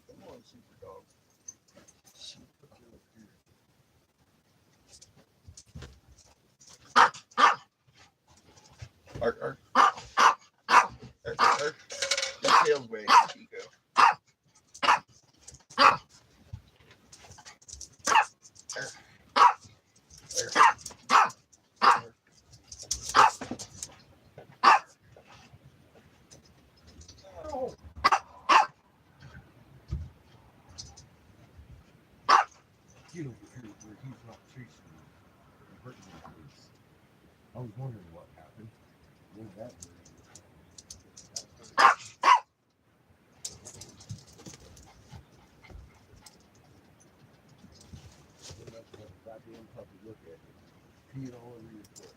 Come on, super dog. Ark, ark. Ark, ark. My tail's wagging, Chico. Get over here where he's not chasing you or hurting you, please. I was wondering what happened. Then that goddamn puppy, look at it. Peeing all over your foot.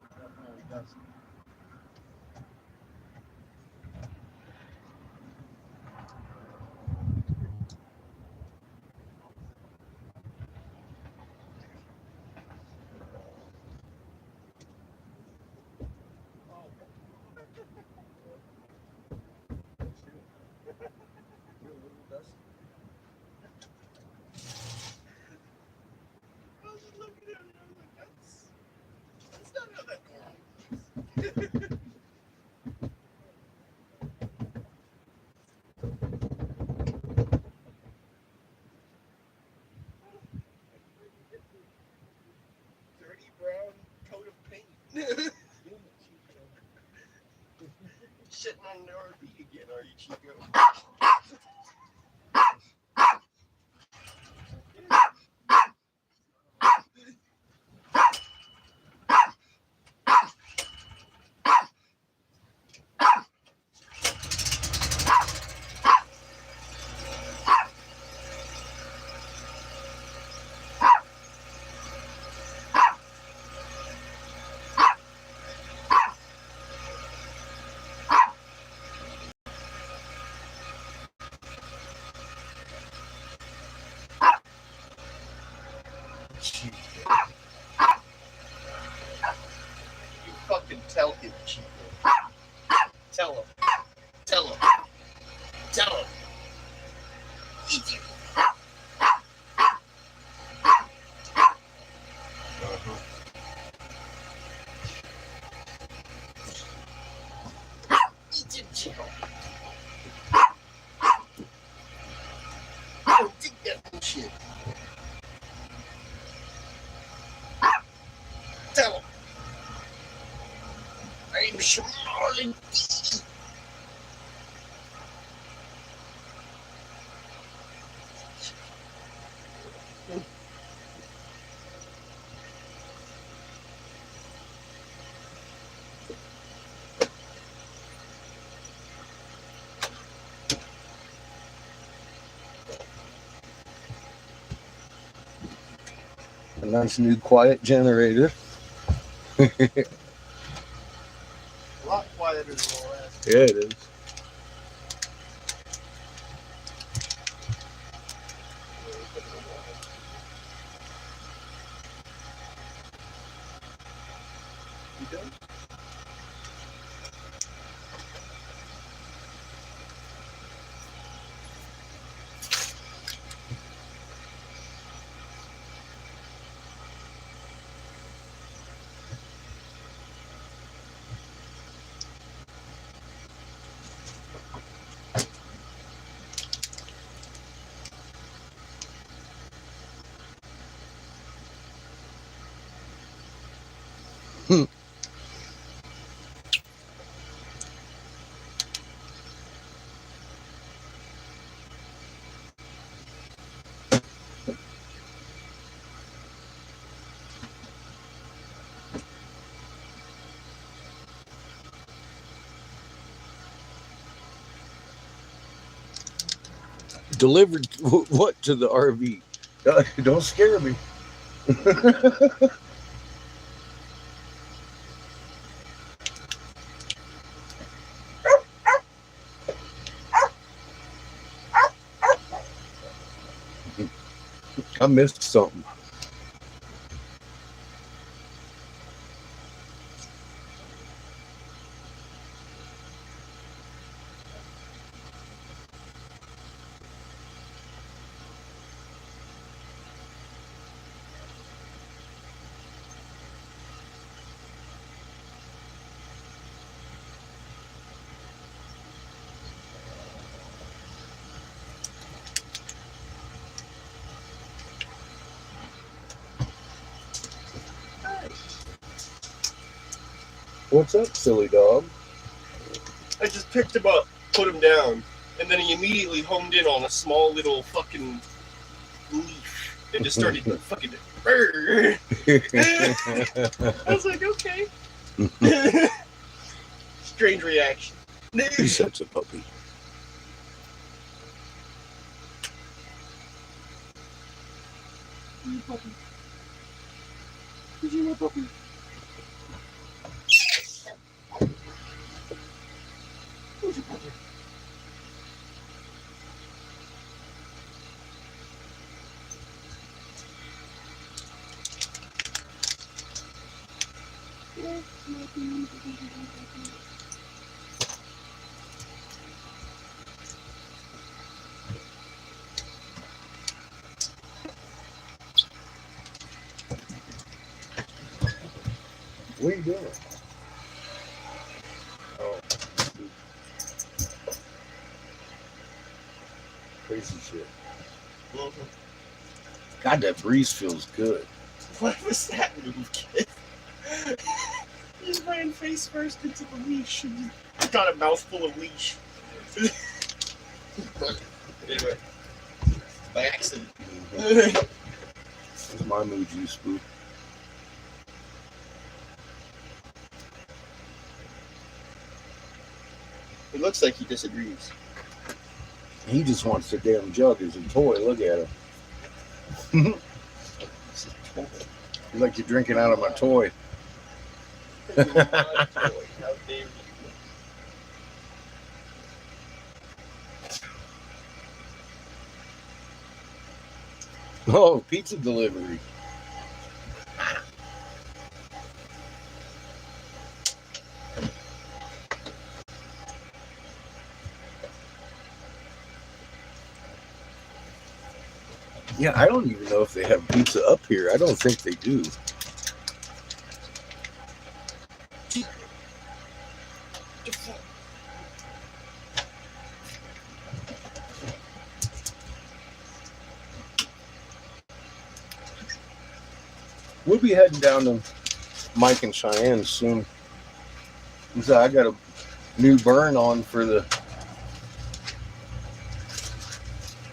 Definitely doesn't. I was just looking at it, I was like, that's not how that works. 30 brown coat of paint. Sitting on the RV again, are you, Chico? You fucking tell him, Chico. Tell him. Tell him. Tell him. Eat you. Eat him, Chico. Don't dig that bullshit. Tell him. I'm small and A nice new quiet generator. a lot quieter than the last. Yeah, it is. You done? Delivered what to the RV? Don't scare me. I missed something. What's up, silly dog? I just picked him up, put him down, and then he immediately homed in on a small little fucking leaf and just started fucking. I was like, okay. Strange reaction. He's such a puppy. Did you whip up? Who's your puppy? What are you doing? Oh, crazy shit. Mm-hmm. God, that breeze feels good. What was that move, kid? He just ran face first into the leash and just got a mouthful of leash. Anyway, by accident. This is my mood juice, spook. It looks like he disagrees. He just wants the damn jug as a toy. Look at him. This is a toy. He's like you're drinking out of my toy. This is my toy. How dare you? Oh, pizza delivery. Yeah, I don't even know if they have pizza up here. I don't think they do. We'll be heading down to Mike and Cheyenne soon. So I got a new burn on for the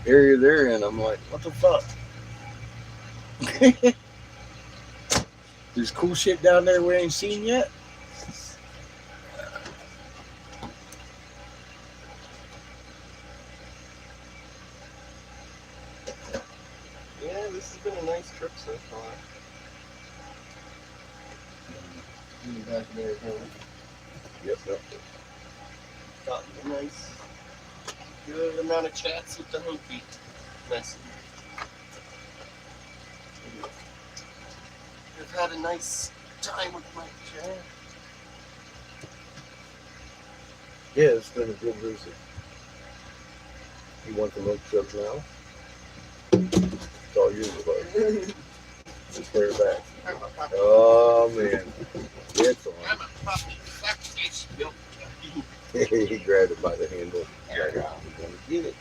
area they're in. I'm like, what the fuck? There's cool shit down there we ain't seen yet. Yeah, this has been a nice trip so far. Being back in Arizona. Yep. Gotten a nice, good amount of chats with the Hopi. Nice. I've had a nice time with my chat. Yeah, it's been a good visit. You want the milk jug now? It's all yours, buddy. Just put it back. I'm a puppy. Oh, man. It's on. I'm a puppy. Fuck this milk. He grabbed it by the handle. I'm gonna get it.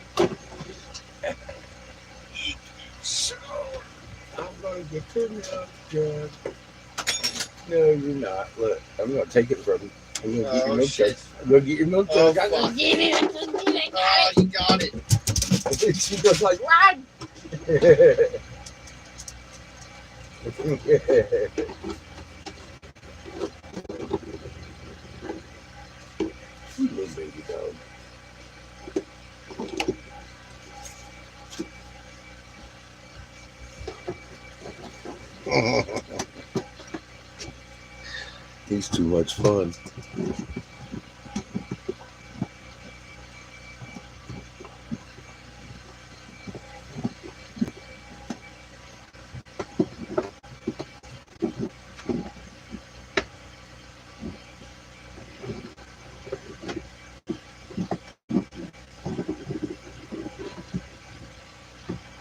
So, I'm gonna get the milk jug. No, you're not. Look, I'm gonna take it from you. I'm gonna get your milk jug. I'm gonna get your milk jug. I'm gonna get it. oh, you got it. She goes like, run! Sweet little baby dog. He's too much fun.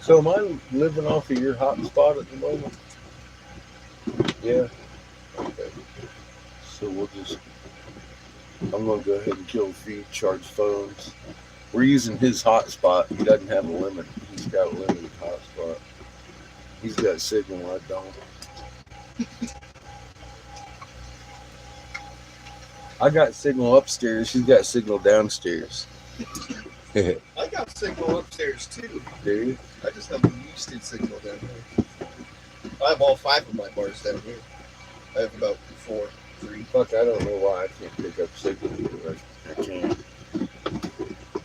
So am I living off of your hotspot at the moment? Yeah. Okay. So I'm gonna go ahead and kill the feed, charge phones. We're using his hotspot. He doesn't have a limit. He's got a limited hotspot. He's got signal, I don't. I got signal upstairs. He's got signal downstairs. I got signal upstairs too. Do you? I just have a boosted signal down there. I have all 5 of my bars down here. I have about 4, 3. Fuck, I don't know why I can't pick up signal. I can't.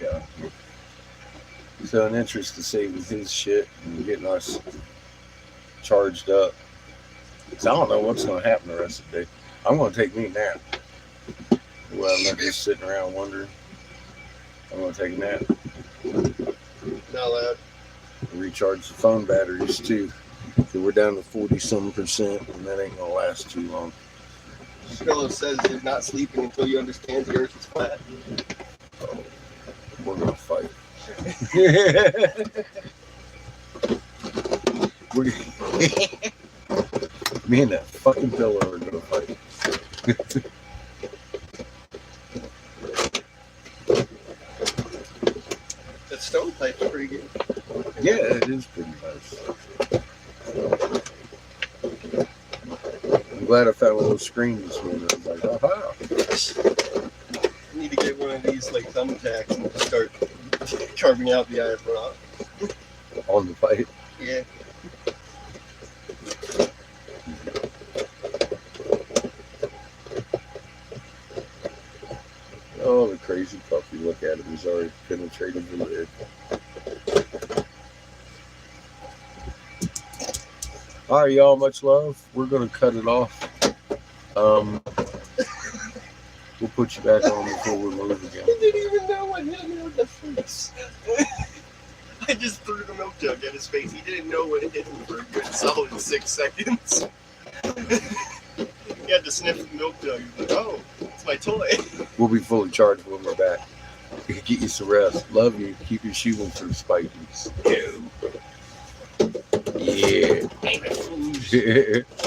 Yeah. So in interest to saving his shit and getting us charged up, So I don't know what's going to happen the rest of the day. I'm going to take me a nap. Well, I'm not just sitting around wondering. I'm going to take a nap. Not allowed. Recharge the phone batteries too. So we're down to 40-some%, and that ain't going to last too long. Fellow says you're not sleeping until you understand the earth is flat. Oh, we're going to fight. Me and that fucking pillow are going to fight. That stovepipe's pretty good. Yeah, it is pretty nice. I'm glad I found a little screen this morning. I was like, oh, wow. I need to get one of these like thumbtacks and start carving out the eye of Ra. On the fight. Yeah. Oh, the crazy puppy. Look at him. He's already penetrated the lid. All right, y'all. Much love. We're going to cut it off. We'll put you back on before we move again. He didn't even know what hit me with the face. I just threw the milk jug at his face. He didn't know what hit him for a good solid 6 seconds. He had to sniff the milk jug. He's like, oh, it's my toy. We'll be fully charged when we're back. Get you some rest. Love you. Keep your shooting through spikies. Yeah.